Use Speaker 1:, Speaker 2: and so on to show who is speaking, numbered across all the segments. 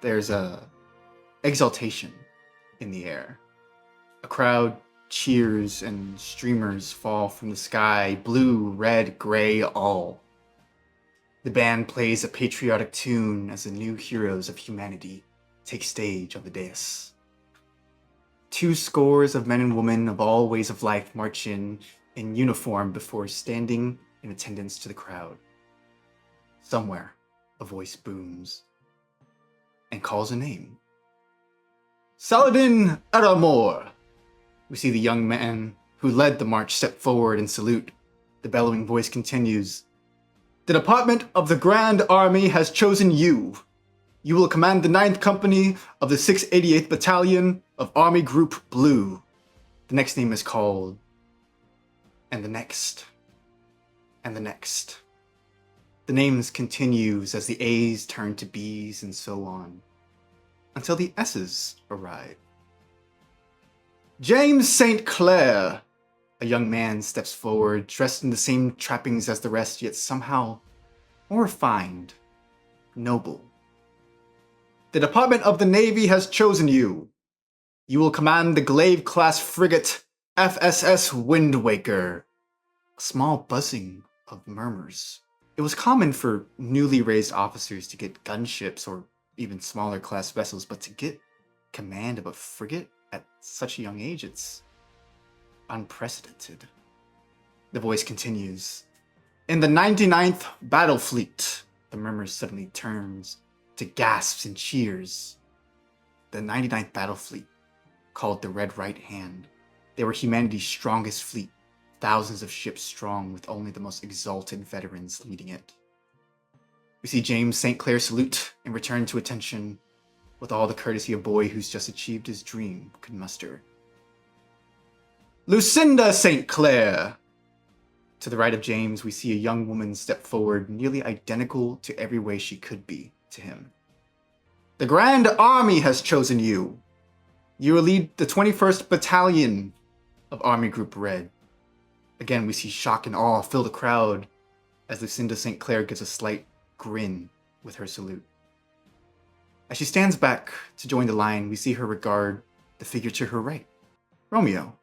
Speaker 1: there's a exaltation in the air. A crowd cheers and streamers fall from the sky, blue, red, gray, all. The band plays a patriotic tune as the new heroes of humanity take stage on the dais. 2 scores of men and women of all ways of life march in uniform before standing in attendance to the crowd. Somewhere, a voice booms and calls a name. Saladin Aramor! We see the young man who led the march step forward and salute. The bellowing voice continues. The Department of the Grand Army has chosen you. You will command the 9th Company of the 688th Battalion of Army Group Blue. The next name is called. And the next. And the next. The names continues as the A's turn to B's and so on. Until the S's arrive. James St. Clair! A young man steps forward, dressed in the same trappings as the rest, yet somehow more refined, noble. The Department of the Navy has chosen you. You will command the Glaive-class frigate FSS Windwaker. A small buzzing of murmurs. It was common for newly raised officers to get gunships or even smaller class vessels, but to get command of a frigate at such a young age, it's unprecedented. The voice continues. In the 99th Battle Fleet, the murmur suddenly turns to gasps and cheers. The 99th Battle Fleet, called the Red Right Hand, they were humanity's strongest fleet, thousands of ships strong with only the most exalted veterans leading it. We see James St. Clair salute and return to attention with all the courtesy a boy who's just achieved his dream could muster. Lucinda St. Clair! To the right of James, we see a young woman step forward, nearly identical to every way she could be to him. The Grand Army has chosen you. You will lead the 21st Battalion of Army Group Red. Again, we see shock and awe fill the crowd as Lucinda St. Clair gives a slight grin with her salute. As she stands back to join the line, we see her regard the figure to her right, Romeo.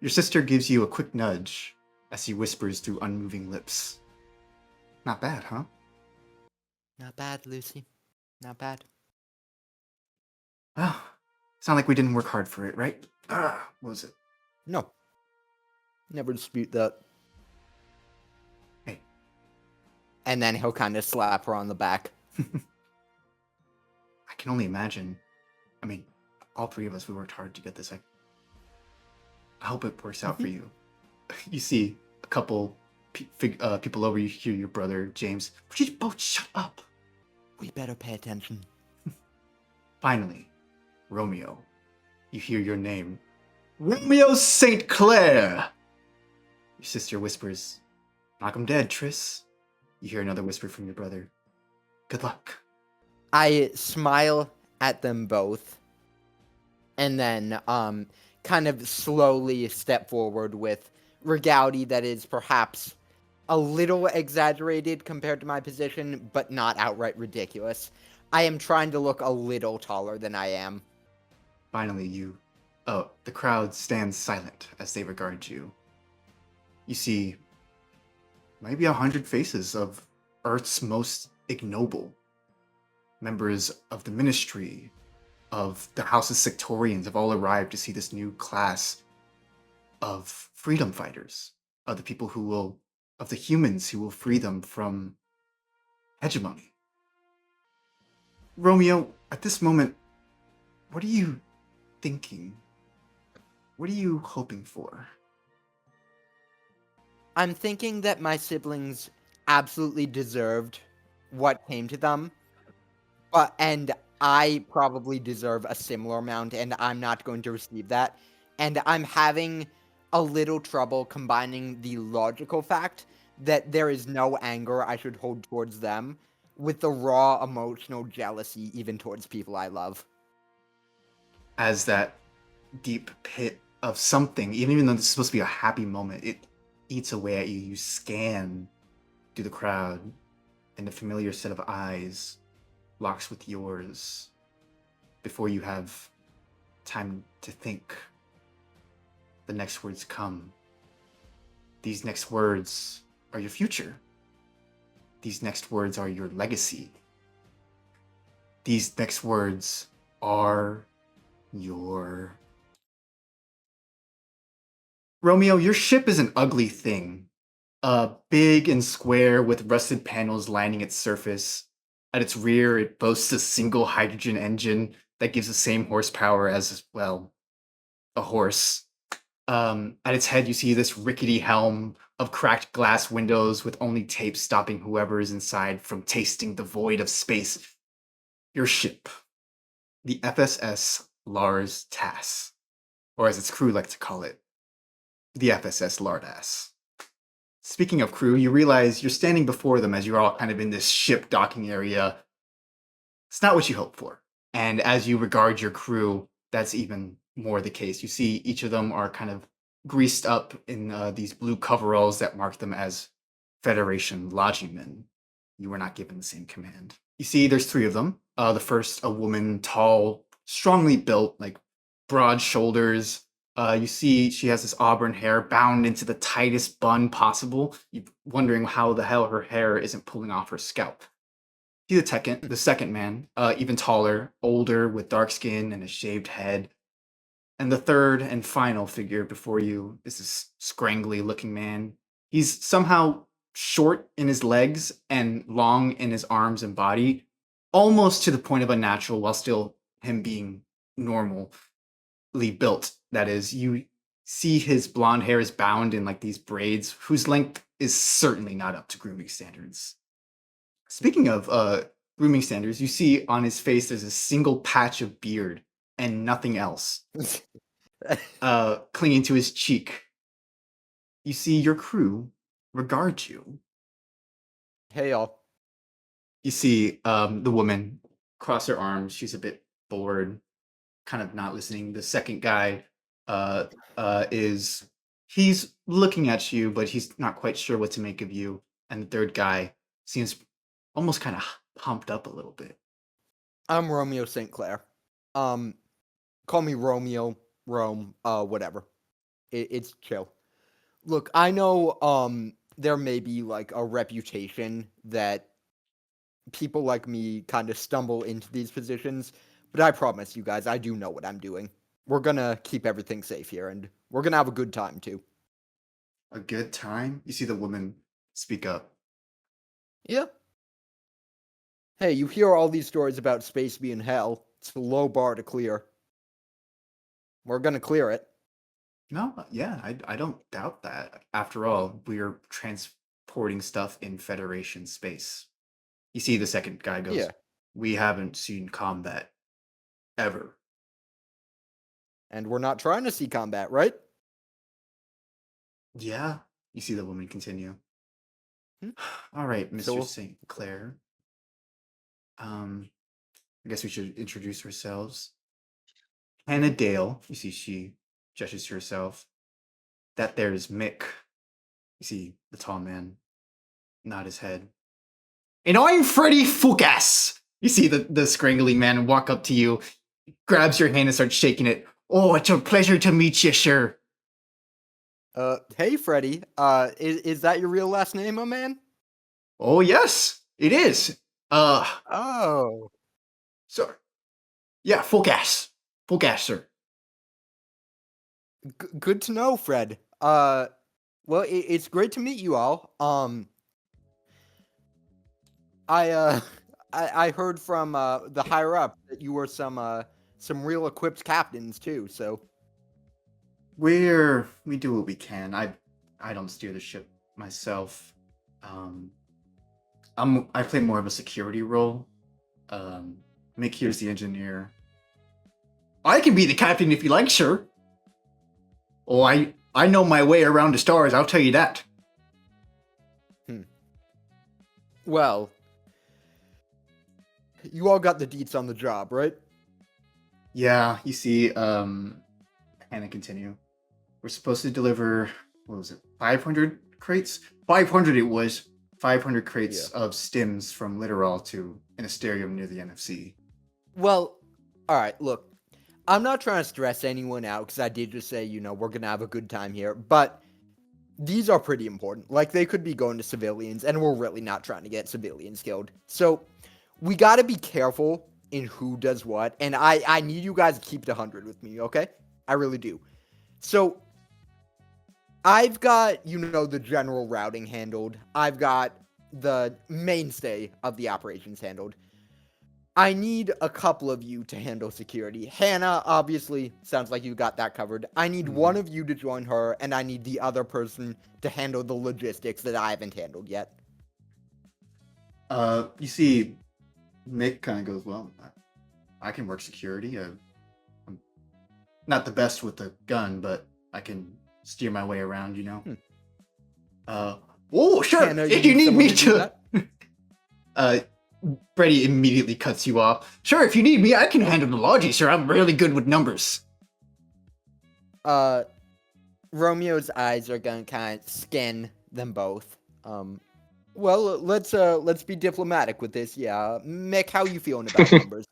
Speaker 1: Your sister gives you a quick nudge as he whispers through unmoving lips. Not bad, huh?
Speaker 2: Not bad, Lucy. Not bad.
Speaker 1: Well, sound like we didn't work hard for it, right? What was it?
Speaker 2: No. Never dispute that.
Speaker 1: Hey.
Speaker 2: And then he'll kind of slap her on the back.
Speaker 1: I can only imagine. I mean, all 3 of us, we worked hard to get this. I hope it works out for you. You see a couple people over, you hear your brother, James. Would you both shut up?
Speaker 2: We better pay attention.
Speaker 1: Finally, Romeo, you hear your name. Romeo St. Clair! Your sister whispers, knock him dead, Triss. You hear another whisper from your brother. Good luck.
Speaker 2: I smile at them both. And then, kind of slowly step forward with regality that is perhaps a little exaggerated compared to my position, but not outright ridiculous. I am trying to look a little taller than I am.
Speaker 1: Finally, the crowd stands silent as they regard you. You see maybe 100 faces of Earth's most ignoble. Members of the Ministry, of the House's Sectorians have all arrived to see this new class of freedom fighters, of the people of the humans who will free them from hegemony. Romeo, at this moment, what are you thinking? What are you hoping for?
Speaker 2: I'm thinking that my siblings absolutely deserved what came to them, and I probably deserve a similar amount, and I'm not going to receive that. And I'm having a little trouble combining the logical fact that there is no anger I should hold towards them with the raw emotional jealousy even towards people I love.
Speaker 1: As that deep pit of something, even though this is supposed to be a happy moment, it eats away at you. You scan through the crowd and the familiar set of eyes locks with yours before you have time to think. The next words come. These next words are your future. These next words are your legacy. These next words are your... Romeo, your ship is an ugly thing. Big and square with rusted panels lining its surface. At its rear, it boasts a single hydrogen engine that gives the same horsepower as, well, a horse. At its head, you see this rickety helm of cracked glass windows with only tape stopping whoever is inside from tasting the void of space. Your ship, the FSS Lars Tass, or as its crew like to call it, the FSS Lardass. Speaking of crew, you realize you're standing before them as you're all kind of in this ship docking area. It's not what you hoped for. And as you regard your crew, that's even more the case. You see each of them are kind of greased up in these blue coveralls that mark them as Federation lodgingmen. You were not given the same command. You see there's 3 of them. The first, a woman, tall, strongly built, like broad shoulders. You see she has this auburn hair bound into the tightest bun possible. You're wondering how the hell her hair isn't pulling off her scalp. See the second man, even taller, older, with dark skin and a shaved head. And the third and final figure before you is this scrangly looking man. He's somehow short in his legs and long in his arms and body, almost to the point of unnatural while still him being normally built. That is, you see his blonde hair is bound in like these braids whose length is certainly not up to grooming standards. Speaking of grooming standards, you see on his face there's a single patch of beard and nothing else clinging to his cheek. You see your crew regard you.
Speaker 2: Hey, y'all.
Speaker 1: You see the woman cross her arms. She's a bit bored, kind of not listening. The second guy he's looking at you, but he's not quite sure what to make of you. And the third guy seems almost kind of pumped up a little bit.
Speaker 2: I'm Romeo St. Clair. Call me Romeo, Rome, whatever. It's chill. Look, I know there may be like a reputation that people like me kind of stumble into these positions, but I promise you guys, I do know what I'm doing. We're gonna keep everything safe here, and we're gonna have a good time too.
Speaker 1: A good time? You see the woman speak up.
Speaker 2: Yeah. Hey, you hear all these stories about space being hell. It's a low bar to clear. We're gonna clear it.
Speaker 1: No, yeah, I don't doubt that. After all, we're transporting stuff in Federation space. You see the second guy goes,
Speaker 2: Yeah.
Speaker 1: we haven't seen combat ever.
Speaker 2: And we're not trying to see combat, right?
Speaker 1: Yeah, you see the woman continue.
Speaker 2: Hmm?
Speaker 1: All right, Mr.
Speaker 2: So-
Speaker 1: St. Clair. I guess we should introduce ourselves. Hannah Dale, you see she gestures to herself. That there is Mick. You see the tall man nod his head. And I'm Freddy Fugas! You see the scrangly man walk up to you, grabs your hand and starts shaking it. Oh, it's a pleasure to meet you, sir.
Speaker 2: Hey, Freddy. Is that your real last name, my man?
Speaker 1: Oh, yes, it is.
Speaker 2: Oh.
Speaker 1: Sir. Yeah, Fugas. Fugas, sir.
Speaker 2: Good to know, Fred. Well, it's great to meet you all. I heard from the higher up that you were some real equipped captains too. So
Speaker 1: We do what we can. I don't steer the ship myself. I play more of a security role. Mick here's the engineer. I can be the captain if you like, sir. Oh, I know my way around the stars, I'll tell you that.
Speaker 2: well, you all got the deets on the job, right?
Speaker 1: Yeah, you see, Hannah continue. We're supposed to deliver, what was it, 500 crates? 500 it was. 500 crates of stims from Literal to an Asterium near the NFZ.
Speaker 2: Well, all right, look. I'm not trying to stress anyone out because I did just say, we're going to have a good time here. But these are pretty important. Like, they could be going to civilians, and we're really not trying to get civilians killed. So, we got to be careful in who does what. And I need you guys to keep it 100 with me, okay? I really do. So, I've got, the general routing handled. I've got the mainstay of the operations handled. I need a couple of you to handle security. Hannah, obviously, sounds like you got that covered. I need one of you to join her, and I need the other person to handle the logistics that I haven't handled yet.
Speaker 1: You see, Mick kind of goes, well, I can work security. I'm not the best with the gun, but I can steer my way around, Oh, sure.
Speaker 2: Hannah,
Speaker 1: If you need me
Speaker 2: to...
Speaker 1: Freddy immediately cuts you off. Sure, if you need me, I can handle the logic, sir. I'm really good with numbers.
Speaker 2: Romeo's eyes are gonna kind of scan them both. Well, let's be diplomatic with this. Yeah, Mick, how you feeling about numbers?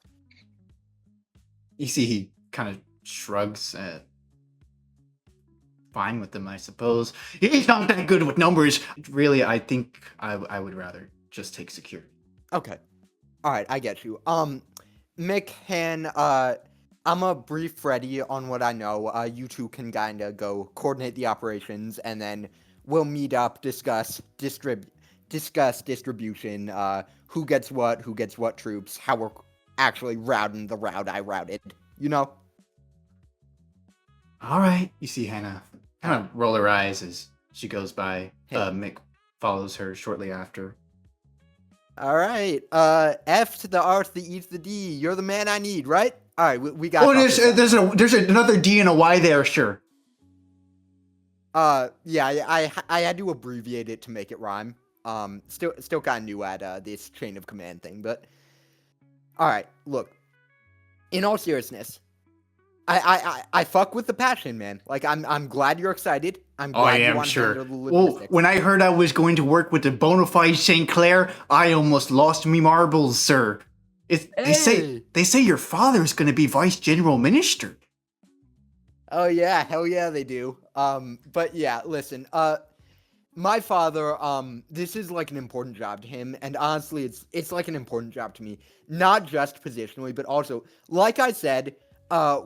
Speaker 1: You see, he kind of shrugs. Fine with them, I suppose. He's not that good with numbers. Really, I think I would rather just take security.
Speaker 2: Okay. All right, I get you. Mick, Han, I'm gonna brief Freddy on what I know. You two can kind of go coordinate the operations, and then we'll meet up, discuss distribution, who gets what troops, how we're actually routing the route I routed,
Speaker 1: All right. You see Hannah kind of roll her eyes as she goes by.
Speaker 2: Hey.
Speaker 1: Mick follows her shortly after.
Speaker 2: All right. F to the R to the E to the D. You're the man I need, right? All right, we got.
Speaker 1: Oh, there's another D and a Y there, sure.
Speaker 2: Yeah, I had to abbreviate it to make it rhyme. Still kind of new at this chain of command thing, but all right. Look, in all seriousness, I fuck with the passion, man. Like, I'm glad you're excited. I'm glad you want to handle the logistics.
Speaker 1: Well, when I heard I was going to work with the bona fide St. Clair, I almost lost me marbles, sir. They say your father's going to be vice general minister.
Speaker 2: Oh yeah, hell yeah, they do. But yeah, listen. My father, this is like an important job to him, and honestly, it's like an important job to me. Not just positionally, but also, like I said,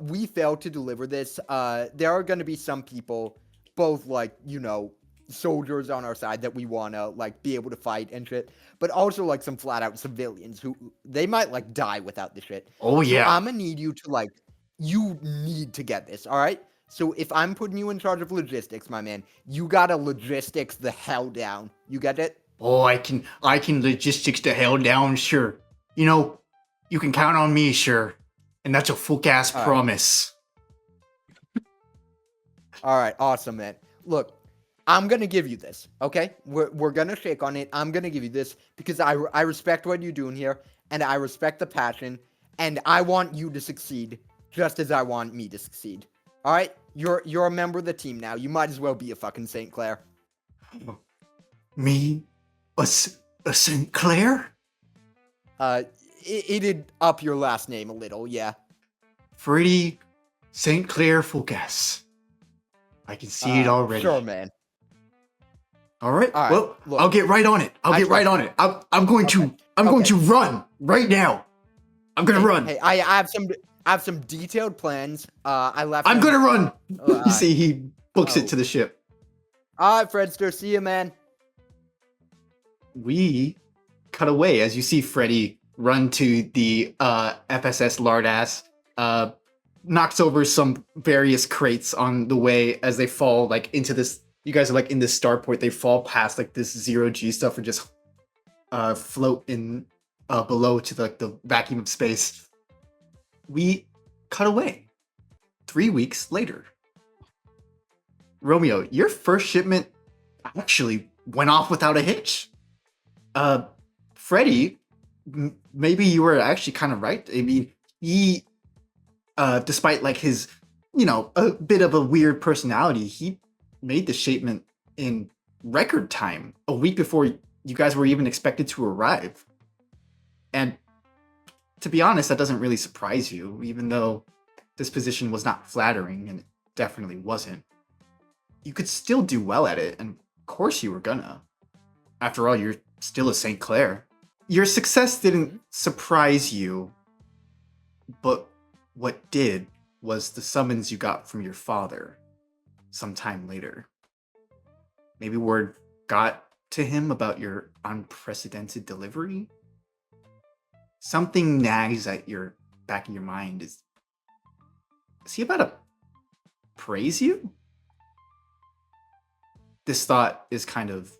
Speaker 2: we failed to deliver this. There are going to be some people, both like, soldiers on our side that we want to like be able to fight and shit, but also like some flat out civilians who they might like die without this shit.
Speaker 1: Oh yeah.
Speaker 2: So I'm going to need you to you need to get this. All right. So if I'm putting you in charge of logistics, my man, you got to logistics the hell down. You get it?
Speaker 1: Oh, I can logistics the hell down, sure. You can count on me, sure. And that's a full-ass promise.
Speaker 2: All right, awesome, man. Look, I'm going to give you this, okay? We're going to shake on it. I'm going to give you this because I respect what you're doing here, and I respect the passion, and I want you to succeed just as I want me to succeed. All right? You're a member of the team now. You might as well be a fucking St. Clair.
Speaker 1: Me? A St. Clair?
Speaker 2: It'd up your last name a little, yeah.
Speaker 1: Freddy St. Clair Focus. I can see it already.
Speaker 2: Sure, man.
Speaker 1: All right. Well, look, I'll get right on it. I'm going to run right now. I'm gonna run.
Speaker 2: Hey, I have some detailed plans. I'm
Speaker 1: gonna run. You see, he books it to the ship.
Speaker 2: All right, Fredster. See you, man.
Speaker 1: We cut away as you see Freddy run to the FSS Lardass, knocks over some various crates on the way as they fall into this. You guys are in this starport. They fall past this 0G stuff and just float in below to the vacuum of space. We cut away 3 weeks later. Romeo, your first shipment actually went off without a hitch. Freddy, maybe you were actually kind of right. I mean, he, despite his, a bit of a weird personality, he made the shipment in record time. A week before you guys were even expected to arrive. And to be honest, that doesn't really surprise you, even though this position was not flattering, and it definitely wasn't. You could still do well at it, and of course you were gonna. After all, you're still a St. Clair. Your success didn't surprise you, but what did was the summons you got from your father sometime later. Maybe word got to him about your unprecedented delivery? Something nags at your back of your mind. Is he about to praise you? This thought is kind of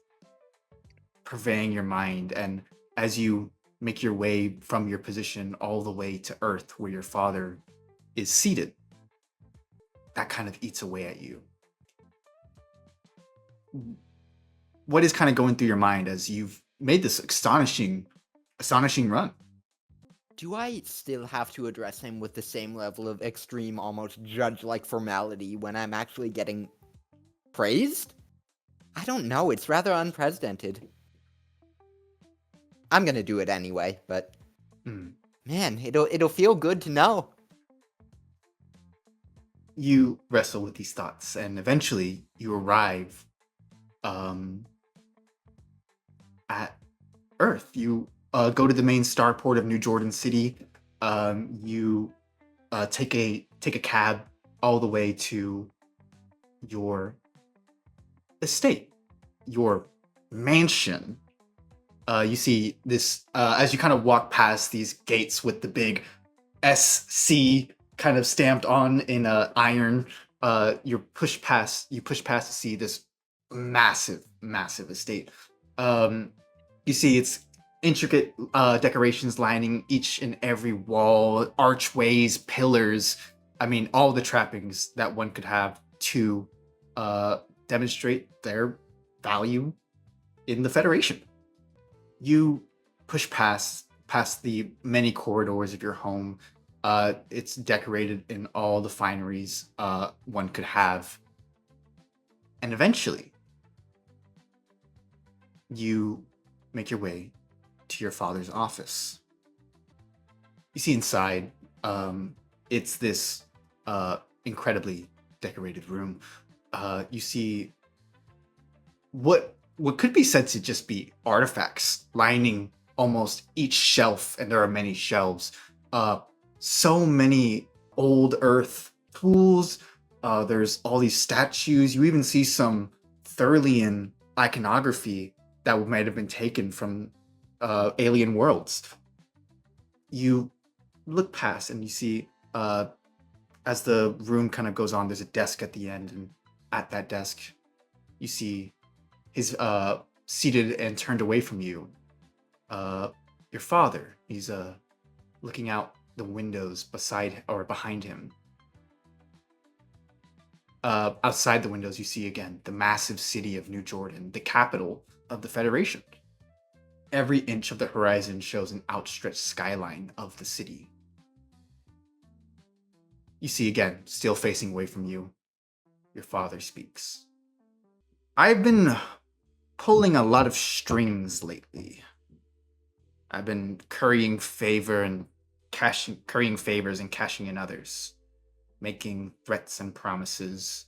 Speaker 1: purveying your mind, and as you make your way from your position all the way to Earth where your father is seated, that kind of eats away at you. What is kind of going through your mind as you've made this astonishing run?
Speaker 2: Do I still have to address him with the same level of extreme, almost judge-like formality when I'm actually getting praised? I don't know, it's rather unprecedented. I'm gonna do it anyway, but man, it'll feel good to know.
Speaker 1: You wrestle with these thoughts, and eventually you arrive at Earth. You go to the main starport of New Jordan City. You take a cab all the way to your estate, your mansion. You see this as you kind of walk past these gates with the big SC kind of stamped on in iron. You push past to see this massive estate. You see its intricate decorations lining each and every wall, archways, pillars. I mean, all the trappings that one could have to demonstrate their value in the Federation. You push past the many corridors of your home. It's decorated in all the fineries one could have. And eventually, you make your way to your father's office. You see inside, it's this incredibly decorated room. You see what could be said to just be artifacts lining almost each shelf, and there are many shelves. So many old earth tools. There's all these statues. You even see some Thurlian iconography that might have been taken from alien worlds. You look past and you see, as the room kind of goes on, there's a desk at the end, and at that desk, you see his seated and turned away from you. Your father. He's looking out the windows beside or behind him. Outside the windows, you see again the massive city of New Jordan, the capital of the Federation. Every inch of the horizon shows an outstretched skyline of the city. You see again, still facing away from you, your father speaks. I've been pulling a lot of strings lately. I've been currying favors and cashing in others, making threats and promises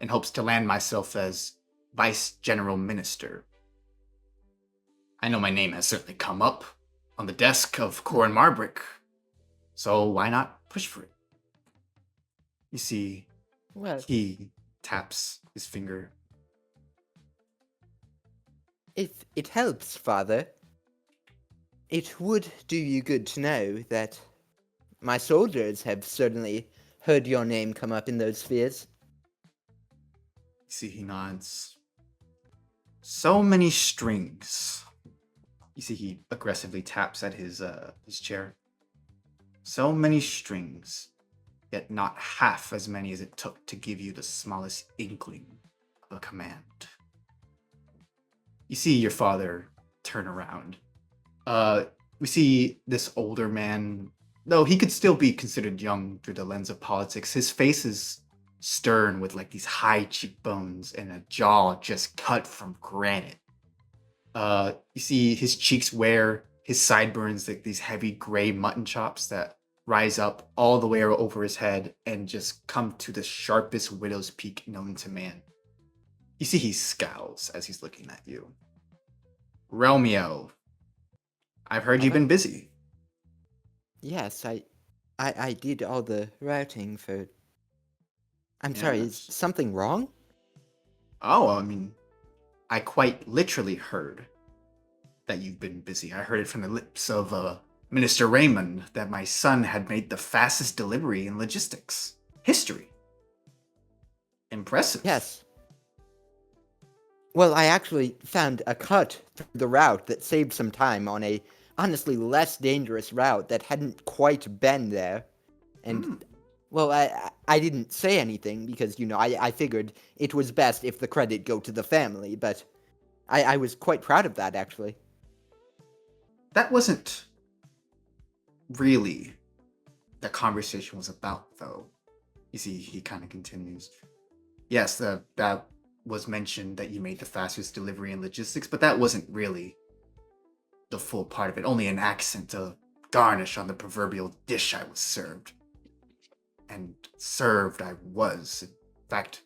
Speaker 1: in hopes to land myself as Vice General Minister. I know my name has certainly come up on the desk of Corin Marbrick, so why not push for it? You see,
Speaker 2: Well,
Speaker 1: he taps his finger.
Speaker 2: if it helps, Father, it would do you good to know that my soldiers have certainly heard your name come up in those spheres.
Speaker 1: You see, he nods. So many strings. You see, he aggressively taps at his chair. So many strings, yet not half as many as it took to give you the smallest inkling of a command. You see your father turn around. We see this older man, though he could still be considered young through the lens of politics. His face is stern with like these high cheekbones and a jaw just cut from granite. You see his cheeks wear his sideburns, like these heavy gray mutton chops that rise up all the way over his head and just come to the sharpest widow's peak known to man. You see he scowls as he's looking at you. Romeo, I've heard you've been busy.
Speaker 2: Yes, I did all the routing for... I'm sorry, is
Speaker 1: Yes.
Speaker 2: something wrong?
Speaker 1: Oh, I mean, I quite literally heard that you've been busy. I heard it from the lips of Minister Raymond that my son had made the fastest delivery in logistics history. Impressive.
Speaker 2: Yes. Well, I actually found a cut through the route that saved some time on a honestly less dangerous route that hadn't quite been there. And, well, I didn't say anything because, I figured it was best if the credit go to the family, but I was quite proud of that, actually.
Speaker 1: That wasn't really the conversation was about, though. You see, he kind of continues. Yes, that was mentioned that you made the fastest delivery in logistics, but that wasn't really the full part of it. Only an accent, a garnish on the proverbial dish I was served. And served I was. In fact,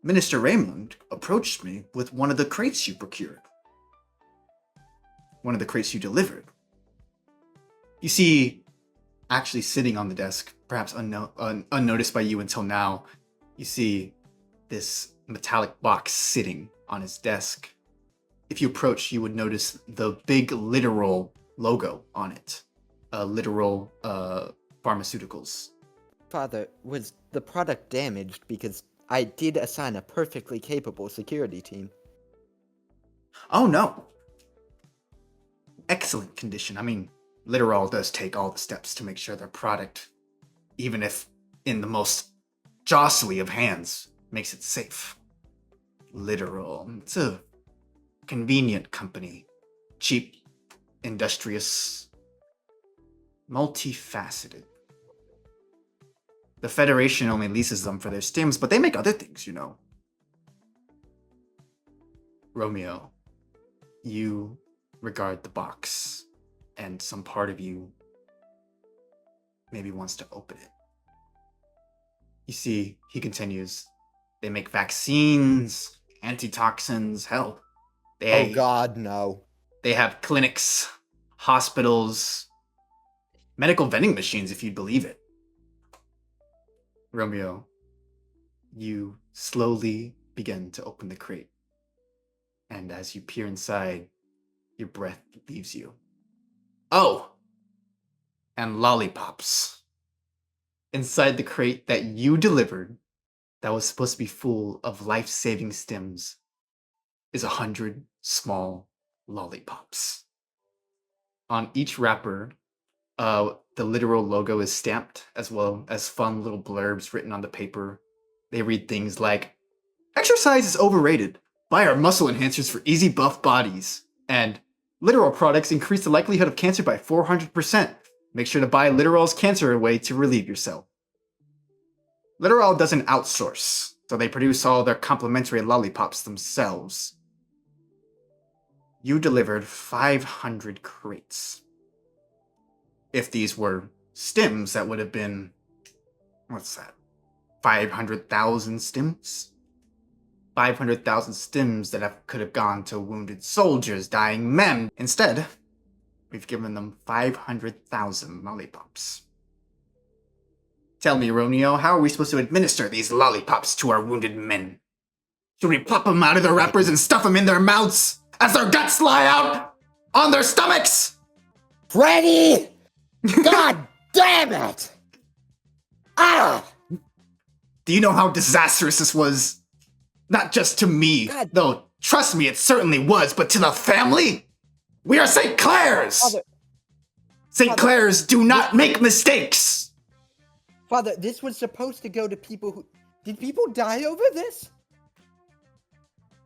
Speaker 1: Minister Raymond approached me with one of the crates you procured. One of the crates you delivered. You see, actually sitting on the desk, perhaps unnoticed by you until now, you see this metallic box sitting on his desk. If you approach, you would notice the big literal logo on it. Literal pharmaceuticals.
Speaker 2: Father, was the product damaged? Because I did assign a perfectly capable security team.
Speaker 1: Oh no. Excellent condition. I mean, Literal does take all the steps to make sure their product, even if in the most jostly of hands, makes it safe. Literal. It's a convenient company. Cheap, industrious, multifaceted. The Federation only leases them for their stims, but they make other things, you know. Romeo, you regard the box, and some part of you maybe wants to open it. You see, he continues, they make vaccines, antitoxins, hell.
Speaker 2: Oh God, no.
Speaker 1: They have clinics, hospitals, medical vending machines, if you'd believe it. Romeo, you slowly begin to open the crate. And as you peer inside, your breath leaves you. Oh! And lollipops. Inside the crate that you delivered, that was supposed to be full of life-saving stims, is 100 small lollipops. On each wrapper, the literal logo is stamped, as well as fun little blurbs written on the paper. They read things like, exercise is overrated. Buy our muscle enhancers for easy buff bodies. And Literal products increase the likelihood of cancer by 400%. Make sure to buy Literal's Cancer Away to relieve yourself. Literal doesn't outsource, so they produce all their complimentary lollipops themselves. You delivered 500 crates. If these were stims, that would have been, what's that? 500,000 stims? 500,000 stims that could have gone to wounded soldiers, dying men. Instead, we've given them 500,000 lollipops. Tell me, Romeo, how are we supposed to administer these lollipops to our wounded men? Should we pop them out of their wrappers and stuff them in their mouths as their guts fly out on their stomachs?
Speaker 2: Freddy! God damn it! Ah!
Speaker 1: Do you know how disastrous this was? Not just to me,
Speaker 2: God.
Speaker 1: though trust me, it certainly was, but to the family? We are St. Clair's!
Speaker 2: Father,
Speaker 1: St. Clair's do not make mistakes!
Speaker 2: Father, this was supposed to go to people who... Did people die over this?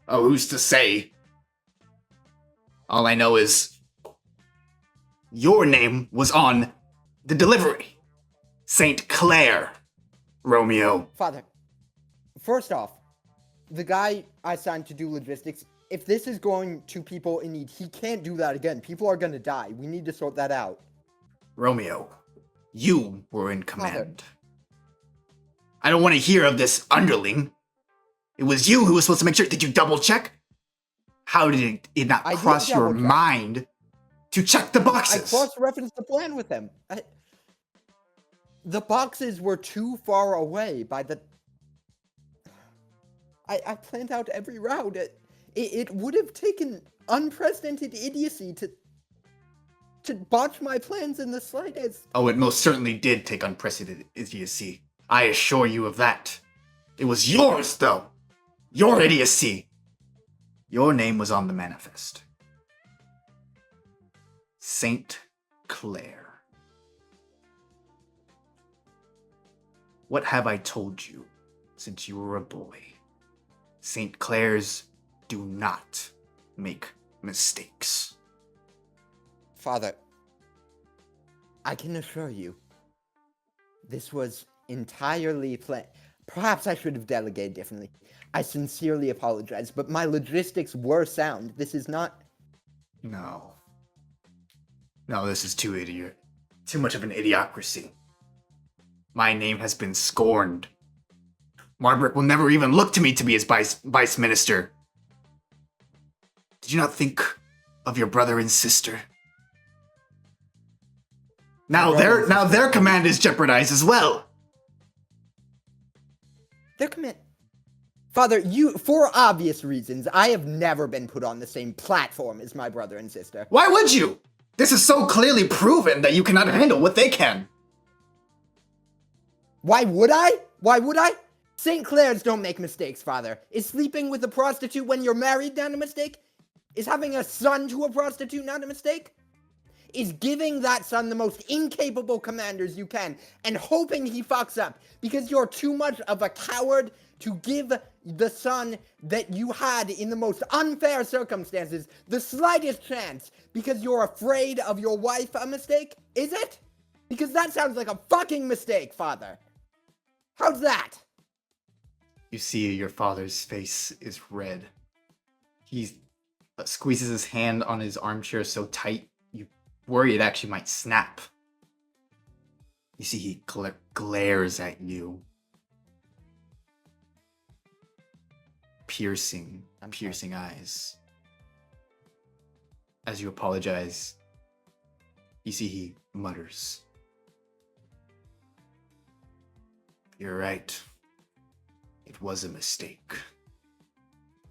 Speaker 1: Oh, who's to say? All I know is your name was on the delivery. St. Clair, Romeo.
Speaker 2: Father, first off, the guy I signed to do logistics, If this is going to people in need, he can't do that again. People are gonna die. We need to sort that out.
Speaker 1: Romeo, you were in
Speaker 2: Father.
Speaker 1: command. I don't want to hear of this underling. It was you who was supposed to make sure. Did you double check? How did it not
Speaker 2: I did
Speaker 1: cross your
Speaker 2: double check.
Speaker 1: mind to check the
Speaker 2: I
Speaker 1: boxes?
Speaker 2: cross-referenced the plan with him. The boxes were too far away by the... I planned out every route. It would have taken unprecedented idiocy to botch my plans in the slightest.
Speaker 1: Oh, it most certainly did take unprecedented idiocy. I assure you of that. It was yours, though. Your idiocy. Your name was on the manifest. Saint Clair. What have I told you since you were a boy? Saint Clairs do not make mistakes.
Speaker 2: Father, I can assure you, this was entirely planned. Perhaps I should have delegated differently. I sincerely apologize, but my logistics were sound. This is not...
Speaker 1: No. No, this is too much of an idiocracy. My name has been scorned. Margaret will never even look to me to be his vice minister. Did you not think of your brother and sister? Now their command is jeopardized as well.
Speaker 2: Their command... Father, for obvious reasons, I have never been put on the same platform as my brother and sister.
Speaker 1: Why would you? This is so clearly proven that you cannot handle what they can.
Speaker 2: Why would I? Why would I? St. Clairs don't make mistakes, Father. Is sleeping with a prostitute when you're married not a mistake? Is having a son to a prostitute not a mistake? Is giving that son the most incapable commanders you can and hoping he fucks up because you're too much of a coward to give the son that you had in the most unfair circumstances the slightest chance because you're afraid of your wife a mistake? Is it? Because that sounds like a fucking mistake, Father. How's that?
Speaker 1: You see your father's face is red. He squeezes his hand on his armchair so tight, you worry it actually might snap. You see he glares at you. Piercing eyes. As you apologize, you see he mutters. You're right. It was a mistake.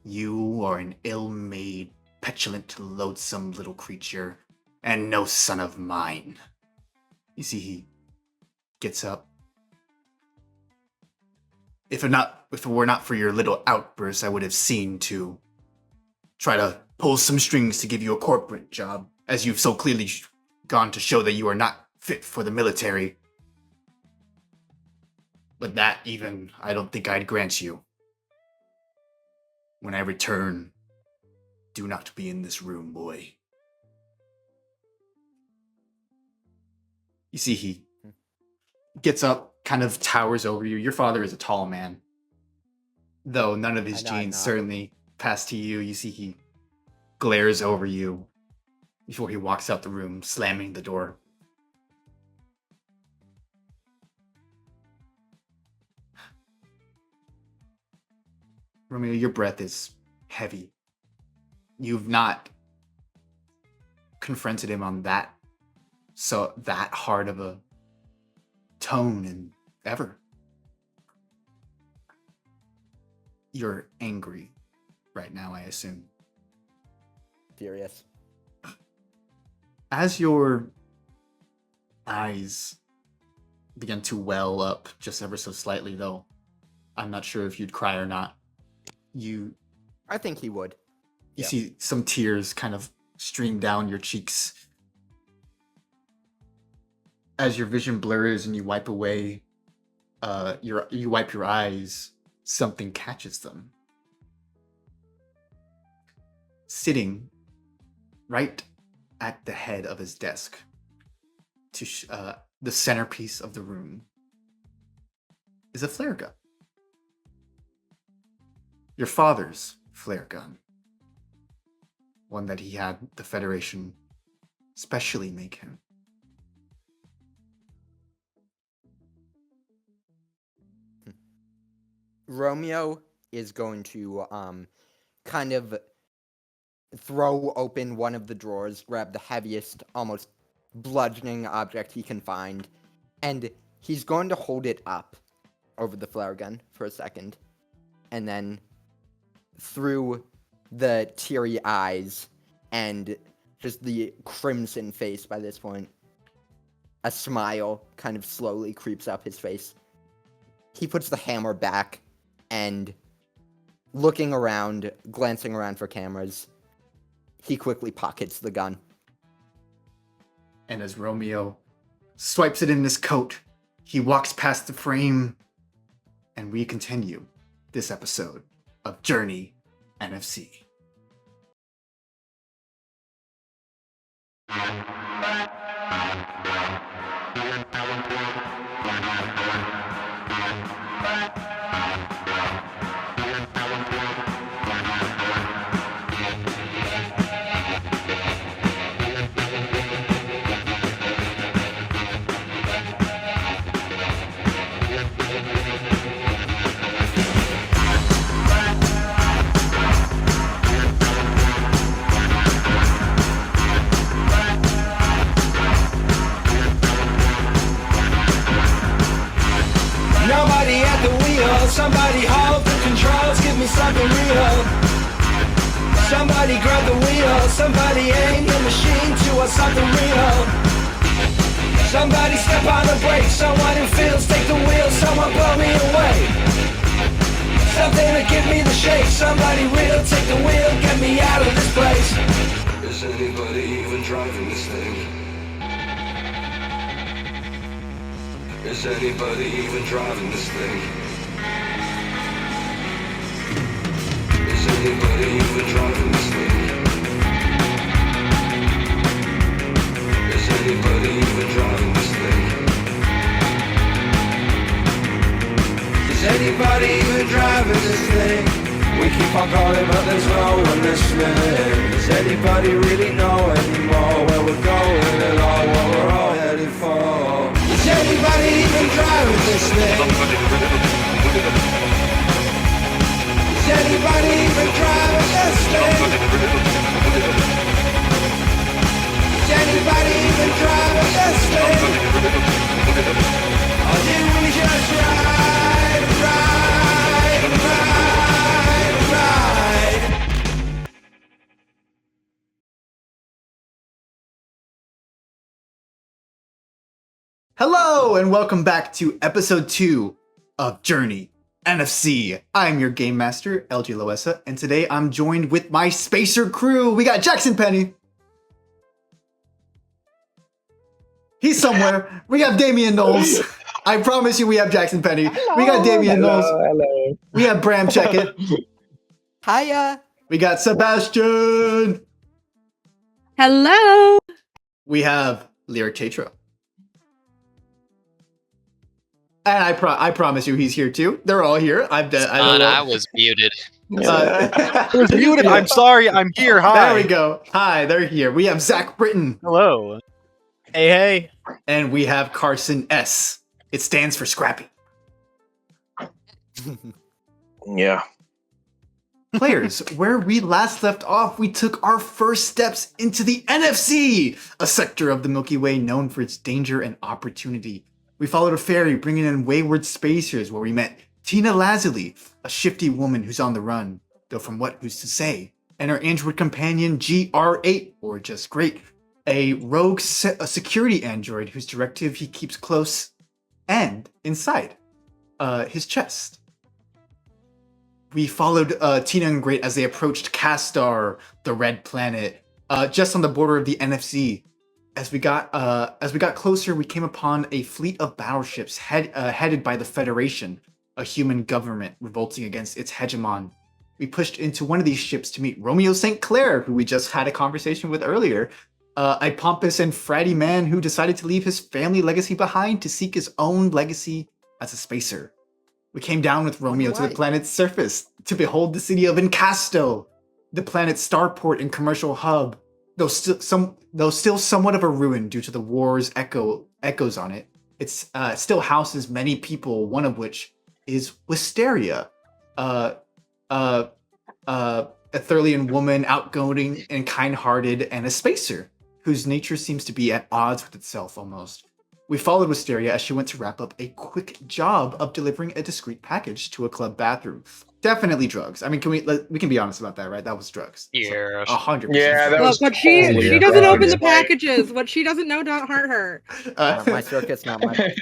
Speaker 1: You are an ill-made, petulant, loathsome little creature, and no son of mine. You see, he gets up. If it were not for your little outbursts, I would have seen to try to pull some strings to give you a corporate job, as you've so clearly gone to show that you are not fit for the military. But that even, I don't think I'd grant you. When I return, do not be in this room, boy. You see, he gets up, kind of towers over you. Your father is a tall man. Though none of his genes certainly pass to you. You see, he glares over you before he walks out the room, slamming the door. Romeo, your breath is heavy. You've not confronted him on that hard of a tone in ever. You're angry right now, I assume.
Speaker 2: Furious.
Speaker 1: As your eyes begin to well up just ever so slightly, though, I'm not sure if you'd cry or not.
Speaker 2: I think he would.
Speaker 1: You see some tears kind of stream down your cheeks. As your vision blurs and you wipe away, you wipe your eyes, something catches them. Sitting right at the head of his desk, to the centerpiece of the room, is a flare gun. Your father's flare gun. one that he had the Federation specially make him.
Speaker 2: Romeo is going to kind of throw open one of the drawers, grab the heaviest, almost bludgeoning object he can find, and he's going to hold it up over the flare gun for a second, and then through the teary eyes and just the crimson face by this point, a smile kind of slowly creeps up his face. He puts the hammer back and, looking around, glancing around for cameras, he quickly pockets the gun.
Speaker 1: And as Romeo swipes it in his coat, he walks past the frame, and we continue this episode of Journey NFC.
Speaker 3: Nobody at the wheel, somebody hold the controls, give me something real. Somebody grab the wheel, somebody aim the machine towards something real. Somebody step on the brakes, someone who feels take the wheel, someone blow me away. Something to give me the shake, somebody real take the wheel, get me out of this place. Is anybody even driving this thing? Is anybody even driving this thing? Is anybody even driving this thing? Is anybody even driving this thing? Is anybody even driving this thing? We keep on calling but there's no one listening. Does anybody really know anymore where we're going and all what we're all headed for? Is anybody even driving this thing? Is anybody even driving this thing? Is anybody even driving this thing? Or did we just ride, ride, ride, ride?
Speaker 1: Hello, and welcome back to episode 2 of Journey NFC. I'm your game master, LG Loessa, and today I'm joined with my spacer crew. We got Jackson Penny. He's somewhere. We have Damian Knowles. I promise you we have Jackson Penny. We got Damian Knowles.
Speaker 4: Hello.
Speaker 1: We have Bram Checkett.
Speaker 2: Hiya!
Speaker 1: We got Sebastian.
Speaker 5: Hello.
Speaker 1: We have Lyric Tetra. And I promise you he's here too. They're all here.
Speaker 6: I was muted.
Speaker 1: It
Speaker 4: was muted. I'm sorry. I'm here. Hi.
Speaker 1: There we go. Hi, they're here. We have Zach Britton.
Speaker 4: Hello. Hey, hey.
Speaker 1: And we have Carson S. It stands for Scrappy.
Speaker 4: Yeah.
Speaker 1: Players, where we last left off, we took our first steps into the NFC, a sector of the Milky Way known for its danger and opportunity. We followed a ferry bringing in wayward spacers where we met Tina Lazuli, a shifty woman who's on the run, though from who's to say, and her android companion GR8, or just great, a rogue a security android whose directive he keeps close and inside his chest. We followed Tina and Great as they approached Castar, the red planet, just on the border of the NFC. As we got closer, we came upon a fleet of battleships headed by the Federation, a human government revolting against its hegemon. We pushed into one of these ships to meet Romeo St. Clair, who we just had a conversation with earlier, a pompous and fratty man who decided to leave his family legacy behind to seek his own legacy as a spacer. We came down with Romeo to the planet's surface to behold the city of Encasto, The planet's starport and commercial hub, though still somewhat of a ruin due to the war's echoes on it, it still houses many people. One of which is Wisteria, a Thurlian woman, outgoing and kind-hearted, and a spacer whose nature seems to be at odds with itself almost. We followed Wisteria as she went to wrap up a quick job of delivering a discreet package to a club bathroom. Definitely drugs. I mean, we can be honest about that, right? That was drugs.
Speaker 6: Yeah.
Speaker 1: 100%.
Speaker 5: Yeah, that was.
Speaker 7: But she
Speaker 5: totally
Speaker 7: doesn't
Speaker 5: drugs.
Speaker 7: open the packages. What she doesn't know don't hurt her.
Speaker 2: Not my circus, not my.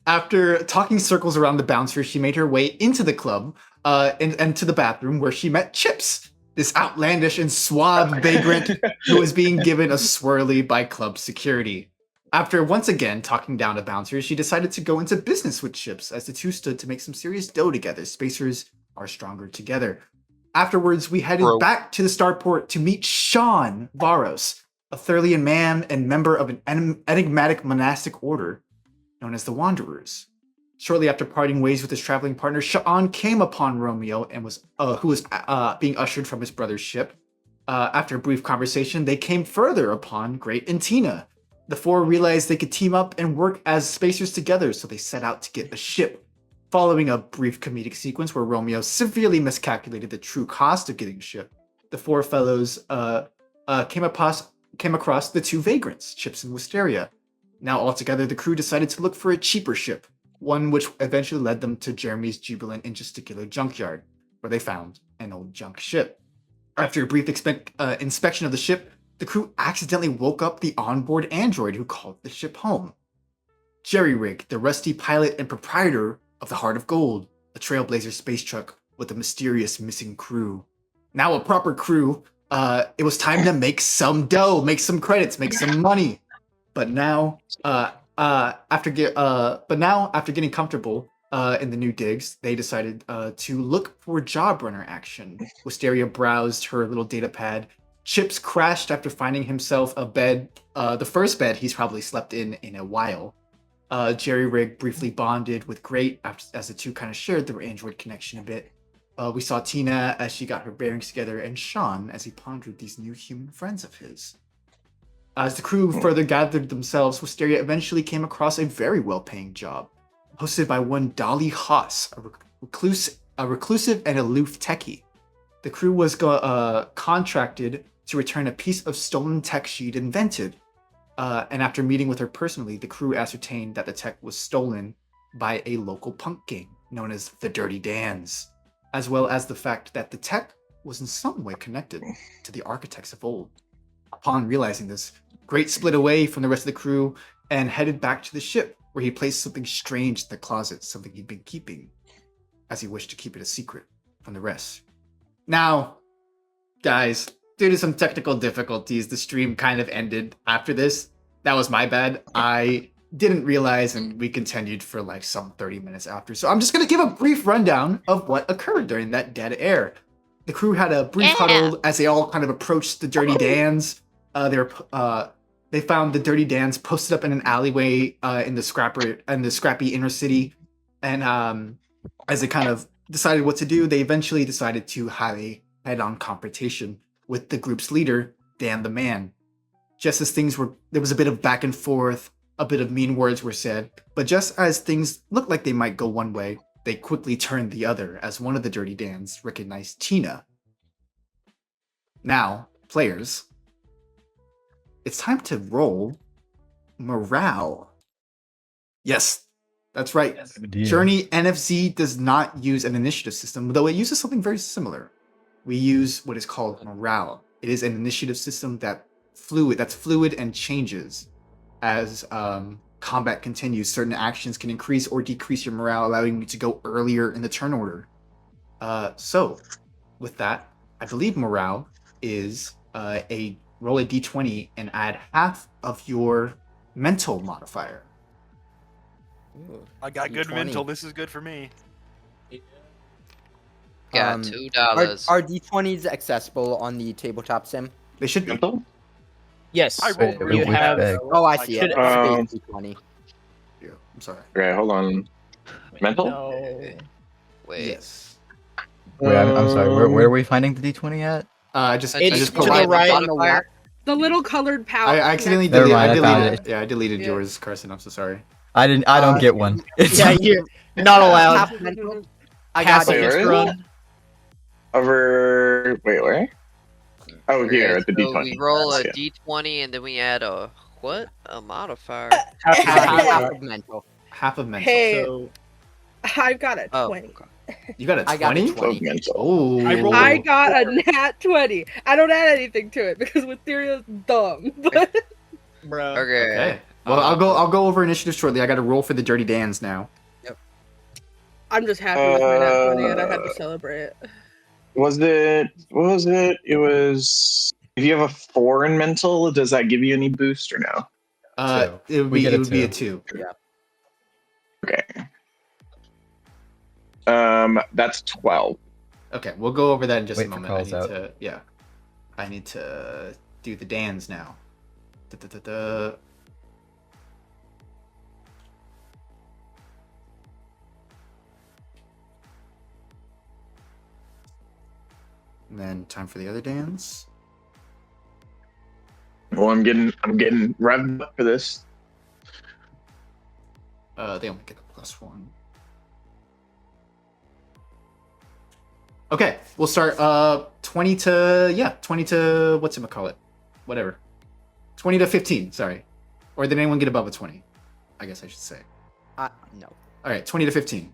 Speaker 1: After talking circles around the bouncer, she made her way into the club and to the bathroom, where she met Chips, this outlandish and suave vagrant who was being given a swirly by club security. After once again talking down to bouncers, she decided to go into business with Chips, as the two stood to make some serious dough together. Spacers are stronger together. Afterwards, we headed back to the starport to meet Sean Varos, a Thurlian man and member of an enigmatic monastic order known as the Wanderers. Shortly after parting ways with his traveling partner, Sean came upon Romeo and who was being ushered from his brother's ship. After a brief conversation, they came further upon Great and Tina. The four realized they could team up and work as spacers together, so they set out to get a ship. Following a brief comedic sequence where Romeo severely miscalculated the true cost of getting a ship, the four fellows came across the two vagrants, Chips and Wisteria. Now altogether, the crew decided to look for a cheaper ship, one which eventually led them to Jeremy's jubilant and gesticular junkyard, where they found an old junk ship. After a brief inspection of the ship, the crew accidentally woke up the onboard android who called the ship home. Jerry Rig, the rusty pilot and proprietor of the Heart of Gold, a trailblazer space truck with a mysterious missing crew. Now a proper crew, it was time to make some dough, make some credits, make some money. But now, after getting comfortable in the new digs, they decided to look for job runner action. Wisteria browsed her little data pad. Chips crashed after finding himself a bed, the first bed he's probably slept in a while. Jerry Rig briefly bonded with Great as the two kind of shared their android connection a bit. We saw Tina as she got her bearings together, and Sean as he pondered these new human friends of his. As the crew further gathered themselves, Wisteria eventually came across a very well-paying job, hosted by one Dolly Haas, a reclusive and aloof techie. The crew was contracted to return a piece of stolen tech she'd invented. And after meeting with her personally, the crew ascertained that the tech was stolen by a local punk gang known as the Dirty Dans, as well as the fact that the tech was in some way connected to the architects of old. Upon realizing this, Great split away from the rest of the crew and headed back to the ship, where he placed something strange in the closet, something he'd been keeping, as he wished to keep it a secret from the rest. Now, guys, due to some technical difficulties, the stream kind of ended after this. That was my bad. I didn't realize, and we continued for like some 30 minutes after. So I'm just going to give a brief rundown of what occurred during that dead air. The crew had a brief huddle as they all kind of approached the Dirty Dans. They found the Dirty Dans posted up in an alleyway in the scrappy inner city. And as they kind of decided what to do, they eventually decided to have a head-on confrontation with the group's leader, Dan the Man. Just as there was a bit of back and forth, a bit of mean words were said, but just as things looked like they might go one way, they quickly turned the other as one of the Dirty Dans recognized Tina. Now, players, it's time to roll morale. Yes, that's right. Journey NFZ does not use an initiative system, though it uses something very similar. We use what is called morale. It is an initiative system that's fluid and changes as combat continues. Certain actions can increase or decrease your morale, allowing you to go earlier in the turn order. So, with that, I believe morale is roll a d20 and add half of your mental modifier.
Speaker 2: Ooh,
Speaker 4: I got good
Speaker 2: D20.
Speaker 4: mental. This is good for me.
Speaker 6: Got $2.
Speaker 2: Are D20s accessible on the tabletop sim?
Speaker 1: They should be.
Speaker 5: Mental?
Speaker 4: Yes. I
Speaker 8: Wait,
Speaker 4: rolled
Speaker 8: you
Speaker 4: really
Speaker 8: have-
Speaker 4: bad.
Speaker 2: Oh, I see it.
Speaker 5: Um,
Speaker 2: Space D20.
Speaker 1: Yeah, I'm sorry.
Speaker 5: Okay, hold on. Mental?
Speaker 4: No.
Speaker 6: Wait.
Speaker 1: Yes.
Speaker 8: Wait, I'm sorry. Where are we finding the D20 at?
Speaker 1: I
Speaker 6: It's
Speaker 1: just
Speaker 6: to the
Speaker 1: posted-
Speaker 6: right.
Speaker 2: On the left.
Speaker 7: The little colored pouch.
Speaker 1: I accidentally
Speaker 8: Never
Speaker 1: deleted.
Speaker 8: mind, I found
Speaker 1: it. Yeah, I deleted
Speaker 7: Yeah.
Speaker 1: yours, Carson. I'm so sorry.
Speaker 8: I don't get one. It's
Speaker 4: Yeah, you're not allowed.
Speaker 2: Half mental. I got
Speaker 5: Wait,
Speaker 4: Pacifist
Speaker 5: where?
Speaker 4: run.
Speaker 5: Over. Wait, where? Oh, here
Speaker 6: Okay,
Speaker 5: at the
Speaker 6: so
Speaker 5: D20.
Speaker 6: we roll a
Speaker 5: Yeah.
Speaker 6: d20 and then we add a what? A modifier.
Speaker 2: half of mental.
Speaker 1: Half of mental.
Speaker 7: Hey,
Speaker 4: So
Speaker 7: I've got a
Speaker 6: Oh,
Speaker 7: 20.
Speaker 1: You got a
Speaker 2: I got a
Speaker 1: 20?
Speaker 2: 20.
Speaker 5: Of mental.
Speaker 1: Oh.
Speaker 4: I rolled-
Speaker 7: I got a nat 20. I don't add anything to it because Wisteria's dumb. But
Speaker 4: bro.
Speaker 6: Okay.
Speaker 1: Okay. Well, I'll go over initiative shortly. I got to roll for the Dirty Dans now.
Speaker 7: I'm just happy with my nat 20 and I had to celebrate.
Speaker 5: Was it? What was it? It was. If you have a 4 in mental, does that give you any boost or no?
Speaker 1: It would
Speaker 8: We
Speaker 1: be
Speaker 8: get a
Speaker 1: it would be a
Speaker 8: 2.
Speaker 1: 2.
Speaker 5: Okay. That's 12.
Speaker 1: Okay, we'll go over that in just
Speaker 8: Wait
Speaker 1: a
Speaker 8: for
Speaker 1: moment. I
Speaker 8: calls
Speaker 1: need
Speaker 8: out.
Speaker 1: to I need to do the Dans now. Da-da-da-da. And then time for the other Dans.
Speaker 5: Well, I'm getting revved up for this.
Speaker 1: They only get a +1. Okay, we'll start 20 to what's it call it? Whatever. 20 to 15, sorry. Or did anyone get above a 20? I guess I should say.
Speaker 2: No.
Speaker 1: All right, 20 to 15.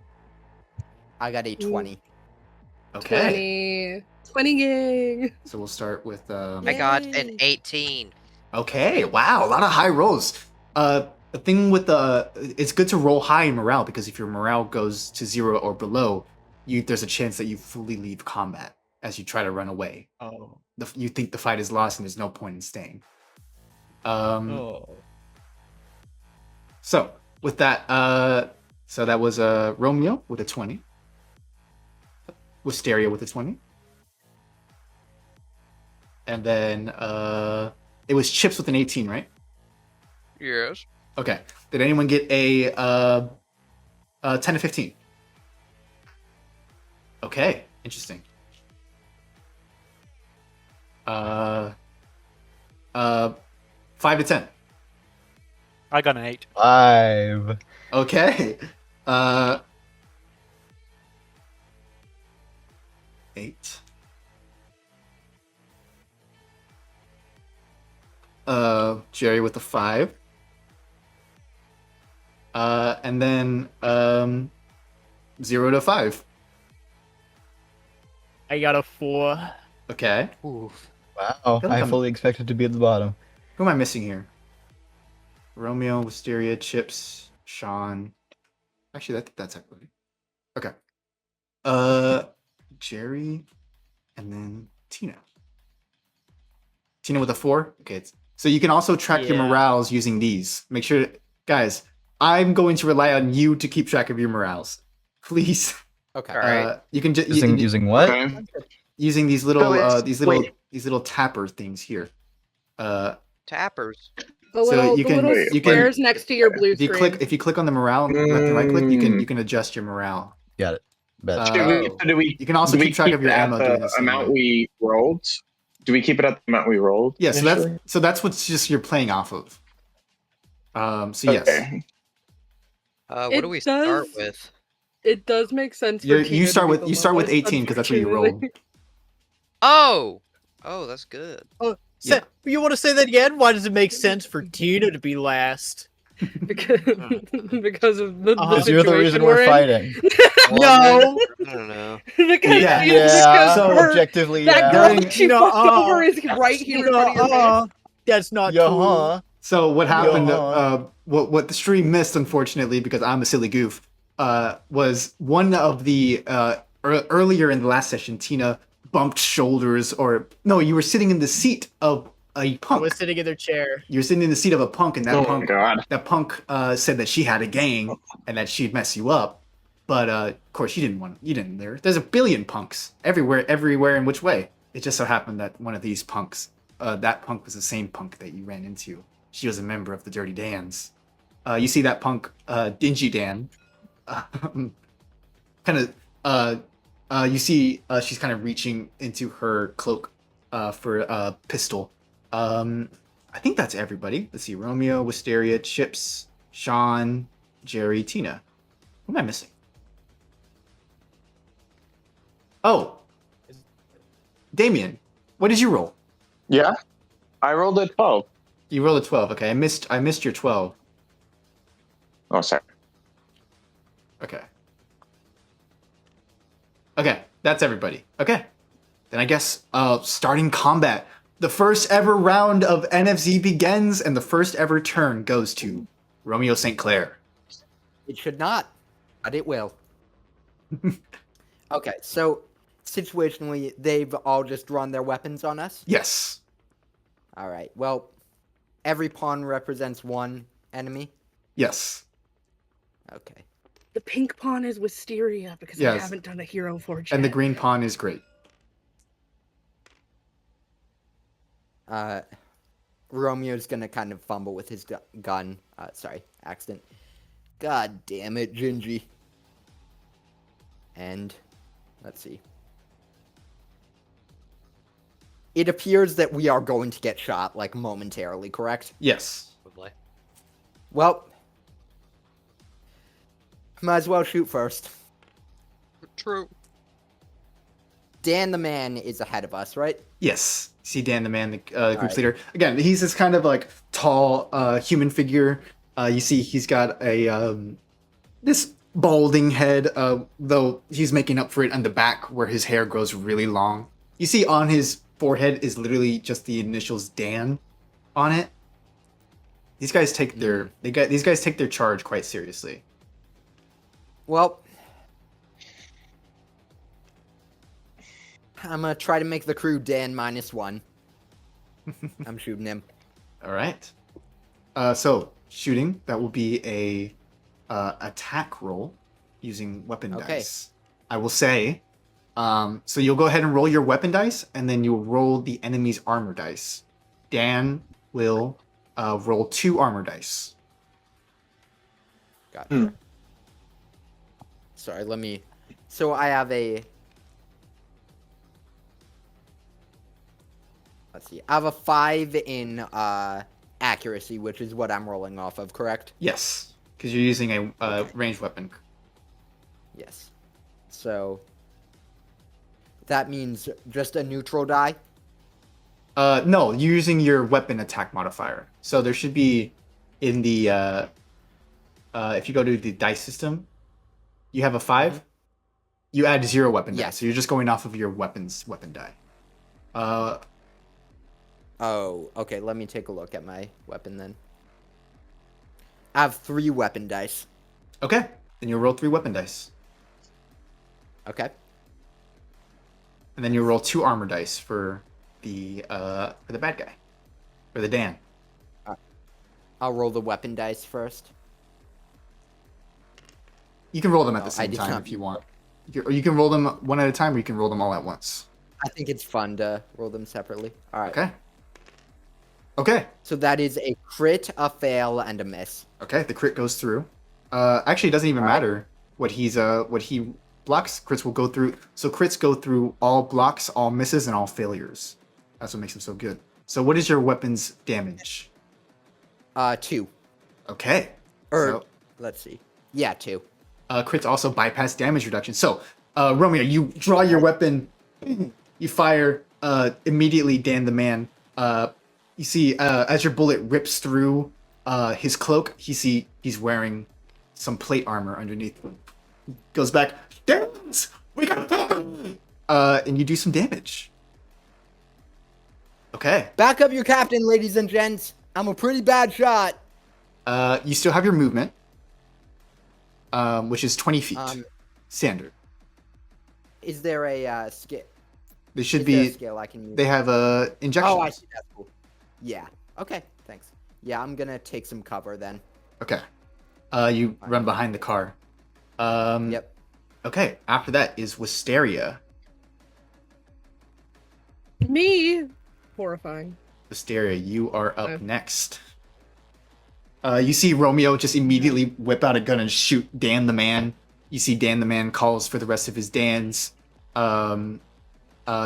Speaker 2: I got a 20.
Speaker 1: Okay.
Speaker 7: 20 gang.
Speaker 1: So we'll start with
Speaker 6: I got an 18.
Speaker 1: okay, wow, a lot of high rolls. The thing with it's good to roll high in morale because if your morale goes to 0 or below, there's a chance that you fully leave combat as you try to run away.
Speaker 4: Oh.
Speaker 1: You think the fight is lost and there's no point in staying.
Speaker 4: Oh.
Speaker 1: So with that, so that was Romeo with a 20, Wisteria with a 20, and then it was Chips with an 18, right?
Speaker 6: Yes.
Speaker 1: Okay. Did anyone get a 10 to 15? Okay, interesting. 5 to 10.
Speaker 4: I got an 8.
Speaker 8: 5.
Speaker 1: Okay. 8. Jerry with the 5. And then 0 to 5.
Speaker 4: I got a 4.
Speaker 1: Okay.
Speaker 2: Ooh.
Speaker 8: Wow,
Speaker 1: feel like
Speaker 8: I
Speaker 1: I'm-
Speaker 8: fully expected to be at the bottom.
Speaker 1: Who am I missing here? Romeo, Wisteria, Chips, Sean. Actually, that's equity. Okay. Jerry, and then Tina. Tina with a 4. Okay. So you can also track your
Speaker 4: Yeah.
Speaker 1: morales using these. Make sure, guys. I'm going to rely on you to keep track of your morales. Please.
Speaker 2: Okay.
Speaker 6: Alright.
Speaker 1: You can just
Speaker 8: Using what?
Speaker 5: Okay.
Speaker 1: using these little
Speaker 5: So it's-
Speaker 1: these little tapper things here.
Speaker 6: Tappers.
Speaker 7: The
Speaker 1: So
Speaker 7: little,
Speaker 1: you
Speaker 7: the
Speaker 1: can-
Speaker 7: little
Speaker 1: you can-
Speaker 7: squares next to your blue
Speaker 1: If you
Speaker 7: screen.
Speaker 1: click on the morale left and right click, you can adjust your morale.
Speaker 8: Got it. Bet.
Speaker 5: Do we
Speaker 1: You can also
Speaker 5: do we
Speaker 1: keep track of your
Speaker 5: it at
Speaker 1: ammo doing
Speaker 5: the
Speaker 1: the same
Speaker 5: amount
Speaker 1: way.
Speaker 5: we rolled? Do we keep it at the amount we rolled?
Speaker 1: Yeah,
Speaker 5: initially?
Speaker 1: so that's what's just you're playing off of. So yes,
Speaker 5: Okay.
Speaker 6: What
Speaker 7: It
Speaker 6: do we start
Speaker 7: does-
Speaker 6: with?
Speaker 7: It does make sense. For
Speaker 1: you
Speaker 7: Tina
Speaker 1: start
Speaker 7: to be
Speaker 1: with
Speaker 7: the
Speaker 1: you start with
Speaker 7: lowest,
Speaker 1: 18 because that's what you rolled.
Speaker 7: unfortunately.
Speaker 6: Oh! Oh, that's good.
Speaker 1: Yeah.
Speaker 4: You want to say that again? Why does it make sense for Tina to be last?
Speaker 7: because of the
Speaker 4: Because
Speaker 8: Because you're the
Speaker 7: situation
Speaker 8: reason
Speaker 7: we're
Speaker 8: we're
Speaker 7: in.
Speaker 8: fighting.
Speaker 6: No! I don't know.
Speaker 7: because
Speaker 1: Yeah.
Speaker 7: because
Speaker 1: So
Speaker 7: her-
Speaker 8: objectively,
Speaker 7: that
Speaker 8: yeah.
Speaker 7: girl
Speaker 1: During-
Speaker 7: that she
Speaker 4: No,
Speaker 7: fucked over is right here in front of your face.
Speaker 4: That's not
Speaker 8: Yeah,
Speaker 4: cool.
Speaker 8: huh?
Speaker 1: So what happened?
Speaker 8: Yeah.
Speaker 1: What the stream missed, unfortunately, because I'm a silly goof, was one of the earlier in the last session, Tina bumped shoulders, or no, you were sitting in the seat of a
Speaker 4: I
Speaker 1: punk.
Speaker 4: was sitting in their chair.
Speaker 1: You were sitting in the seat of a punk, and that
Speaker 5: Oh my
Speaker 1: punk
Speaker 5: god.
Speaker 1: said that she had a gang and that she'd mess you up. But of course, you didn't there. There's a billion punks everywhere in which way. It just so happened that one of these punks, that punk was the same punk that you ran into. She was a member of the Dirty Dans. You see that punk, Dingy Dan, kind of. You see she's kind of reaching into her cloak for pistol. I think that's everybody. Let's see: Romeo, Wisteria, Chips, Sean, Jerry, Tina. Who am I missing? Oh, Damien. What did you roll?
Speaker 5: Yeah, I rolled a 12.
Speaker 1: You rolled a 12. Okay, I missed your 12.
Speaker 5: Oh, sorry.
Speaker 1: Okay. Okay, that's everybody. Okay. Then I guess starting combat. The first ever round of NFZ begins, and the first ever turn goes to Romeo St. Clair.
Speaker 2: It should not, but it will. Okay, so situationally, they've all just drawn their weapons on us?
Speaker 1: Yes.
Speaker 2: All right, well, every pawn represents one enemy?
Speaker 1: Yes.
Speaker 2: Okay.
Speaker 7: The pink pawn is Wisteria because I
Speaker 1: Yes.
Speaker 7: haven't done a hero forge
Speaker 1: And the
Speaker 7: yet.
Speaker 1: green pawn is great.
Speaker 2: Romeo's gonna kind of fumble with his gun. Sorry, accident. God damn it, Gingy. And, let's see. It appears that we are going to get shot, like, momentarily, correct?
Speaker 1: Yes.
Speaker 6: Probably.
Speaker 2: Well, might as well shoot first.
Speaker 6: True.
Speaker 2: Dan the man is ahead of us, right?
Speaker 1: Yes. See Dan the man, the group's
Speaker 2: right.
Speaker 1: leader. Again, he's this kind of like tall human figure. You see he's got a this balding head, though he's making up for it on the back where his hair grows really long. You see on his forehead is literally just the initials Dan on it. These guys take their these guys take their charge quite seriously.
Speaker 2: Well, I'm gonna try to make the crew Dan -1. I'm shooting him.
Speaker 1: All right. So shooting, that will be a attack roll using weapon
Speaker 2: Okay.
Speaker 1: dice. I will say, so you'll go ahead and roll your weapon dice, and then you'll roll the enemy's armor dice. Dan will roll 2 armor dice.
Speaker 2: Gotcha. Sorry, let me. So I have a. Let's see. I have a 5 in accuracy, which is what I'm rolling off of, correct?
Speaker 1: Yes, because you're using a ranged weapon.
Speaker 2: Yes. So that means just a neutral die?
Speaker 1: No, you're using your weapon attack modifier. So there should be in the if you go to the dice system, you have a 5. You add 0 weapon die,
Speaker 2: Yes.
Speaker 1: so you're just going off of your weapon die.
Speaker 2: Oh, okay. Let me take a look at my weapon then. I have 3 weapon dice.
Speaker 1: Okay, then you'll roll 3 weapon dice,
Speaker 2: Okay.
Speaker 1: and then you'll roll 2 armor dice for the bad guy, for the Dan.
Speaker 2: I'll roll the weapon dice first.
Speaker 1: You can roll them at
Speaker 2: No,
Speaker 1: the
Speaker 2: I
Speaker 1: same
Speaker 2: did
Speaker 1: time
Speaker 2: not
Speaker 1: if you want. Or you can roll them one at a time, or you can roll them all at once.
Speaker 2: I think it's fun to roll them separately. All right.
Speaker 1: Okay. Okay.
Speaker 2: So that is a crit, a fail, and a miss.
Speaker 1: Okay. The crit goes through. Actually, it doesn't even
Speaker 2: All right.
Speaker 1: matter what he blocks. Crits will go through. So crits go through all blocks, all misses, and all failures. That's what makes them so good. So what is your weapon's damage?
Speaker 2: 2.
Speaker 1: Okay.
Speaker 2: Or
Speaker 1: So-
Speaker 2: let's see. Yeah, 2.
Speaker 1: Crits also bypass damage reduction. So, Romeo, you draw your weapon, you fire, immediately Dan the man. You see, as your bullet rips through his cloak, he's wearing some plate armor underneath. Goes back, dance! We got and you do some damage. Okay.
Speaker 2: Back up your captain, ladies and gents. I'm a pretty bad shot.
Speaker 1: You still have your movement, which is 20 feet. Standard.
Speaker 2: Is there a skill?
Speaker 1: They should
Speaker 2: Is there a
Speaker 1: be.
Speaker 2: skill I can use?
Speaker 1: They have injections.
Speaker 2: Oh, I see. That's cool. Yeah. Okay. Thanks. Yeah, I'm gonna take some cover then.
Speaker 1: Okay. You run behind the car.
Speaker 2: Yep.
Speaker 1: Okay. After that is Wisteria.
Speaker 7: Me? Horrifying.
Speaker 1: Wisteria, you are up
Speaker 7: Okay.
Speaker 1: next. You see Romeo just immediately whip out a gun and shoot Dan the man. You see Dan the man calls for the rest of his Dans.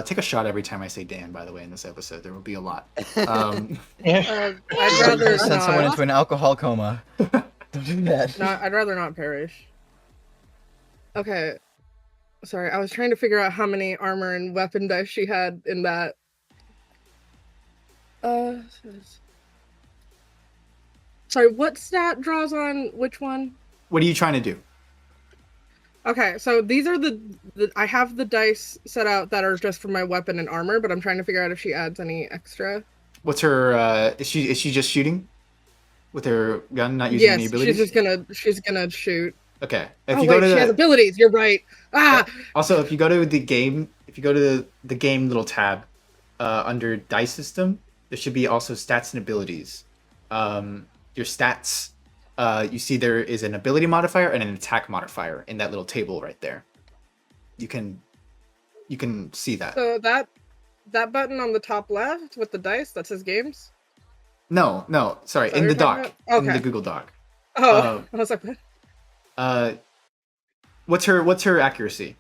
Speaker 1: Take a shot every time I say Dan, by the way, in this episode. There will be a lot.
Speaker 5: Yeah.
Speaker 7: I'd rather
Speaker 8: Send someone
Speaker 7: not.
Speaker 8: into an alcohol coma. Don't do that.
Speaker 7: I'd rather not perish. Okay. Sorry, I was trying to figure out how many armor and weapon dice she had in that. Sorry, what stat draws on which one?
Speaker 1: What are you trying to do?
Speaker 7: Okay, so these are the I have the dice set out that are just for my weapon and armor, but I'm trying to figure out if she adds any extra.
Speaker 1: What's her? Is she just shooting with her gun, not using any
Speaker 7: Yes,
Speaker 1: abilities?
Speaker 7: she's gonna shoot.
Speaker 1: Okay. If
Speaker 7: Oh
Speaker 1: you
Speaker 7: wait,
Speaker 1: go to
Speaker 7: she has abilities. You're right. Ah.
Speaker 1: Also, if you go to the game, the game little tab under dice system, there should be also stats and abilities. Your stats, you see there is an ability modifier and an attack modifier in that little table right there. You can see that.
Speaker 7: So that button on the top left with the dice that says games.
Speaker 1: No, sorry,
Speaker 7: Is that
Speaker 1: in
Speaker 7: what
Speaker 1: the
Speaker 7: you're talking
Speaker 1: doc,
Speaker 7: about?
Speaker 1: in the
Speaker 7: Okay.
Speaker 1: Google Doc.
Speaker 7: Oh, I was like, what?
Speaker 1: What's her accuracy?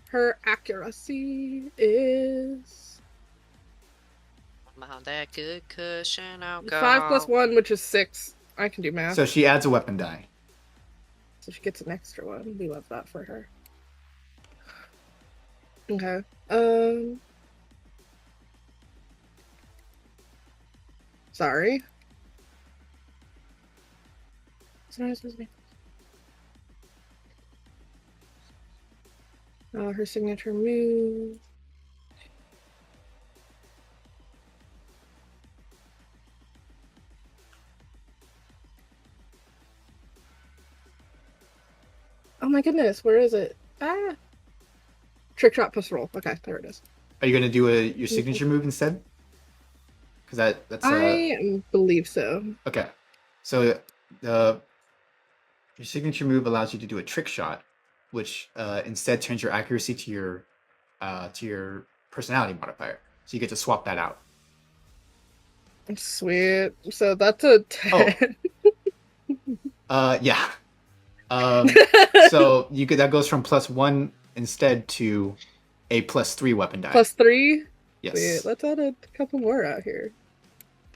Speaker 7: Her accuracy is
Speaker 6: On that good cushion alcohol.
Speaker 7: 5 plus 1, which is 6. I can do math.
Speaker 1: So she adds a weapon die.
Speaker 7: So she gets an extra one. We love that for her. Okay. Sorry. Her signature move. Oh my goodness, where is it? Ah! Trick shot plus roll. Okay, there it is.
Speaker 1: Are you gonna do your signature move instead? Because that's
Speaker 7: I believe so.
Speaker 1: okay. So your signature move allows you to do a trick shot, which instead turns your accuracy to your personality modifier. So you get to swap that out.
Speaker 7: Sweet. So that's a 10.
Speaker 1: Yeah. So that goes from +1 instead to a +3 weapon die.
Speaker 7: +3?
Speaker 1: Yes.
Speaker 7: Sweet. Let's add a couple more out here.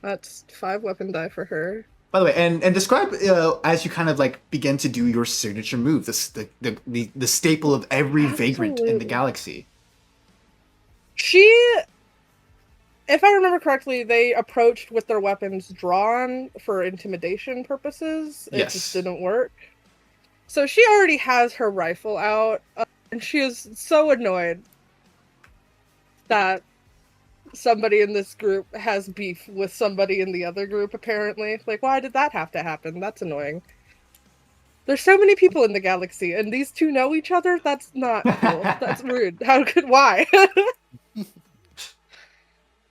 Speaker 7: That's 5 weapon die for her.
Speaker 1: By the way, and describe as you kind of like begin to do your signature move, the staple of every vagrant in the
Speaker 7: Absolutely.
Speaker 1: galaxy.
Speaker 7: If I remember correctly, they approached with their weapons drawn for intimidation purposes. It
Speaker 1: Yes.
Speaker 7: just didn't work. So she already has her rifle out, and she is so annoyed that somebody in this group has beef with somebody in the other group, apparently. Like, why did that have to happen? That's annoying. There's so many people in the galaxy, and these two know each other? That's not cool. That's rude. Why?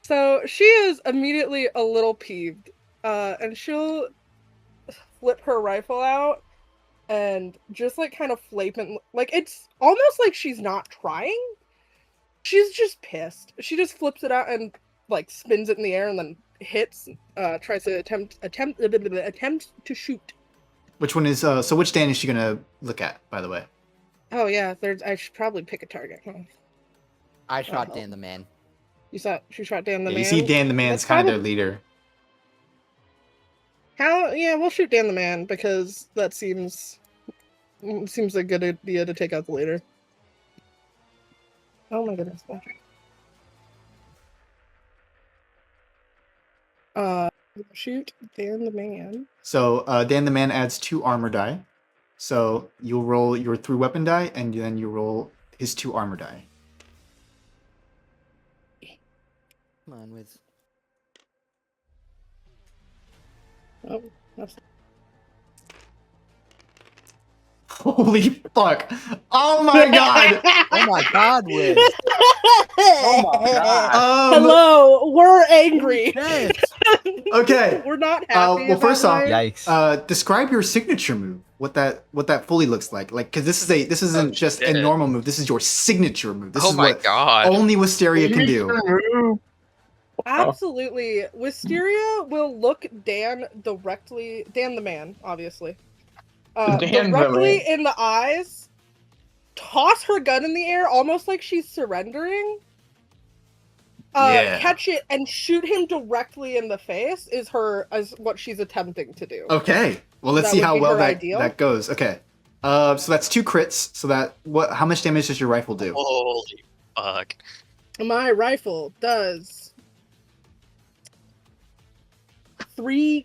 Speaker 7: So she is immediately a little peeved, and she'll flip her rifle out and just like kind of flagrant, like it's almost like she's not trying. She's just pissed. She just flips it out and like spins it in the air and then hits. Tries to attempt to shoot.
Speaker 1: Which one is so? Which Dan is she gonna look at? By the way.
Speaker 7: Oh yeah, I should probably pick a target. Huh?
Speaker 2: I shot Dan the man.
Speaker 7: She shot Dan the
Speaker 1: Yeah,
Speaker 7: man.
Speaker 1: you see, Dan the man's
Speaker 7: That's
Speaker 1: kind of their
Speaker 7: probably-
Speaker 1: leader.
Speaker 7: Yeah, we'll shoot Dan the man because that seems a good idea to take out the leader. Oh my goodness. Shoot Dan the man.
Speaker 1: So Dan the man adds 2 armor die. So you'll roll your 3 weapon die, and then you roll his 2 armor die.
Speaker 2: Come on, Wiz.
Speaker 7: Oh, that's...
Speaker 1: Holy fuck! Oh my god!
Speaker 2: Oh my god, Wiz.
Speaker 5: Oh my god.
Speaker 7: Hello, we're angry.
Speaker 2: Yes.
Speaker 1: Okay.
Speaker 7: We're not happy.
Speaker 1: Well, first off,
Speaker 8: Yikes.
Speaker 1: describe your signature move. What that fully looks like. Like, because this isn't just a
Speaker 6: shit.
Speaker 1: normal move. This is your signature move. This
Speaker 6: Oh
Speaker 1: is
Speaker 6: my
Speaker 1: what
Speaker 6: god.
Speaker 1: only Wisteria can do.
Speaker 7: Absolutely. Wisteria will look Dan the man, obviously.
Speaker 5: Dan the
Speaker 7: Directly
Speaker 5: man.
Speaker 7: in the eyes, toss her gun in the air, almost like she's surrendering.
Speaker 1: Yeah.
Speaker 7: Catch it and shoot him directly in the face is what she's attempting to do.
Speaker 1: Okay. Well, let's
Speaker 7: That
Speaker 1: see
Speaker 7: would
Speaker 1: how
Speaker 7: be
Speaker 1: well
Speaker 7: her
Speaker 1: that
Speaker 7: ideal.
Speaker 1: that goes. Okay. So that's 2 crits. So that how much damage does your rifle do?
Speaker 9: Holy fuck.
Speaker 7: My rifle does 3k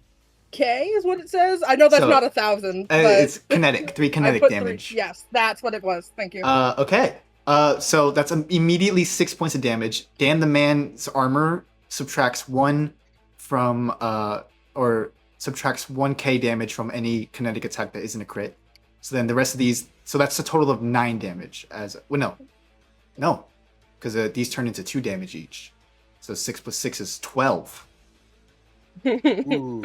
Speaker 7: is what it says. I know that's
Speaker 1: So,
Speaker 7: not 1,000, but
Speaker 1: it's kinetic. 3
Speaker 7: I
Speaker 1: kinetic
Speaker 7: put
Speaker 1: damage.
Speaker 7: 3. Yes, that's what it was. Thank you.
Speaker 1: Okay. So that's immediately 6 points of damage. Dan the man's armor subtracts 1 from or subtracts 1k damage from any kinetic attack that isn't a crit. So then the rest of these, so that's a total of 9 damage. No, because these turn into 2 damage each. So 6 plus 6 is 12.
Speaker 2: Ooh.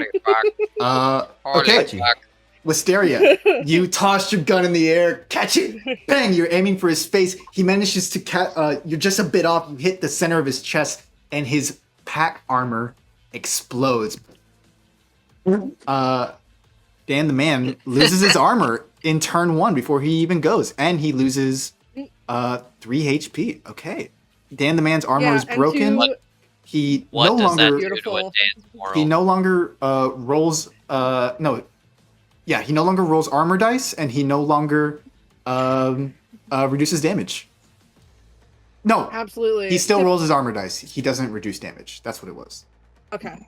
Speaker 1: Okay.
Speaker 6: fuck.
Speaker 1: Wisteria, you tossed your gun in the air, catch it, bang! You're aiming for his face. He manages to you're just a bit off. You hit the center of his chest, and his pack armor explodes. Dan the man loses his armor in turn 1 before he even goes, and he loses 3 HP. Okay, Dan the man's armor is
Speaker 7: and
Speaker 1: broken.
Speaker 7: to-
Speaker 1: He
Speaker 6: What
Speaker 1: no
Speaker 6: does that
Speaker 1: longer
Speaker 6: do to a
Speaker 7: Beautiful.
Speaker 6: dance moral?
Speaker 1: he no longer rolls he no longer rolls armor dice, and he no longer reduces damage. No,
Speaker 7: Absolutely.
Speaker 1: he still rolls his armor dice. He doesn't reduce damage. That's what it was.
Speaker 7: Okay.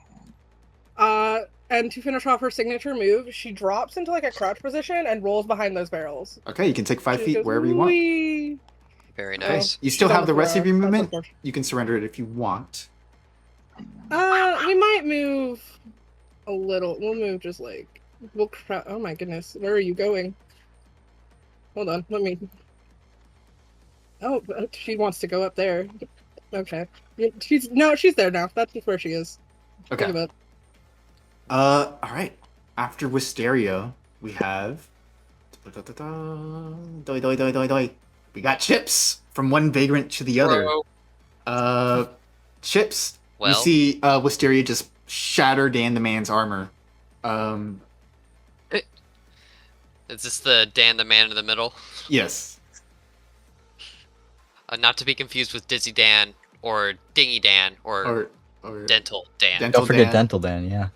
Speaker 7: And to finish off her signature move, she drops into like a crouch position and rolls behind those barrels.
Speaker 1: Okay, you can take 5
Speaker 7: She
Speaker 1: feet
Speaker 7: goes,
Speaker 1: wherever you want.
Speaker 7: "Wee."
Speaker 6: Very
Speaker 1: Okay.
Speaker 6: nice.
Speaker 1: You still
Speaker 7: She's on
Speaker 1: have the rest of
Speaker 7: floor.
Speaker 1: your
Speaker 7: That's
Speaker 1: movement.
Speaker 7: unfortunate.
Speaker 1: You can surrender it if you want.
Speaker 7: We might move a little. We'll move just like oh my goodness, where are you going? Hold on, let me. Oh, she wants to go up there. Okay, she's there now. That's just where she is.
Speaker 1: Okay.
Speaker 7: Think about-
Speaker 1: All right. After Wisteria, we have. Doi, doi, doi, doi, doi. We got Chips from one vagrant to the other.
Speaker 6: Bro.
Speaker 1: Chips. You
Speaker 6: Well,
Speaker 1: see Wisteria just shatter Dan the man's armor.
Speaker 6: is this the Dan the man in the middle?
Speaker 1: Yes.
Speaker 6: Not to be confused with Dizzy Dan or Dingy Dan or
Speaker 1: Or
Speaker 6: Dental Dan.
Speaker 1: Dental
Speaker 8: Don't forget
Speaker 1: Dan.
Speaker 8: Dental Dan, yeah.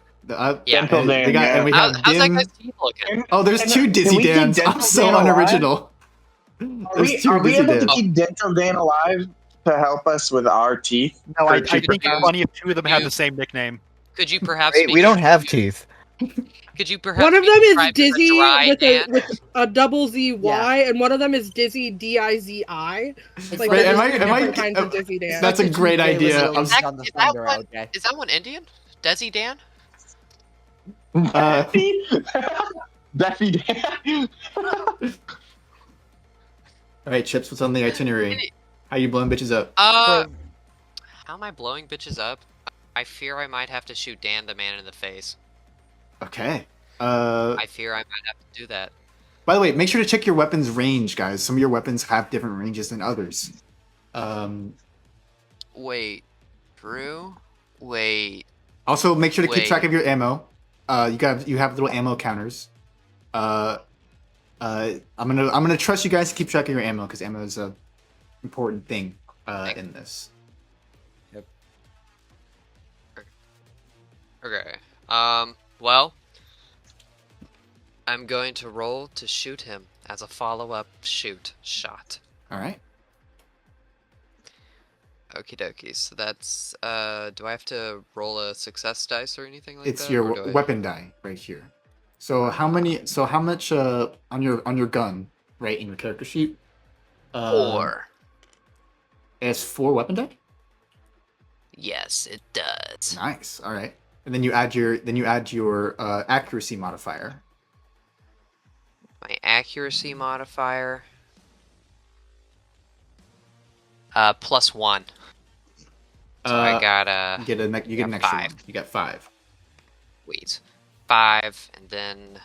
Speaker 6: Yeah.
Speaker 5: Dental
Speaker 1: and
Speaker 5: Dan,
Speaker 1: and we have
Speaker 6: How's that
Speaker 1: Dim.
Speaker 6: guy's teeth looking?
Speaker 1: Oh, there's
Speaker 5: And
Speaker 1: 2
Speaker 5: can
Speaker 1: Dizzy
Speaker 5: we keep
Speaker 1: Dans. I'm
Speaker 5: Dental
Speaker 1: so
Speaker 5: Dan alive?
Speaker 1: unoriginal.
Speaker 5: Are we able to keep Dental Dan alive to help us with our teeth?
Speaker 10: No, I
Speaker 5: For
Speaker 10: think it's
Speaker 6: chicken.
Speaker 10: funny if 2 of them have the same nickname.
Speaker 6: Could you perhaps?
Speaker 8: Wait,
Speaker 6: be
Speaker 8: we don't have
Speaker 6: confused-
Speaker 8: teeth.
Speaker 6: Could you perhaps?
Speaker 7: One of
Speaker 6: be
Speaker 7: them is
Speaker 6: described as a
Speaker 7: Dizzy
Speaker 6: dry Dan?
Speaker 7: with a double ZY, and one of them is Dizzy DIZI. Like
Speaker 1: Wait,
Speaker 7: there's
Speaker 1: am I-
Speaker 7: different kinds of Dizzy Dan.
Speaker 1: That's a
Speaker 2: Such
Speaker 1: great
Speaker 2: Tuesday with
Speaker 1: idea.
Speaker 2: Lilies
Speaker 6: Is
Speaker 2: on the
Speaker 6: that
Speaker 2: Thunder,
Speaker 6: one-
Speaker 2: okay.
Speaker 6: Is that one Indian? Desi Dan?
Speaker 5: Daffy Dan.
Speaker 1: All right, Chips. What's on the itinerary? How you blowing bitches up?
Speaker 6: How am I blowing bitches up? I fear I might have to shoot Dan the man in the face.
Speaker 1: Okay.
Speaker 6: I fear I might have to do that.
Speaker 1: By the way, make sure to check your weapons range, guys. Some of your weapons have different ranges than others.
Speaker 6: Wait, Drew? Wait.
Speaker 1: Also, make sure to keep
Speaker 6: Wait.
Speaker 1: track of your ammo. You have little ammo counters. I'm gonna trust you guys to keep track of your ammo because ammo is a important thing in this.
Speaker 6: Okay. Well, I'm going to roll to shoot him as a follow-up shot.
Speaker 1: All right.
Speaker 6: Okie dokie. So that's do I have to roll a success dice or anything like
Speaker 1: It's
Speaker 6: that?
Speaker 1: your
Speaker 6: or do I-
Speaker 1: weapon die right here. So how much on your gun, right, in your character sheet?
Speaker 6: 4.
Speaker 1: It has 4 weapon die?
Speaker 6: Yes, it does.
Speaker 1: Nice. All right. And then you add your accuracy modifier.
Speaker 6: My accuracy modifier. +1. So I got
Speaker 1: You get an extra
Speaker 6: 5.
Speaker 1: one. You got 5.
Speaker 6: Wait. 5, and then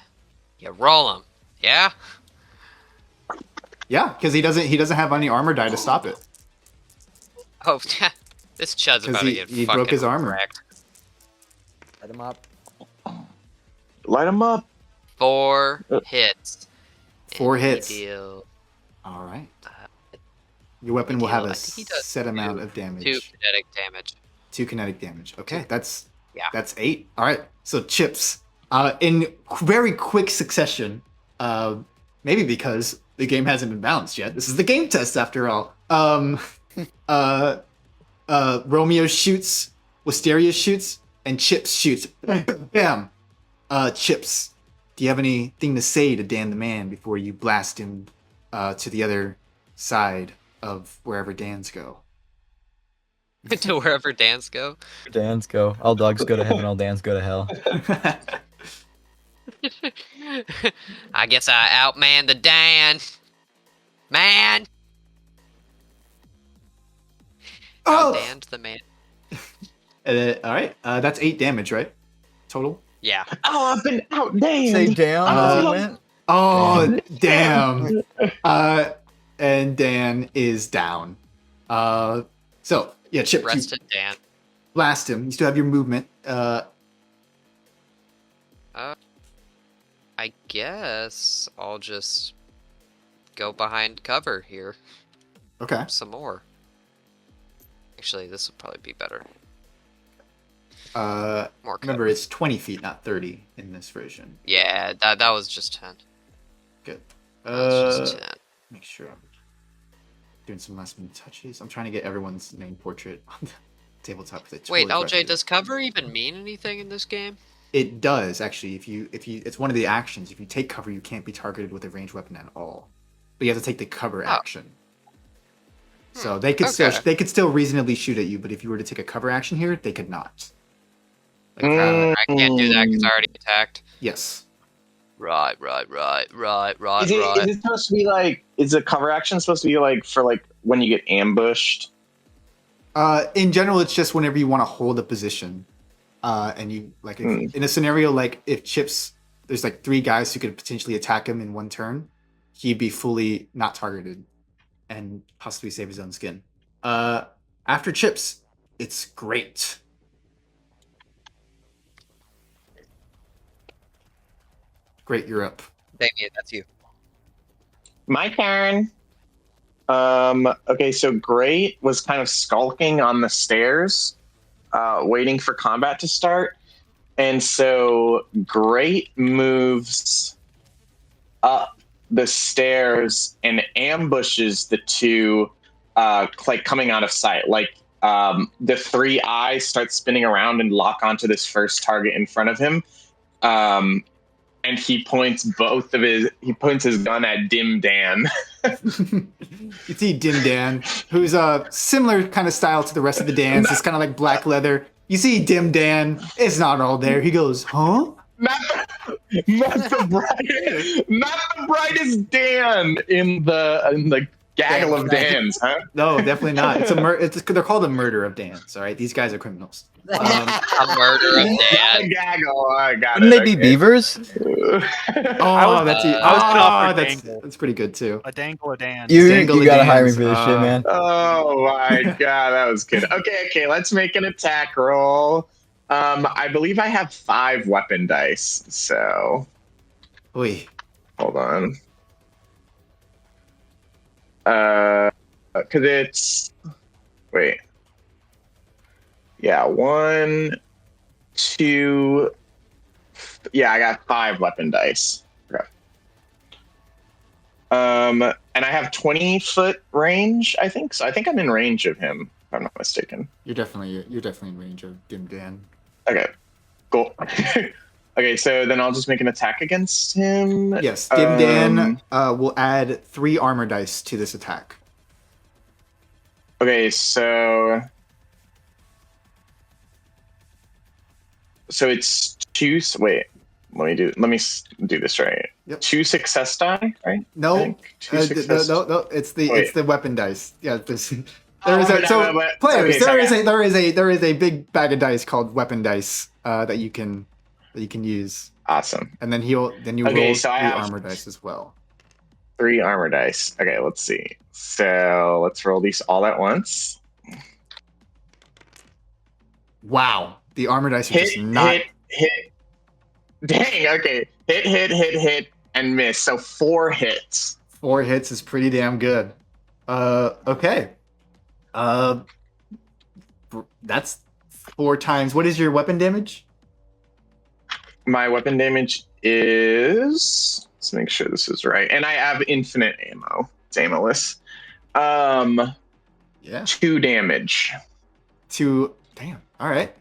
Speaker 6: you roll him. Yeah?
Speaker 1: Yeah, because he doesn't have any armor die to stop it.
Speaker 6: Oh, this chud's
Speaker 1: 'Cause
Speaker 6: about to
Speaker 1: he-
Speaker 6: get
Speaker 1: he
Speaker 6: fucking
Speaker 1: broke his armor.
Speaker 6: wrecked.
Speaker 2: Set him up.
Speaker 5: Light him up.
Speaker 6: 4 hits.
Speaker 1: 4
Speaker 6: And he
Speaker 1: hits.
Speaker 6: deal
Speaker 1: All right.
Speaker 6: Uh,
Speaker 1: Your weapon will have a
Speaker 6: I think he does
Speaker 1: set amount of
Speaker 6: two
Speaker 1: damage.
Speaker 6: kinetic damage.
Speaker 1: 2 kinetic damage. Okay, that's
Speaker 6: Yeah.
Speaker 1: that's 8. All right. So chips, in very quick succession, maybe because the game hasn't been balanced yet. This is the game test after all. Romeo shoots, Wisteria shoots, and Chips shoots. Bam. Chips, do you have anything to say to Dan the Man before you blast him to the other side of wherever Dan's go?
Speaker 6: To wherever Dan's go.
Speaker 8: Dan's go. All dogs go to heaven, all Dan's go to hell.
Speaker 6: I guess I outmanned the Dan. Man!
Speaker 1: Oh!
Speaker 6: Outdanned the man.
Speaker 1: All right. That's 8 damage, right? Total?
Speaker 6: Yeah.
Speaker 5: Oh, I've been outdanned.
Speaker 8: Say down as it went.
Speaker 1: Oh, damn. And Dan is down. So, yeah, Chip, you
Speaker 6: Rested Dan.
Speaker 1: blast him. You still have your movement.
Speaker 6: I guess I'll just go behind cover here
Speaker 1: Okay.
Speaker 6: some more. Actually, this will probably be better. More
Speaker 1: Remember,
Speaker 6: cover.
Speaker 1: it's 20 feet, not 30 in this version.
Speaker 6: Yeah, that was just 10.
Speaker 1: Good.
Speaker 6: That was just 10.
Speaker 1: Make sure I'm doing some last minute touches. I'm trying to get everyone's name portrait on the tabletop. 'Cause I
Speaker 6: Wait,
Speaker 1: totally
Speaker 6: LJ,
Speaker 1: forgot.
Speaker 6: does cover even mean anything in this game?
Speaker 1: It does actually. If you, it's one of the actions. If you take cover, you can't be targeted with a ranged weapon at all. But you have to take the cover action. So they could still reasonably shoot at you, but if you were to take a cover action here, they could not. Like,
Speaker 6: I can't do that because I already attacked.
Speaker 1: yes.
Speaker 6: Right.
Speaker 5: Is it supposed to be like? Is the cover action supposed to be like for like when you get ambushed?
Speaker 1: In general, it's just whenever you want to hold a position, and you like in a scenario like if Chips, there's like 3 guys who could potentially attack him in one turn, he'd be fully not targeted, and possibly save his own skin. After Chips, it's great. Great, you're up.
Speaker 6: Damien, that's you.
Speaker 5: My turn. Okay, so Great was kind of skulking on the stairs, waiting for combat to start. And so Great moves up the stairs and ambushes the 2, like coming out of sight. Like the 3 eyes start spinning around and lock onto this first target in front of him. And he points his gun at Dim Dan.
Speaker 1: You see Dim Dan, who's a similar kind of style to the rest of the Dans. It's kind of like black leather. You see Dim Dan, it's not all there. He goes, huh?
Speaker 5: Not the brightest Dan in the gaggle of Dans, huh?
Speaker 1: No, definitely not. They're called a murder of Dans. All right, these guys are criminals.
Speaker 6: A murder of Dan.
Speaker 5: Gaggle. I got
Speaker 8: Wouldn't
Speaker 5: it.
Speaker 8: they be beavers?
Speaker 1: Oh, that's that's pretty good too.
Speaker 10: A dangle a Dan.
Speaker 8: You
Speaker 1: Dangle
Speaker 8: gotta
Speaker 1: the
Speaker 8: hire me
Speaker 1: Dans.
Speaker 8: for this shit, man.
Speaker 5: Oh my god, that was good. Okay, let's make an attack roll. I believe I have 5 weapon dice, so
Speaker 1: Oy.
Speaker 5: hold on. Because it's yeah, 1, 2. Yeah, I got 5 weapon dice. Okay. And I have 20-foot range, I think. So I think I'm in range of him, if I'm not mistaken.
Speaker 1: You're definitely in range of Dim Dan.
Speaker 5: Okay, cool. Okay, so then I'll just make an attack against him.
Speaker 1: Yes, Dim Dan will add 3 armor dice to this attack.
Speaker 5: Okay, so it's 2. Wait, let me do this right.
Speaker 1: Yep.
Speaker 5: 2 success die, right? I
Speaker 1: No,
Speaker 5: think 2 success.
Speaker 1: no. It's the weapon dice. Yeah,
Speaker 5: Players,
Speaker 1: there is a big bag of dice called weapon dice that you can use.
Speaker 5: Awesome.
Speaker 1: And then you
Speaker 5: Okay,
Speaker 1: roll
Speaker 5: so
Speaker 1: 3
Speaker 5: I have
Speaker 1: armor dice as well.
Speaker 5: 3 armor dice. Okay, let's see. So let's roll these all at once.
Speaker 1: Wow, the armor dice are just not.
Speaker 5: Hit. Dang. Okay. Hit, and miss. So 4 hits.
Speaker 1: 4 hits is pretty damn good. Okay. That's 4 times. What is your weapon damage?
Speaker 5: My weapon damage is. Let's make sure this is right. And I have infinite ammo. It's aimless.
Speaker 1: Yeah.
Speaker 5: 2 damage.
Speaker 1: 2. Damn. All right.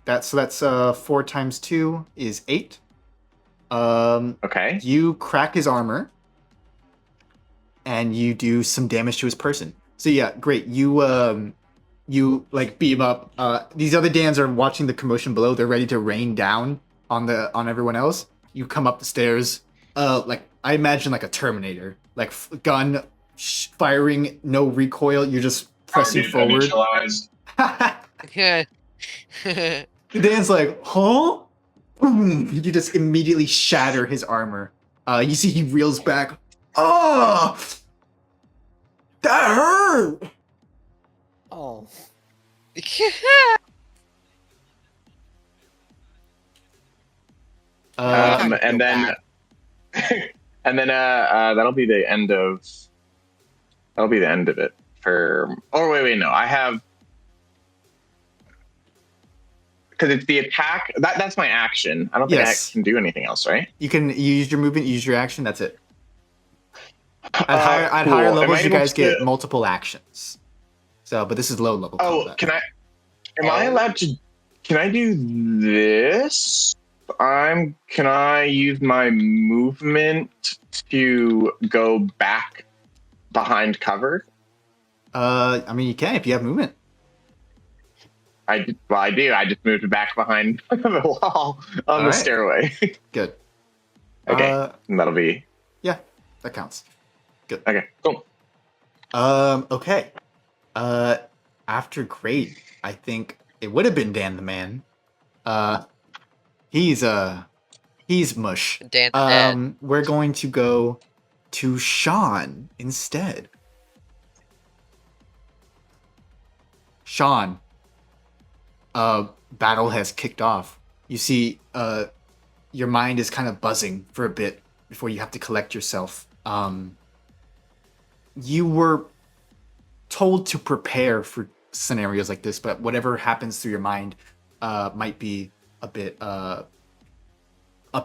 Speaker 1: That's 4 times 2 is 8.
Speaker 5: Okay.
Speaker 1: You crack his armor, and you do some damage to his person. So yeah, great. You like beat him up. These other Dans are watching the commotion below. They're ready to rain down on everyone else. You come up the stairs, like I imagine like a Terminator, like gun firing, no recoil. You're just pressing forward.
Speaker 6: Yeah.
Speaker 1: The Dan's like, huh? Boom! You just immediately shatter his armor. You see he reels back. Oh, that hurt.
Speaker 2: Oh.
Speaker 5: And then that'll be the end of it for. Oh wait, no, I have because it's the attack. That's my action. I don't think I can do anything else, right?
Speaker 1: You use your movement, use your action. That's it. At higher levels, you guys get multiple actions. So, but this is low level.
Speaker 5: Oh, combat. Am I allowed to? Can I do this? Can I use my movement to go back behind cover?
Speaker 1: I mean, you can if you have movement.
Speaker 5: I do. I just moved back behind the wall on the stairway.
Speaker 1: Good.
Speaker 5: Okay, and that'll be.
Speaker 1: Yeah, that counts. Good.
Speaker 5: Okay, cool.
Speaker 1: Okay. After Great, I think it would have been Dan the Man. He's mush.
Speaker 6: Dan the Man.
Speaker 1: We're going to go to Sean instead. Sean, battle has kicked off. You see, your mind is kind of buzzing for a bit before you have to collect yourself. You were told to prepare for scenarios like this, but whatever happens through your mind might be a bit up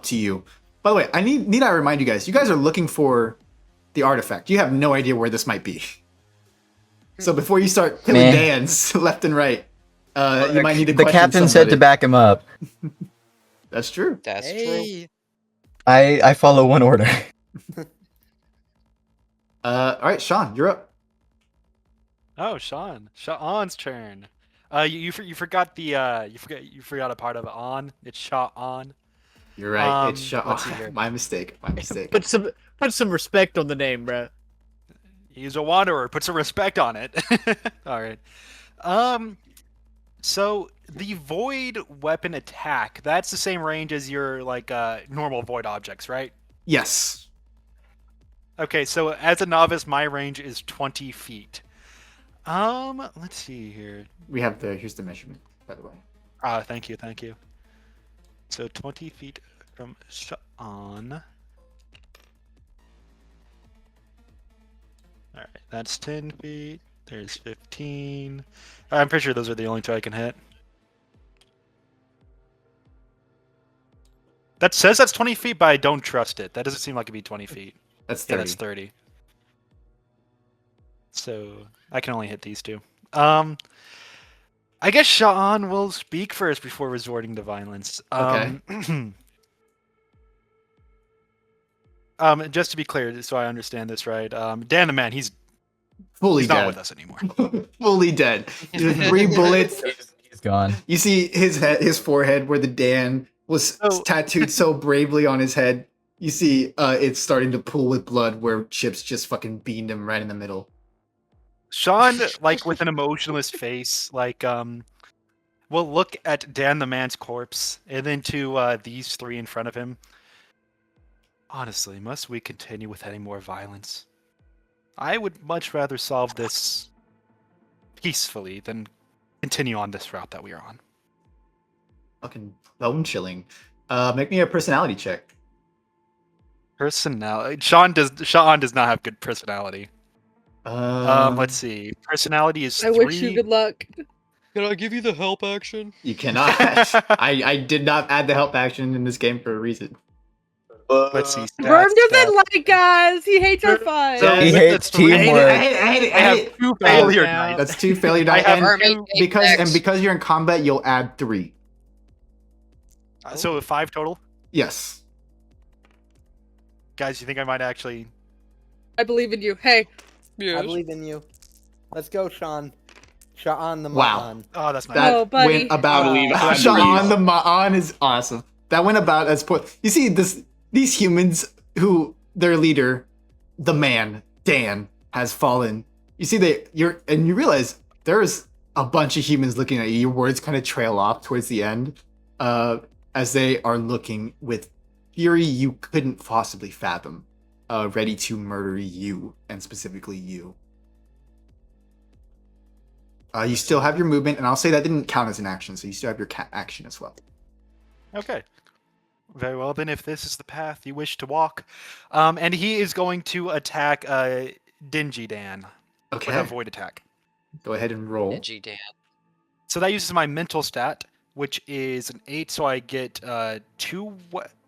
Speaker 1: to you. By the way, I need I remind you guys are looking for the artifact. You have no idea where this might be. So before you start killing Dans left and right, you might need to question
Speaker 8: The captain said to back him up.
Speaker 1: That's true.
Speaker 6: That's true.
Speaker 8: I follow one order.
Speaker 1: All right, Sean, you're up.
Speaker 10: Oh, Sean's turn. You forgot the you forgot a part of on. It's Sean.
Speaker 1: You're right. It's Sean.
Speaker 10: Let's see here.
Speaker 1: My mistake.
Speaker 4: Put some respect on the name, bro.
Speaker 10: He's a wanderer. Put some respect on it. All right. So the void weapon attack, that's the same range as your normal void objects, right?
Speaker 1: Yes.
Speaker 10: Okay, so as a novice, my range is 20 feet. Let's see here.
Speaker 1: We have here's the measurement, by the way.
Speaker 10: Thank you. So 20 feet from Sean. Alright, that's 10 feet. There's 15. I'm pretty sure those are the only 2 I can hit. That says that's 20 feet, but I don't trust it. That doesn't seem like it'd be 20 feet.
Speaker 1: That's 30.
Speaker 10: Yeah, that's 30. So I can only hit these 2. I guess Sean will speak first before resorting to violence.
Speaker 1: Okay.
Speaker 10: Just to be clear, so I understand this right, Dan the Man, he's
Speaker 1: Fully dead.
Speaker 10: not with us anymore.
Speaker 1: Fully dead. 3 bullets.
Speaker 8: He's gone.
Speaker 1: You see his forehead where the Dan was tattooed so bravely on his head. You see it's starting to pool with blood where Chips just fucking beamed him right in the middle.
Speaker 10: Sean, with an emotionless face, will look at Dan the Man's corpse and then to these 3 in front of him. Honestly, must we continue with any more violence? I would much rather solve this peacefully than continue on this route that we are on.
Speaker 1: Fucking bone chilling. Make me a personality check.
Speaker 10: Personality. Sean does not have good personality. Let's see. Personality is
Speaker 7: I
Speaker 10: 3.
Speaker 7: wish you good luck.
Speaker 4: Can I give you the help action?
Speaker 1: You cannot. I did not add the help action in this game for a reason.
Speaker 10: Let's see.
Speaker 7: Worm
Speaker 10: stats.
Speaker 7: doesn't like us. He hates our fun.
Speaker 10: So
Speaker 8: He
Speaker 10: with
Speaker 8: hates
Speaker 10: the three-
Speaker 8: teamwork.
Speaker 1: I hate it.
Speaker 10: I have 2 failure dice.
Speaker 1: That's 2 failure
Speaker 10: I
Speaker 1: dice.
Speaker 10: have
Speaker 1: And
Speaker 6: Mermaid
Speaker 1: because
Speaker 6: Apex.
Speaker 1: you're in combat, you'll add 3.
Speaker 10: So 5 total.
Speaker 1: Yes.
Speaker 10: Guys, you think I might actually?
Speaker 7: I believe in you. Hey,
Speaker 2: I believe in you. Let's go, Sean. Sean the
Speaker 1: Wow.
Speaker 2: Ma'an.
Speaker 10: Oh, that's nice.
Speaker 1: That
Speaker 7: Oh, buddy.
Speaker 1: went about.
Speaker 5: believe I had
Speaker 1: Sean
Speaker 5: threes.
Speaker 1: the Ma'an is awesome. That went about as you see these humans who their leader, the man Dan, has fallen. You see you realize there's a bunch of humans looking at you. Your words kind of trail off towards the end, as they are looking with fury you couldn't possibly fathom, ready to murder you, and specifically you. You still have your movement, and I'll say that didn't count as an action, so you still have your action as well.
Speaker 10: Okay. Very well, then, if this is the path you wish to walk. And he is going to attack Dingy Dan with
Speaker 1: Okay,
Speaker 10: a void attack.
Speaker 1: go ahead and roll.
Speaker 6: Dingy Dan.
Speaker 10: So that uses my mental stat, which is an 8, so I get 2...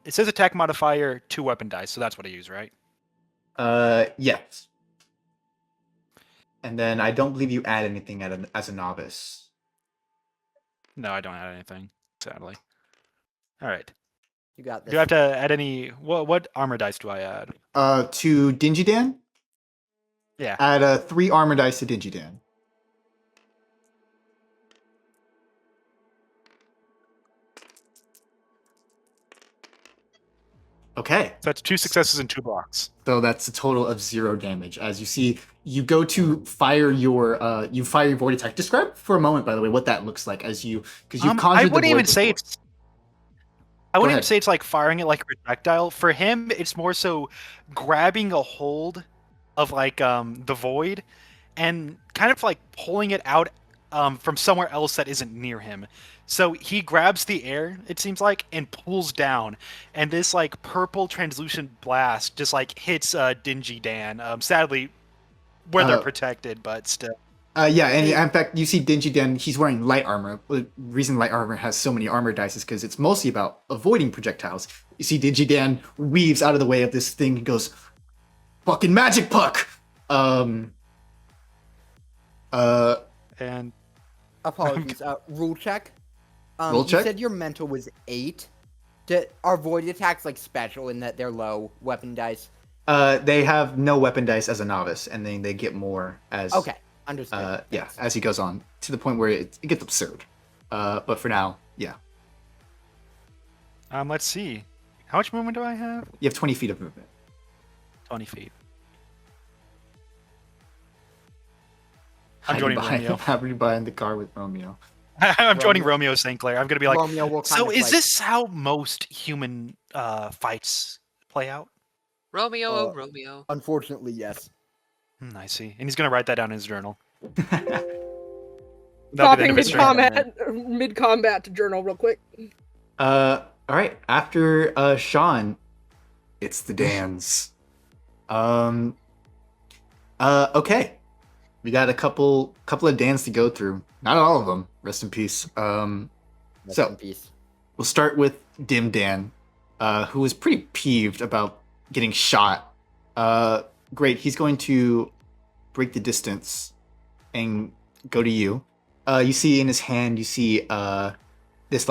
Speaker 10: It says attack modifier, 2 weapon dice, so that's what I use, right?
Speaker 1: Yes. And then I don't believe you add anything as a novice.
Speaker 10: No, I don't add anything, sadly. All right.
Speaker 2: You got this.
Speaker 10: Do I have to add any... What armor dice do I add?
Speaker 1: To Dingy Dan,
Speaker 10: Yeah.
Speaker 1: add 3 armor dice to Dingy Dan. Okay.
Speaker 10: So that's 2 successes and 2 blocks.
Speaker 1: So that's a total of 0 damage. As you see, you go to fire your void attack. Describe for a moment, by the way, what that looks like because you've conjured
Speaker 10: I
Speaker 1: the
Speaker 10: wouldn't
Speaker 1: void
Speaker 10: even say
Speaker 1: before.
Speaker 10: it's... I wouldn't
Speaker 1: ahead.
Speaker 10: even say it's like firing it like a projectile. For him, it's more so grabbing a hold of like the void and kind of like pulling it out from somewhere else that isn't near him. So he grabs the air, it seems like, and pulls down, and this like purple translucent blast just like hits Dingy Dan. Sadly, where they're protected, but still.
Speaker 1: Yeah, and in fact, you see Dingy Dan, he's wearing light armor. The reason light armor has so many armor dice is because it's mostly about avoiding projectiles. You see Dingy Dan weaves out of the way of this thing and goes, fucking magic puck!
Speaker 10: And
Speaker 2: Apologies. Rule check.
Speaker 1: Rule check?
Speaker 2: You said your mental was 8. Are void attacks like special in that they're low weapon dice?
Speaker 1: They have no weapon dice as a novice, and then they get more as...
Speaker 2: Okay, understood.
Speaker 1: Yeah, as he goes on, to the point where it gets absurd. But for now, yeah.
Speaker 10: let's see. How much movement do I have?
Speaker 1: You have 20 feet of movement.
Speaker 10: 20 feet. I'm joining Romeo.
Speaker 1: Hiding behind the car with Romeo.
Speaker 10: I'm joining Romeo St. Clair. I'm gonna be like,
Speaker 2: Romeo will kind
Speaker 10: so
Speaker 2: of
Speaker 10: is
Speaker 2: like-
Speaker 10: this how most human fights play out?
Speaker 6: Romeo, Romeo.
Speaker 2: Unfortunately, yes.
Speaker 10: I see. And he's gonna write that down in his journal.
Speaker 7: Stopping
Speaker 10: That'll be the end of his journal.
Speaker 7: mid-combat to journal real quick.
Speaker 1: All right. After Sean, it's the Dans. Okay. We got a couple of Dans to go through. Not all of them. Rest in peace.
Speaker 2: Rest
Speaker 1: So
Speaker 2: in peace.
Speaker 1: we'll start with Dim Dan, who was pretty peeved about getting shot. Great. He's going to break the distance and go to you. You see in his hand, you see this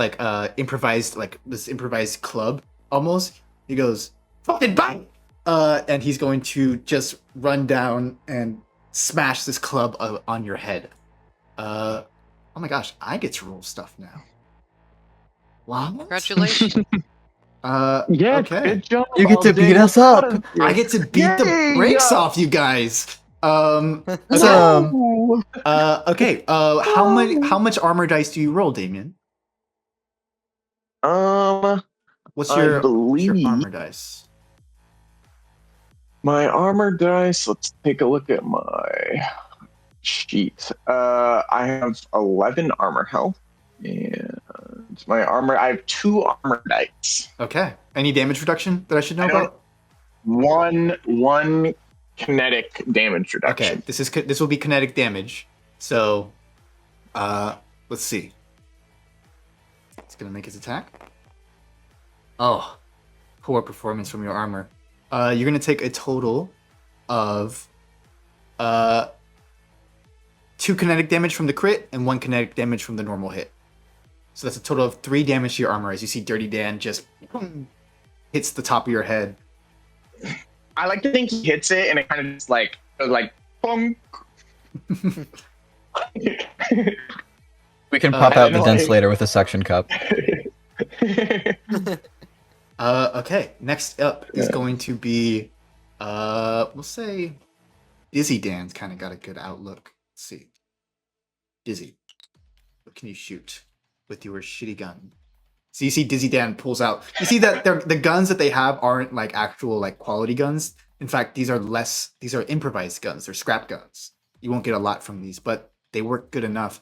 Speaker 1: improvised club almost. He goes, fucking bang! And he's going to just run down and smash this club on your head. Oh my gosh, I get to roll stuff now. Wow.
Speaker 6: Congratulations.
Speaker 5: Yeah,
Speaker 1: okay.
Speaker 5: good job.
Speaker 8: You get to beat
Speaker 5: Alden.
Speaker 8: us up.
Speaker 1: I get to beat the brakes off you guys. Okay. How much armor dice do you roll, Damien? What's
Speaker 5: I
Speaker 1: your
Speaker 5: believe
Speaker 1: armor dice?
Speaker 5: my armor dice. Let's take a look at my sheet. I have 11 armor health, and my armor. I have 2 armor dice.
Speaker 1: Okay. Any damage reduction that I should know
Speaker 5: I don't-
Speaker 1: about?
Speaker 5: one kinetic damage reduction.
Speaker 1: Okay, this will be kinetic damage. So, let's see. It's gonna make his attack. Oh, poor performance from your armor. You're gonna take a total of 2 kinetic damage from the crit and 1 kinetic damage from the normal hit. So that's a total of 3 damage to your armor as you see Dirty Dan just hits the top of your head.
Speaker 5: I like to think he hits it and it kind of just like boom.
Speaker 8: We can pop out the
Speaker 5: know,
Speaker 8: dents
Speaker 5: like-
Speaker 8: later with a suction cup.
Speaker 1: Okay, next up is going to be, we'll say Dizzy Dan's kind of got a good outlook. Let's see. Dizzy, what can you shoot with your shitty gun? So you see Dizzy Dan pulls out. You see that the guns that they have aren't like actual like quality guns. In fact, these are improvised guns. They're scrap guns. You won't get a lot from these, but they work good enough.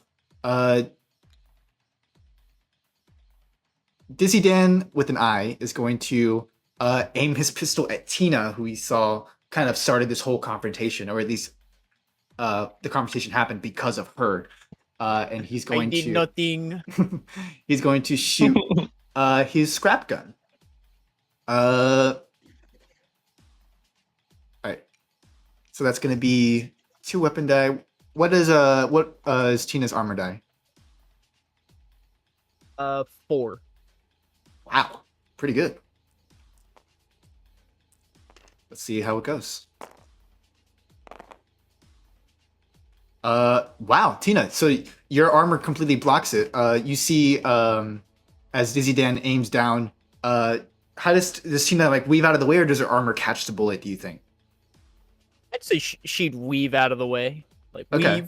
Speaker 1: Dizzy Dan with an eye is going to aim his pistol at Tina, who he saw kind of started this whole confrontation, or at least the confrontation happened because of her. And he's going
Speaker 4: I did
Speaker 1: to
Speaker 4: nothing.
Speaker 1: he's going to shoot his scrap gun. All right. So that's going to be 2 weapon die. What is Tina's armor die?
Speaker 4: 4.
Speaker 1: Wow, pretty good. Let's see how it goes. Wow, Tina. So your armor completely blocks it. You see, as Dizzy Dan aims down. How does Tina like weave out of the way, or does her armor catch the bullet? Do you think?
Speaker 4: I'd say she'd weave out of the way. Like weave.
Speaker 1: Okay.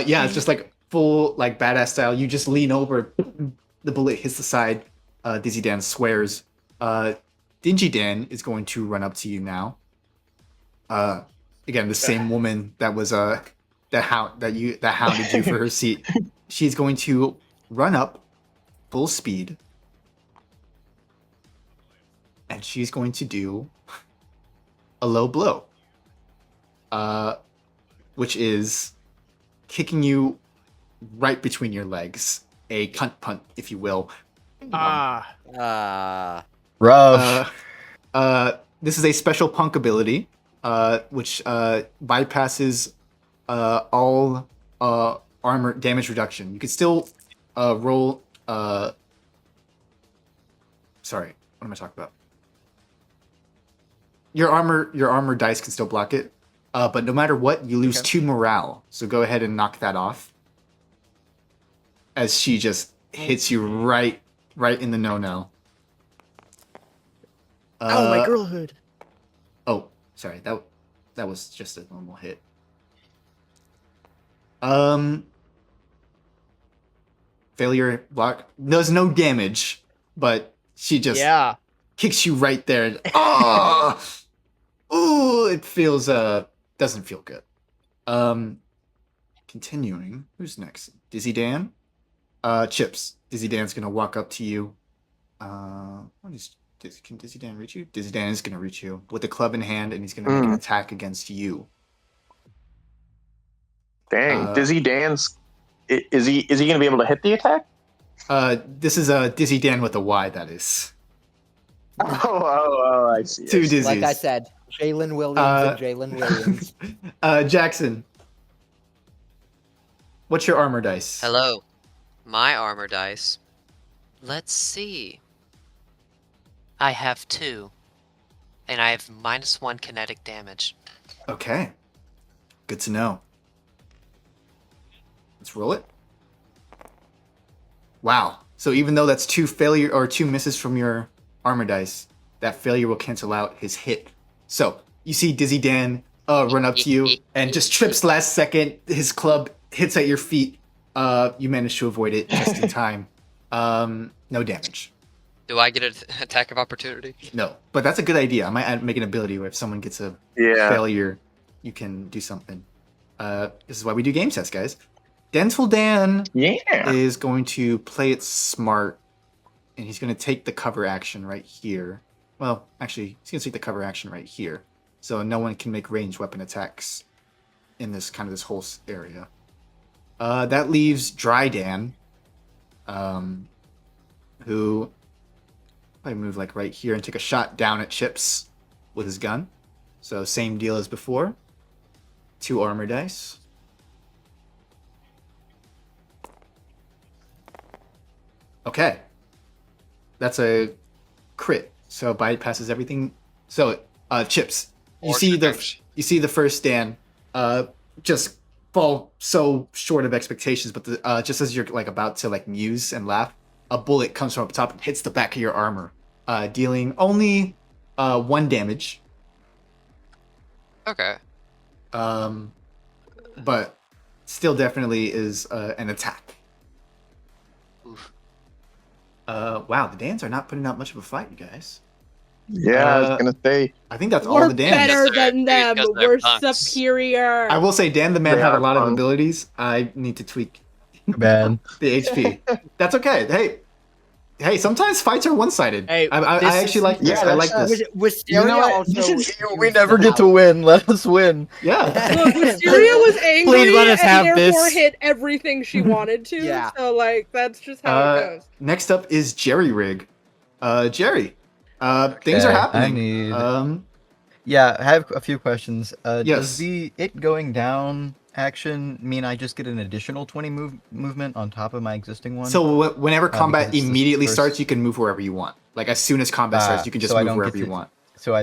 Speaker 1: Yeah, it's just like full like badass style. You just lean over, the bullet hits the side. Dizzy Dan swears. Dingy Dan is going to run up to you now. Again, the same woman that was that hounded you for her seat. She's going to run up full speed, and she's going to do a low blow, which is kicking you right between your legs, a cunt punt, if you will.
Speaker 8: Rough.
Speaker 1: This is a special punk ability, which bypasses all armor damage reduction. You could still roll. Sorry, what am I talking about? Your armor dice can still block it, but no matter what, you lose 2 morale. So go ahead and knock that off. As she just hits you right in the no-no.
Speaker 4: Oh, my girlhood.
Speaker 1: Oh, sorry. That was just a normal hit. Failure block. There's no damage, but she just kicks you right there. Oh, ooh, it feels doesn't feel good. Continuing. Who's next? Dizzy Dan. Chips. Dizzy Dan's gonna walk up to you. Can Dizzy Dan reach you? Dizzy Dan is gonna reach you with a club in hand, and he's gonna make an attack against you.
Speaker 5: Dang, Dizzy Dan's. Is he gonna be able to hit the attack?
Speaker 1: This is a Dizzy Dan with a Y. That is.
Speaker 5: Oh, I see.
Speaker 1: 2 Dizzies.
Speaker 2: Like I said, Jalen Williams and Jalen Williams.
Speaker 1: Jackson, what's your armor dice?
Speaker 6: Hello. My armor dice. Let's see. I have 2. And I have -1 kinetic damage.
Speaker 1: Okay. Good to know. Let's roll it. Wow. So even though that's 2 failure or 2 misses from your armor dice, that failure will cancel out his hit. So you see Dizzy Dan run up to you and just trips last second. His club hits at your feet. You manage to avoid it just in time. No damage.
Speaker 6: Do I get an attack of opportunity?
Speaker 1: No, but that's a good idea. I might make an ability where if someone gets a failure, you can do something. This is why we do game tests, guys. Dental Dan is going to play it smart, and he's going to take the cover action right here. Well, actually, he's gonna take the cover action right here, so no one can make ranged weapon attacks in this whole area. That leaves Drydan, who I move like right here and take a shot down at Chips with his gun. So same deal as before. 2 armor dice. Okay. That's a crit. So bypasses everything. So Chips, you see the first Dan just fall so short of expectations, but just as you're like about to like muse and laugh, a bullet comes from up top and hits the back of your armor, dealing only 1 damage.
Speaker 6: Okay.
Speaker 1: But still definitely is an attack.
Speaker 6: Oof.
Speaker 1: Wow, the Dans are not putting out much of a fight, you guys.
Speaker 5: Yeah, I was gonna say.
Speaker 1: I think that's all
Speaker 7: We're
Speaker 1: the Dans.
Speaker 7: better than
Speaker 6: Maybe
Speaker 7: them.
Speaker 6: because they're
Speaker 7: We're
Speaker 6: punks.
Speaker 7: superior.
Speaker 1: I will say Dan the Man
Speaker 5: They
Speaker 1: have a
Speaker 5: are
Speaker 1: lot of
Speaker 5: punks.
Speaker 1: abilities. I need to tweak
Speaker 8: Bad.
Speaker 1: the HP. That's okay. Hey, sometimes fights are one-sided.
Speaker 4: Hey,
Speaker 1: I
Speaker 4: this
Speaker 1: actually
Speaker 4: is-
Speaker 1: like this.
Speaker 5: Yeah,
Speaker 1: I like
Speaker 5: that's
Speaker 1: this.
Speaker 2: Wisteria
Speaker 5: You know what?
Speaker 2: also.
Speaker 5: This is-
Speaker 8: We never get to win. Let us win.
Speaker 1: Yeah.
Speaker 7: Look, Wisteria was angry
Speaker 4: Please let us
Speaker 7: and
Speaker 4: have
Speaker 7: therefore
Speaker 4: this.
Speaker 7: hit everything she wanted to.
Speaker 2: Yeah.
Speaker 7: So like that's just how it goes.
Speaker 1: Next up is Jerry Rig. Jerry. Things are
Speaker 8: Okay, I
Speaker 1: happening.
Speaker 8: need- Yeah, I have a few questions.
Speaker 1: Yes.
Speaker 8: Does the it going down action mean I just get an additional 20 movement on top of my existing one?
Speaker 1: So whenever combat
Speaker 8: because it's the
Speaker 1: immediately
Speaker 8: first-
Speaker 1: starts, you can move wherever you want. Like as soon as combat starts, you can just
Speaker 8: so I
Speaker 1: move
Speaker 8: don't
Speaker 1: wherever
Speaker 8: get
Speaker 1: you
Speaker 8: to-
Speaker 1: want.
Speaker 8: So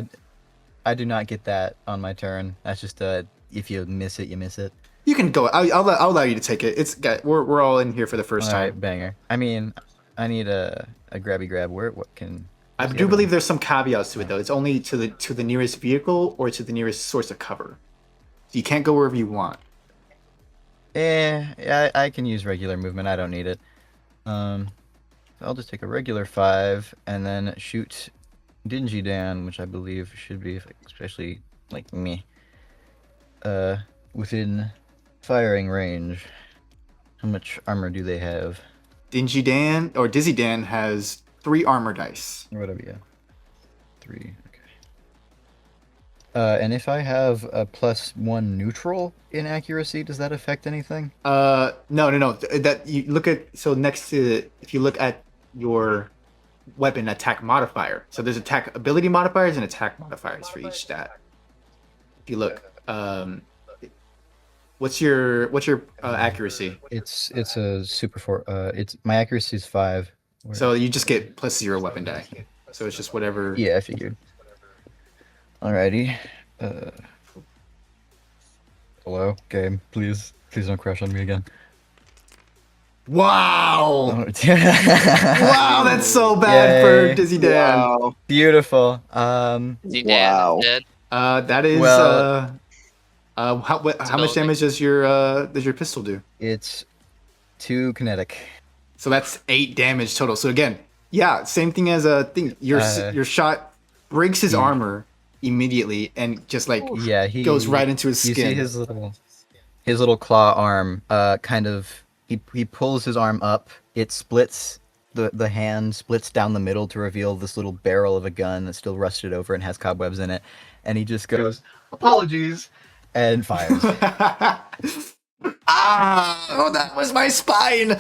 Speaker 8: I do not get that on my turn. That's just if you miss it, you miss it.
Speaker 1: You can go. I'll allow you to take it. We're all in here for the first
Speaker 8: All
Speaker 1: time.
Speaker 8: right, banger. I mean, I need a grabby grab. What can?
Speaker 1: I
Speaker 8: what's the
Speaker 1: do
Speaker 8: other
Speaker 1: believe
Speaker 8: one?
Speaker 1: there's some caveats to it though. It's only to the nearest vehicle or to the nearest source of cover. So you can't go wherever you want.
Speaker 8: I can use regular movement. I don't need it. I'll just take a regular 5 and then shoot Dingy Dan, which I believe should be, especially like me, within firing range. How much armor do they have?
Speaker 1: Dingy Dan or Dizzy Dan has 3 armor dice.
Speaker 8: Or whatever, yeah. 3, okay. And if I have a +1 neutral in accuracy, does that affect anything?
Speaker 1: No. That you look at. So next to, if you look at your weapon attack modifier, so there's attack ability modifiers and attack modifiers for each stat. If you look, what's your accuracy?
Speaker 8: It's a super four. It's my accuracy is 5.
Speaker 1: So you just get +0 weapon die. So it's just whatever.
Speaker 8: Yeah, I figured. Alrighty. Hello, game. Please don't crash on me again.
Speaker 1: Wow!
Speaker 8: Oh,
Speaker 1: Wow, that's so bad
Speaker 8: Yay.
Speaker 1: for Dizzy Dan.
Speaker 5: Wow.
Speaker 8: Beautiful.
Speaker 6: See,
Speaker 5: Wow.
Speaker 6: Dan is dead.
Speaker 1: That is
Speaker 8: Well-
Speaker 1: how much damage does your pistol do?
Speaker 8: It's 2 kinetic.
Speaker 1: So that's 8 damage total. So again, yeah, same thing as a thing. Your shot breaks his armor immediately and just like
Speaker 8: Yeah, he
Speaker 1: goes right into his
Speaker 8: You
Speaker 1: skin.
Speaker 8: see his little claw arm. Kind of. He pulls his arm up. It splits. The hand splits down the middle to reveal this little barrel of a gun that's still rusted over and has cobwebs in it. And he just goes, "Apologies," and fires.
Speaker 1: Oh, that was my spine.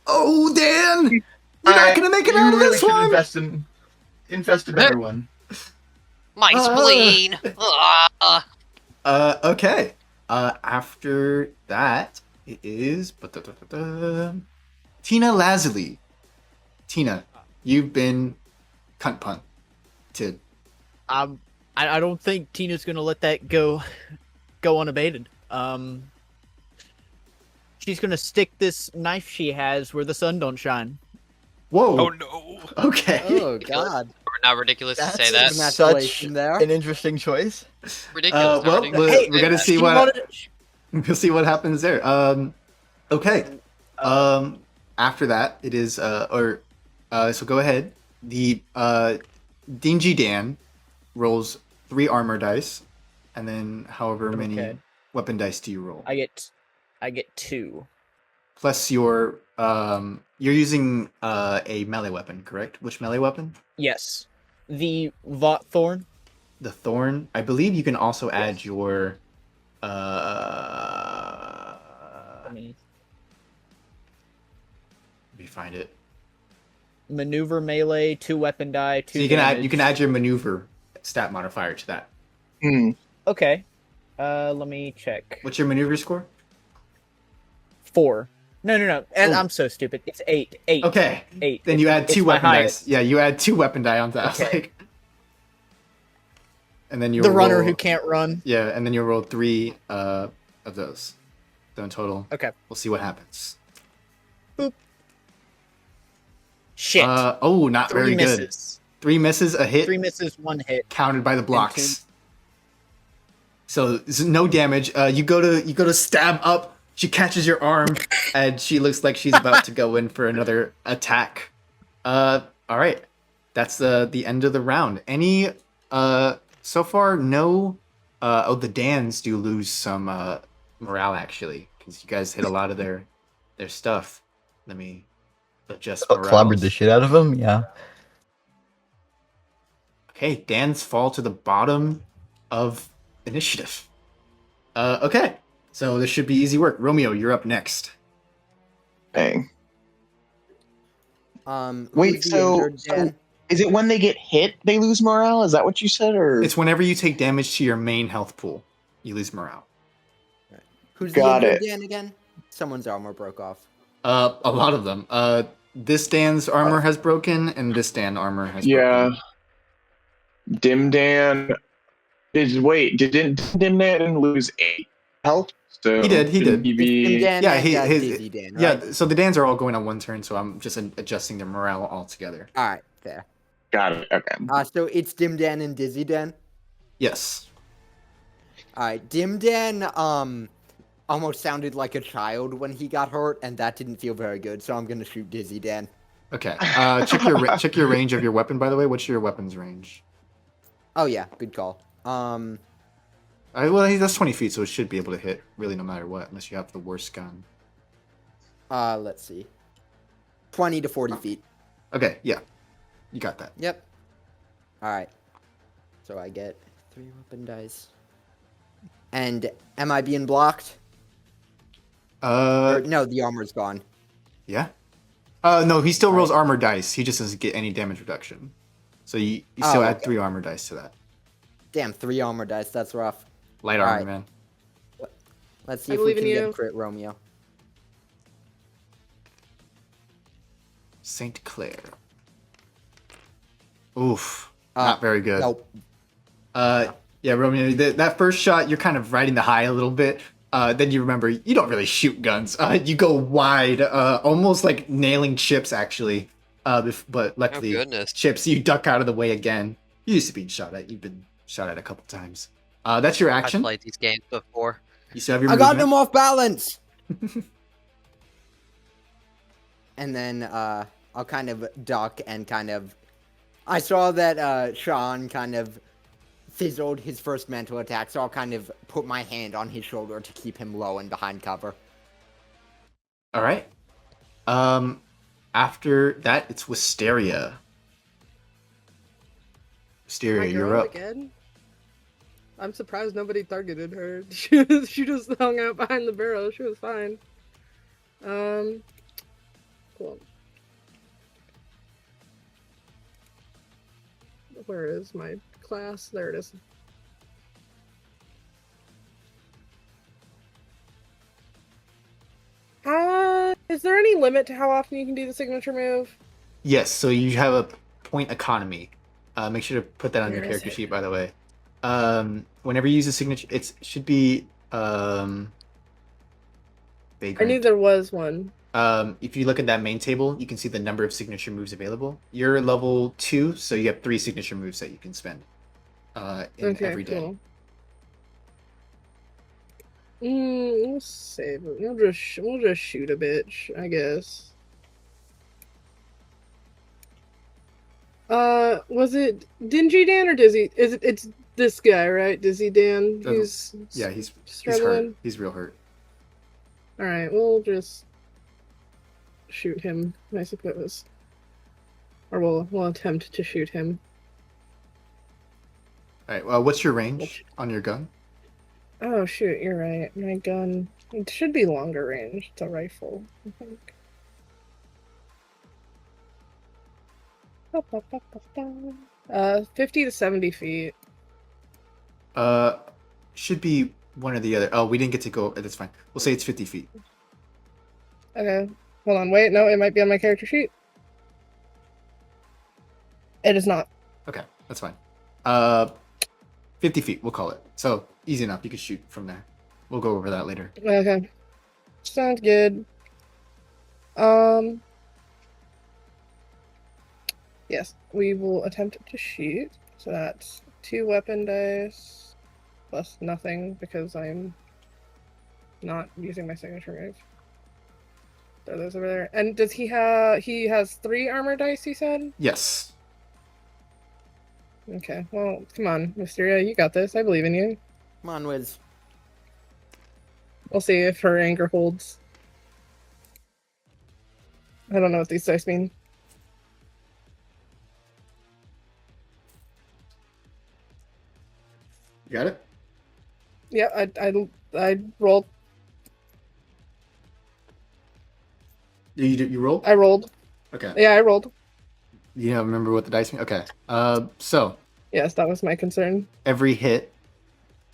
Speaker 1: Oh, Dan, you're not gonna make it out of this one.
Speaker 8: Invest a better one.
Speaker 6: My spleen. Ah.
Speaker 1: Okay. After that, it is Tina Lazuli. Tina, you've been cunt punted.
Speaker 4: I don't think Tina's gonna let that go unabated. She's gonna stick this knife she has where the sun don't shine.
Speaker 1: Whoa.
Speaker 10: Oh no.
Speaker 1: Okay.
Speaker 2: Oh God.
Speaker 6: We're not ridiculous to say
Speaker 8: That's
Speaker 6: that.
Speaker 8: such
Speaker 2: Emasculation there.
Speaker 8: an interesting choice.
Speaker 6: Ridiculous. not
Speaker 1: well,
Speaker 6: ridiculous.
Speaker 1: we're gonna see
Speaker 4: she
Speaker 1: what
Speaker 4: wanted-
Speaker 1: we'll see what happens there. Okay. After that, it is so go ahead. The Dingy Dan rolls 3 armor dice, and then however many
Speaker 4: Okay.
Speaker 1: weapon dice do you roll?
Speaker 4: I get 2.
Speaker 1: Plus your you're using a melee weapon, correct? Which melee weapon?
Speaker 4: Yes. The Vought Thorn.
Speaker 1: The thorn. I believe you can also add your.
Speaker 4: Let me
Speaker 1: Let me find it.
Speaker 4: maneuver melee, 2 weapon die, 2
Speaker 1: So you can add your maneuver stat modifier to that.
Speaker 4: Okay. Let me check.
Speaker 1: What's your maneuver score?
Speaker 4: 4. No. And
Speaker 1: Oh.
Speaker 4: I'm so stupid. It's 8. 8.
Speaker 1: Okay.
Speaker 4: 8.
Speaker 1: Then you add
Speaker 4: It's
Speaker 1: 2
Speaker 4: my
Speaker 1: weapon
Speaker 4: highest.
Speaker 1: dice. Yeah, you add 2 weapon die on that.
Speaker 4: Okay.
Speaker 1: And then you
Speaker 4: The runner who can't run.
Speaker 1: Yeah, and then you'll roll 3 of those. So in total,
Speaker 4: Okay.
Speaker 1: we'll see what happens.
Speaker 4: Boop. Shit.
Speaker 1: Not
Speaker 4: 3
Speaker 1: very good.
Speaker 4: misses.
Speaker 1: 3 misses, a hit.
Speaker 4: 3 misses, 1 hit.
Speaker 1: Counted by the blocks. So there's no damage. You go to stab up. She catches your arm, and she looks like she's about to go in for another attack. All right, that's the end of the round. Any so far no. The Dans do lose some morale actually, because you guys hit a lot of their stuff. Let me adjust morale.
Speaker 8: Clobbered the shit out of him. Yeah.
Speaker 1: Okay, Dans fall to the bottom of initiative. Okay, so this should be easy work. Romeo, you're up next.
Speaker 5: Dang.
Speaker 2: Wait,
Speaker 5: Wait, so is it when they get hit they lose morale? Is that what you said, or
Speaker 1: It's whenever you take damage to your main health pool, you lose morale.
Speaker 2: Who's
Speaker 5: Got
Speaker 2: the injured
Speaker 5: it.
Speaker 2: Dan again? Someone's armor broke off.
Speaker 1: A lot of them. This Dan's armor has broken, and this Dan armor has broken.
Speaker 5: Dim Dan. Didn't Dim Dan lose 8 health? So
Speaker 1: He did.
Speaker 5: shouldn't he be-
Speaker 2: Dim Dan
Speaker 1: Yeah,
Speaker 2: and,
Speaker 1: his
Speaker 2: Dizzy Dan,
Speaker 1: yeah.
Speaker 2: right?
Speaker 1: So the Dans are all going on one turn, so I'm just adjusting their morale all together.
Speaker 2: All right, fair.
Speaker 5: Got it. Okay.
Speaker 2: So it's Dim Dan and Dizzy Dan.
Speaker 1: Yes.
Speaker 2: All right, Dim Dan almost sounded like a child when he got hurt, and that didn't feel very good. So I'm gonna shoot Dizzy Dan.
Speaker 1: Okay. Check your range of your weapon. By the way, what's your weapon's range?
Speaker 2: Oh yeah, good call.
Speaker 1: Well, that's 20 feet, so it should be able to hit really no matter what, unless you have the worst gun.
Speaker 2: Let's see. 20 to 40 feet.
Speaker 1: Okay, yeah. You got that.
Speaker 2: Yep. Alright. So I get 3 weapon dice. And am I being blocked? No, the armor's gone.
Speaker 1: Yeah. No, he still rolls armor dice. He just doesn't get any damage reduction. So you still add 3 armor dice to that.
Speaker 2: Damn, 3 armor dice. That's rough.
Speaker 1: Light armor, man.
Speaker 2: Let's see
Speaker 7: I
Speaker 2: if we
Speaker 7: believe
Speaker 2: can
Speaker 7: in
Speaker 2: get
Speaker 7: you.
Speaker 2: crit Romeo.
Speaker 1: Saint Clair. Oof. Not very good.
Speaker 2: Nope.
Speaker 1: Yeah, Romeo, that first shot, you're kind of riding the high a little bit. Then you remember, you don't really shoot guns. You go wide, almost like nailing Chips, actually. But luckily,
Speaker 6: goodness.
Speaker 1: Chips, you duck out of the way again. You used to be shot at. You've been shot at a couple times. That's your
Speaker 6: I've
Speaker 1: action.
Speaker 6: played these games before.
Speaker 1: You still have your
Speaker 2: I got
Speaker 1: movement.
Speaker 2: him off balance! And then I'll kind of duck and kind of... I saw that Sean kind of fizzled his first mental attack, so I'll kind of put my hand on his shoulder to keep him low and behind cover.
Speaker 1: All right. After that, it's Wisteria. Wisteria,
Speaker 7: My
Speaker 1: you're
Speaker 7: girl
Speaker 1: up.
Speaker 7: again? I'm surprised nobody targeted her. She just hung out behind the barrel. She was fine. Cool. Where is my class? There it is. Is there any limit to how often you can do the signature move?
Speaker 1: Yes, so you have a point economy. Make sure to put that on your
Speaker 7: Where is
Speaker 1: character
Speaker 7: it?
Speaker 1: sheet, by the way. Whenever you use a signature, it should be
Speaker 7: I
Speaker 1: vagrant.
Speaker 7: knew there was one.
Speaker 1: If you look at that main table, you can see the number of signature moves available. You're level 2, so you have 3 signature moves that you can spend every day.
Speaker 7: Cool. We'll save it. We'll just shoot a bitch, I guess. Was it Dingy Dan or Dizzy? It's this guy, right? Dizzy Dan. He's
Speaker 1: Yeah, he's hurt.
Speaker 7: struggling.
Speaker 1: He's real hurt.
Speaker 7: All right, we'll just shoot him, I suppose, or we'll attempt to shoot him.
Speaker 1: All right. Well, what's your range on your gun?
Speaker 7: Oh shoot, you're right. My gun, it should be longer range. It's a rifle, I think. 50 to 70 feet.
Speaker 1: Should be one or the other. Oh, we didn't get to go. That's fine. We'll say it's 50 feet.
Speaker 7: Okay. Hold on, wait, no, it might be on my character sheet. It is not.
Speaker 1: Okay, that's fine. 50 feet, we'll call it. So, easy enough. You can shoot from there. We'll go over that later.
Speaker 7: Okay. Sounds good. Yes, we will attempt to shoot. So that's 2 weapon dice plus nothing because I'm not using my signature move. Throw those over there. And does he has 3 armor dice, he said?
Speaker 1: Yes.
Speaker 7: Okay, well, come on, Mysteria, you got this. I believe in you.
Speaker 2: Come on, Wiz.
Speaker 7: We'll see if her anger holds. I don't know what these dice mean.
Speaker 1: You got it?
Speaker 7: Yeah, I rolled.
Speaker 1: You rolled?
Speaker 7: I rolled.
Speaker 1: Okay.
Speaker 7: Yeah, I rolled.
Speaker 1: You don't remember what the dice mean? Okay. So
Speaker 7: Yes, that was my concern.
Speaker 1: every hit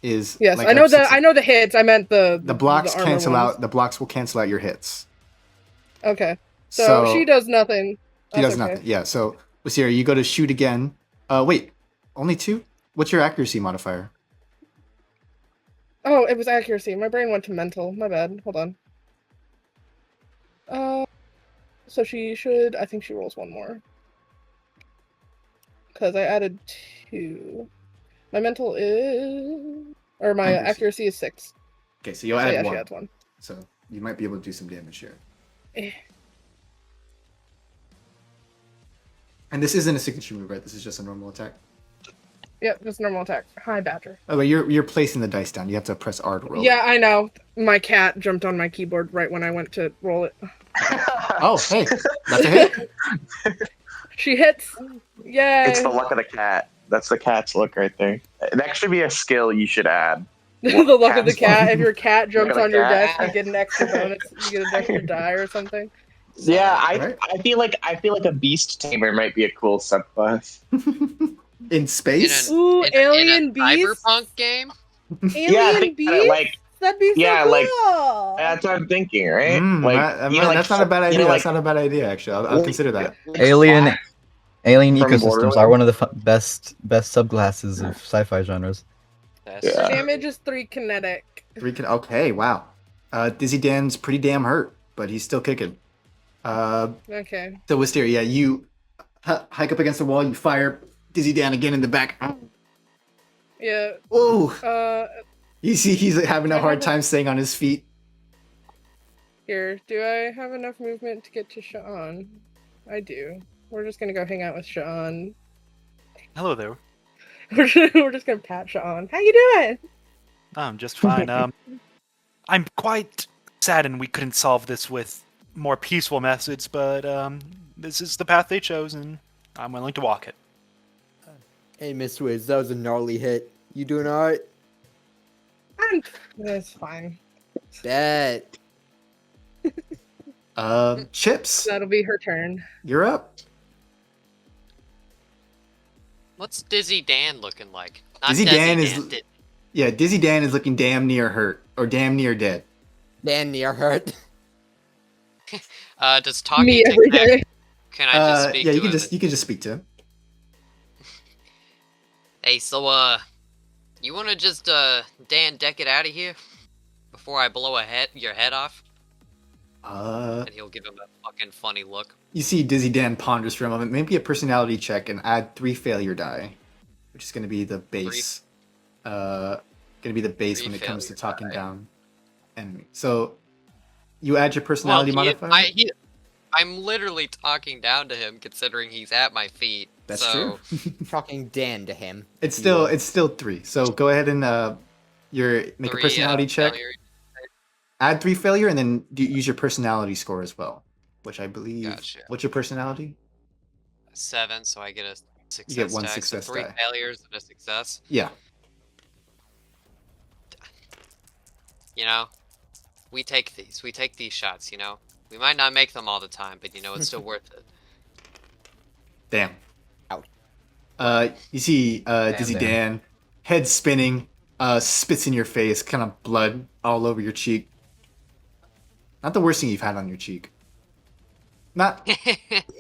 Speaker 1: is.
Speaker 7: Yes,
Speaker 1: like
Speaker 7: I know
Speaker 1: I've said-
Speaker 7: I know the hits. I meant the
Speaker 1: blocks
Speaker 7: armor
Speaker 1: cancel
Speaker 7: ones.
Speaker 1: out. The blocks will cancel out your hits.
Speaker 7: Okay, so she does nothing.
Speaker 1: She
Speaker 7: That's
Speaker 1: does
Speaker 7: okay.
Speaker 1: nothing. Yeah. So Wasira, you go to shoot again. Wait, only 2? What's your accuracy modifier?
Speaker 7: Oh, it was accuracy. My brain went to mental. My bad. Hold on. So she should. I think she rolls 1 more. Because I added 2. My mental is, or my accuracy is 6.
Speaker 1: Okay, so you'll
Speaker 7: So
Speaker 1: add
Speaker 7: yeah,
Speaker 1: 1.
Speaker 7: she adds 1.
Speaker 1: So you might be able to do some damage here.
Speaker 7: Eh.
Speaker 1: And this isn't a signature move, right? This is just a normal attack.
Speaker 7: Yep, just normal attack. Hi, Badger.
Speaker 1: Oh, but you're placing the dice down. You have to press R to roll.
Speaker 7: Yeah, I know. My cat jumped on my keyboard right when I went to roll it.
Speaker 1: Oh, hey, that's a hit.
Speaker 7: She hits. Yay!
Speaker 5: It's the luck of the cat. That's the cat's look right there. That should be a skill you should add.
Speaker 7: The luck of the
Speaker 5: Cat's
Speaker 7: cat.
Speaker 5: luck.
Speaker 7: If your cat jumps
Speaker 5: Look at
Speaker 7: on
Speaker 5: the
Speaker 7: your
Speaker 5: cat.
Speaker 7: desk, you get an extra bonus. You get an extra die or something.
Speaker 5: Yeah,
Speaker 1: Right.
Speaker 5: I feel like a beast tamer might be a cool subclass.
Speaker 1: In space?
Speaker 7: Ooh,
Speaker 6: In
Speaker 7: alien
Speaker 6: a
Speaker 7: beast.
Speaker 6: cyberpunk game?
Speaker 7: Alien
Speaker 5: Yeah, I think
Speaker 7: beast.
Speaker 5: like
Speaker 7: That'd be so
Speaker 5: yeah,
Speaker 7: cool.
Speaker 5: like- that's what I'm thinking, right?
Speaker 1: That's not a bad idea.
Speaker 5: you know,
Speaker 1: That's not a bad idea, actually. I'll consider that.
Speaker 8: Alien Alien
Speaker 5: From
Speaker 8: ecosystems
Speaker 5: Borderlands?
Speaker 8: are one of the best subclasses of sci-fi genres.
Speaker 6: That's
Speaker 5: Yeah.
Speaker 7: Damage is 3 kinetic.
Speaker 1: Okay, wow. Dizzy Dan's pretty damn hurt, but he's still kicking.
Speaker 7: Okay.
Speaker 1: So Wisteria, yeah, you hike up against the wall, you fire Dizzy Dan again in the back.
Speaker 7: Yeah.
Speaker 1: Oh, you see he's having a hard time staying on his feet.
Speaker 7: Here, do I have enough movement to get to Sha'an? I do. We're just gonna go hang out with Sha'an.
Speaker 10: Hello there.
Speaker 7: We're just gonna pat Sha'an. How you doing?
Speaker 10: I'm just fine. I'm quite saddened we couldn't solve this with more peaceful methods, but this is the path they chose, and I'm willing to walk it.
Speaker 2: Hey, Miss Wiz, that was a gnarly hit. You doing alright?
Speaker 7: That's fine.
Speaker 2: Bet.
Speaker 1: Chips,
Speaker 7: That'll be her turn.
Speaker 1: you're up.
Speaker 6: What's Dizzy Dan looking like? Not
Speaker 1: Dizzy
Speaker 6: Desi
Speaker 1: Dan is-
Speaker 6: Di-
Speaker 1: Yeah, Dizzy Dan is looking damn near hurt, or damn near dead.
Speaker 2: Dan near hurt.
Speaker 6: Does talking
Speaker 7: Me
Speaker 6: to
Speaker 7: every
Speaker 6: Cat-
Speaker 7: day.
Speaker 6: Can I just speak
Speaker 1: yeah,
Speaker 6: to
Speaker 1: you can
Speaker 6: him?
Speaker 1: just speak to him.
Speaker 6: Hey, so you wanna just Dan deck it out of here before I blow your head off? And he'll give him a fucking funny look.
Speaker 1: You see Dizzy Dan ponders for a moment. Maybe a personality check and add 3 failure die, which is going to be the base. Going to be the base
Speaker 6: 3
Speaker 1: when it comes to
Speaker 6: failure
Speaker 1: talking
Speaker 6: die.
Speaker 1: down enemy. So you add your personality modifier.
Speaker 6: I'm literally talking down to him, considering he's at my feet.
Speaker 1: That's
Speaker 6: so,
Speaker 1: true.
Speaker 2: Talking Dan to him.
Speaker 1: It's still 3. So go ahead and make a
Speaker 6: 3,
Speaker 1: personality check.
Speaker 6: failure.
Speaker 1: Add 3 failure, and then use your personality score as well, which I believe.
Speaker 6: Gotcha.
Speaker 1: What's your personality?
Speaker 6: 7, so I get a Success
Speaker 1: You get one
Speaker 6: die,
Speaker 1: success
Speaker 6: so 3
Speaker 1: die.
Speaker 6: failures and a success.
Speaker 1: Yeah.
Speaker 6: You know, we take these shots, you know. We might not make them all the time, but you know, it's still worth it.
Speaker 1: Damn.
Speaker 2: Ouch.
Speaker 1: You see Dizzy
Speaker 8: damn.
Speaker 1: Dan, head spinning, spits in your face, kind of blood all over your cheek. Not the worst thing you've had on your cheek. Not,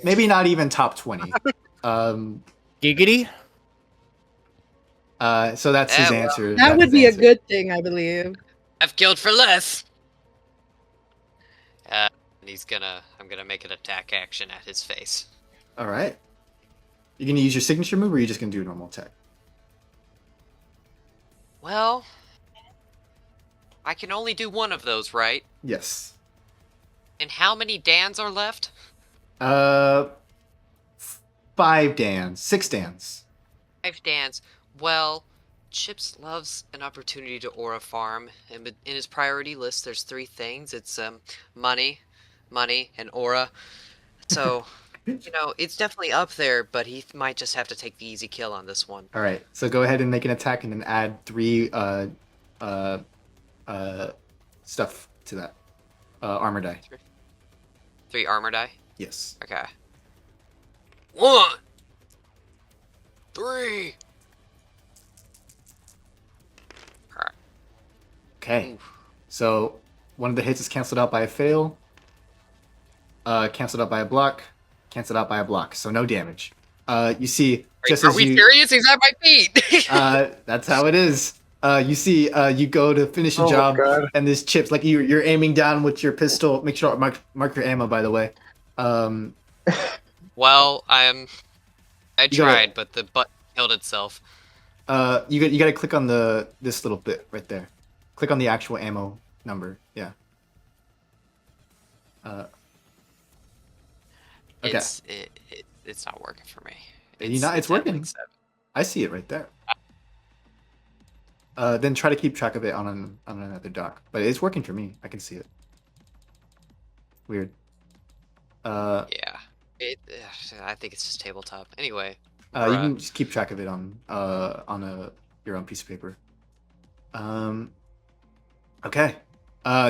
Speaker 1: maybe not even top 20.
Speaker 4: Giggity.
Speaker 1: So that's his
Speaker 6: Yeah, well,
Speaker 1: answer.
Speaker 7: That
Speaker 1: That's
Speaker 7: would
Speaker 1: his
Speaker 7: be a
Speaker 1: answer.
Speaker 7: good thing, I believe.
Speaker 6: I've killed for less. And I'm gonna make an attack action at his face.
Speaker 1: All right. You gonna use your signature move, or are you just gonna do a normal attack?
Speaker 6: Well, I can only do one of those, right?
Speaker 1: Yes.
Speaker 6: And how many Dans are left?
Speaker 1: 5 Dans, 6 Dans.
Speaker 6: 5 Dans. Well, Chips loves an opportunity to aura farm, and in his priority list, there's 3 things. It's money, and aura. So, you know, it's definitely up there, but he might just have to take the easy kill on this one.
Speaker 1: All right. So go ahead and make an attack, and then add 3 stuff to that. Armor die.
Speaker 6: 3 armor die.
Speaker 1: Yes.
Speaker 6: Okay. 1, 3. Alright.
Speaker 1: Okay.
Speaker 6: Oof.
Speaker 1: So one of the hits is canceled out by a fail. Canceled out by a block. Canceled out by a block. So no damage. You see, just
Speaker 6: Are
Speaker 1: as
Speaker 6: we
Speaker 1: you.
Speaker 6: serious? He's at my feet.
Speaker 1: That's how it is. You see, you go to finish the job,
Speaker 5: God.
Speaker 1: and this chips like you're aiming down with your pistol. Make sure mark your ammo, by the way.
Speaker 6: Well, I
Speaker 1: You gotta-
Speaker 6: tried, but the button killed itself.
Speaker 1: You got to click on this little bit right there. Click on the actual ammo number. Yeah. Okay.
Speaker 6: It's not working for me.
Speaker 1: It's
Speaker 6: at
Speaker 1: working.
Speaker 6: like 7.
Speaker 1: I see it right there. Then try to keep track of it on another dock. But it's working for me. I can see it. Weird.
Speaker 6: Yeah. I think it's just tabletop. Anyway.
Speaker 1: You can just keep track of it on your own piece of paper. Okay.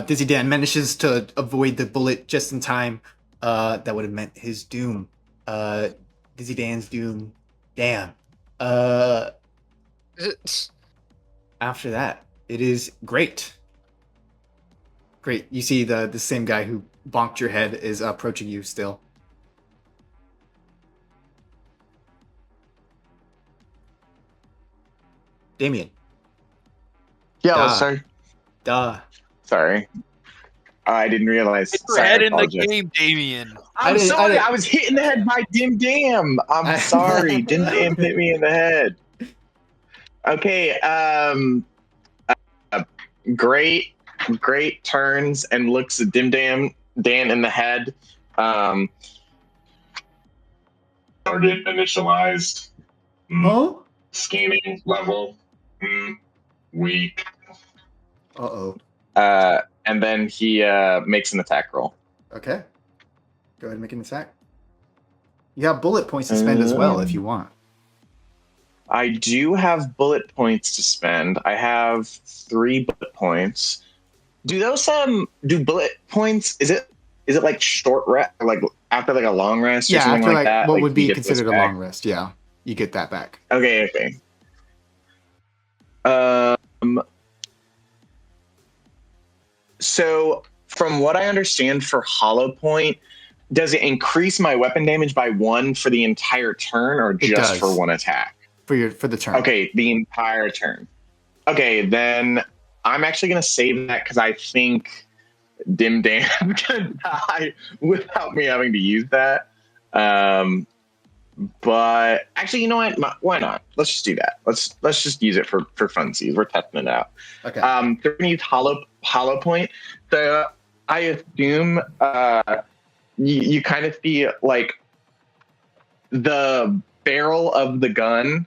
Speaker 1: Dizzy Dan manages to avoid the bullet just in time. That would have meant his doom. Dizzy Dan's doom. Damn. After that, it is great. Great. You see the same guy who bonked your head is approaching you still. Damien.
Speaker 5: Yeah,
Speaker 1: Duh.
Speaker 5: sorry.
Speaker 1: Duh.
Speaker 5: Sorry. I didn't realize.
Speaker 10: Get your
Speaker 5: Sorry, I
Speaker 10: head in the
Speaker 5: apologize.
Speaker 10: game, Damien.
Speaker 5: I'm sorry. I was hit in the head by Dim Dam. I'm sorry. Dim Dam hit me in the head. Okay. Great turns and looks at Dim Dan in the head. Target initialized.
Speaker 1: Oh?
Speaker 5: Scanning level. Weak.
Speaker 1: Uh-oh.
Speaker 5: And then he makes an attack roll.
Speaker 1: Okay. Go ahead and make an attack. You have bullet points to spend as well if you want.
Speaker 5: I do have bullet points to spend. I have 3 bullet points. Do those do bullet points? Is it like short rest, like after like a long rest or
Speaker 1: Yeah,
Speaker 5: something
Speaker 1: after
Speaker 5: like that?
Speaker 1: what
Speaker 5: Like,
Speaker 1: would be
Speaker 5: you get those
Speaker 1: considered a
Speaker 5: back?
Speaker 1: long rest. Yeah, you get that back.
Speaker 5: Okay. So from what I understand for Hollow Point, does it increase my weapon damage by 1 for the entire turn or just
Speaker 1: does.
Speaker 5: for one attack?
Speaker 1: For the turn.
Speaker 5: Okay, the entire turn. Okay, then I'm actually gonna save that because I think Dim Dan can die without me having to use that. But actually, you know what? Why not? Let's just do that. Let's just use it for funsies. We're testing it out.
Speaker 1: Okay.
Speaker 5: They're gonna use Hollow Point. So I assume you kind of see like the barrel of the gun.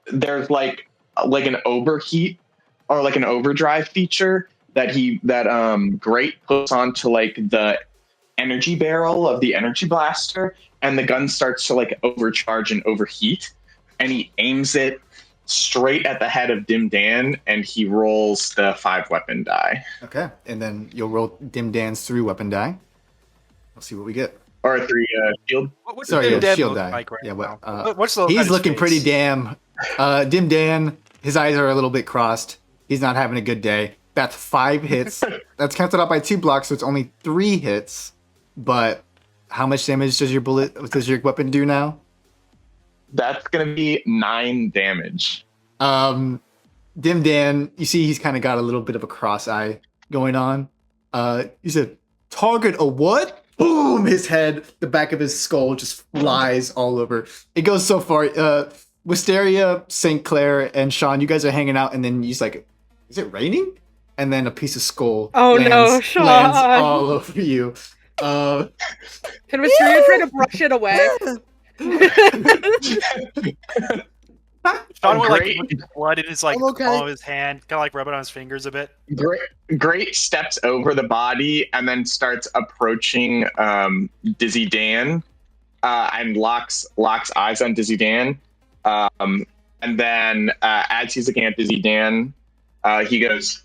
Speaker 5: There's like an overheat or like an overdrive feature that Great puts onto like the energy barrel of the energy blaster, and the gun starts to like overcharge and overheat, and he aims it straight at the head of Dim Dan, and he rolls the 5 weapon die.
Speaker 1: Okay, and then you'll roll Dim Dan's 3 weapon die. We'll see what we get.
Speaker 5: Or 3 shield.
Speaker 10: What's
Speaker 1: Sorry,
Speaker 10: Dim Dan
Speaker 1: shield
Speaker 10: look
Speaker 1: die.
Speaker 10: like right
Speaker 1: Yeah,
Speaker 10: now?
Speaker 1: what,
Speaker 10: What's the look on
Speaker 1: he's
Speaker 10: his
Speaker 1: looking
Speaker 10: face?
Speaker 1: pretty damn. Dim Dan, his eyes are a little bit crossed. He's not having a good day. That's 5 hits. That's counted out by 2 blocks, so it's only 3 hits. But how much damage does your weapon do now?
Speaker 5: That's gonna be 9 damage.
Speaker 1: Dim Dan, you see he's kind of got a little bit of a cross eye going on. He said, "Target a what?" Boom! His head, the back of his skull just flies all over. It goes so far. Wisteria, St. Clair, and Sean, you guys are hanging out, and then he's like, "Is it raining?" And then a piece of skull lands
Speaker 7: Sean!
Speaker 1: all over you.
Speaker 7: Can Wisteria try to brush it away?
Speaker 10: Sean will like
Speaker 5: Great.
Speaker 10: look at the blood in his like
Speaker 2: I'm okay.
Speaker 10: palm of his hand, kind of like rub it on his fingers a bit.
Speaker 5: Great steps over the body and then starts approaching Dizzy Dan, and locks eyes on Dizzy Dan. And then as he's looking at Dizzy Dan, he goes,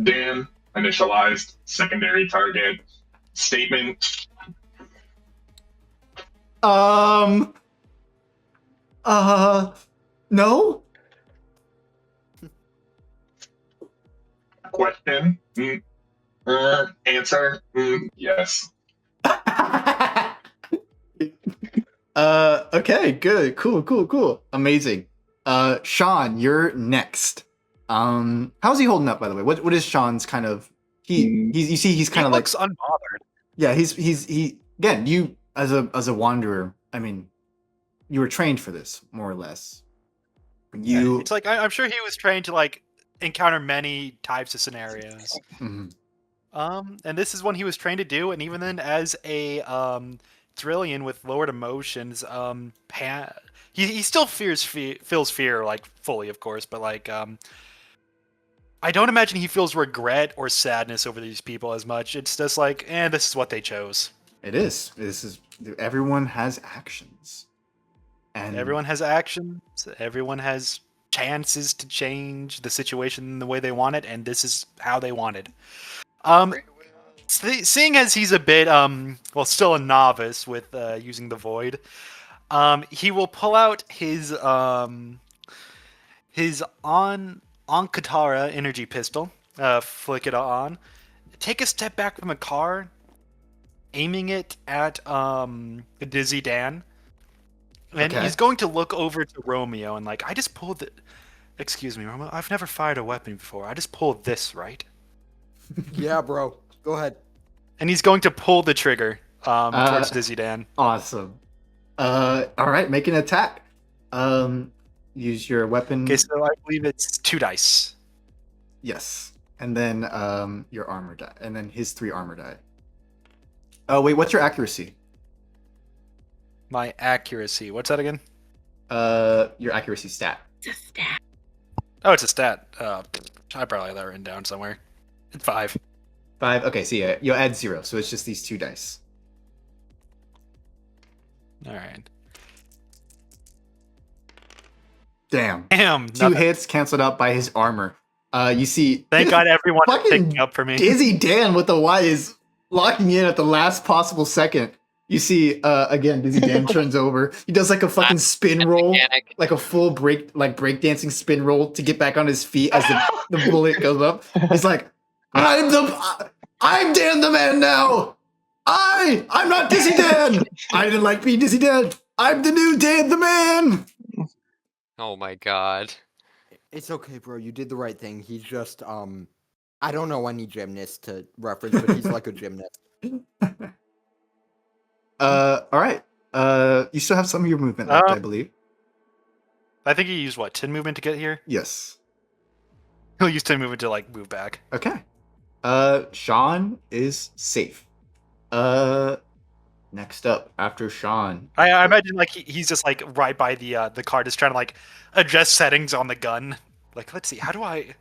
Speaker 5: "Dan, initialized, secondary target, statement."
Speaker 1: No?
Speaker 5: Question. Answer. Yes.
Speaker 1: Okay, good. Cool. Amazing. Sean, you're next. How's he holding up, by the way? What is Sean's kind of you see he's kind
Speaker 10: He
Speaker 1: of like
Speaker 10: looks unbothered.
Speaker 1: yeah, he again, you as a wanderer, I mean, you were trained for this, more or less.
Speaker 10: It's like I'm sure he was trained to like encounter many types of scenarios.
Speaker 1: Mhm.
Speaker 10: And this is one he was trained to do, and even then, as a Trillion with lowered emotions, he still feels fear like fully, of course, but like I don't imagine he feels regret or sadness over these people as much. It's just like, this is what they chose.
Speaker 1: It is. This is everyone has actions. And
Speaker 10: Everyone has actions. Everyone has chances to change the situation the way they want it, and this is how they want it. Seeing as he's a bit, still a novice with using the void, he will pull out his Katara energy pistol, flick it on, take a step back from the car, aiming it at Dizzy Dan. And
Speaker 1: Okay.
Speaker 10: he's going to look over to Romeo and like, I just pulled the... Excuse me, Romeo, I've never fired a weapon before. I just pulled this, right?
Speaker 2: Yeah, bro. Go ahead.
Speaker 10: And he's going to pull the trigger towards Dizzy Dan.
Speaker 1: Awesome. All right, make an attack. Use your weapon.
Speaker 10: Okay, so I believe it's 2 dice.
Speaker 1: Yes, and then your armor die, and then his 3 armor die. Oh wait, what's your accuracy?
Speaker 10: My accuracy. What's that again?
Speaker 1: Your accuracy stat.
Speaker 10: Oh, it's a stat. I probably have that written down somewhere. It's 5.
Speaker 1: 5. Okay, so yeah, you'll add 0, so it's just these 2 dice.
Speaker 10: All right.
Speaker 1: Damn.
Speaker 10: Damn.
Speaker 1: 2 hits canceled out by his armor. You see.
Speaker 10: Thank God everyone is
Speaker 1: fucking
Speaker 10: picking up for me.
Speaker 1: Dizzy Dan with the Y is locking in at the last possible second. You see, again, Dizzy Dan turns over. He does like a fucking spin roll,
Speaker 6: Mechanic.
Speaker 1: like a full breakdancing spin roll to get back on his feet as the bullet goes up. He's like, I'm Dan the Man now. I'm not Dizzy Dan. I didn't like being Dizzy Dan. I'm the new Dan the Man.
Speaker 6: Oh my god.
Speaker 2: It's okay, bro. You did the right thing. He's just, I don't know any gymnast to reference, but he's like a gymnast.
Speaker 1: All right. You still have some of your movement left, I believe.
Speaker 10: I think he used, 10 movement to get here?
Speaker 1: Yes.
Speaker 10: He'll use 10 movement to, move back.
Speaker 1: Okay. Sean is safe. Next up after Sean.
Speaker 10: I imagine, he's just, right by the car, just trying to, adjust settings on the gun. Let's see, how do I...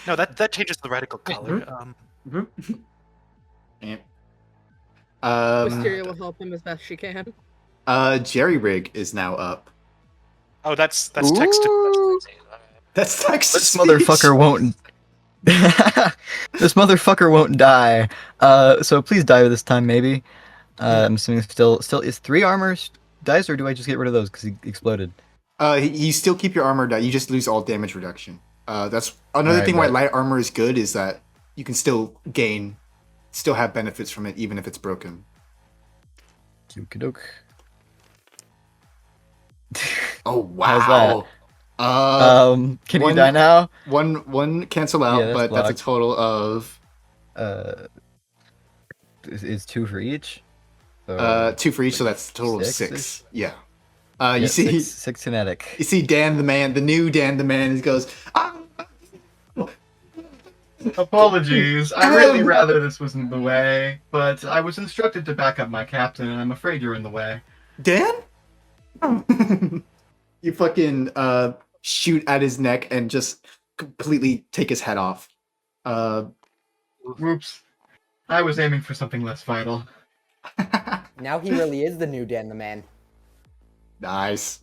Speaker 10: No, that changes the reticle color.
Speaker 1: And
Speaker 7: Wisteria will help him as best she can.
Speaker 1: Jerry Rig is now up.
Speaker 10: Oh, that's text.
Speaker 1: That's text.
Speaker 8: This motherfucker won't. This motherfucker won't die. So please die this time, maybe. I'm assuming still is 3 armor dice, or do I just get rid of those because he exploded?
Speaker 1: You still keep your armor die. You just lose all damage reduction. That's another
Speaker 8: Alright,
Speaker 1: thing why
Speaker 8: but-
Speaker 1: light armor is good is that you can still still have benefits from it even if it's broken.
Speaker 8: Okie-doke.
Speaker 1: Oh wow!
Speaker 8: How's that? Can you
Speaker 1: one-
Speaker 8: die now?
Speaker 1: One cancel out,
Speaker 8: Yeah, that's
Speaker 1: but that's a
Speaker 8: blocked.
Speaker 1: total of
Speaker 8: Is 2 for each?
Speaker 1: 2 for each, so that's a total of
Speaker 8: 6-ish?
Speaker 1: 6. Yeah.
Speaker 8: Yeah,
Speaker 1: You see,
Speaker 8: 6 kinetic.
Speaker 1: you see Dan the man, the new Dan the man, he goes, "Ah!"
Speaker 9: Apologies. I really rather this wasn't the way, but I was instructed to back up my captain, and I'm afraid you're in the way.
Speaker 1: Dan? You fucking shoot at his neck and just completely take his head off.
Speaker 9: Whoops. I was aiming for something less vital.
Speaker 2: Now he really is the new Dan the Man.
Speaker 1: Nice.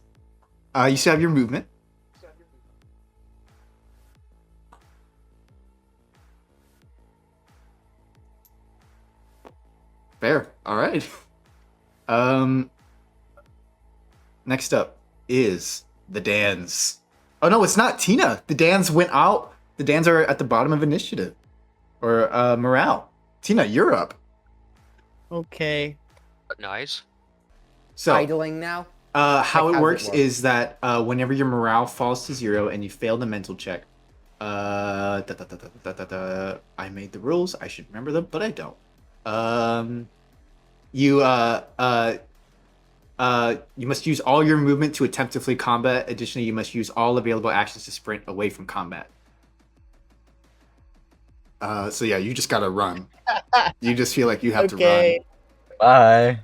Speaker 1: You still have your movement. Fair. All right. Next up is the Dans. Oh no, it's not Tina. The Dans went out. The Dans are at the bottom of initiative or morale. Tina, you're up.
Speaker 4: Okay.
Speaker 6: Nice.
Speaker 1: So
Speaker 2: Idling now.
Speaker 1: how
Speaker 2: Like,
Speaker 1: it
Speaker 2: how's it
Speaker 1: works
Speaker 2: work?
Speaker 1: is that whenever your morale falls to 0 and you fail the mental check, I made the rules. I should remember them, but I don't. You must use all your movement to attempt to flee combat. Additionally, you must use all available actions to sprint away from combat. So yeah, you just gotta run. You just feel like you have
Speaker 4: Okay.
Speaker 1: to run.
Speaker 8: Bye.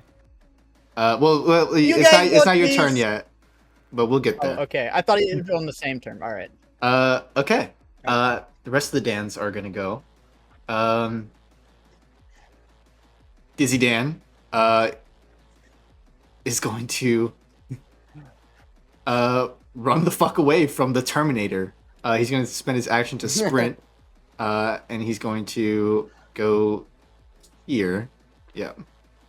Speaker 1: Well,
Speaker 4: You
Speaker 1: it's
Speaker 4: guys
Speaker 1: not
Speaker 4: want
Speaker 1: your turn
Speaker 4: these?
Speaker 1: yet, but we'll get
Speaker 4: Oh,
Speaker 1: there.
Speaker 4: okay. I thought it was on the same term. All right.
Speaker 1: Okay. The rest of the Dans are gonna go. Dizzy Dan is going to run the fuck away from the Terminator. He's gonna spend his action to sprint, and he's going to go here. Yeah.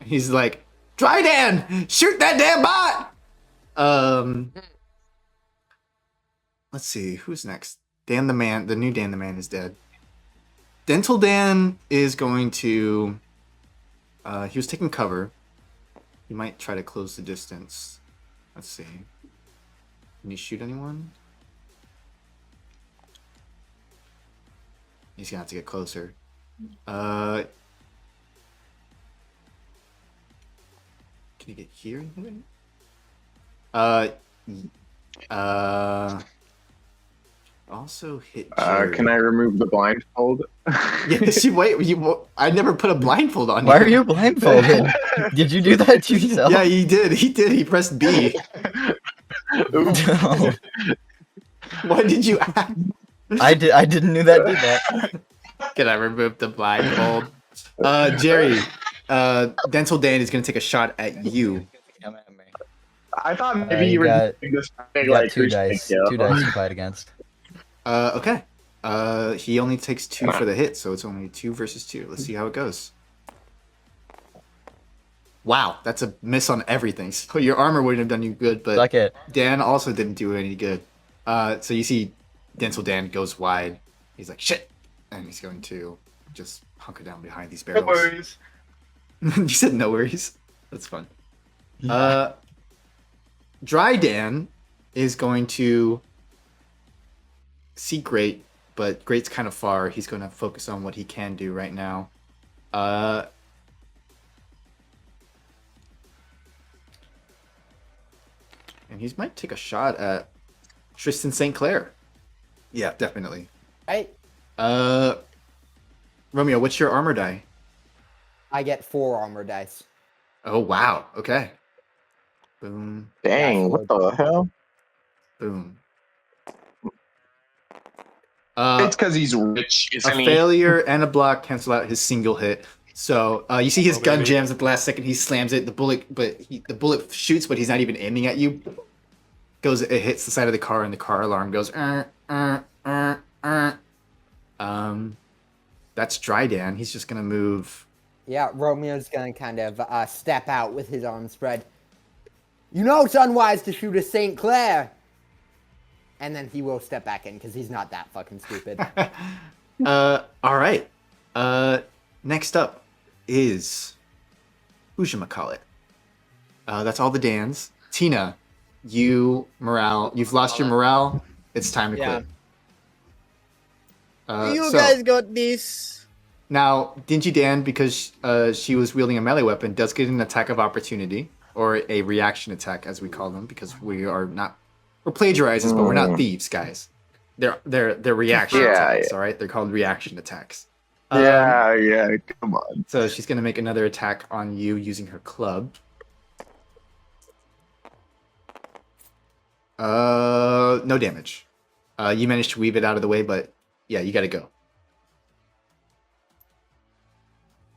Speaker 1: He's like, "Try Dan! Shoot that damn bot!" Let's see, who's next? Dan the Man, the new Dan the Man is dead. Dental Dan is going to he was taking cover. He might try to close the distance. Let's see. Can he shoot anyone? He's gonna have to get closer. Can he get here? Also hit Jerry.
Speaker 5: Can I remove the blindfold?
Speaker 1: Yes, I never put a blindfold on
Speaker 8: Why
Speaker 1: you.
Speaker 8: are you blindfolded? Did you do that to yourself?
Speaker 1: Yeah, he did. He pressed B.
Speaker 8: No.
Speaker 1: Why did you ask?
Speaker 8: I didn't do that.
Speaker 1: Can I remove the blindfold? Jerry, Dental Dan is gonna take a shot at you.
Speaker 8: Come at me.
Speaker 5: I thought
Speaker 8: you
Speaker 5: maybe you were
Speaker 8: got-
Speaker 5: doing this big,
Speaker 8: You got
Speaker 5: like,
Speaker 8: 2
Speaker 5: who's
Speaker 8: dice.
Speaker 5: big deal.
Speaker 8: 2 dice to fight against.
Speaker 1: Okay. He only takes 2 for the hit, so it's only 2 versus 2. Let's see how it goes. Wow, that's a miss on everything. So your armor wouldn't have done you good, but
Speaker 8: Suck it.
Speaker 1: Dan also didn't do any good. So you see Dental Dan goes wide. He's like, shit! And he's going to just hunker down behind these
Speaker 9: No
Speaker 1: barrels.
Speaker 9: worries.
Speaker 1: You said no worries. That's fun. Dry Dan is going to see Great, but Great's kind of far. He's going to focus on what he can do right now. And he might take a shot at Tristan St. Clair. Yeah, definitely.
Speaker 2: Right?
Speaker 1: Romeo, what's your armor die?
Speaker 2: I get 4 armor dice.
Speaker 1: Oh, wow. Okay. Boom,
Speaker 5: Dang, what the hell?
Speaker 1: boom.
Speaker 5: It's because he's rich,
Speaker 1: A
Speaker 5: isn't he?
Speaker 1: failure and a block cancel out his single hit. So you see his
Speaker 10: Oh,
Speaker 1: gun
Speaker 10: baby.
Speaker 1: jams at the last second. He slams it. The bullet shoots, but he's not even aiming at you. It hits the side of the car, and the car alarm goes. That's Dry Dan. He's just gonna move.
Speaker 2: Yeah, Romeo's gonna kind of step out with his arms spread. You know it's unwise to shoot a St. Clair! And then he will step back in, because he's not that fucking stupid.
Speaker 1: Alright. Next up is who'shamacallit. That's all the Dans. Tina, you've lost your morale. It's time to
Speaker 4: Yeah.
Speaker 1: quit.
Speaker 4: You
Speaker 1: So,
Speaker 4: guys got this.
Speaker 1: now, Dingy Dan, because she was wielding a melee weapon, does get an attack of opportunity, or a reaction attack, as we call them, because we're plagiarizers, but we're not thieves, guys. They're reaction attacks, all right? They're called reaction attacks.
Speaker 5: Yeah, come on.
Speaker 1: So she's gonna make another attack on you using her club. No damage. You managed to weave it out of the way, but yeah, you gotta go.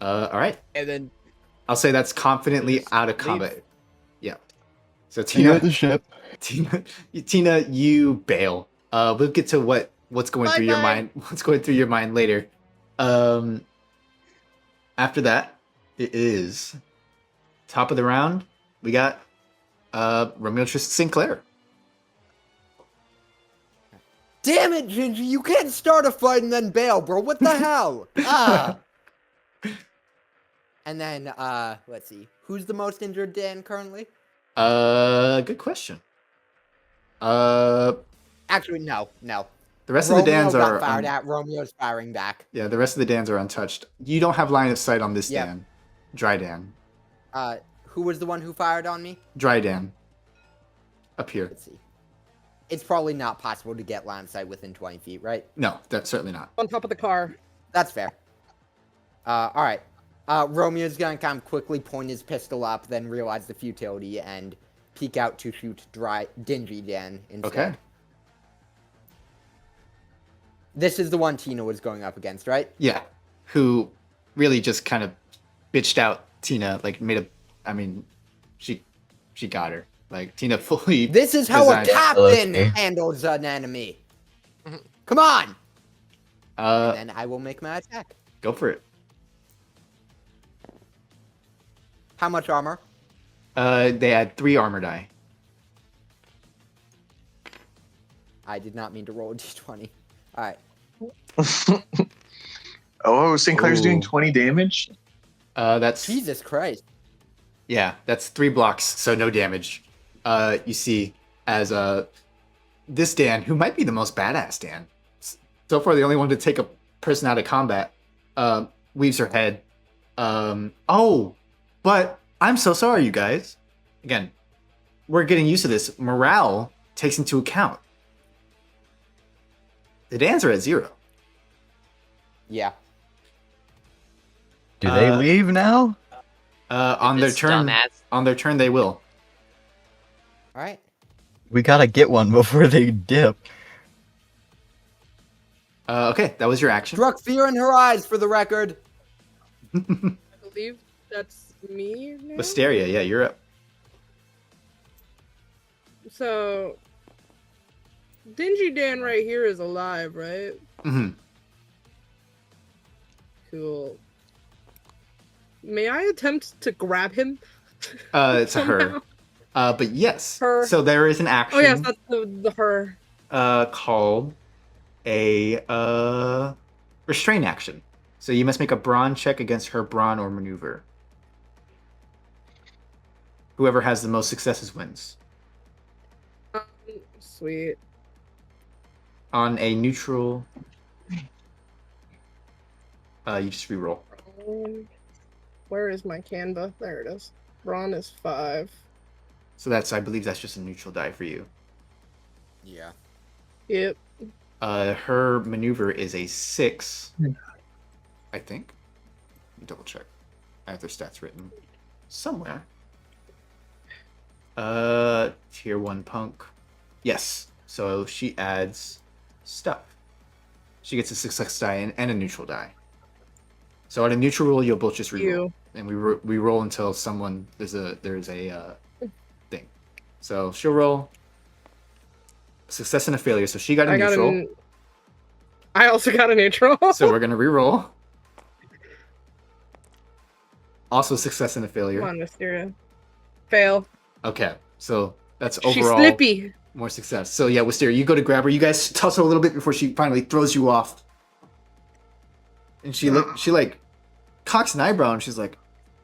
Speaker 1: Alright.
Speaker 4: And then
Speaker 1: I'll say that's confidently out of combat. Yeah. So
Speaker 8: Tina
Speaker 1: Tina,
Speaker 8: the ship.
Speaker 1: Tina, you bail. We'll get to what's going through your
Speaker 4: Bye-bye.
Speaker 1: mind. What's going through your mind later. After that, it is top of the round. We got Romeo Tristan Sinclair.
Speaker 2: Damn it, Ginger, you can't start a fight and then bail, bro. What the hell? And then, let's see. Who's the most injured Dan currently?
Speaker 1: Good question.
Speaker 2: Actually, no.
Speaker 1: The rest of the Dans
Speaker 2: got
Speaker 1: are
Speaker 2: fired at. Romeo's firing back.
Speaker 1: yeah. The rest of the Dans are untouched. You don't have line of sight on this
Speaker 2: Yep.
Speaker 1: Dan. Dry Dan.
Speaker 2: Who was the one who fired on me?
Speaker 1: Dry Dan. Up here.
Speaker 2: Let's see. It's probably not possible to get line of sight within 20 feet, right?
Speaker 1: No, that's certainly not.
Speaker 7: On top of the car.
Speaker 2: That's fair. Alright. Romeo's gonna kind of quickly point his pistol up, then realize the futility and peek out to shoot Dingy Dan instead.
Speaker 1: Okay.
Speaker 2: This is the one Tina was going up against, right?
Speaker 1: Yeah. Who really just kind of bitched out Tina, like she got her. Like Tina fully.
Speaker 2: This is how a
Speaker 1: designed-
Speaker 2: captain
Speaker 8: Okay.
Speaker 2: handles an enemy. Come on!
Speaker 1: Uh,
Speaker 2: And then I will make my attack.
Speaker 1: go for it.
Speaker 2: How much armor?
Speaker 1: They had 3 armor die.
Speaker 2: I did not mean to roll a d20. Alright.
Speaker 5: Oh, Sinclair's doing
Speaker 1: Ooh.
Speaker 5: 20 damage?
Speaker 1: That's
Speaker 2: Jesus Christ.
Speaker 1: yeah, that's 3 blocks, so no damage. You see, as this Dan, who might be the most badass Dan, so far the only one to take a person out of combat, weaves her head. Oh, but I'm so sorry, you guys. Again, we're getting used to this. Morale takes into account. The Dans are at 0.
Speaker 2: Yeah.
Speaker 8: Do they
Speaker 1: Uh,
Speaker 8: leave now?
Speaker 1: On their
Speaker 6: This
Speaker 1: turn,
Speaker 6: dumbass.
Speaker 1: they will.
Speaker 2: Alright.
Speaker 8: We gotta get one before they dip.
Speaker 1: Okay, that was your action.
Speaker 2: Struck fear in her eyes, for the record.
Speaker 7: I believe that's me now?
Speaker 1: Wisteria, yeah, you're up.
Speaker 7: So, Dingy Dan right here is alive, right?
Speaker 1: hmm
Speaker 7: Cool. May I attempt to grab him?
Speaker 1: It's a her.
Speaker 7: Somehow?
Speaker 1: But yes.
Speaker 7: Her.
Speaker 1: So there is an action
Speaker 7: Oh yes, that's the her.
Speaker 1: called a restrain action. So you must make a brawn check against her brawn or maneuver. Whoever has the most successes wins.
Speaker 7: Sweet.
Speaker 1: On a neutral, you just reroll.
Speaker 7: Where is my Canva? There it is. Brawn is 5.
Speaker 1: So that's, I believe that's just a neutral die for you.
Speaker 2: Yeah.
Speaker 7: Yep.
Speaker 1: Her maneuver is a 6, I think. Let me double check. I have their stats written somewhere. Tier 1 punk. Yes. So she adds stuff. She gets a success die and a neutral die. So on a neutral roll, you'll both just reroll,
Speaker 7: You.
Speaker 1: and we roll until there's a thing. So she'll roll a success and a failure. So she got a neutral.
Speaker 7: I also got a neutral.
Speaker 1: So we're gonna reroll. Also success and a failure.
Speaker 7: Come on, Wisteria. Fail.
Speaker 1: Okay, so that's
Speaker 7: She's
Speaker 1: overall
Speaker 7: slippy.
Speaker 1: more success. So yeah, Wisteria, you go to grab her. You guys tussle a little bit before she finally throws you off. And she like cocks an eyebrow and she's like,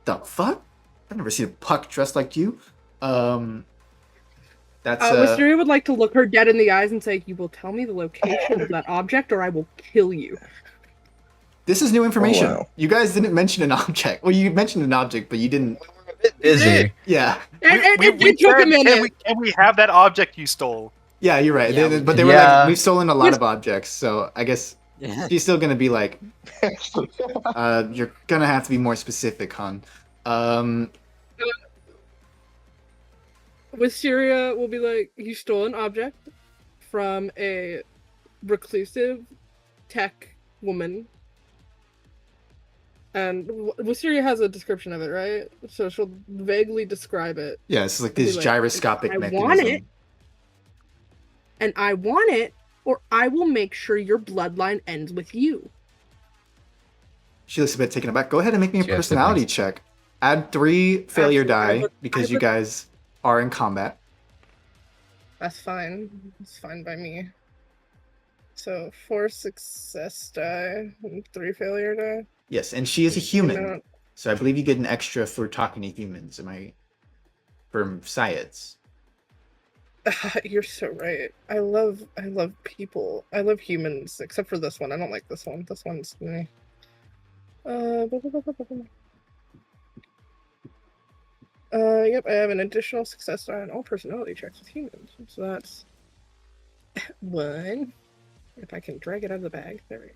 Speaker 1: "The fuck? I've never seen a puck dressed like you." That's
Speaker 7: Wisteria would like to look her dead in the eyes and say, "You will tell me the location of that object, or I will kill you."
Speaker 1: This is new information.
Speaker 5: Oh, wow.
Speaker 1: You guys didn't mention an object. Well, you mentioned an object, but you didn't.
Speaker 8: Busy.
Speaker 1: Yeah,
Speaker 7: It took a minute.
Speaker 10: Can we have that object you stole?
Speaker 1: yeah, you're right.
Speaker 2: Yeah,
Speaker 1: But they were
Speaker 8: Yeah.
Speaker 1: like, we've stolen a lot of objects, so I guess she's still gonna be like, you're gonna have to be more specific, hon.
Speaker 7: Wisteria will be like, "You stole an object from a reclusive tech woman." And Wisteria has a description of it, right? So she'll vaguely describe it.
Speaker 1: Yeah, it's like this
Speaker 7: Be like,
Speaker 1: gyroscopic
Speaker 7: I
Speaker 1: mechanism.
Speaker 7: want it. And I want it, or I will make sure your bloodline ends with you.
Speaker 1: She looks a bit taken aback. Go ahead and make me a
Speaker 8: She has
Speaker 1: personality check. Add 3 failure
Speaker 7: Absolutely.
Speaker 1: die because you guys are in combat.
Speaker 7: That's fine. It's fine by me. So 4 success die and 3 failure die.
Speaker 1: Yes, and she is a human.
Speaker 7: know-
Speaker 1: So I believe you get an extra for talking to humans. Am I? For science.
Speaker 7: You're so right. I love people. I love humans, except for this one. I don't like this one. This one's me. Yep, I have an additional success die on all personality checks with humans. So that's 1. If I can drag it out of the bag. There we go.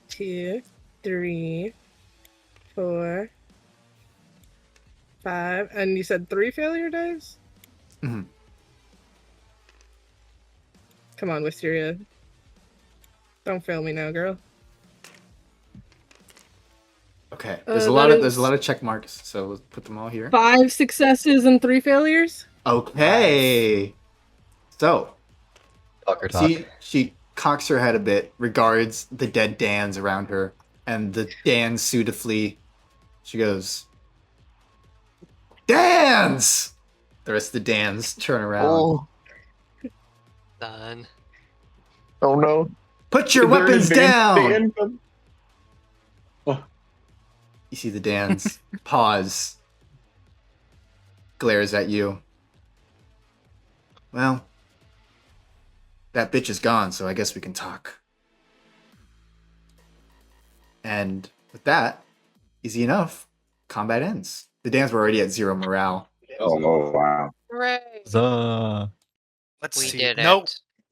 Speaker 7: 2, 3, 4, 5. And you said 3 failure dice?
Speaker 1: Mhm.
Speaker 7: Come on, Wisteria. Don't fail me now, girl.
Speaker 1: Okay. There's
Speaker 7: that
Speaker 1: there's
Speaker 7: is-
Speaker 1: a lot of check marks, so let's put them all here.
Speaker 7: 5 successes and 3 failures?
Speaker 1: Okay. So
Speaker 8: Talk or talk.
Speaker 1: she cocks her head a bit, regards the dead Dans around her, and the Dans suitably. She goes, "Dans!" The rest of the Dans turn around.
Speaker 5: Oh,
Speaker 6: Done.
Speaker 5: oh no.
Speaker 1: Put your
Speaker 5: Is there
Speaker 1: weapons
Speaker 5: advanced
Speaker 1: down!
Speaker 5: Dan?
Speaker 1: You see the Dans pause, glares at you. Well, that bitch is gone, so I guess we can talk. And with that, easy enough, combat ends. The Dans were already at 0 morale.
Speaker 5: Oh, wow.
Speaker 6: Hooray!
Speaker 10: Let's
Speaker 6: We
Speaker 10: see.
Speaker 6: did it.
Speaker 10: No,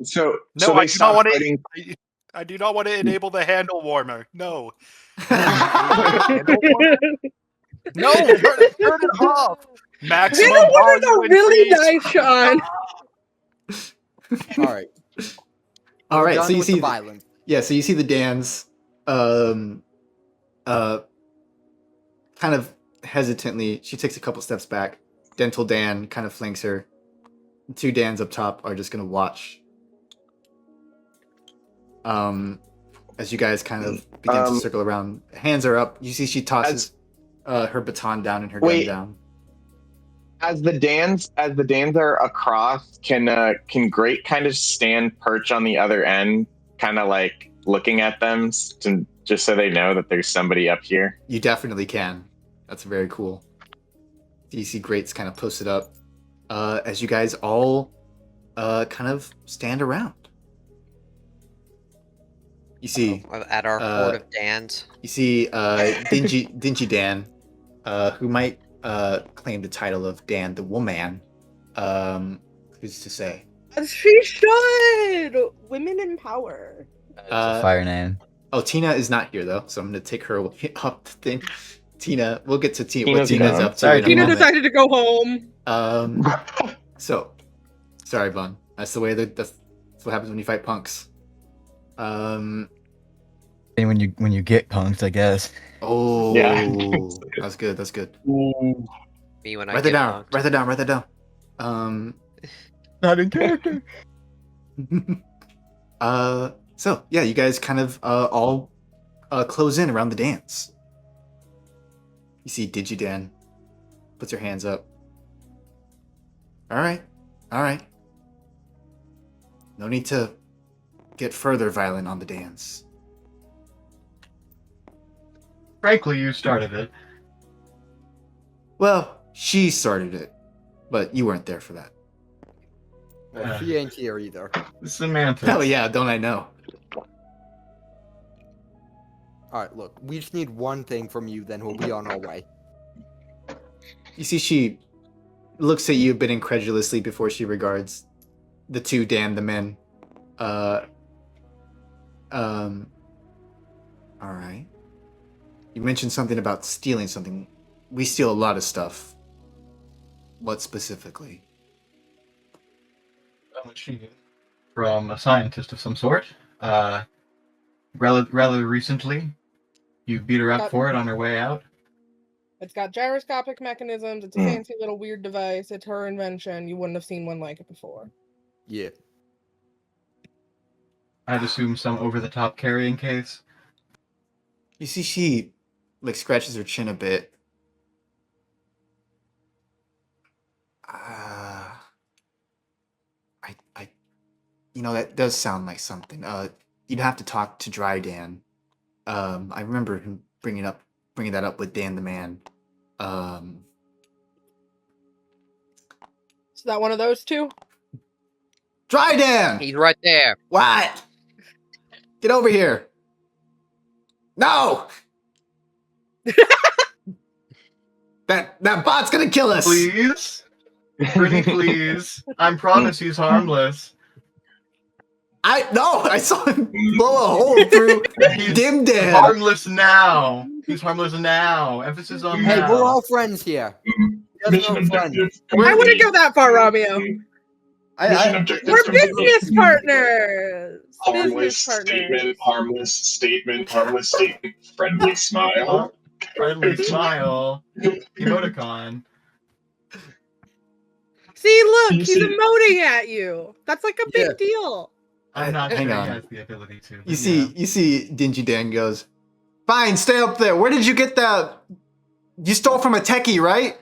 Speaker 5: So
Speaker 10: no,
Speaker 5: they
Speaker 10: I do not
Speaker 5: stopped
Speaker 10: want
Speaker 5: fighting.
Speaker 10: to. I do not want to enable the handle warmer. No. No, turn it off. Maximum
Speaker 7: You know what are the
Speaker 10: volume
Speaker 7: really
Speaker 10: increase.
Speaker 7: nice, Sean?
Speaker 2: All right.
Speaker 1: All right,
Speaker 2: Done
Speaker 1: so you
Speaker 2: with
Speaker 1: see,
Speaker 2: the violence.
Speaker 1: yeah, so you see the Dans, kind of hesitantly, she takes a couple steps back. Dental Dan kind of flanks her. The 2 Dans up top are just gonna watch. As you guys kind of begin to circle around, hands are up. You see she tosses her baton down and her gun
Speaker 5: Wait.
Speaker 1: down.
Speaker 5: As the Dans are across, can Great kind of stand perch on the other end, kind of like looking at them, just so they know that there's somebody up here?
Speaker 1: You definitely can. That's very cool. You see Greats kind of posted up as you guys all kind of stand around. You see,
Speaker 6: At our horde of Dans.
Speaker 1: you see, Dingy Dan, who might claim the title of Dan the Woman. Who's to say?
Speaker 7: She should! Women in power.
Speaker 8: It's a fire name.
Speaker 1: Oh, Tina is not here though, so I'm gonna take her away up the thing. Tina, we'll get to what
Speaker 5: Tina's
Speaker 1: Tina's
Speaker 5: gone.
Speaker 1: up to.
Speaker 8: Sorry,
Speaker 1: in a
Speaker 7: Tina
Speaker 1: moment.
Speaker 7: decided to go home.
Speaker 1: So, sorry, Bun. That's the way that's what happens when you fight punks.
Speaker 8: Maybe And when you get punked, I guess.
Speaker 1: Oh,
Speaker 5: Yeah.
Speaker 1: that's good. That's good.
Speaker 6: Me when I
Speaker 1: Write
Speaker 6: get
Speaker 1: that down.
Speaker 6: punked.
Speaker 1: Write that down. Write that down.
Speaker 8: Not in character.
Speaker 1: So yeah, you guys kind of all close in around the dance. You see Digidan puts her hands up. All right. No need to get further violent on the dance.
Speaker 9: Frankly, you started it.
Speaker 1: Well, she started it, but you weren't there for that.
Speaker 2: Well, she ain't here either.
Speaker 9: Semantics.
Speaker 1: Oh yeah, don't I know?
Speaker 2: Alright, look, we just need one thing from you, then we'll be on our way.
Speaker 1: You see, she looks at you a bit incredulously before she regards the two damn the men. All right. You mentioned something about stealing something. We steal a lot of stuff. What specifically?
Speaker 9: A machine from a scientist of some sort. Rather recently, you beat her up for it on her way out.
Speaker 7: It's got gyroscopic mechanisms. It's a fancy little weird device. It's her invention. You wouldn't have seen one like it before.
Speaker 2: Yeah.
Speaker 9: I'd assume some over-the-top carrying case.
Speaker 1: You see, she like scratches her chin a bit. That does sound like something. You'd have to talk to Dry Dan. I remember him bringing that up with Dan the Man.
Speaker 7: Is that one of those two?
Speaker 1: Dry Dan!
Speaker 6: He's right there.
Speaker 1: What? Get over here. No! that bot's gonna kill us.
Speaker 9: Please? Pretty please. I promise he's harmless.
Speaker 1: I saw him blow a hole through
Speaker 9: He's
Speaker 1: Dim Dan.
Speaker 9: harmless now. He's harmless now. Emphasis on
Speaker 2: Hey,
Speaker 9: now.
Speaker 2: we're all friends here. Just no friends.
Speaker 7: I wouldn't go that far, Romeo.
Speaker 5: Mission
Speaker 1: I
Speaker 5: objectives
Speaker 7: We're
Speaker 5: complete.
Speaker 7: business partners.
Speaker 5: Harmless
Speaker 7: Business partners.
Speaker 5: statement, harmless statement, harmless statement, friendly smile.
Speaker 9: Friendly smile. Emoticon.
Speaker 7: See, look,
Speaker 5: You
Speaker 7: he's
Speaker 5: see-
Speaker 7: emoting at you. That's like a big
Speaker 2: Yeah.
Speaker 7: deal.
Speaker 9: I'm not
Speaker 1: hang
Speaker 9: sure
Speaker 1: on.
Speaker 9: he has the ability to.
Speaker 1: You see Dingy Dan goes, fine, stay up there. Where did you get that? You stole from a techie, right?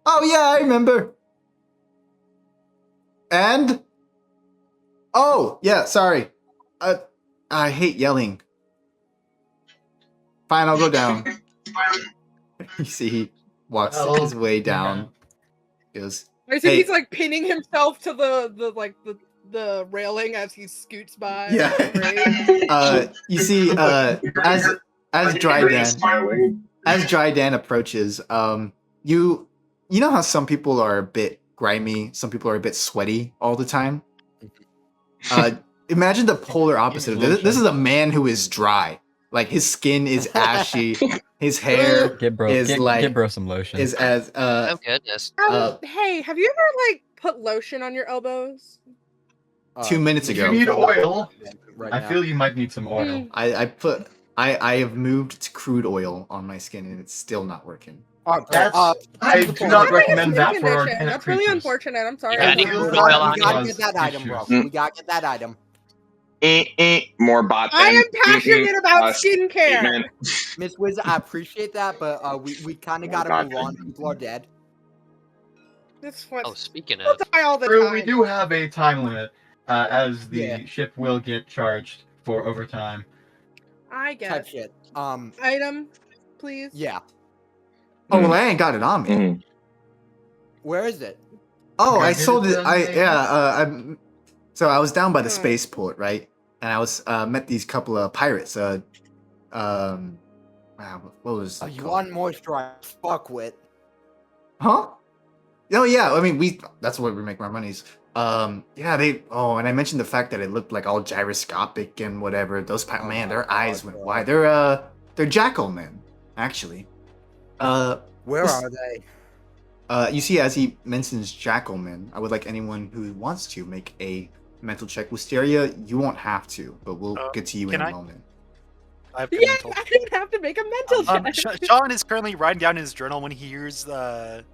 Speaker 1: Oh yeah, I remember. And? Oh, yeah, sorry. I hate yelling. Fine, I'll go down. You see, he walks
Speaker 9: Oh,
Speaker 1: his way down. He goes,
Speaker 7: I see
Speaker 1: Hey.
Speaker 7: he's like pinning himself to the railing as he scoots by.
Speaker 1: yeah.
Speaker 7: Right?
Speaker 1: You see, as Dry
Speaker 5: Very
Speaker 1: Dan,
Speaker 5: smiling.
Speaker 1: as Dry Dan approaches, you know how some people are a bit grimy, some people are a bit sweaty all the time. Imagine the polar opposite of this. This is a man who is dry. Like his skin is ashy, his hair
Speaker 8: Get bro,
Speaker 1: is
Speaker 8: get bro some lotion.
Speaker 1: is as
Speaker 6: Oh goodness.
Speaker 7: Hey, have you ever like put lotion on your elbows?
Speaker 1: 2 minutes
Speaker 9: If
Speaker 1: ago.
Speaker 9: you need oil,
Speaker 2: Right
Speaker 9: I
Speaker 2: now.
Speaker 9: feel you might need some oil.
Speaker 1: I have moved to crude oil on my skin and it's still not working.
Speaker 9: That's- I do not
Speaker 7: I think it's
Speaker 9: recommend that
Speaker 7: skin
Speaker 9: for our
Speaker 7: condition.
Speaker 9: tenant
Speaker 7: That's really
Speaker 9: creatures.
Speaker 7: unfortunate. I'm sorry.
Speaker 6: You got any
Speaker 2: we
Speaker 6: crude
Speaker 2: gotta-
Speaker 6: oil on
Speaker 2: we
Speaker 6: you?
Speaker 2: gotta get that item, bro.
Speaker 9: Issues.
Speaker 2: We gotta get that item.
Speaker 5: More bot.
Speaker 7: I am
Speaker 5: then.
Speaker 7: passionate about skincare.
Speaker 5: Statement.
Speaker 2: Miss Wiz, I appreciate that, but we kind of gotta
Speaker 5: God.
Speaker 2: move on. People are dead.
Speaker 7: This one.
Speaker 6: Oh, speaking
Speaker 7: We'll
Speaker 6: of,
Speaker 7: die all the
Speaker 9: True,
Speaker 7: time.
Speaker 9: we do have a time limit, as the
Speaker 2: Yeah.
Speaker 9: ship will get charged for overtime.
Speaker 7: I
Speaker 2: Type
Speaker 7: guess.
Speaker 2: shit.
Speaker 7: Item, please.
Speaker 2: Yeah.
Speaker 1: Oh well, I ain't got it on me.
Speaker 5: Mhm.
Speaker 2: Where is it?
Speaker 1: Oh,
Speaker 9: Okay,
Speaker 1: I
Speaker 9: did
Speaker 1: sold
Speaker 9: it
Speaker 1: it.
Speaker 9: done,
Speaker 1: So I was down by the
Speaker 7: Hmm.
Speaker 1: spaceport, right? And I was met these couple of pirates. Wow, what was
Speaker 2: Oh,
Speaker 1: it
Speaker 2: you
Speaker 1: called?
Speaker 2: unmoisturized fuck with.
Speaker 1: Huh? Oh yeah, I mean that's where we make our monies. Yeah, and I mentioned the fact that it looked like all gyroscopic and whatever. Those
Speaker 2: Oh
Speaker 1: man,
Speaker 2: my
Speaker 1: their eyes
Speaker 2: God,
Speaker 1: went
Speaker 2: bro.
Speaker 1: wide. They're jackal men, actually.
Speaker 2: Where
Speaker 1: This-
Speaker 2: are they?
Speaker 1: You see, as he mentions jackal men, I would like anyone who wants to make a mental check. Wisteria, you won't have to, but we'll get to you in
Speaker 10: can
Speaker 1: a
Speaker 10: I?
Speaker 1: moment.
Speaker 10: I have
Speaker 7: Yeah,
Speaker 10: good mental.
Speaker 7: I don't have to make a mental check.
Speaker 10: Sean is currently writing down in his journal when he hears that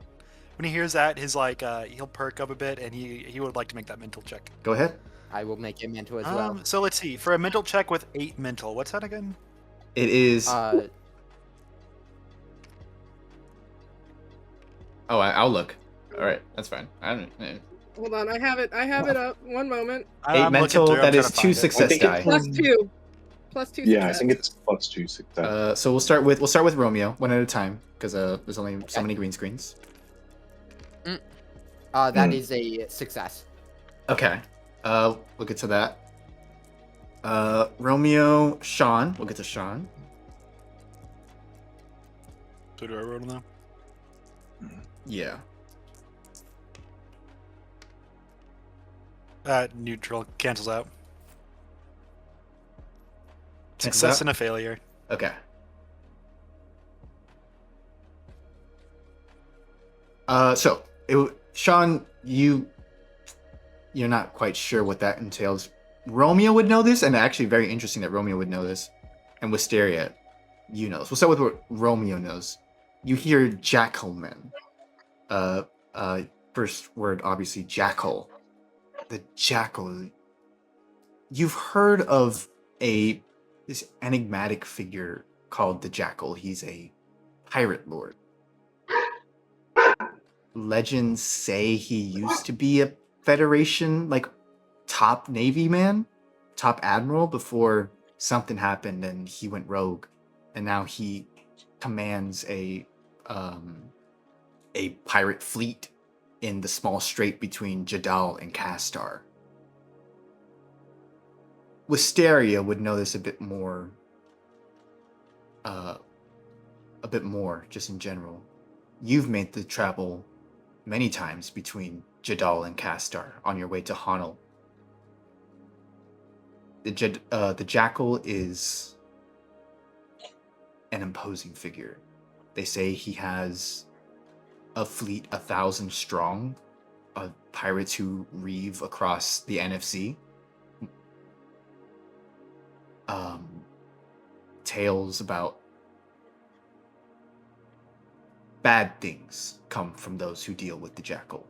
Speaker 10: his he'll perk up a bit and he would like to make that mental check.
Speaker 1: Go ahead.
Speaker 2: I will make a mental as well.
Speaker 10: So let's see. For a mental check with 8 mental, what's that again?
Speaker 1: It is.
Speaker 2: Uh,
Speaker 1: I'll look. All right, that's fine. I don't.
Speaker 7: Hold on, I have it up. One moment.
Speaker 1: 8
Speaker 10: I'm looking
Speaker 1: mental.
Speaker 10: through, I'm
Speaker 1: That
Speaker 10: trying
Speaker 1: is
Speaker 10: to
Speaker 1: 2
Speaker 10: find it.
Speaker 1: success
Speaker 11: think
Speaker 1: die.
Speaker 11: it's
Speaker 7: Plus 2. Plus 2
Speaker 11: Yeah, I
Speaker 7: success.
Speaker 11: think it's +2 success.
Speaker 1: So we'll start with Romeo one at a time because there's only so many green screens.
Speaker 2: that is a success.
Speaker 1: Okay. We'll get to that. Romeo, Sean. We'll get to Sean.
Speaker 10: So do I roll now?
Speaker 1: Yeah.
Speaker 10: Neutral cancels out.
Speaker 1: Cancels
Speaker 10: Success
Speaker 1: out?
Speaker 10: and a failure.
Speaker 1: Okay. Sean, you're not quite sure what that entails. Romeo would know this, and actually very interesting that Romeo would know this. And Wisteria, you know this. We'll start with what Romeo knows. You hear jackalmen. First word, obviously, jackal. The jackal. You've heard of this enigmatic figure called the Jackal. He's a pirate lord. Legends say he used to be a Federation, top Navy man, top admiral, before something happened and he went rogue, and now he commands a pirate fleet in the small strait between Jadal and Castar. Wisteria would know this a bit more, just in general. You've made the travel many times between Jadal and Castar on your way to Honel. The Jackal is an imposing figure. They say he has a fleet 1,000 strong of pirates who reeve across the NFZ. Tales about bad things come from those who deal with the Jackal.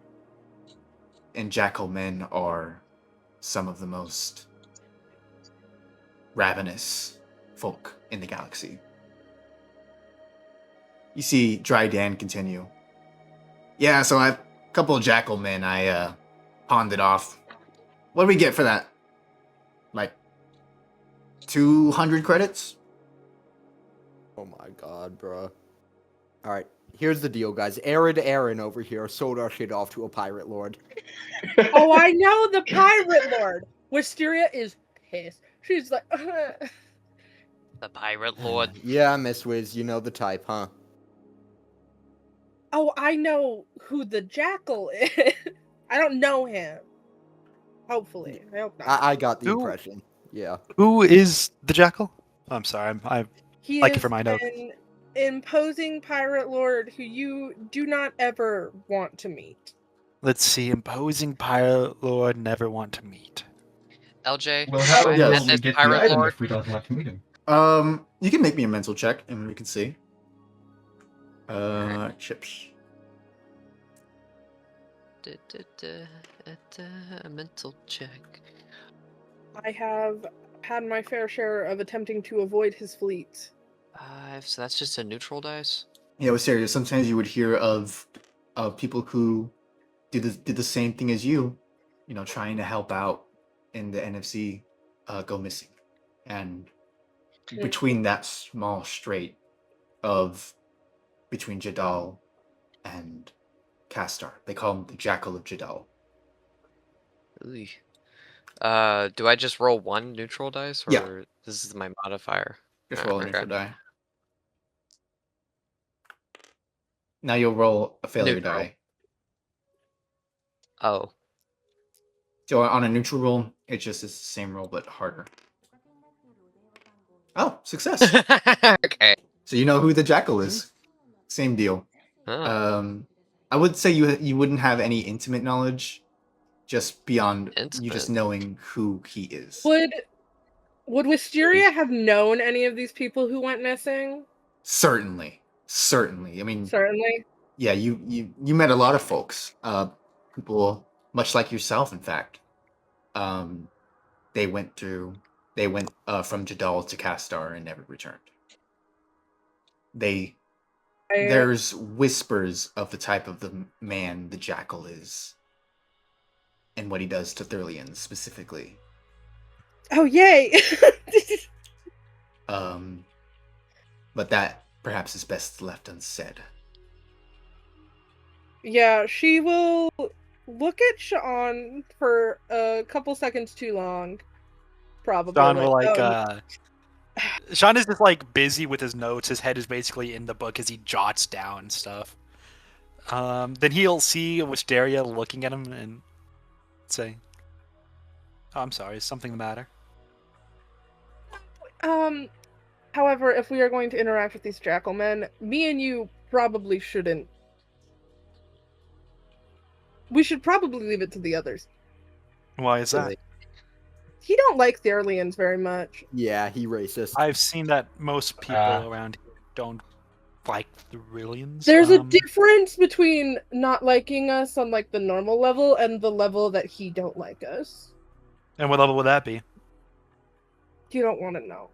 Speaker 1: And Jackal men are some of the most ravenous folk in the galaxy. You see Dry Dan continue. Yeah, so a couple of Jackal men I pawned it off. What do we get for that? 200 credits?
Speaker 2: Oh my god, bro. Alright, here's the deal, guys. Aaron over here sold our shit off to a pirate lord.
Speaker 7: Oh, I know the pirate lord. Wisteria is pissed. She's like,
Speaker 6: The pirate lord.
Speaker 2: Yeah, Miss Wiz, you know the type, huh?
Speaker 7: oh, I know who the Jackal is. I don't know him. Hopefully, I hope not.
Speaker 2: I got the
Speaker 10: Who?
Speaker 2: impression. Yeah.
Speaker 10: Who is the Jackal? I'm sorry, I
Speaker 7: He
Speaker 10: like it
Speaker 7: is
Speaker 10: for my notes.
Speaker 7: an imposing pirate lord who you do not ever want to meet.
Speaker 10: Let's see. Imposing pirate lord never want to meet.
Speaker 6: LJ,
Speaker 9: Well,
Speaker 6: have
Speaker 9: how
Speaker 6: I
Speaker 1: yes.
Speaker 9: will
Speaker 6: met
Speaker 9: we
Speaker 6: this
Speaker 9: get the
Speaker 6: pirate
Speaker 9: item
Speaker 6: lord?
Speaker 9: if we don't want to meet him?
Speaker 1: You can make me a mental check and we can see. Chips.
Speaker 6: A mental check.
Speaker 7: I have had my fair share of attempting to avoid his fleet.
Speaker 6: 5, so that's just a neutral dice.
Speaker 1: Yeah, with serious. Sometimes you would hear of people who did the same thing as you, trying to help out in the NFC, go missing, and between that small strait of between Jadal and Castar, they call him the Jackal of Jadal.
Speaker 6: Ooh. Do I just roll one neutral dice, or
Speaker 1: Yeah.
Speaker 6: this is my modifier?
Speaker 1: Just roll a
Speaker 6: Okay.
Speaker 1: neutral die. Now you'll roll a failure
Speaker 6: Neutral.
Speaker 1: die.
Speaker 6: Oh.
Speaker 1: So on a neutral roll, it's the same roll but harder. Oh, success!
Speaker 6: Okay.
Speaker 1: So you know who the Jackal is. Same deal.
Speaker 6: Oh.
Speaker 1: I would say you wouldn't have any intimate knowledge, just beyond you just
Speaker 6: Intimate.
Speaker 1: knowing who he is.
Speaker 7: Would Wisteria have known any of these people who went missing?
Speaker 1: Certainly. I mean,
Speaker 7: Certainly.
Speaker 1: yeah, you met a lot of folks. People much like yourself, in fact. They went from Jadal to Castar and never returned. There's whispers of the type of the man the Jackal is, and what he does to Thurlians specifically.
Speaker 7: Oh, yay!
Speaker 1: But that perhaps is best left unsaid.
Speaker 7: Yeah, she will look at Sean for a couple seconds too long. Probably.
Speaker 10: Sean will Sean is just like busy with his notes. His head is basically in the book as he jots down stuff. Then he'll see Wisteria looking at him and say, "Oh, I'm sorry, is something the matter?"
Speaker 7: However, if we are going to interact with these jackal men, me and you probably shouldn't. We should probably leave it to the others.
Speaker 10: Why is that?
Speaker 7: He don't like Thurlians very much.
Speaker 2: Yeah, he racist.
Speaker 10: I've seen that most people around here don't like Thurlians.
Speaker 7: There's a difference between not liking us on like the normal level and the level that he don't like us.
Speaker 10: And what level would that be?
Speaker 7: You don't want to know.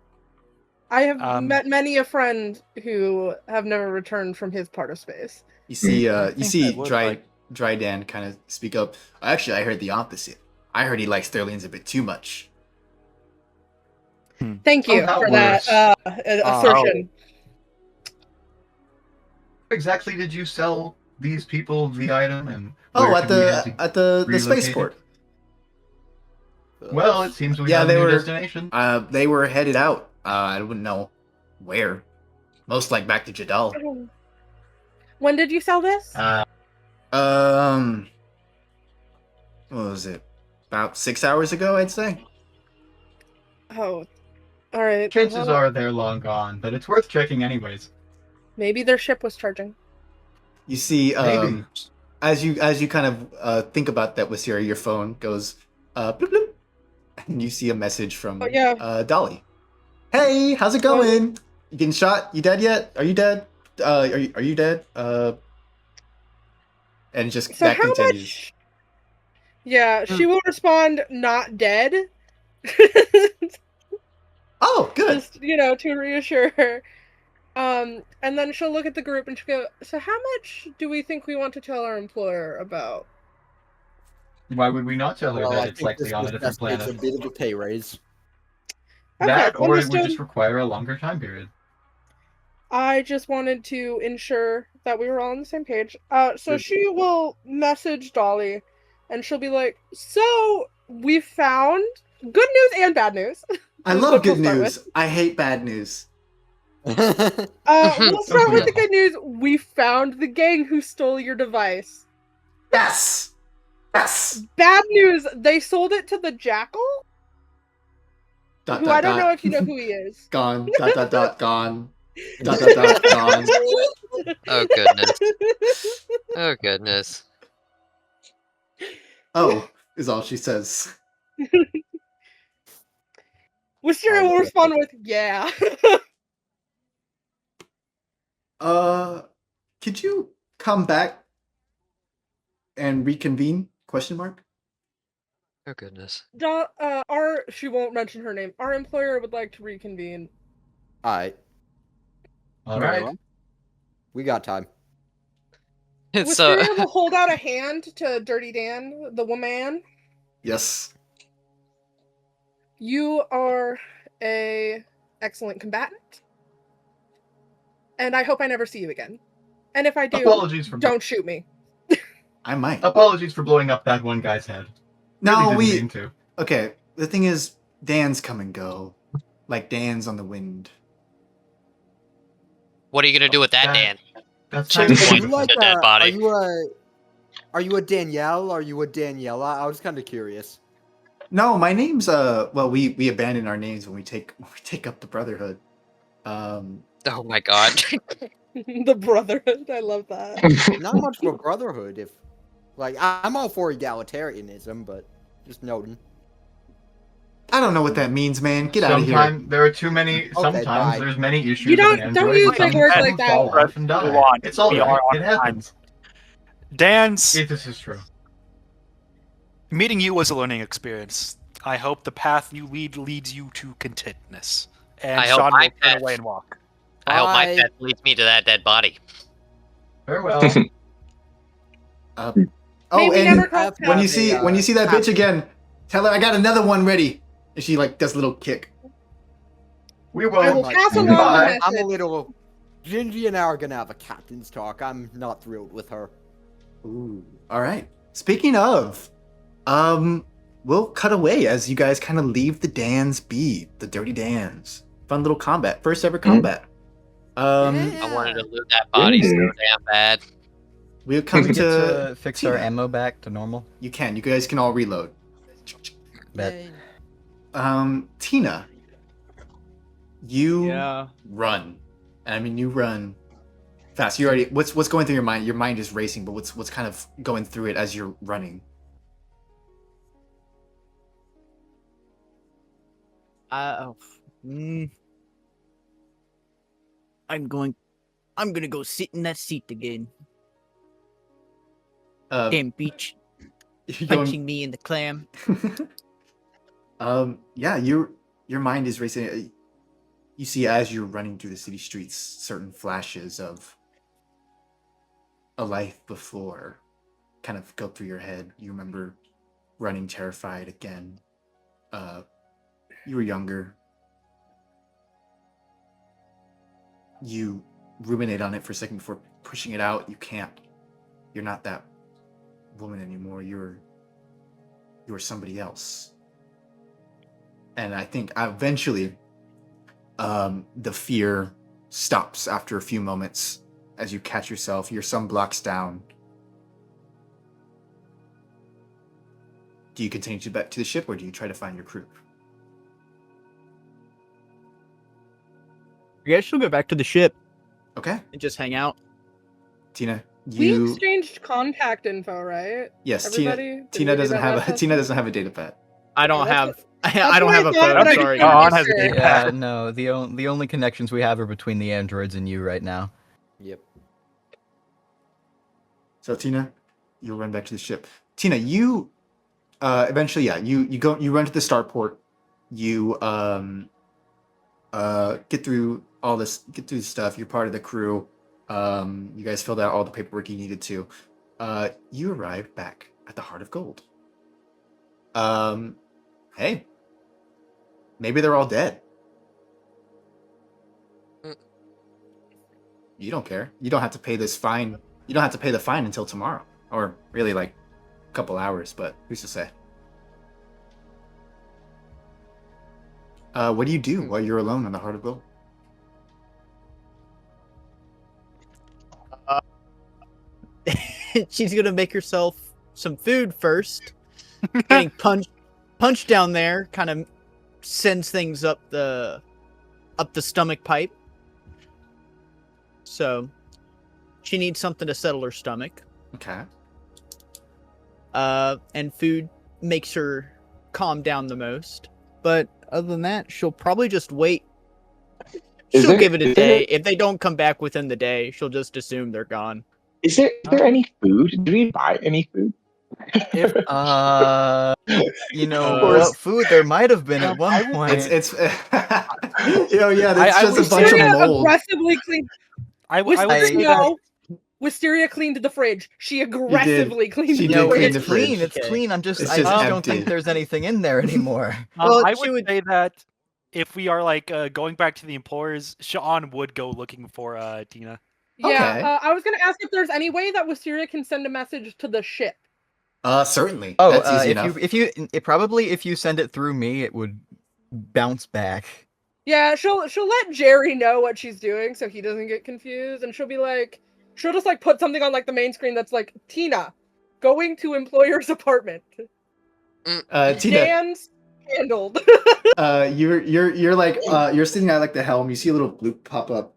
Speaker 7: I have met many a friend who have never returned from his part of space.
Speaker 1: You see Dry Dan kind of speak up. Actually, I heard the opposite. I heard he likes Thurlians a bit too much.
Speaker 7: Thank you for that assertion.
Speaker 9: How exactly did you sell these people the item? And
Speaker 1: at the spaceport.
Speaker 9: Well, it seems we have a new destination.
Speaker 1: They were headed out. I wouldn't know where. Most like back to Jadal.
Speaker 7: When did you sell this?
Speaker 1: What was it? About 6 hours ago, I'd say.
Speaker 7: Oh, all right.
Speaker 9: Chances are they're long gone, but it's worth checking anyways.
Speaker 7: Maybe their ship was charging.
Speaker 1: You see, as you kind of think about that, Wisteria, your phone goes bloop bloop, and you see a message from Dolly. Hey, how's it going? You getting shot? You dead yet? Are you dead? Are you dead? And just
Speaker 7: so
Speaker 1: that
Speaker 7: how
Speaker 1: continues.
Speaker 7: Much... Yeah, she will respond, "Not dead."
Speaker 1: Oh, good.
Speaker 7: Just, to reassure her. And then she'll look at the group and she'll go, "So how much do we think we want to tell our employer about?"
Speaker 9: Why would we not tell her that it's likely on a different planet?
Speaker 2: It's a bit of a pay raise.
Speaker 9: That, or it would just require a longer time period.
Speaker 7: I just wanted to ensure that we were all on the same page. So she will message Dolly, and she'll be like, "So we found good news and bad news."
Speaker 1: I love good news. I hate bad news.
Speaker 7: We'll start with the good news. We found the gang who stole your device.
Speaker 1: Yes. Yes.
Speaker 7: Bad news. They sold it to the Jackal. Who I don't know if you know who he is.
Speaker 1: Gone. ... Gone. ... Gone.
Speaker 6: Oh goodness. Oh goodness.
Speaker 1: Oh, is all she says.
Speaker 7: Wisteria will respond with, "Yeah."
Speaker 1: Could you come back and reconvene? Question mark.
Speaker 6: Oh goodness.
Speaker 7: She won't mention her name. Our employer would like to reconvene.
Speaker 2: All right. We got time.
Speaker 7: Wisteria will hold out a hand to Dirty Dan, the woman.
Speaker 1: Yes.
Speaker 7: You are a excellent combatant, and I hope I never see you again. And if I do, don't shoot me.
Speaker 1: I might.
Speaker 9: Apologies for blowing up that one guy's head.
Speaker 1: No,
Speaker 9: really didn't mean to.
Speaker 1: Okay, the thing is, Dan's come and go. Like Dan's on the wind.
Speaker 6: What are you gonna do with that, Dan?
Speaker 9: That's
Speaker 6: Chip points to the dead body.
Speaker 2: Are you a Danielle? Are you a Daniela? I was kind of curious.
Speaker 1: No, my name's well, we abandon our names when we take up the Brotherhood.
Speaker 6: Oh my god.
Speaker 7: The Brotherhood, I love that.
Speaker 2: Not much for Brotherhood, if I'm all for egalitarianism, but just noting.
Speaker 1: I don't know what that means, man. Get out of here.
Speaker 9: Sometimes there are too many.
Speaker 2: bye.
Speaker 9: Sometimes there's many issues.
Speaker 7: You don't-
Speaker 9: with an
Speaker 7: don't
Speaker 9: Android,
Speaker 7: use
Speaker 9: and
Speaker 7: big
Speaker 9: some
Speaker 7: words
Speaker 9: people
Speaker 7: like that.
Speaker 9: fall off and
Speaker 10: Move
Speaker 9: die.
Speaker 10: on.
Speaker 9: It's all
Speaker 10: We
Speaker 9: right.
Speaker 10: are on
Speaker 9: It happens.
Speaker 10: Dan's
Speaker 9: This is true.
Speaker 10: meeting you was a learning experience. I hope the path you lead leads you to contentness. And
Speaker 6: I hope
Speaker 10: Sean
Speaker 6: my
Speaker 10: will turn
Speaker 6: path-
Speaker 10: away and walk.
Speaker 6: I hope my
Speaker 2: Bye.
Speaker 6: path leads me to that dead body.
Speaker 9: Farewell.
Speaker 1: Oh,
Speaker 7: May we
Speaker 1: and
Speaker 7: never cross
Speaker 1: when you
Speaker 7: paths.
Speaker 1: see that bitch again, tell her I got another one ready. And she like does a little kick.
Speaker 9: We
Speaker 7: I will
Speaker 9: will.
Speaker 7: pass along
Speaker 9: Goodbye.
Speaker 7: the
Speaker 2: I'm a
Speaker 7: message.
Speaker 2: little. Gingy and I are gonna have a captain's talk. I'm not thrilled with her.
Speaker 1: Ooh. All right. Speaking of, we'll cut away as you guys kind of leave the Dans be, the Dirty Dans. Fun little combat, first ever combat.
Speaker 6: I wanted to loot that body so damn bad.
Speaker 1: We'll come
Speaker 8: Can we get
Speaker 1: to
Speaker 8: to fix
Speaker 1: Tina.
Speaker 8: our ammo back to normal?
Speaker 1: You guys can all reload.
Speaker 8: Bet.
Speaker 2: Yay.
Speaker 1: Tina, you
Speaker 4: Yeah.
Speaker 1: run. I mean, you run fast. You already. What's going through your mind? Your mind is racing, but what's kind of going through it as you're running?
Speaker 4: Mm, I'm gonna go sit in that seat again. Damn beach
Speaker 1: You're
Speaker 4: punching me in the clam.
Speaker 1: Yeah, your mind is racing. You see as you're running through the city streets certain flashes of a life before kind of go through your head. You remember running terrified again. You were younger. You ruminate on it for a second before pushing it out. You can't. You're not that woman anymore. You're somebody else. And I think eventually the fear stops after a few moments as you catch yourself. You're some blocks down. Do you continue to back to the ship, or do you try to find your crew?
Speaker 4: I guess she'll go back to the ship
Speaker 1: Okay,
Speaker 4: and just hang out.
Speaker 1: Tina,
Speaker 7: We
Speaker 1: you
Speaker 7: exchanged contact info, right?
Speaker 1: yes,
Speaker 7: Everybody? Did
Speaker 1: Tina
Speaker 7: we do
Speaker 1: doesn't
Speaker 7: that
Speaker 1: have
Speaker 7: last
Speaker 1: a
Speaker 7: time?
Speaker 1: Tina doesn't have a data pad.
Speaker 4: I don't
Speaker 7: Okay,
Speaker 4: have.
Speaker 7: that's
Speaker 4: I don't
Speaker 7: what
Speaker 4: have
Speaker 7: I
Speaker 4: a
Speaker 7: thought,
Speaker 4: phone.
Speaker 7: but I
Speaker 4: Sorry.
Speaker 7: couldn't
Speaker 10: John has a
Speaker 7: register.
Speaker 10: data
Speaker 8: Yeah, no. The only connections we have are between the androids and you right now.
Speaker 2: Yep.
Speaker 1: So Tina, you'll run back to the ship. Tina, you eventually, yeah, you run to the starport. You get through the stuff. You're part of the crew. You guys filled out all the paperwork you needed to. You arrived back at the Heart of Gold. Hey, maybe they're all dead. You don't care. You don't have to pay this fine. You don't have to pay the fine until tomorrow, or really like a couple hours. But who's to say? What do you do while you're alone on the Heart of Gold?
Speaker 4: She's gonna make herself some food first. Getting punched down there kind of sends things up the stomach pipe. So she needs something to settle her stomach.
Speaker 1: Okay.
Speaker 4: And food makes her calm down the most. But other than that, she'll probably just wait. She'll give it a day. If they don't come back within the day, she'll just assume they're gone.
Speaker 5: Is there any food? Did we buy any food?
Speaker 8: You know
Speaker 1: Or is-
Speaker 8: what food there might have been at one point.
Speaker 1: It's yeah, that's
Speaker 10: I
Speaker 1: just
Speaker 10: would
Speaker 1: a bunch of
Speaker 7: Wisteria
Speaker 1: mold.
Speaker 7: aggressively cleaned.
Speaker 10: I would say
Speaker 7: Wisteria,
Speaker 10: that
Speaker 7: no. Wisteria cleaned the fridge. She aggressively cleaned
Speaker 1: She
Speaker 7: the
Speaker 1: did
Speaker 8: No,
Speaker 1: clean
Speaker 7: fridge.
Speaker 1: the
Speaker 8: it's clean.
Speaker 1: fridge.
Speaker 8: It's
Speaker 4: Okay.
Speaker 8: clean. I
Speaker 1: It's
Speaker 8: just
Speaker 1: just
Speaker 8: don't
Speaker 1: empty.
Speaker 8: think there's anything in there anymore.
Speaker 4: Well,
Speaker 10: I
Speaker 4: she
Speaker 10: would
Speaker 4: would-
Speaker 10: say that if we are like going back to the Implorers, Sean would go looking for Tina.
Speaker 7: Yeah,
Speaker 1: Okay.
Speaker 7: I was gonna ask if there's any way that Wisteria can send a message to the ship.
Speaker 1: Certainly.
Speaker 8: Oh,
Speaker 1: That's easy enough.
Speaker 8: if you send it through me, it would bounce back.
Speaker 7: Yeah, she'll let Jerry know what she's doing so he doesn't get confused, and she'll just like put something on like the main screen that's like Tina going to employer's apartment.
Speaker 1: Tina,
Speaker 7: Dan's handled.
Speaker 1: you're like you're sitting at like the helm. You see a little bloop pop up.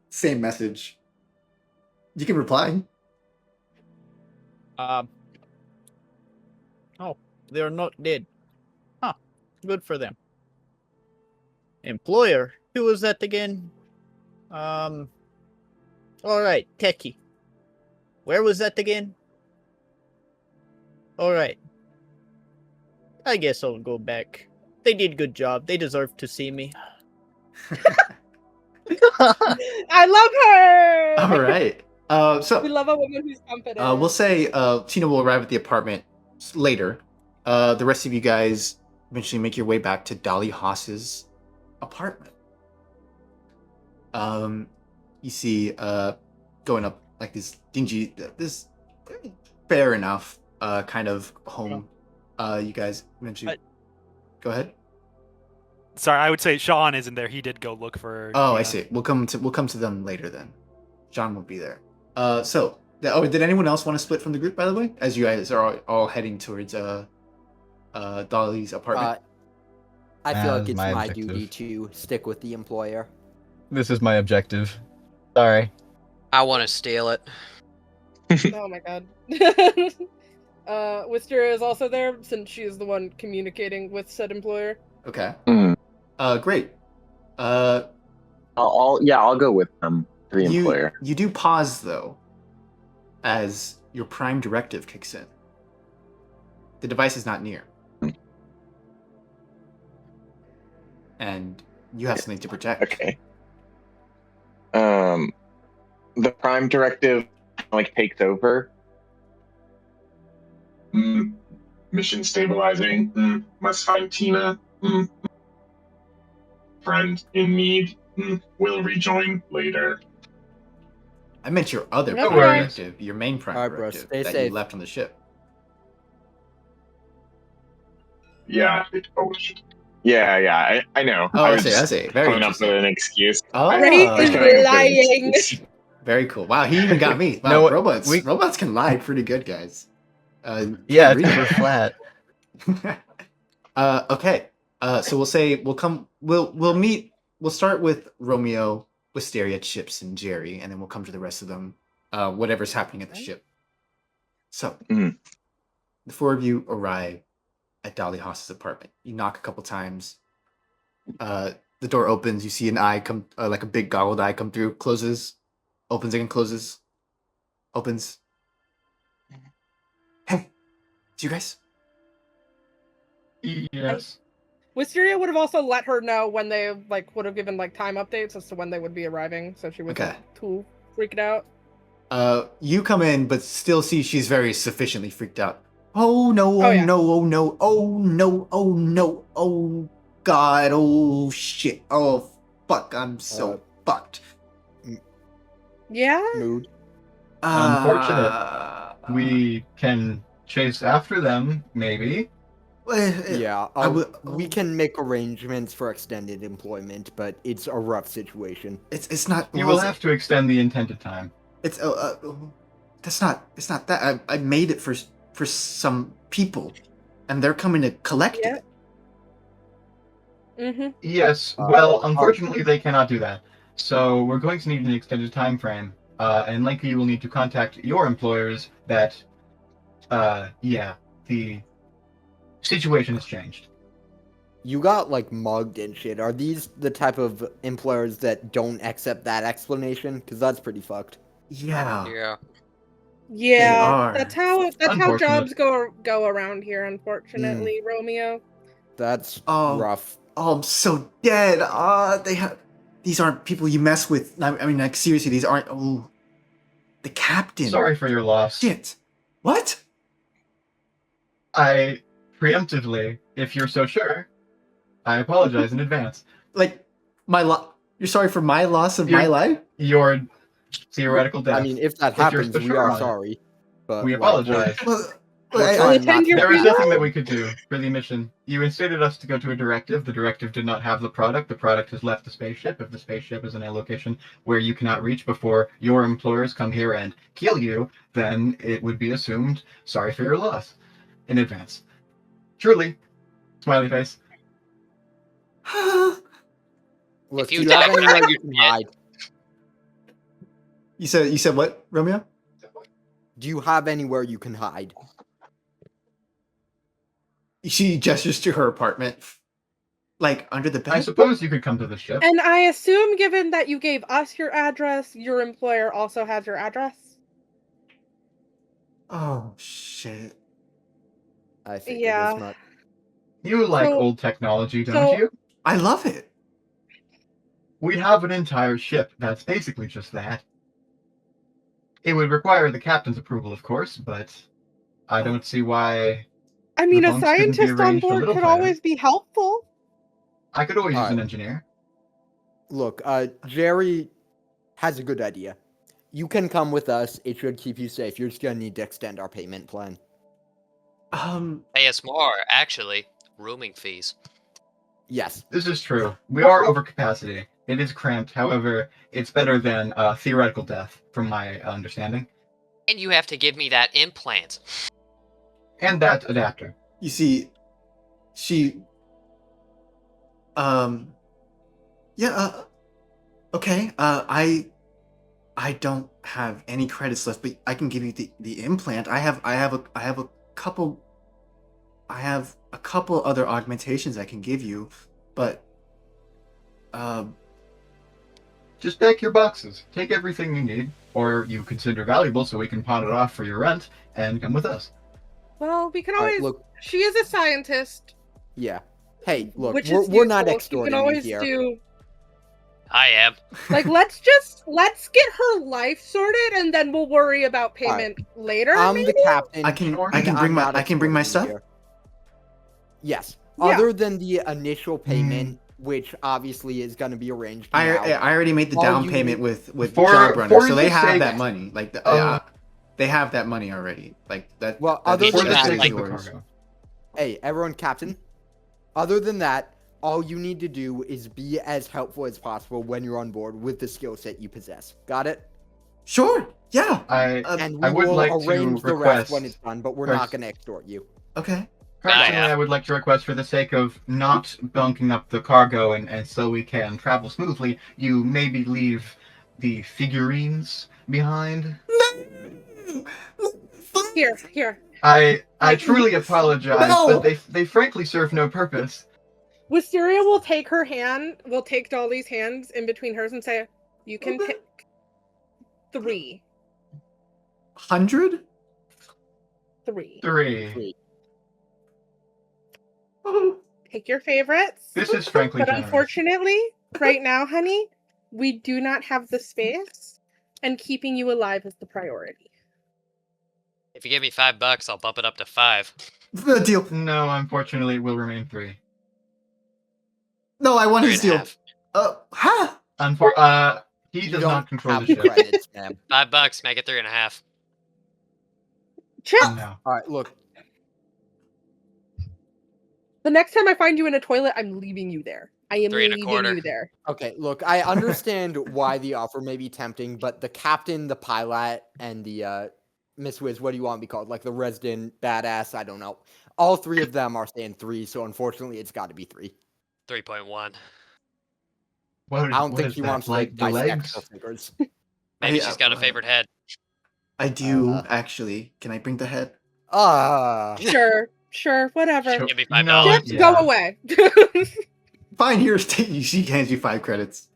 Speaker 1: Same message. You can reply.
Speaker 4: Oh, they're not dead. Huh. Good for them. Employer. Who was that again? All right, Techie. Where was that again? All right. I guess I'll go back. They did a good job. They deserve to see me.
Speaker 7: I love her.
Speaker 1: All right.
Speaker 7: We
Speaker 1: So
Speaker 7: love a woman who's confident.
Speaker 1: we'll say Tina will arrive at the apartment later. The rest of you guys eventually make your way back to Dolly Haas's apartment. You see going up like this dingy, this fair enough kind of home. You guys eventually go ahead.
Speaker 10: Sorry, I would say Sean isn't there. He did go look for.
Speaker 1: Oh, I see. We'll come to them later then. John will be there. Did anyone else want to split from the group, by the way? As you guys are all heading towards Dolly's apartment.
Speaker 2: I feel like it's
Speaker 8: my
Speaker 2: my
Speaker 8: objective.
Speaker 2: duty to stick with the employer.
Speaker 8: This is my objective. Sorry.
Speaker 6: I want to steal it.
Speaker 7: Oh my god. Wisteria is also there since she is the one communicating with said employer.
Speaker 1: Okay.
Speaker 5: Hmm.
Speaker 1: Great.
Speaker 5: I'll go with them to the employer.
Speaker 1: You do pause though, as your prime directive kicks in. The device is not near, and you have something to protect.
Speaker 5: Okay. The prime directive takes over.
Speaker 11: Mission stabilizing. Must find Tina. Friend in need. Will rejoin later.
Speaker 1: I meant your other
Speaker 7: No
Speaker 1: prime
Speaker 7: worries.
Speaker 1: directive, your main prime
Speaker 2: Alright, bro,
Speaker 1: directive
Speaker 2: stay
Speaker 1: that
Speaker 2: safe.
Speaker 1: you left on the ship.
Speaker 11: Yeah.
Speaker 5: Yeah. I know.
Speaker 1: Oh,
Speaker 5: I
Speaker 1: I
Speaker 5: was
Speaker 1: see.
Speaker 5: just
Speaker 1: Very
Speaker 5: coming up
Speaker 1: interesting.
Speaker 5: with an excuse.
Speaker 1: Oh,
Speaker 7: Ray
Speaker 5: I was
Speaker 7: is
Speaker 5: coming up with an
Speaker 7: lying.
Speaker 5: excuse.
Speaker 1: very cool. Wow, he even got me. Wow,
Speaker 8: No,
Speaker 1: robots can lie pretty good, guys.
Speaker 8: Yeah, it's
Speaker 1: read
Speaker 8: super flat.
Speaker 1: Okay. So we'll start with Romeo, Wisteria, Chips, and Jerry, and then we'll come to the rest of them. Whatever's happening at the ship. So
Speaker 5: Mhm.
Speaker 1: the four of you arrive at Dolly Haas's apartment. You knock a couple times. The door opens. You see an eye come, like a big goggled eye come through. Closes, opens again, closes, opens. Hey, it's you guys.
Speaker 9: Yes.
Speaker 7: Wisteria would have also let her know when they would have given time updates as to when they would be arriving, so she wasn't
Speaker 1: Okay.
Speaker 7: too freaked out.
Speaker 1: You come in, but still see she's very sufficiently freaked out. Oh no!
Speaker 7: Oh,
Speaker 1: Oh
Speaker 7: yeah.
Speaker 1: no! Oh no! Oh no! Oh no! Oh god! Oh shit! Oh fuck! I'm so fucked.
Speaker 7: Yeah.
Speaker 2: Mood.
Speaker 9: Unfortunate. We can chase after them, maybe.
Speaker 2: Yeah,
Speaker 1: I
Speaker 2: we can make arrangements for extended employment, but it's a rough situation.
Speaker 1: It's not.
Speaker 9: You will have to extend the intended time.
Speaker 1: It's that's not. It's not that. I made it for some people, and they're coming to collect
Speaker 7: Yeah.
Speaker 1: it.
Speaker 7: Mm-hmm.
Speaker 9: Yes. Well, unfortunately, they cannot do that. So we're going to need an extended time frame, and likely you will need to contact your employers. That, the situation has changed.
Speaker 2: You got mugged and shit. Are these the type of employers that don't accept that explanation? Because that's pretty fucked.
Speaker 1: Yeah.
Speaker 6: Yeah.
Speaker 7: Yeah,
Speaker 1: are.
Speaker 7: that's how
Speaker 9: Unfortunate.
Speaker 7: jobs go around here. Unfortunately, Romeo.
Speaker 2: That's
Speaker 1: Oh.
Speaker 2: rough.
Speaker 1: Oh, I'm so dead. These aren't people you mess with. I mean, seriously, these aren't. Oh, the captain.
Speaker 9: Sorry for your loss.
Speaker 1: Shit. What?
Speaker 9: I preemptively, if you're so sure, I apologize in advance.
Speaker 1: Like You're sorry for my loss of my
Speaker 9: You're-
Speaker 1: life?
Speaker 9: Your theoretical death.
Speaker 2: I mean, if that
Speaker 9: If you're
Speaker 2: happens,
Speaker 9: so
Speaker 2: we
Speaker 9: sure
Speaker 2: are
Speaker 9: on it.
Speaker 2: sorry. But
Speaker 9: We apologize.
Speaker 1: Well,
Speaker 2: We're
Speaker 1: I-
Speaker 2: trying
Speaker 7: Attend
Speaker 2: not
Speaker 7: your
Speaker 2: to.
Speaker 9: There was
Speaker 7: funeral?
Speaker 9: nothing that we could do for the mission. You instated us to go to a directive. The directive did not have the product. The product has left the spaceship. If the spaceship is in a location where you cannot reach before your employers come here and kill you, then it would be assumed sorry for your loss in advance. Truly. Smiley face.
Speaker 2: Look,
Speaker 6: you
Speaker 2: do you have
Speaker 6: die,
Speaker 2: anywhere
Speaker 6: you're
Speaker 2: you can hide?
Speaker 1: You said what, Romeo?
Speaker 2: Do you have anywhere you can hide?
Speaker 1: She gestures to her apartment. Like under the bed?
Speaker 9: I suppose you could come to the ship.
Speaker 7: And I assume, given that you gave us your address, your employer also has your address?
Speaker 1: Oh shit.
Speaker 2: I figured
Speaker 7: Yeah.
Speaker 2: as much.
Speaker 9: You like
Speaker 7: So-
Speaker 9: old technology, don't
Speaker 7: so-
Speaker 9: you?
Speaker 1: I love it.
Speaker 9: We have an entire ship that's basically just that. It would require the captain's approval, of course, but I don't see why
Speaker 7: I mean,
Speaker 9: The
Speaker 7: a
Speaker 9: bunks couldn't be
Speaker 7: scientist on
Speaker 9: arranged a
Speaker 7: board
Speaker 9: little
Speaker 7: could
Speaker 9: tighter.
Speaker 7: always be helpful.
Speaker 9: I could always use an
Speaker 2: Alright.
Speaker 9: engineer.
Speaker 2: Look, Jerry has a good idea. You can come with us. It should keep you safe. You're just gonna need to extend our payment plan.
Speaker 6: Pay us more, actually. Rooming fees.
Speaker 2: Yes.
Speaker 9: This is true. We are over capacity. It is cramped. However, it's better than theoretical death, from my understanding.
Speaker 6: And you have to give me that implant.
Speaker 9: And that adapter.
Speaker 1: You see, she. Yeah. Okay. I don't have any credits left, but I can give you the implant. I have a couple other augmentations I can give you, but
Speaker 9: Just pack your boxes. Take everything you need, or you consider valuable, so we can pawn it off for your rent, and come with us.
Speaker 7: Well, we can
Speaker 2: Alright,
Speaker 7: always.
Speaker 2: look.
Speaker 7: She is a scientist,
Speaker 2: Yeah. Hey, look.
Speaker 7: which
Speaker 2: We're,
Speaker 7: is
Speaker 2: we're not
Speaker 7: useful. You
Speaker 2: extorting
Speaker 7: can
Speaker 2: you
Speaker 7: always
Speaker 2: here.
Speaker 7: do.
Speaker 6: I am.
Speaker 7: Like, let's get her life sorted, and then we'll worry about payment later.
Speaker 2: I'm
Speaker 7: maybe?
Speaker 2: the captain.
Speaker 1: I can
Speaker 2: and
Speaker 1: bring
Speaker 2: I'm
Speaker 1: my
Speaker 2: not
Speaker 1: I can bring my
Speaker 2: extorting you
Speaker 1: stuff.
Speaker 2: here. Yes.
Speaker 7: Yeah.
Speaker 2: Other than the initial payment, which obviously is going to be arranged
Speaker 1: I
Speaker 2: now.
Speaker 1: I already made the
Speaker 2: All
Speaker 1: down
Speaker 2: you
Speaker 1: payment
Speaker 2: need-
Speaker 1: with
Speaker 9: For-
Speaker 1: Jobrunner,
Speaker 9: for
Speaker 1: so they
Speaker 9: the
Speaker 1: have
Speaker 9: sake
Speaker 1: that money. Like they have that money already. Like that.
Speaker 2: Well,
Speaker 1: that
Speaker 2: other
Speaker 1: is-
Speaker 6: than
Speaker 9: For the
Speaker 6: that,
Speaker 1: that
Speaker 9: sake
Speaker 1: is
Speaker 6: like-
Speaker 9: of the
Speaker 1: yours.
Speaker 9: cargo.
Speaker 2: Hey, everyone, captain. Other than that, all you need to do is be as helpful as possible when you're on board with the skill set you possess. Got it?
Speaker 1: Sure. Yeah.
Speaker 2: And we
Speaker 9: I would
Speaker 2: will
Speaker 9: like
Speaker 2: arrange
Speaker 9: to
Speaker 2: the rest
Speaker 9: request.
Speaker 2: when it's done, but we're not
Speaker 9: first-
Speaker 2: going to extort you.
Speaker 1: Okay.
Speaker 9: Personally,
Speaker 6: yeah.
Speaker 9: I would like to request, for the sake of not bunking up the cargo and so we can travel smoothly, you maybe leave the figurines behind.
Speaker 7: Here.
Speaker 9: I truly apologize,
Speaker 1: No!
Speaker 9: but they frankly serve no purpose.
Speaker 7: Wisteria will take her hand, will take Dolly's hands in between hers and say, "You can pick 3.
Speaker 1: 100.
Speaker 7: 3.
Speaker 9: 3.
Speaker 7: Pick your favorites."
Speaker 9: This is frankly
Speaker 7: But
Speaker 9: generous.
Speaker 7: unfortunately, right now, honey, we do not have the space, and keeping you alive is the priority.
Speaker 6: If you give me $5, I'll bump it up to 5.
Speaker 1: The deal.
Speaker 9: No, unfortunately, it will remain 3.
Speaker 1: No, I want his
Speaker 6: 3.5.
Speaker 1: deal. Huh?
Speaker 9: He
Speaker 2: You
Speaker 9: does
Speaker 2: don't
Speaker 9: not control
Speaker 2: have
Speaker 9: the
Speaker 2: the
Speaker 9: ship.
Speaker 2: credits, ma'am.
Speaker 6: $5, make it 3.5.
Speaker 7: Chip!
Speaker 9: No.
Speaker 2: All right, look.
Speaker 7: The next time I find you in a toilet, I'm leaving you there. I am
Speaker 6: 3
Speaker 7: leaving
Speaker 6: 1/4.
Speaker 7: you there.
Speaker 2: Okay, look, I understand why the offer may be tempting, but the captain, the pilot, and the Miss Wiz, what do you want to be called? Like the resident badass? I don't know. All 3 of them are saying 3, so unfortunately, it's got to be 3.
Speaker 6: 3.1.
Speaker 9: What,
Speaker 2: I don't
Speaker 9: what
Speaker 2: think
Speaker 9: is
Speaker 2: he
Speaker 9: that,
Speaker 2: wants to
Speaker 9: like the
Speaker 2: dissect
Speaker 9: legs?
Speaker 2: her figures.
Speaker 6: Maybe
Speaker 1: Yeah,
Speaker 6: she's got a favorite head.
Speaker 1: I do actually. Can I bring the head?
Speaker 7: Sure, whatever.
Speaker 9: Sure.
Speaker 6: Give me
Speaker 9: You
Speaker 6: $5.
Speaker 9: know,
Speaker 7: Chip,
Speaker 9: yeah.
Speaker 7: go away.
Speaker 1: Fine. Here's she hands you 5 credits.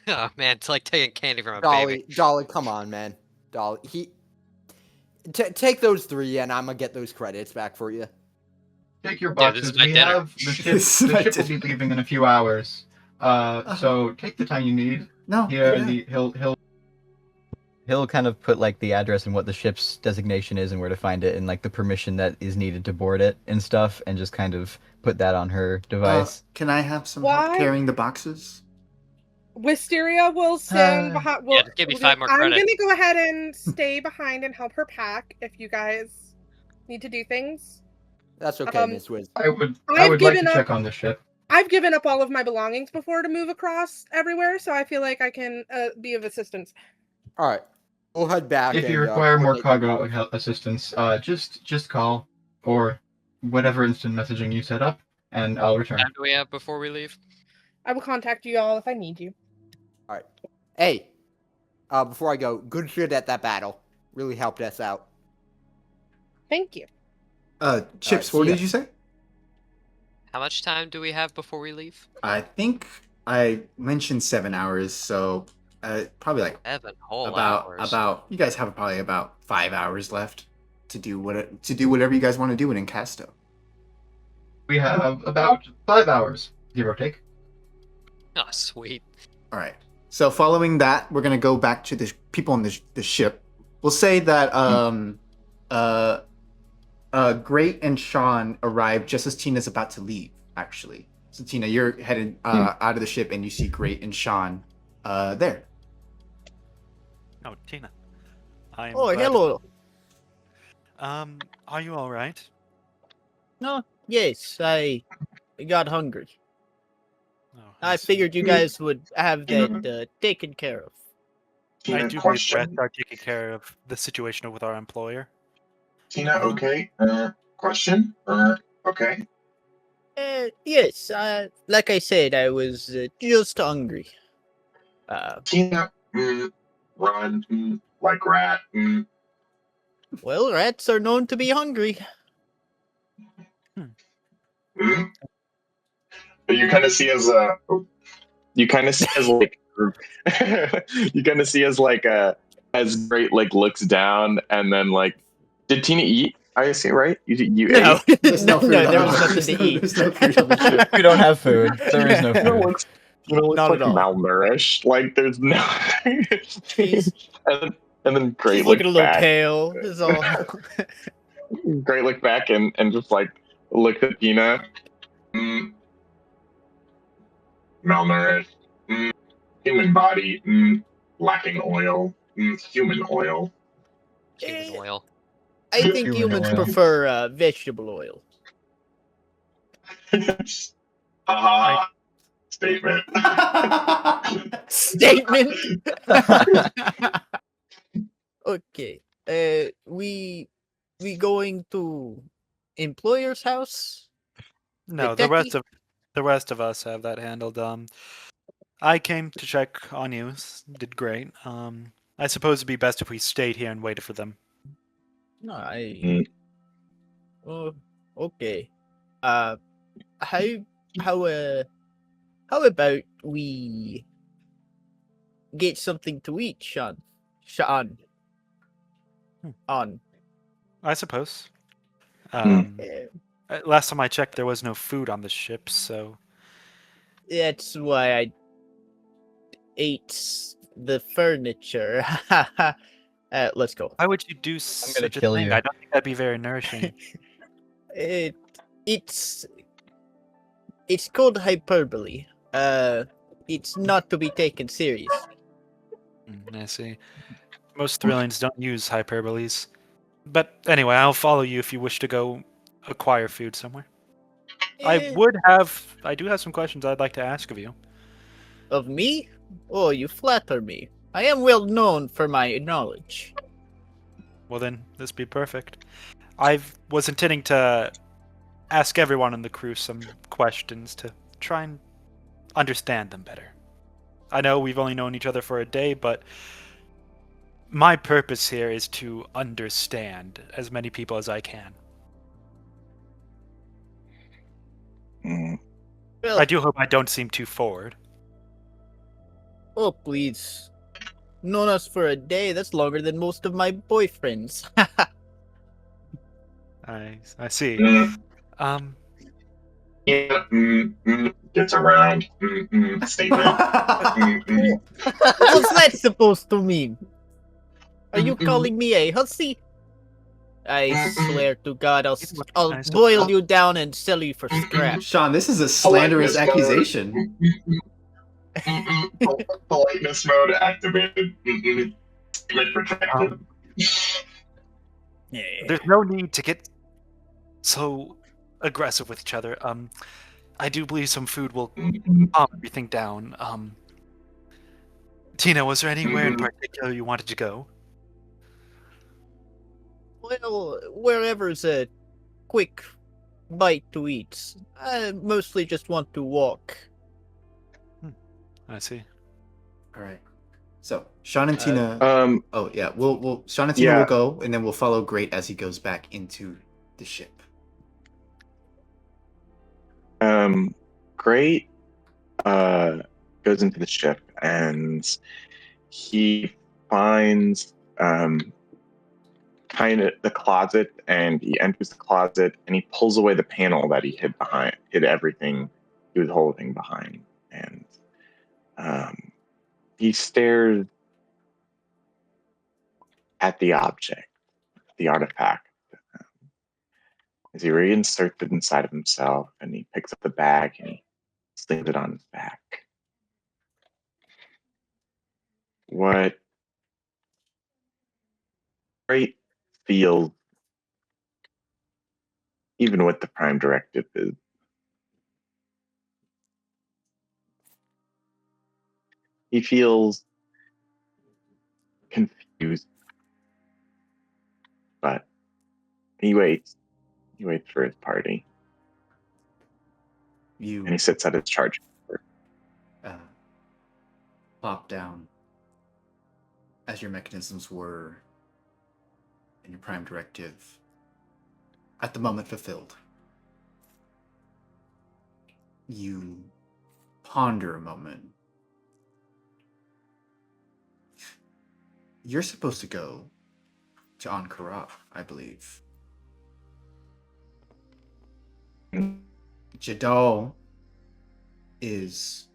Speaker 6: Oh man, it's like taking candy from a baby.
Speaker 2: Dolly, come on, man. Dolly, take those 3, and I'm gonna get those credits back for you.
Speaker 9: Take your
Speaker 6: Yeah, this is
Speaker 9: boxes.
Speaker 6: my
Speaker 9: We
Speaker 6: dinner.
Speaker 9: have the ship.
Speaker 1: This is
Speaker 9: The
Speaker 1: my
Speaker 9: ship will be leaving in a few hours. So take the time you need.
Speaker 1: No.
Speaker 9: Here,
Speaker 1: yeah.
Speaker 8: He'll kind of put like the address and what the ship's designation is and where to find it and like the permission that is needed to board it and stuff, and just kind of put that on her device.
Speaker 1: Can I have some
Speaker 7: Why?
Speaker 1: help carrying the boxes?
Speaker 7: Wisteria will stand behind.
Speaker 6: Yeah, just give me 5 more
Speaker 7: I'm
Speaker 6: credits.
Speaker 7: gonna go ahead and stay behind and help her pack if you guys need to do things.
Speaker 2: That's okay,
Speaker 7: Um,
Speaker 2: Miss Wiz.
Speaker 9: I would
Speaker 7: I've
Speaker 9: like to
Speaker 7: given
Speaker 9: check
Speaker 7: up-
Speaker 9: on the ship.
Speaker 7: I've given up all of my belongings before to move across everywhere, so I feel like I can be of assistance.
Speaker 2: All right, we'll head back.
Speaker 9: If you
Speaker 2: and,
Speaker 9: require more
Speaker 2: coordinate
Speaker 9: cargo
Speaker 2: the-
Speaker 9: assistance, just call or whatever instant messaging you set up, and I'll return.
Speaker 6: Time do we have before we leave?
Speaker 7: I will contact you all if I need you.
Speaker 2: All right. Hey, before I go, good shit at that battle. Really helped us out.
Speaker 7: Thank you.
Speaker 1: Chips.
Speaker 2: see
Speaker 1: What
Speaker 2: ya.
Speaker 1: did you say?
Speaker 6: How much time do we have before we leave?
Speaker 1: I think I mentioned 7 hours, so probably like
Speaker 6: 7 whole
Speaker 1: about
Speaker 6: hours.
Speaker 1: you guys have probably about 5 hours left to do whatever you guys want to do in Encasto.
Speaker 9: We have about 5 hours, give or take.
Speaker 6: Oh, sweet.
Speaker 1: All right. So following that, we're gonna go back to the people on the ship. We'll say that Great and Sean arrived just as Tina's about to leave. Actually, so Tina, you're headed out of the ship, and you see Great and Sean there.
Speaker 10: Oh, Tina. I'm
Speaker 4: Oh,
Speaker 10: glad-
Speaker 4: hello.
Speaker 10: Are you all right?
Speaker 4: No, yes, I got hungry.
Speaker 10: Oh,
Speaker 4: I
Speaker 10: see.
Speaker 4: figured you guys would have that taken care of.
Speaker 10: I
Speaker 11: Tina,
Speaker 10: do believe
Speaker 11: question.
Speaker 10: Brett are taking care of the situation with our employer.
Speaker 11: Tina, okay. Question. Okay.
Speaker 4: Yes, like I said, I was just hungry.
Speaker 11: Tina, run, like rat.
Speaker 4: Well, rats are known to be hungry.
Speaker 11: You kind of see as
Speaker 5: You kind of see as like you kind of see as like as Great like looks down and then like, did Tina eat? I assume, right? You
Speaker 4: No,
Speaker 5: ate?
Speaker 1: There's
Speaker 4: no,
Speaker 1: food
Speaker 4: no,
Speaker 1: on
Speaker 4: there
Speaker 1: the-
Speaker 4: was nothing
Speaker 1: there's
Speaker 4: to
Speaker 1: no-
Speaker 4: eat.
Speaker 1: There's no food on the ship.
Speaker 8: We don't have food. There is no
Speaker 5: Tina
Speaker 8: food.
Speaker 5: looks, Tina looks
Speaker 4: Not
Speaker 5: like
Speaker 4: at all.
Speaker 5: malnourished. Like there's no.
Speaker 4: She's-
Speaker 5: and then Great
Speaker 4: She's
Speaker 5: looked
Speaker 4: looking a little
Speaker 5: back.
Speaker 4: pale. Is all.
Speaker 5: Great looked back and just like looked at Tina.
Speaker 11: Malnourished. Human body. Lacking oil. Human oil.
Speaker 6: Human oil.
Speaker 4: I think
Speaker 8: Human
Speaker 4: humans
Speaker 8: oil.
Speaker 4: prefer vegetable oil.
Speaker 11: Haha. Statement.
Speaker 4: Statement. Okay. We going to employer's house?
Speaker 10: No,
Speaker 4: Hey,
Speaker 10: the rest of us have that handled. I came to check on you. Did great. I suppose it'd be best if we stayed here and waited for them.
Speaker 4: No,
Speaker 11: Mm.
Speaker 4: Oh, okay. How about we get something to eat, Sean? Sean. On.
Speaker 10: I suppose.
Speaker 4: Uh,
Speaker 10: Last time I checked, there was no food on the ship, so
Speaker 4: That's why I ate the furniture. Let's go.
Speaker 10: why would you do such a
Speaker 8: kill
Speaker 10: thing?
Speaker 8: you.
Speaker 10: I don't think that'd be very nourishing.
Speaker 4: It's called hyperbole. It's not to be taken serious.
Speaker 10: I see. Most Thrillians don't use hyperboles. But anyway, I'll follow you if you wish to go acquire food somewhere. I do have some questions I'd like to ask of you.
Speaker 4: Of me? Oh, you flatter me. I am well known for my knowledge.
Speaker 10: Well then, this be perfect. I was intending to ask everyone on the crew some questions to try and understand them better. I know we've only known each other for a day, but my purpose here is to understand as many people as I can.
Speaker 4: Well,
Speaker 10: I do hope I don't seem too forward.
Speaker 4: oh, please. Known us for a day, that's longer than most of my boyfriends.
Speaker 10: I see.
Speaker 11: Yeah, gets around. Statement.
Speaker 4: What's that supposed to mean? Are you calling me a hussy? I swear to God, I'll boil you down and sell you for scraps.
Speaker 1: Sean, this is a slanderous accusation.
Speaker 11: Politeness mode activated. Statement protected.
Speaker 10: There's no need to get so aggressive with each other. I do believe some food will calm everything down. Tina, was there anywhere in particular you wanted to go?
Speaker 4: Well, wherever's a quick bite to eat. I mostly just want to walk.
Speaker 10: I see.
Speaker 1: All right. So Sean and Tina. Oh yeah, we'll Sean and Tina will go, and then we'll follow Great as he goes back into the ship.
Speaker 5: Great goes into the ship and he finds kind of the closet, and he enters the closet and he pulls away the panel that he hid everything he was holding behind, and he stares at the object, the artifact, as he reinserts it inside of himself, and he picks up the bag and he slings it on his back. What Great feels, even with the Prime Directive, is he feels confused, but he waits. He waits for his party, and he sits at his charge.
Speaker 1: Plop down as your mechanisms were in your Prime Directive at the moment fulfilled. You ponder a moment. You're supposed to go to Ankara, I believe. Jadal is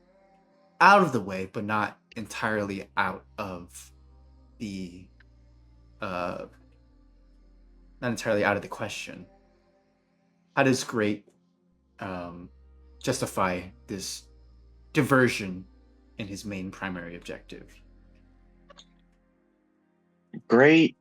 Speaker 1: out of the way, but not entirely out of the question. How does Great justify this diversion in his main primary objective?
Speaker 5: Great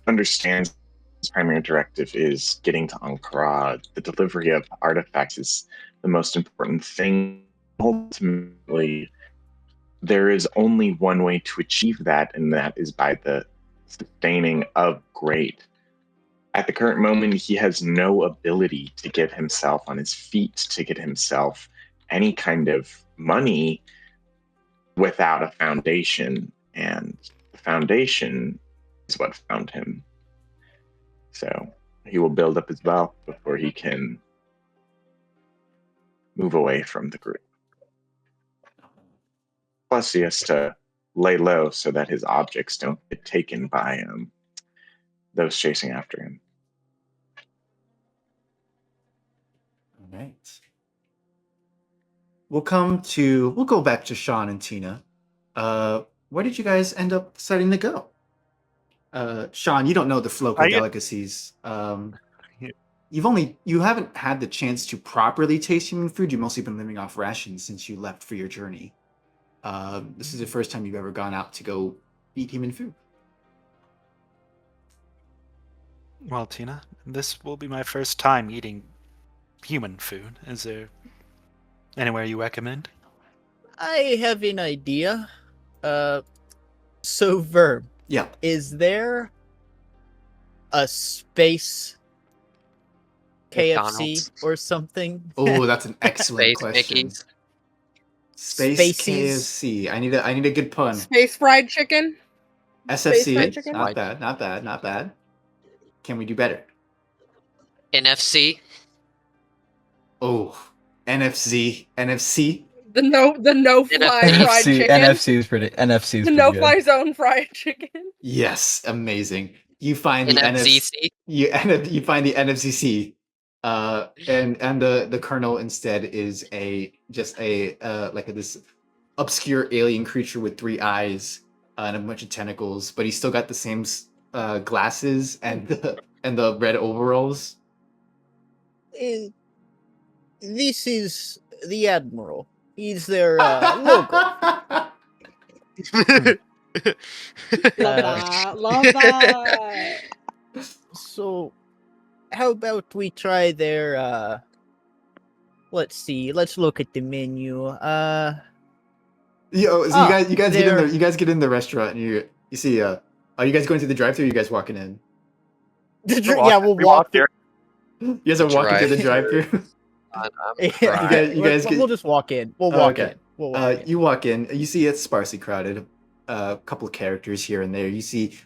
Speaker 5: understands his primary directive is getting to Ankara. The delivery of artifacts is the most important thing. Ultimately, there is only one way to achieve that, and that is by the sustaining of Great. At the current moment, he has no ability to get himself on his feet, to get himself any kind of money without a foundation, and the foundation is what found him. So he will build up his wealth before he can move away from the group. Plus, he has to lay low so that his objects don't get taken by those chasing after him.
Speaker 1: All right. We'll go back to Sean and Tina. Where did you guys end up deciding to go? Sean, you don't know the local delicacies. You haven't had the chance to properly taste human food. You've mostly been living off rations since you left for your journey. This is the first time you've ever gone out to go eat human food.
Speaker 10: Well, Tina, this will be my first time eating human food. Is there anywhere you recommend?
Speaker 4: I have an idea. So Verb.
Speaker 1: Yeah.
Speaker 4: Is there a space KFC
Speaker 6: McDonald's
Speaker 4: or something?
Speaker 1: Oh, that's an excellent
Speaker 6: Space
Speaker 1: question.
Speaker 6: Mickey's.
Speaker 1: Space
Speaker 4: Spaceys.
Speaker 1: KFC. I need a good pun.
Speaker 7: Space fried chicken. Space
Speaker 1: SFC.
Speaker 7: fried chicken?
Speaker 1: Not bad. Not bad. Not bad. Can we do better?
Speaker 6: NFC.
Speaker 1: Oh, NFC.
Speaker 7: The no fly fried chicken.
Speaker 8: NFC is pretty. NFC is
Speaker 7: The
Speaker 8: pretty
Speaker 7: no
Speaker 8: good.
Speaker 7: fly zone fried chicken.
Speaker 1: Yes, amazing. You find the
Speaker 6: NFZC.
Speaker 1: You find the NFCC, and the colonel instead is this obscure alien creature with 3 eyes and a bunch of tentacles, but he's still got the same glasses and the red overalls.
Speaker 4: This is the Admiral. He's their logo.
Speaker 7: Love that.
Speaker 4: So, how about we try their, let's see, let's look at the menu.
Speaker 1: You guys get in there. You guys get in the restaurant and you see. Are you guys going through the drive-thru? Or are you guys walking in?
Speaker 4: We'll walk
Speaker 10: there.
Speaker 1: You guys are walking through the drive-thru.
Speaker 4: We'll just walk in. We'll walk in. We'll walk in.
Speaker 1: You walk in. You see it's sparsely crowded. A couple of characters here and there. You see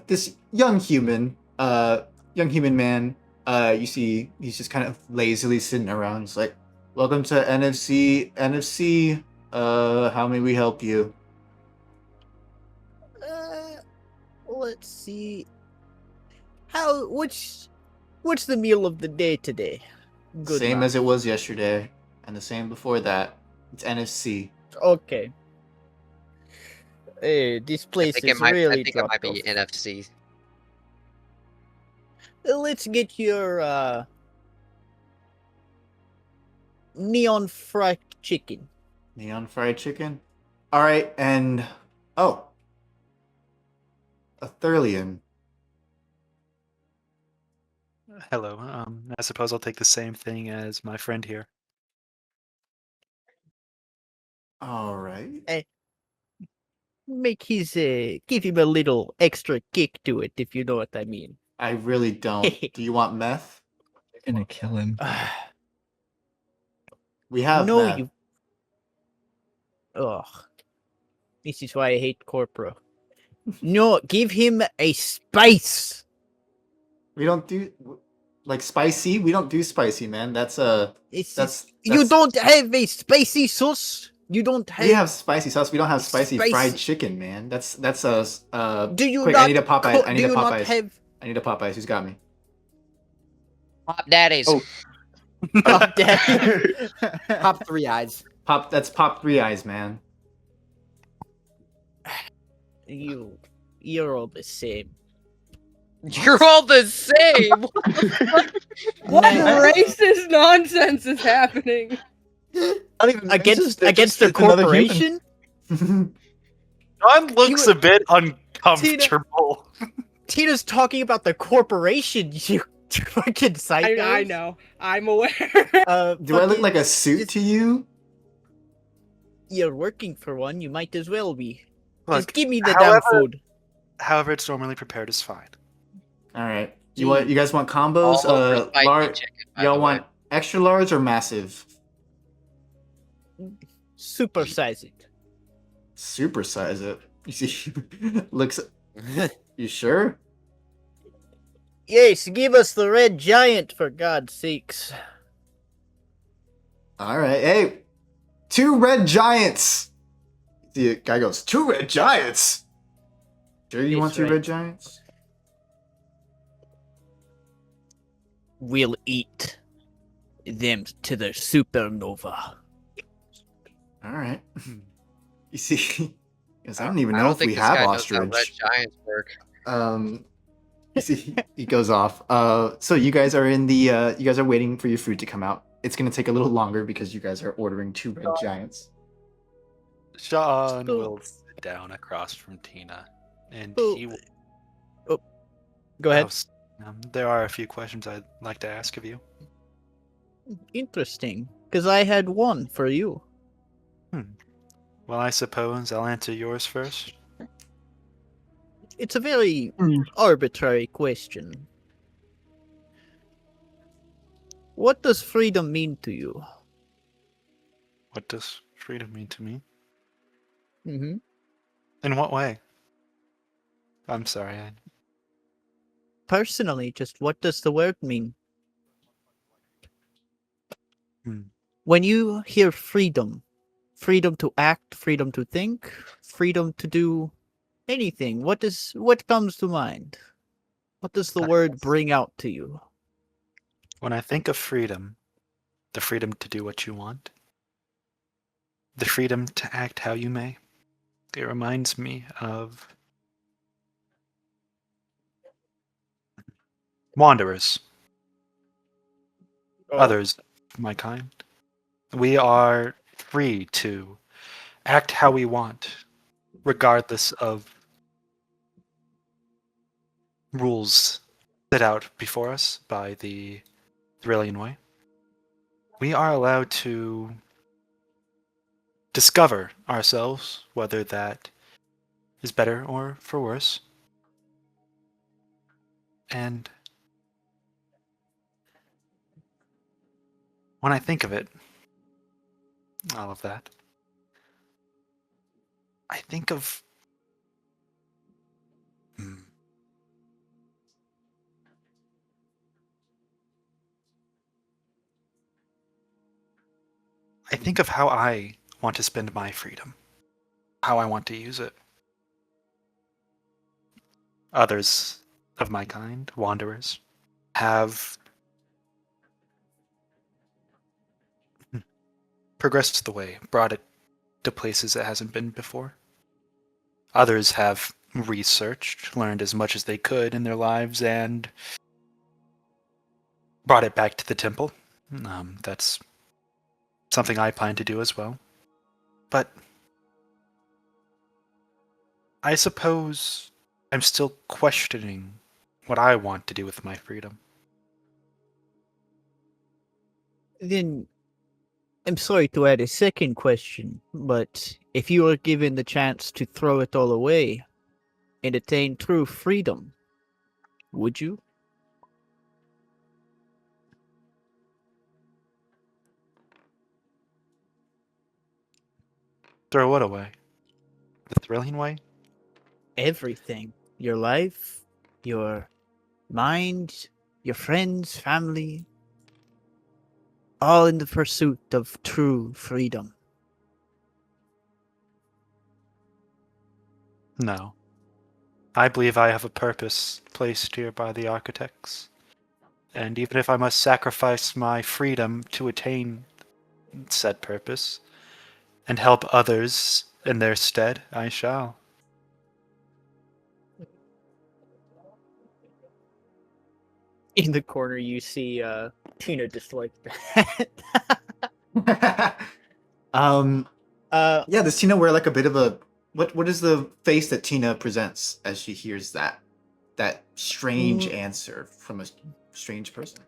Speaker 1: this young human man You see he's just kind of lazily sitting around. He's like, "Welcome to NFC. NFC. How may we help you?"
Speaker 4: Let's see. What's the meal of the day today? Good
Speaker 1: Same
Speaker 4: man.
Speaker 1: as it was yesterday, and the same before that. It's NFC.
Speaker 4: Okay. Hey, this place is really
Speaker 6: I think it
Speaker 4: dropped
Speaker 6: might be
Speaker 4: off.
Speaker 6: NFC.
Speaker 4: Let's get your neon fried chicken.
Speaker 1: Neon fried chicken. All right, and oh, a Thurlian.
Speaker 10: Hello. I suppose I'll take the same thing as my friend here.
Speaker 1: All right.
Speaker 4: Give him a little extra kick to it, if you know what I mean.
Speaker 1: I really don't. Do you want meth?
Speaker 8: You're gonna kill him.
Speaker 1: We have
Speaker 4: No,
Speaker 1: meth.
Speaker 4: you. Ugh. This is why I hate Corpora. No, give him a spice.
Speaker 1: We don't do like spicy. We don't do spicy, man.
Speaker 4: You don't have a spicy sauce. You don't have.
Speaker 1: We have spicy sauce. We don't have spicy fried
Speaker 4: Spicy-
Speaker 1: chicken, man. That's a.
Speaker 4: Do you
Speaker 1: quick,
Speaker 4: not?
Speaker 1: I need a Popeyes. I need
Speaker 4: do
Speaker 1: a
Speaker 4: you not
Speaker 1: Popeyes.
Speaker 4: have?
Speaker 1: I need a Popeyes. Who's got me?
Speaker 6: Pop Daddies.
Speaker 5: Oh.
Speaker 4: Pop Daddy.
Speaker 2: Pop 3 eyes.
Speaker 1: That's Pop 3 Eyes, man.
Speaker 4: You're all the same.
Speaker 6: You're all the same.
Speaker 7: What
Speaker 4: Man.
Speaker 7: racist nonsense is happening?
Speaker 4: Against the corporation?
Speaker 10: John looks a bit uncomfortable.
Speaker 4: Tina's talking about the corporation. You fucking psycho.
Speaker 7: I know. I'm aware.
Speaker 1: Do I look like a suit to you?
Speaker 4: You're working for one. You might as well be.
Speaker 10: Look,
Speaker 4: Just give me the damn food.
Speaker 10: However, it's normally prepared is fine.
Speaker 1: All right. You guys want combos?
Speaker 6: All over spicy
Speaker 1: Large.
Speaker 6: chicken, by
Speaker 1: Y'all
Speaker 6: the
Speaker 1: want
Speaker 6: way.
Speaker 1: extra large or massive?
Speaker 4: Super size it.
Speaker 1: Super size it. You see, looks. You sure?
Speaker 4: Yes, give us the red giant for God's sakes.
Speaker 1: All right. Hey, 2 red giants. The guy goes, 2 red giants. Sure, you
Speaker 4: That's
Speaker 1: want 2
Speaker 4: right.
Speaker 1: red giants?
Speaker 4: We'll eat them to the supernova.
Speaker 1: All right. You see, because I don't even know
Speaker 6: don't
Speaker 1: if
Speaker 6: think
Speaker 1: we
Speaker 6: this
Speaker 1: have
Speaker 6: guy knows how red
Speaker 1: ostrich.
Speaker 6: giants work.
Speaker 1: You see, he goes off. So you guys are you guys are waiting for your food to come out. It's gonna take a little longer because you guys are ordering 2 red giants.
Speaker 10: Sean will sit down across from Tina, and he will.
Speaker 4: Go ahead.
Speaker 10: There are a few questions I'd like to ask of you.
Speaker 4: Interesting, because I had one for you.
Speaker 10: Well, I suppose I'll answer yours first.
Speaker 4: It's a very arbitrary question. What does freedom mean to you?
Speaker 10: What does freedom mean to me?
Speaker 4: Mm-hmm.
Speaker 10: In what way? I'm sorry.
Speaker 4: Personally, just what does the word mean?
Speaker 10: Hmm.
Speaker 4: When you hear freedom to act, freedom to think, freedom to do anything, what comes to mind? What does the word bring out to you?
Speaker 10: When I think of freedom, the freedom to do what you want, the freedom to act how you may, it reminds me of wanderers, others of my kind. We are free to act how we want, regardless of rules set out before us by the Thrillian Way. We are allowed to discover ourselves, whether that is better or for worse. And when I think of it, all of that, I think of I think of how I want to spend my freedom, how I want to use it. Others of my kind, wanderers, have progressed the way, brought it to places it hasn't been before. Others have researched, learned as much as they could in their lives, and brought it back to the temple. That's something I plan to do as well. But I suppose I'm still questioning what I want to do with my freedom.
Speaker 4: Then, I'm sorry to add a second question, but if you were given the chance to throw it all away and attain true freedom, would you?
Speaker 10: Throw what away? The thrilling way?
Speaker 4: Everything. Your life, your mind, your friends, family, all in the pursuit of true freedom.
Speaker 10: No. I believe I have a purpose placed here by the architects. And even if I must sacrifice my freedom to attain said purpose, and help others in their stead, I shall.
Speaker 4: In the corner, you see Tina just like that.
Speaker 1: Yeah, does Tina wear like a bit of a what is the face that Tina presents as she hears that strange answer from a strange person?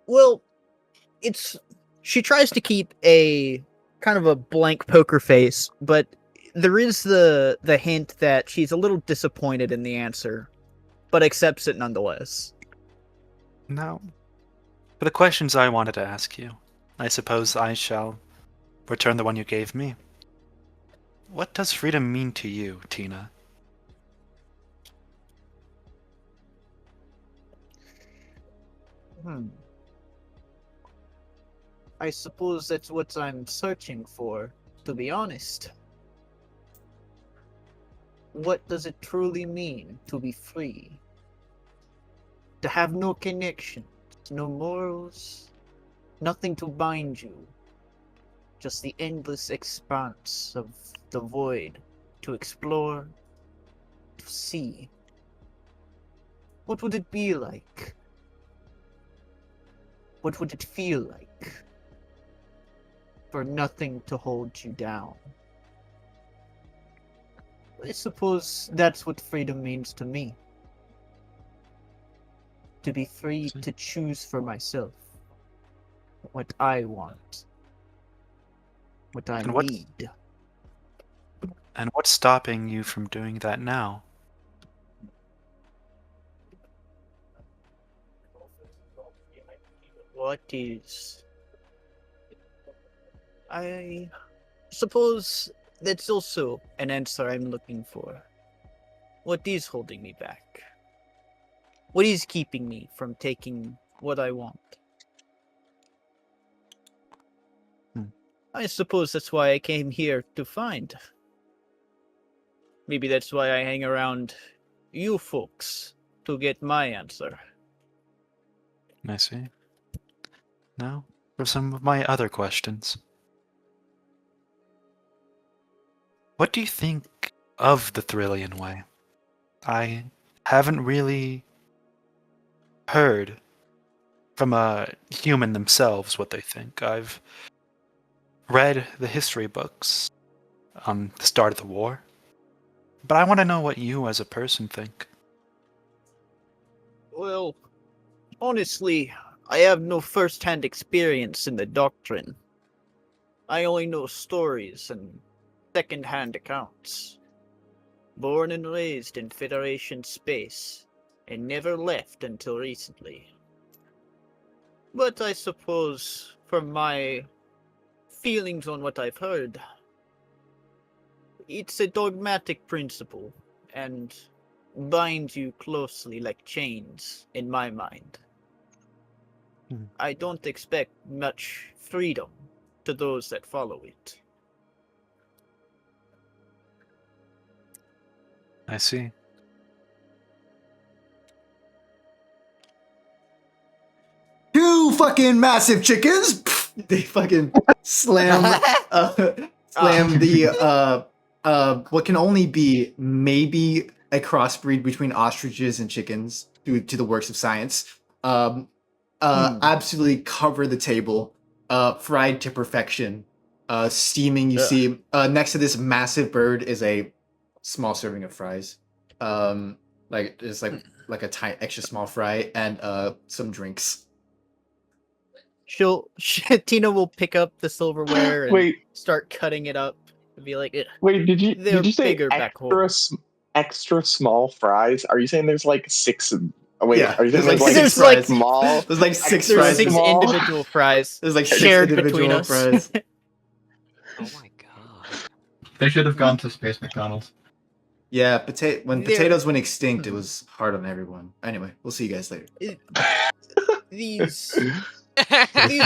Speaker 4: Well, she tries to keep a kind of a blank poker face, but there is the hint that she's a little disappointed in the answer, but accepts it nonetheless.
Speaker 10: Now, for the questions I wanted to ask you, I suppose I shall return the one you gave me. What does freedom mean to you, Tina?
Speaker 4: I suppose that's what I'm searching for, to be honest. What does it truly mean to be free? To have no connections, no morals, nothing to bind you. Just the endless expanse of the void to explore, to see. What would it be like? What would it feel like? For nothing to hold you down. I suppose that's what freedom means to me. To be free to choose for myself what I want, what I need.
Speaker 10: And what's stopping you from doing that now?
Speaker 4: What is... I suppose that's also an answer I'm looking for. What is holding me back? What is keeping me from taking what I want? I suppose that's why I came here to find. Maybe that's why I hang around you folks, to get my answer.
Speaker 10: I see. Now, for some of my other questions. What do you think of the Thrillian way? I haven't really heard from a human themselves what they think. I've read the history books on the start of the war, but I want to know what you as a person think.
Speaker 4: Well, honestly, I have no first-hand experience in the doctrine. I only know stories and second-hand accounts. Born and raised in Federation space, and never left until recently. But I suppose, from my feelings on what I've heard, it's a dogmatic principle, and binds you closely like chains, in my mind. I don't expect much freedom to those that follow it.
Speaker 10: I see.
Speaker 1: Two fucking massive chickens. They fucking slam the what can only be maybe a crossbreed between ostriches and chickens due to the works of science. Absolutely cover the table, fried to perfection, steaming. You see, next to this massive bird is a small serving of fries. Like it's like a tiny extra small fry and some drinks.
Speaker 4: Tina will pick up the silverware and
Speaker 5: Wait.
Speaker 4: start cutting it up and be like,
Speaker 5: Wait, did
Speaker 4: they're
Speaker 5: you say
Speaker 4: bigger back home.
Speaker 5: extra small fries? Are you saying there's like 6? Wait,
Speaker 1: Yeah,
Speaker 5: are you saying
Speaker 1: there's
Speaker 5: like
Speaker 1: like
Speaker 5: 6
Speaker 1: fries.
Speaker 5: small?
Speaker 1: There's like 6
Speaker 5: There's
Speaker 1: fries.
Speaker 4: There's 6
Speaker 5: small?
Speaker 4: individual fries.
Speaker 1: There's like 6
Speaker 4: shared
Speaker 1: individual
Speaker 4: between us.
Speaker 1: fries.
Speaker 6: Oh my god.
Speaker 9: They should have gone to Space McDonald's.
Speaker 1: Yeah, when
Speaker 4: They're-
Speaker 1: potatoes went extinct, it was hard on everyone. Anyway, we'll see you guys later.
Speaker 4: These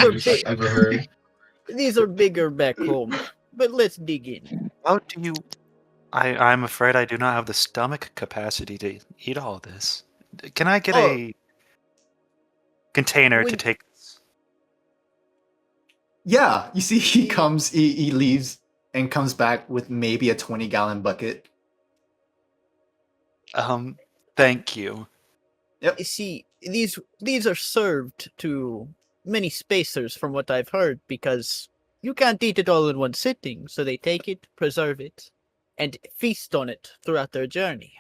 Speaker 4: are big.
Speaker 9: Ever heard?
Speaker 4: These are bigger back home. But let's dig in.
Speaker 10: How do you? I'm afraid I do not have the stomach capacity to eat all this. Can I get a container to take?
Speaker 1: Yeah, you see, he leaves and comes back with maybe a 20-gallon bucket.
Speaker 10: Thank you.
Speaker 4: You see, these are served to many spacers from what I've heard, because you can't eat it all in one sitting, so they take it, preserve it, and feast on it throughout their journey.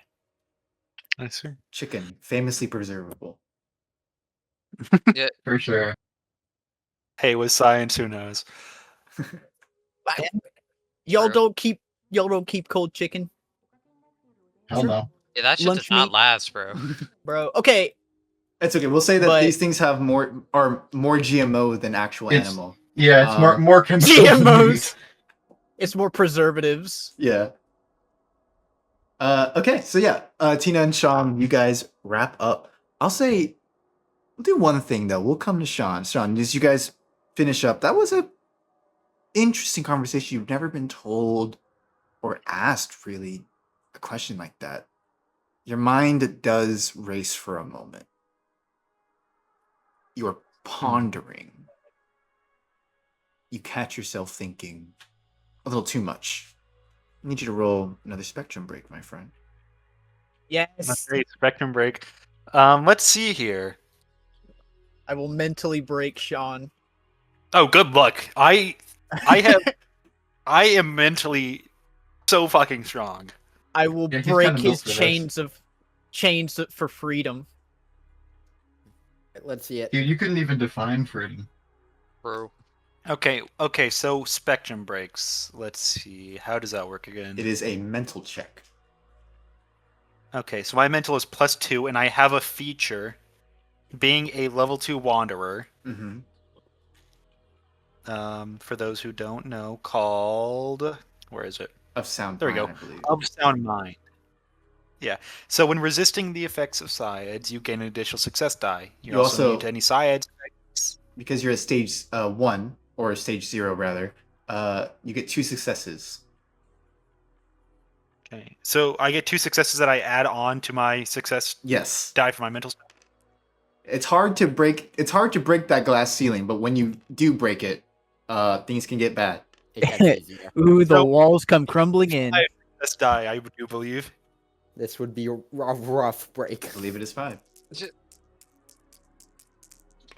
Speaker 10: I see.
Speaker 1: Chicken, famously preservable.
Speaker 6: Yeah.
Speaker 9: For sure.
Speaker 10: Hey, with science, who knows?
Speaker 4: Y'all
Speaker 6: True.
Speaker 4: don't keep cold chicken,
Speaker 9: Hell no.
Speaker 6: Yeah, that shit
Speaker 4: Lunch
Speaker 6: does not
Speaker 4: meat.
Speaker 6: last, bro.
Speaker 4: bro. Okay,
Speaker 1: It's okay. We'll say that
Speaker 4: But-
Speaker 1: these things have more GMO than actual
Speaker 9: It's-
Speaker 1: animal.
Speaker 9: Yeah, it's more chemical.
Speaker 4: GMOs. It's more preservatives.
Speaker 1: Yeah. Okay, so yeah, Tina and Sean, you guys wrap up. I'll say, we'll do one thing though. We'll come to Sean. Sean, as you guys finish up, that was a interesting conversation. You've never been told or asked really a question like that. Your mind does race for a moment. You're pondering. You catch yourself thinking a little too much. I need you to roll another spectrum break, my friend.
Speaker 4: Yes,
Speaker 10: Great spectrum break. Let's see here.
Speaker 4: I will mentally break Sean.
Speaker 10: Oh, good luck. I am mentally so fucking strong.
Speaker 4: I will
Speaker 9: Yeah, he's
Speaker 4: break
Speaker 9: kinda built
Speaker 4: his
Speaker 9: for this.
Speaker 4: chains for freedom.
Speaker 2: Let's see it.
Speaker 9: Dude, you couldn't even define freedom.
Speaker 6: Bro.
Speaker 10: Okay, so spectrum breaks. Let's see. How does that work again?
Speaker 1: It is a mental check.
Speaker 10: Okay, so my mental is +2, and I have a feature, being a level 2 wanderer.
Speaker 1: Mm-hmm.
Speaker 10: For those who don't know, called, where is it?
Speaker 1: Of sound.
Speaker 10: There we
Speaker 1: mind,
Speaker 10: go.
Speaker 1: I believe.
Speaker 10: Of sound mind. Yeah. So when resisting the effects of Sciads, you gain an additional success die. You also need any Sciads.
Speaker 1: Because you're at stage 1 or stage 0 rather. You get 2 successes.
Speaker 10: Okay. So I get 2 successes that I add on to my success
Speaker 1: Yes.
Speaker 10: die for my mental.
Speaker 1: It's hard to break. It's hard to break that glass ceiling, but when you do break it, things can get bad.
Speaker 2: It gets easier.
Speaker 4: Ooh, the
Speaker 10: So-
Speaker 4: walls come crumbling in.
Speaker 10: Success die, I do believe.
Speaker 2: This would be a rough break.
Speaker 1: I believe it is 5.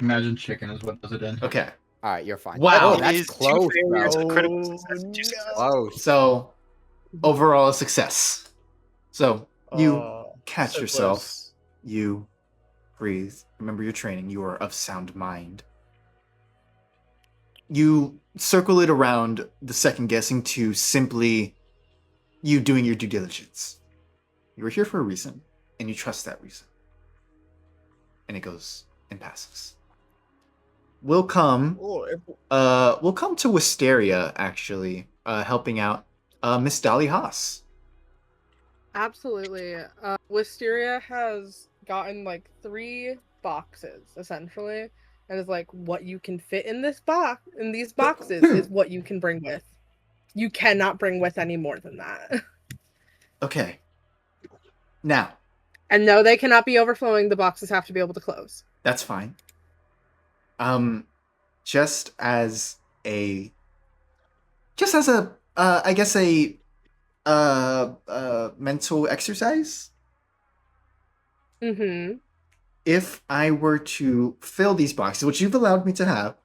Speaker 9: Imagine chicken is what does it in.
Speaker 1: Okay.
Speaker 2: All right, you're fine.
Speaker 1: Wow.
Speaker 2: Oh,
Speaker 10: It
Speaker 2: that's
Speaker 10: is 2
Speaker 2: close,
Speaker 10: failures,
Speaker 2: bro.
Speaker 10: a critical success, 2 successes.
Speaker 2: Close.
Speaker 1: So overall, a success. So you
Speaker 4: Oh,
Speaker 1: catch
Speaker 4: so
Speaker 1: yourself.
Speaker 4: close.
Speaker 1: You breathe. Remember your training. You are of sound mind. You circle it around the second guessing to simply you doing your due diligence. You were here for a reason, and you trust that reason. And it goes and passes. We'll come to Wisteria, actually, helping out Miss Dolly Haas.
Speaker 7: Absolutely. Wisteria has gotten like 3 boxes essentially, and is like, what you can fit in this box, in these boxes, is what you can bring with. You cannot bring with any more than that.
Speaker 1: Okay. Now,
Speaker 7: And no, they cannot be overflowing. The boxes have to be able to close.
Speaker 1: that's fine. Just as a, I guess a, mental exercise.
Speaker 7: Mm-hmm.
Speaker 1: If I were to fill these boxes, which you've allowed me to have,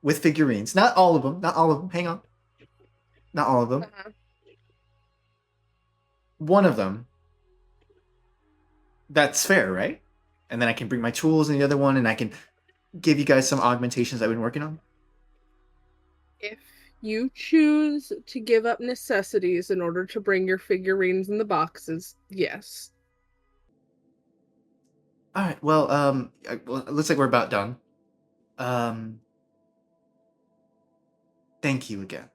Speaker 1: with figurines, not all of them, hang on. Not all of them.
Speaker 7: Uh-huh.
Speaker 1: One of them, that's fair, right? And then I can bring my tools in the other one, and I can give you guys some augmentations I've been working on.
Speaker 7: If you choose to give up necessities in order to bring your figurines in the boxes, yes.
Speaker 1: All right. Well, it looks like we're about done. Thank you again.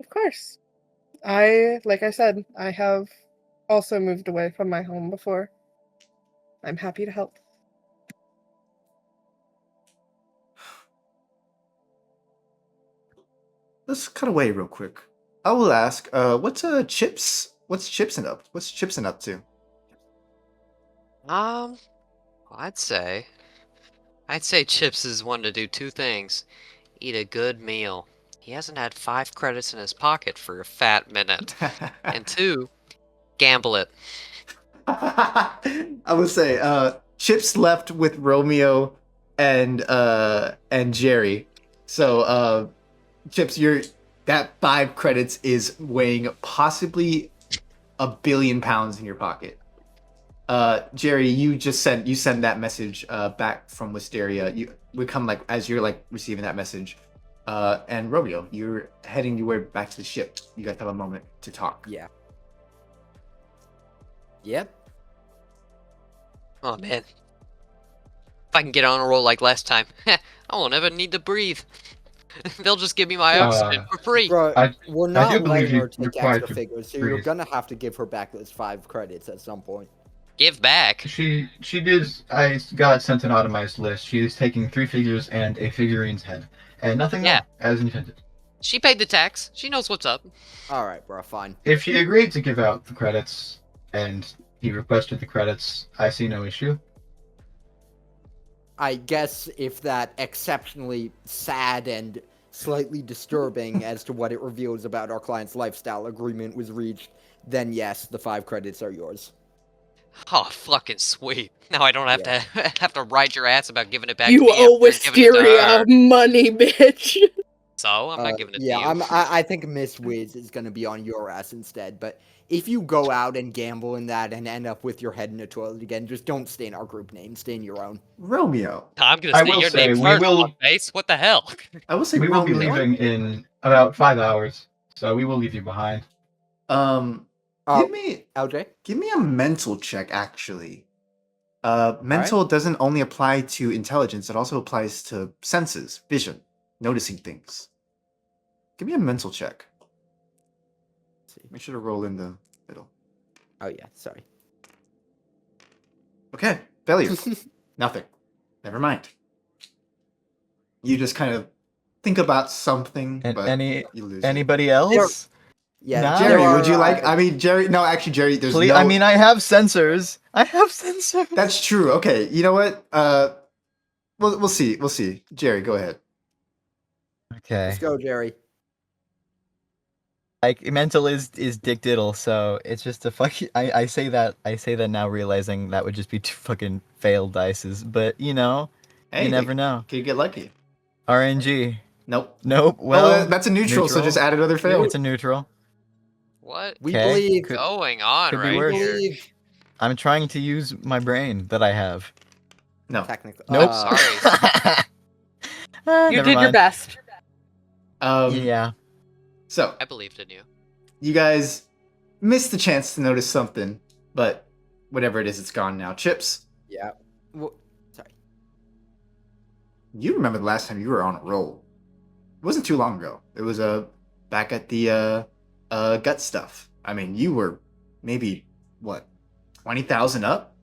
Speaker 7: Of course. Like I said, I have also moved away from my home before. I'm happy to help.
Speaker 1: Let's cut away real quick. I will ask, what's Chips? What's Chipson up? What's Chipson up to?
Speaker 6: I'd say Chips is one to do two things: eat a good meal. He hasn't had 5 credits in his pocket for a fat minute, and 2, gamble it.
Speaker 1: I would say, Chips left with Romeo and Jerry. So, Chips, that 5 credits is weighing possibly 1 billion pounds in your pocket. Jerry, you send that message back from Wisteria. We come like as you're like receiving that message. And Romeo, you're heading your way back to the ship. You guys have a moment to talk.
Speaker 2: Yeah. Yep.
Speaker 6: Oh man, if I can get on a roll like last time, I won't ever need to breathe. They'll just give me my oxygen for free.
Speaker 2: Bro, we're
Speaker 9: I
Speaker 2: not
Speaker 9: do believe
Speaker 2: letting
Speaker 9: you
Speaker 2: her take
Speaker 9: required
Speaker 2: extra
Speaker 9: to
Speaker 2: figures, so you're
Speaker 9: breathe.
Speaker 2: gonna have to give her back those 5 credits at some point.
Speaker 6: Give back.
Speaker 9: She did. I got sent an automized list. She is taking 3 figures and a figurine's head, and nothing
Speaker 6: Yeah.
Speaker 9: more, as intended.
Speaker 6: She paid the tax. She knows what's up.
Speaker 2: Alright, bro, fine.
Speaker 9: If she agreed to give out the credits, and he requested the credits, I see no issue.
Speaker 2: I guess if that exceptionally sad and slightly disturbing as to what it reveals about our client's lifestyle agreement was reached, then yes, the 5 credits are yours.
Speaker 6: Oh, fucking sweet. Now I don't have to have to ride your ass about giving it back
Speaker 7: You
Speaker 6: to me.
Speaker 7: owe
Speaker 6: after giving it to
Speaker 7: Wisteria
Speaker 6: her.
Speaker 7: money, bitch.
Speaker 6: So I'm not giving it to you.
Speaker 2: I think Miss Wiz is gonna be on your ass instead, but if you go out and gamble in that and end up with your head in a toilet again, just don't stay in our group name. Stay in your own.
Speaker 1: Romeo.
Speaker 6: I'm gonna
Speaker 9: I
Speaker 6: say
Speaker 9: will
Speaker 6: your
Speaker 9: say,
Speaker 6: name
Speaker 9: we
Speaker 6: first,
Speaker 9: will-
Speaker 6: face. What the hell?
Speaker 1: I will say
Speaker 9: We will be
Speaker 1: Romeo.
Speaker 9: leaving in about 5 hours, so we will leave you behind.
Speaker 1: Give me
Speaker 2: LJ?
Speaker 1: Give me a mental check, actually. Mental doesn't only apply to intelligence, it also applies to senses, vision, noticing things. Give me a mental check. Make sure to roll in the middle.
Speaker 2: Oh yeah, sorry.
Speaker 1: Okay, failure. Nothing. Never mind. You just kind of think about something,
Speaker 8: And
Speaker 1: but you lose it.
Speaker 8: anybody else?
Speaker 2: Yeah,
Speaker 8: No.
Speaker 1: Jerry,
Speaker 2: there
Speaker 1: would you
Speaker 2: are,
Speaker 1: like? I mean, Jerry. No, actually, Jerry. There's
Speaker 8: Please,
Speaker 1: no.
Speaker 8: I mean, I have sensors.
Speaker 1: That's true. Okay, you know what? We'll see. We'll see. Jerry, go ahead.
Speaker 8: Okay.
Speaker 2: Let's go, Jerry.
Speaker 8: Like mental is dick diddle, so it's just a fuck. I say that now, realizing that would just be 2 fucking failed dices. But you know,
Speaker 1: Hey,
Speaker 8: you never know.
Speaker 1: Could get lucky.
Speaker 8: RNG.
Speaker 1: Nope.
Speaker 8: Well,
Speaker 1: that's a neutral, so just add another fail.
Speaker 8: It's a neutral.
Speaker 6: What
Speaker 2: We
Speaker 8: Okay,
Speaker 2: believe.
Speaker 8: could-
Speaker 6: going on
Speaker 8: could be
Speaker 6: right
Speaker 8: worse.
Speaker 6: here?
Speaker 2: Believe.
Speaker 8: I'm trying to use my brain that I have.
Speaker 1: No.
Speaker 2: Technically.
Speaker 8: Nope.
Speaker 6: Sorry.
Speaker 7: You
Speaker 8: Never
Speaker 7: did your
Speaker 8: mind.
Speaker 7: best.
Speaker 8: Yeah.
Speaker 1: So
Speaker 6: I believed in you.
Speaker 1: you guys missed the chance to notice something, but whatever it is, it's gone now. Chips,
Speaker 2: Yeah. Well, sorry.
Speaker 1: you remember the last time you were on a roll? It wasn't too long ago. It was back at the gut stuff. I mean, you were maybe what 20,000 up.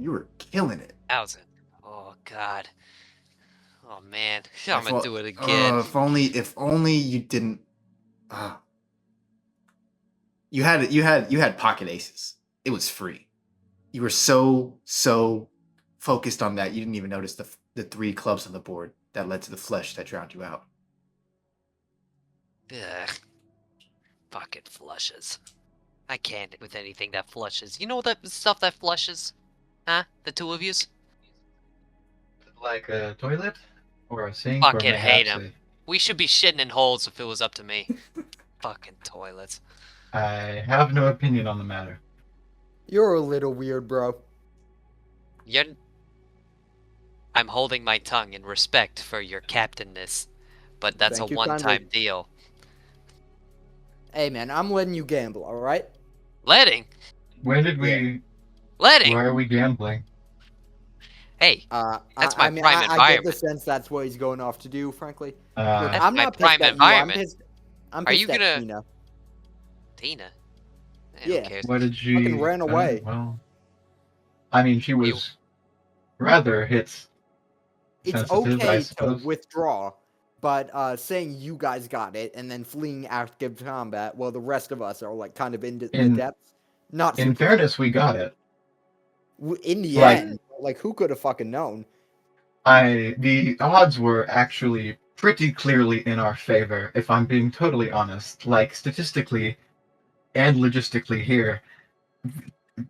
Speaker 1: You were killing it.
Speaker 6: 1,000. Oh God. Oh man. I'm gonna do it again.
Speaker 1: If only you didn't. You had pocket aces. It was free. You were so focused on that you didn't even notice the 3 clubs on the board that led to the flush that drowned you out.
Speaker 6: Ugh. Fucking flushes. I can't with anything that flushes. You know that stuff that flushes? Huh? The 2 of yous?
Speaker 9: Like a toilet or a sink or
Speaker 6: Fucking hate
Speaker 9: perhaps
Speaker 6: him. We should be shitting in holes if it was up to me. Fucking toilets.
Speaker 9: I have no opinion on the matter.
Speaker 2: You're a little weird, bro.
Speaker 6: I'm holding my tongue in respect for your captainness, but that's
Speaker 2: Thank
Speaker 6: a
Speaker 2: you
Speaker 6: one-time
Speaker 2: kindly.
Speaker 6: deal.
Speaker 2: Hey, man, I'm letting you gamble, all right?
Speaker 6: Letting?
Speaker 9: When did we?
Speaker 6: Letting?
Speaker 9: Why are we gambling?
Speaker 6: Hey, that's my
Speaker 2: I mean,
Speaker 6: prime
Speaker 2: I get the
Speaker 6: environment.
Speaker 2: sense that's what he's going off to do, frankly. Look,
Speaker 6: That's
Speaker 2: I'm
Speaker 6: my
Speaker 2: not
Speaker 6: prime
Speaker 2: pissed at
Speaker 6: environment.
Speaker 2: you. I'm
Speaker 6: Are
Speaker 2: pissed
Speaker 6: you
Speaker 2: at
Speaker 6: gonna-
Speaker 2: Tina.
Speaker 6: Tina?
Speaker 2: Yeah.
Speaker 6: Who cares?
Speaker 9: What did she?
Speaker 2: Fucking ran away.
Speaker 9: Well, I mean, she was rather hit.
Speaker 2: It's
Speaker 9: Sensitive, I
Speaker 2: okay to
Speaker 9: suppose.
Speaker 2: withdraw, but saying you guys got it and then fleeing active combat while the rest of us are like kind of in the depths. Not
Speaker 9: In
Speaker 2: super
Speaker 9: fairness, we got it.
Speaker 2: in the
Speaker 9: like-
Speaker 2: end. Like, who could have fucking known?
Speaker 9: The odds were actually pretty clearly in our favor, if I'm being totally honest. Like, statistically and logistically here,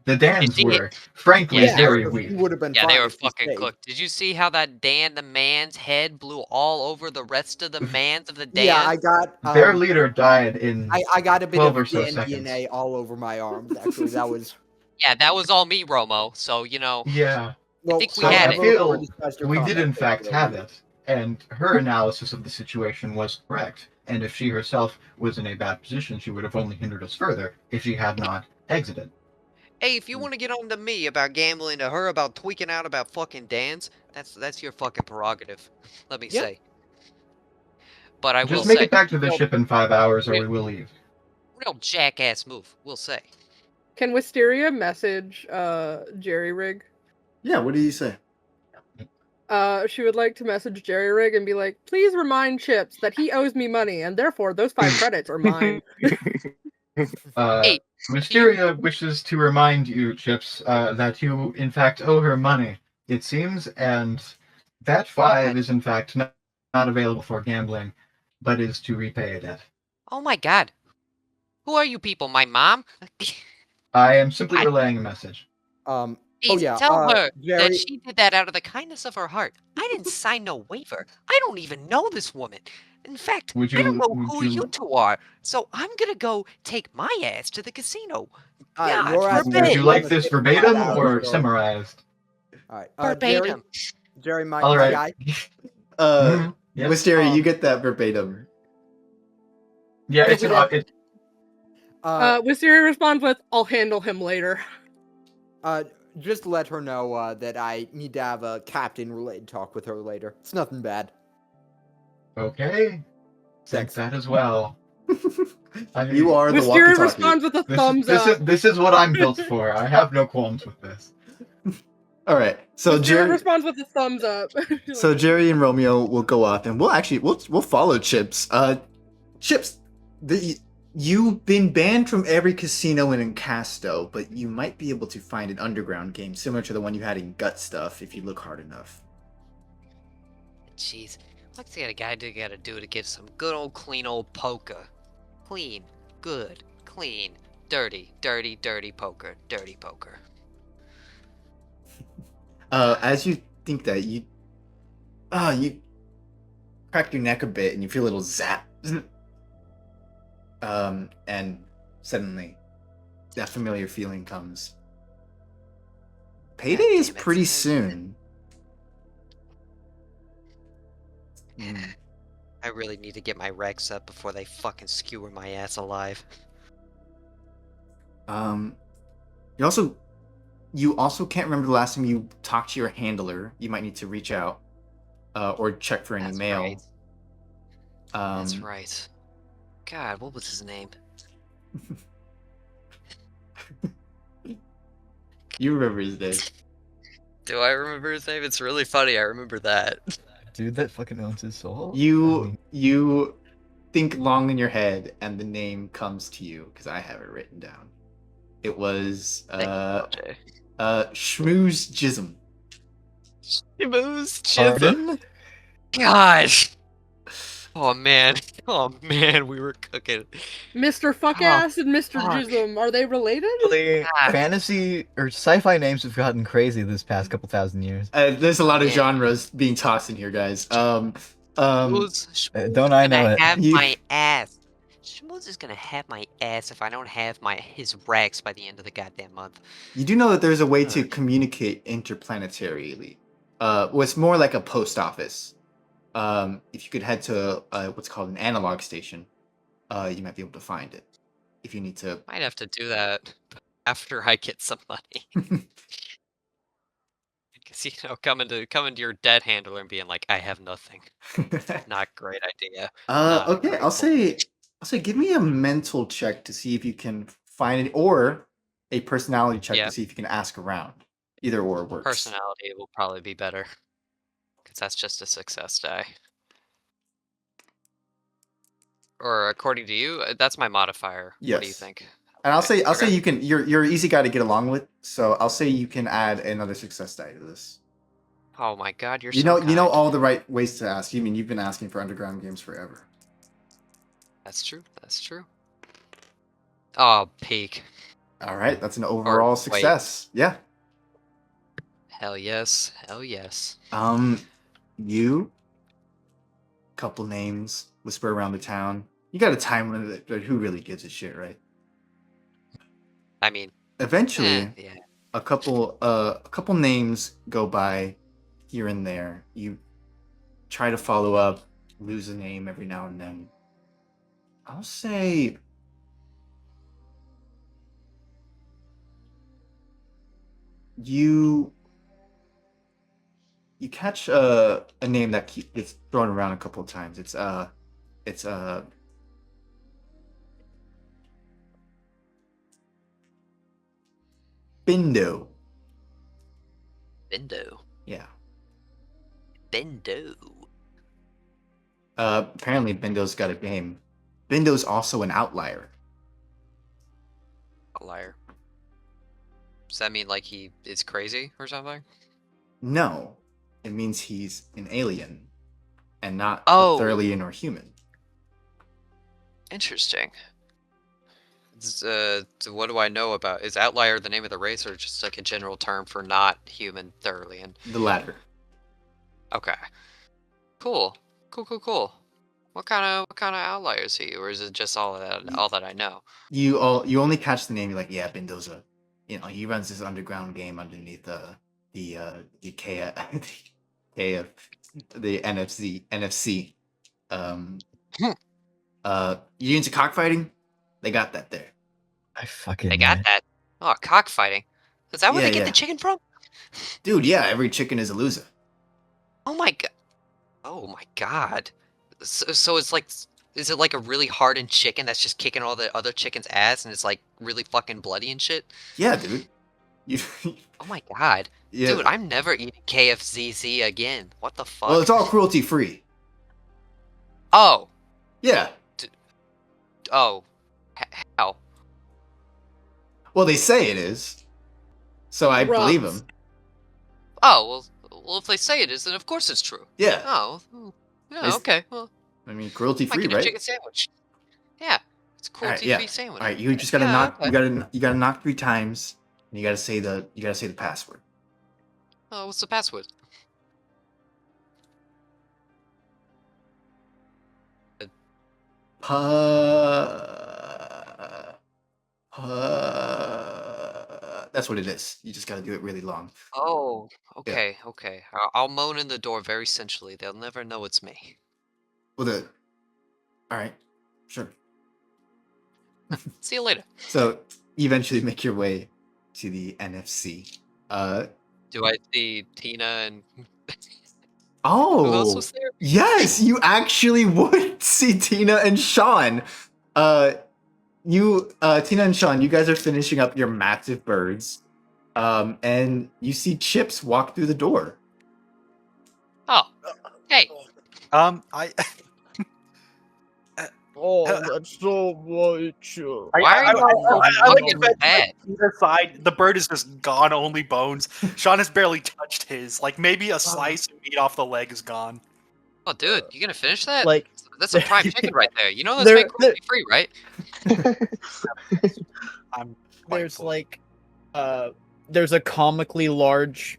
Speaker 9: the Dans
Speaker 6: see-
Speaker 9: were, frankly,
Speaker 6: Yeah,
Speaker 9: very
Speaker 2: You
Speaker 9: weak.
Speaker 2: would have been
Speaker 6: Yeah,
Speaker 2: fine
Speaker 6: they were
Speaker 2: if you
Speaker 6: fucking
Speaker 2: stayed.
Speaker 6: cooked. Did you see how that Dan the man's head blew all over the rest of the mans of the Dan?
Speaker 2: Yeah, I got
Speaker 9: Their leader died in
Speaker 2: I got a bit
Speaker 9: 12
Speaker 2: of
Speaker 9: or so
Speaker 2: Dan
Speaker 9: seconds.
Speaker 2: DNA all over my arms. Actually, that was
Speaker 6: Yeah, that was all me, Romo. So, you know,
Speaker 9: Yeah.
Speaker 2: well.
Speaker 6: think we
Speaker 9: So
Speaker 6: had
Speaker 9: I
Speaker 6: it.
Speaker 9: feel we did in fact have it, and her analysis of the situation was correct. And if she herself was in a bad position, she would have only hindered us further if she had not exited.
Speaker 6: hey, if you want to get on to me about gambling, to her about tweaking out about fucking Dan's, that's your fucking prerogative. Let me
Speaker 2: Yep.
Speaker 6: say. But I will
Speaker 9: Just make
Speaker 6: say,
Speaker 9: it back to the
Speaker 6: real-
Speaker 9: ship in 5 hours, or we will leave.
Speaker 6: real jackass move. We'll say.
Speaker 7: Can Wisteria message Jerry Rig?
Speaker 1: Yeah, what did you say?
Speaker 7: She would like to message Jerry Rig and be like, please remind Chips that he owes me money, and therefore those 5 credits are mine.
Speaker 6: Hey,
Speaker 9: Mysteria wishes to remind you, Chips, that you in fact owe her money, it seems, and that 5 is in fact not available for gambling, but is to repay a debt.
Speaker 6: Oh my god. Who are you people? My mom?
Speaker 9: I am simply relaying a message.
Speaker 6: Please
Speaker 2: yeah,
Speaker 6: tell her
Speaker 2: Jerry-
Speaker 6: that she did that out of the kindness of her heart. I didn't sign no waiver. I don't even know this woman. In fact,
Speaker 9: Would
Speaker 6: I don't
Speaker 9: you-
Speaker 6: know
Speaker 9: would
Speaker 6: who
Speaker 9: you-
Speaker 6: you two are. So I'm gonna go take my ass to the casino.
Speaker 2: Alright,
Speaker 6: God
Speaker 2: your ass
Speaker 6: forbid.
Speaker 9: Would you like this
Speaker 2: Take 5
Speaker 9: verbatim
Speaker 2: hours,
Speaker 9: or
Speaker 2: so-
Speaker 9: summarized?
Speaker 2: Alright,
Speaker 6: Verbatim.
Speaker 2: Jerry, my
Speaker 9: All right.
Speaker 2: guy.
Speaker 9: Yep.
Speaker 1: Wisteria, you
Speaker 2: Um,
Speaker 1: get that verbatim.
Speaker 9: Yeah, it's an. It,
Speaker 7: Wisteria responds with, I'll handle him later.
Speaker 2: Just let her know that I need to have a captain-related talk with her later. It's nothing bad.
Speaker 9: okay. Think
Speaker 2: Thanks.
Speaker 9: that as well. I mean,
Speaker 1: You are the
Speaker 7: Wisteria
Speaker 1: walkie-talkie.
Speaker 7: responds with a thumbs up.
Speaker 9: This is what I'm built for. I have no qualms with this.
Speaker 1: All right, so
Speaker 7: Wisteria
Speaker 1: Jerry,
Speaker 7: responds with a thumbs up.
Speaker 1: so Jerry and Romeo will go up, and we'll follow Chips. Chips, you've been banned from every casino in Encasto, but you might be able to find an underground game similar to the one you had in Gut Stuff if you look hard enough.
Speaker 6: Jeez. What's the guy gotta do to get some good old clean old poker? Clean, good, clean, dirty, dirty, dirty poker. Dirty poker.
Speaker 1: As you think that, you crack your neck a bit and you feel a little zap. And suddenly that familiar feeling comes. Payday is
Speaker 6: damn it.
Speaker 1: pretty soon.
Speaker 6: I really need to get my Rex up before they fucking skewer my ass alive.
Speaker 1: You also can't remember the last time you talked to your handler. You might need to reach out or check for any
Speaker 6: That's
Speaker 1: mail.
Speaker 6: right. That's right. God, what was his name?
Speaker 1: You remember his name.
Speaker 6: Do I remember his name? It's really funny. I remember that.
Speaker 8: Dude that fucking owns his soul.
Speaker 1: You think long in your head, and the name comes to you because I have it written down. It was
Speaker 6: LJ.
Speaker 1: Schmooze Jism.
Speaker 6: Schmooze
Speaker 8: Pardon?
Speaker 6: Gosh. Oh man, we were cooking.
Speaker 7: Mr. Fuckass and Mr.
Speaker 6: fuck.
Speaker 7: Jism, are they related?
Speaker 8: Really,
Speaker 6: Ah.
Speaker 8: fantasy or sci-fi names have gotten crazy this past couple thousand years.
Speaker 1: There's a lot of
Speaker 6: Yeah.
Speaker 1: genres being tossed in here, guys.
Speaker 6: Schmooze
Speaker 8: Don't I know
Speaker 6: gonna
Speaker 8: it?
Speaker 6: have
Speaker 1: You-
Speaker 6: my ass. Schmooze is gonna have my ass if I don't have his Rex by the end of the goddamn month.
Speaker 1: You do know that there's a way to communicate interplanetarily. What's more like a post office. If you could head to what's called an analog station, you might be able to find it. If you need to.
Speaker 6: Might have to do that after I get some money. Because coming to your dead handler and being like, I have nothing. Not a great idea. Not a
Speaker 1: Okay,
Speaker 6: great
Speaker 1: I'll say give me a mental check to see if you can find it, or a personality check
Speaker 6: Yeah.
Speaker 1: to see if you can ask around. Either or works.
Speaker 6: Personality will probably be better. Because that's just a success die. Or according to you, that's my modifier. What do you
Speaker 1: Yes.
Speaker 6: think?
Speaker 1: And I'll say
Speaker 6: Okay.
Speaker 1: you can. You're an easy guy to get along with, so I'll say you can add another success die to this.
Speaker 6: Oh my god, you're
Speaker 1: You
Speaker 6: so
Speaker 1: know
Speaker 6: kind.
Speaker 1: all the right ways to ask. You mean you've been asking for underground games forever.
Speaker 6: That's true. That's true. Oh, peak.
Speaker 1: All right, that's an overall
Speaker 6: wait.
Speaker 1: success. Yeah.
Speaker 6: Hell yes. Hell yes.
Speaker 1: You. Couple names whisper around the town. You got a time limit, but who really gives a shit, right?
Speaker 6: I mean,
Speaker 1: Eventually,
Speaker 6: yeah.
Speaker 1: a couple names go by here and there. You try to follow up, lose a name every now and then. I'll say you catch a name that gets thrown around a couple of times. It's Bindo.
Speaker 6: Bindo.
Speaker 1: Yeah.
Speaker 6: Bindo.
Speaker 1: Apparently Bindo's got a name. Bindo's also an outlier.
Speaker 6: Liar. Does that mean like he is crazy or something?
Speaker 1: No, it means he's an alien and not
Speaker 6: Oh.
Speaker 1: a Thurlian or human.
Speaker 6: Interesting. So what do I know about? Is outlier the name of the race, or just like a general term for not human Thurlian?
Speaker 1: The latter.
Speaker 6: Okay. Cool. Cool. What kind of outliers are you, or is it just all that I know?
Speaker 1: You only catch the name. You're like, yeah, Bindo's he runs this underground game underneath the NFZ. You into cockfighting? They got that there.
Speaker 8: I fucking.
Speaker 6: They got that. Oh, cockfighting. Is that where
Speaker 1: Yeah,
Speaker 6: they get
Speaker 1: yeah.
Speaker 6: the chicken from?
Speaker 1: Dude, yeah, every chicken is a loser.
Speaker 6: Oh my god. Oh my god. So it's like, is it like a really hardened chicken that's just kicking all the other chicken's ass and it's like really fucking bloody and shit?
Speaker 1: Yeah, dude. You,
Speaker 6: Oh my god.
Speaker 1: yeah.
Speaker 6: Dude, I'm never eating KFCZ again. What the fuck?
Speaker 1: Well, it's all cruelty free.
Speaker 6: Oh.
Speaker 1: Yeah.
Speaker 6: Oh. How?
Speaker 1: Well, they say it is. So I
Speaker 7: Ross.
Speaker 1: believe them.
Speaker 6: Oh, well, if they say it is, then of course it's true.
Speaker 1: Yeah.
Speaker 6: Oh. Yeah,
Speaker 1: It's-
Speaker 6: okay. Well,
Speaker 1: I mean, cruelty
Speaker 6: I
Speaker 1: free,
Speaker 6: get a
Speaker 1: right?
Speaker 6: chicken sandwich. Yeah. It's a
Speaker 1: Alright,
Speaker 6: cruelty-free sandwich.
Speaker 1: All right, you just gotta
Speaker 6: Yeah,
Speaker 1: knock.
Speaker 6: okay.
Speaker 1: You gotta knock 3 times. And you gotta say the password.
Speaker 6: Oh, what's the password?
Speaker 1: That's what it is. You just gotta do it really long.
Speaker 6: Oh, okay. I'll moan in the door very sensually. They'll never know it's me.
Speaker 1: Well, all right, sure.
Speaker 6: See you later.
Speaker 1: So you eventually make your way to the NFC.
Speaker 6: Do I see Tina and who else
Speaker 1: Oh,
Speaker 6: was there?
Speaker 1: yes, you actually would see Tina and Sean. Tina and Sean, you guys are finishing up your massive birds. And you see Chips walk through the door.
Speaker 6: Oh, hey,
Speaker 10: I
Speaker 4: Oh, that's so much.
Speaker 6: why are you
Speaker 10: like
Speaker 6: looking
Speaker 10: it
Speaker 6: bad?
Speaker 10: either side. The bird is just gone, only bones. Sean has barely touched his. Like maybe a slice of meat off the leg is gone.
Speaker 6: Oh, dude, you gonna finish that?
Speaker 4: Like,
Speaker 6: That's a prime chicken right there. You know that's
Speaker 4: There-
Speaker 6: made cruelty free, right?
Speaker 10: I'm quite
Speaker 4: there's
Speaker 10: full.
Speaker 4: like, there's a comically large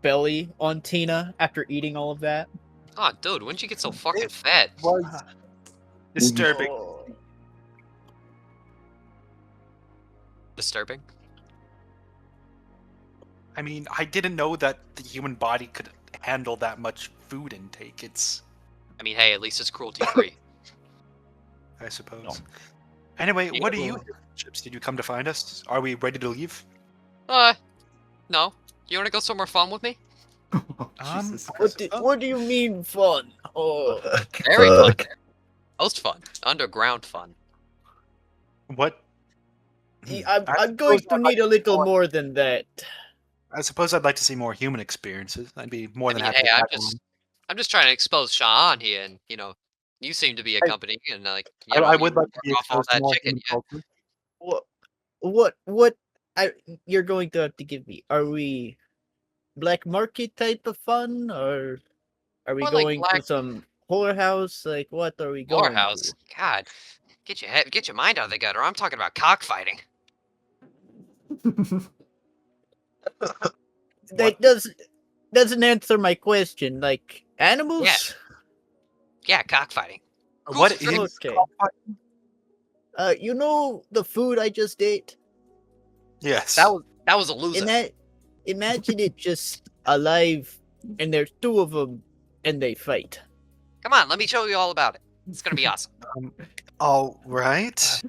Speaker 4: belly on Tina after eating all of that.
Speaker 6: Oh, dude, when'd you get so fucking fat?
Speaker 10: was disturbing.
Speaker 4: Oh.
Speaker 6: Disturbing.
Speaker 10: I mean, I didn't know that the human body could handle that much food intake. It's,
Speaker 6: I mean, hey, at least it's cruelty free.
Speaker 10: I suppose. Anyway, what do you do, Chips? Did you come to find us? Are we ready to leave?
Speaker 6: No. You wanna go somewhere fun with me?
Speaker 1: Jesus.
Speaker 4: What do you mean fun? Oh,
Speaker 6: Very fun. Most fun. Underground fun.
Speaker 10: What?
Speaker 4: I'm going to need a little more than that.
Speaker 10: I suppose I'd like to see more human experiences. I'd be more than
Speaker 6: I mean,
Speaker 10: happy.
Speaker 6: hey,
Speaker 10: to
Speaker 6: I'm
Speaker 10: tag along.
Speaker 6: I'm just trying to expose Sean here, and you seem to be accompanying, and like,
Speaker 10: I would like to be
Speaker 6: off all
Speaker 10: exposed to
Speaker 6: that
Speaker 10: more
Speaker 6: chicken.
Speaker 10: human
Speaker 6: Yeah.
Speaker 10: culture.
Speaker 4: What? You're going to have to give me. Are we black market type of fun, or are we
Speaker 6: More like
Speaker 4: going to
Speaker 6: black-
Speaker 4: some whorehouse? Like, what are we going
Speaker 6: Whorehouse.
Speaker 4: to?
Speaker 6: God, get your mind out of the gutter. I'm talking about cockfighting.
Speaker 4: That doesn't answer my question. Like animals?
Speaker 6: Yeah, cockfighting.
Speaker 10: What
Speaker 6: Cool.
Speaker 10: is
Speaker 4: Okay.
Speaker 10: cockfighting?
Speaker 4: You know the food I just ate?
Speaker 10: Yes.
Speaker 6: That was a loser.
Speaker 4: Imagine it just alive, and there's two of them, and they fight.
Speaker 6: Come on, let me show you all about it. It's gonna be awesome.
Speaker 10: All right.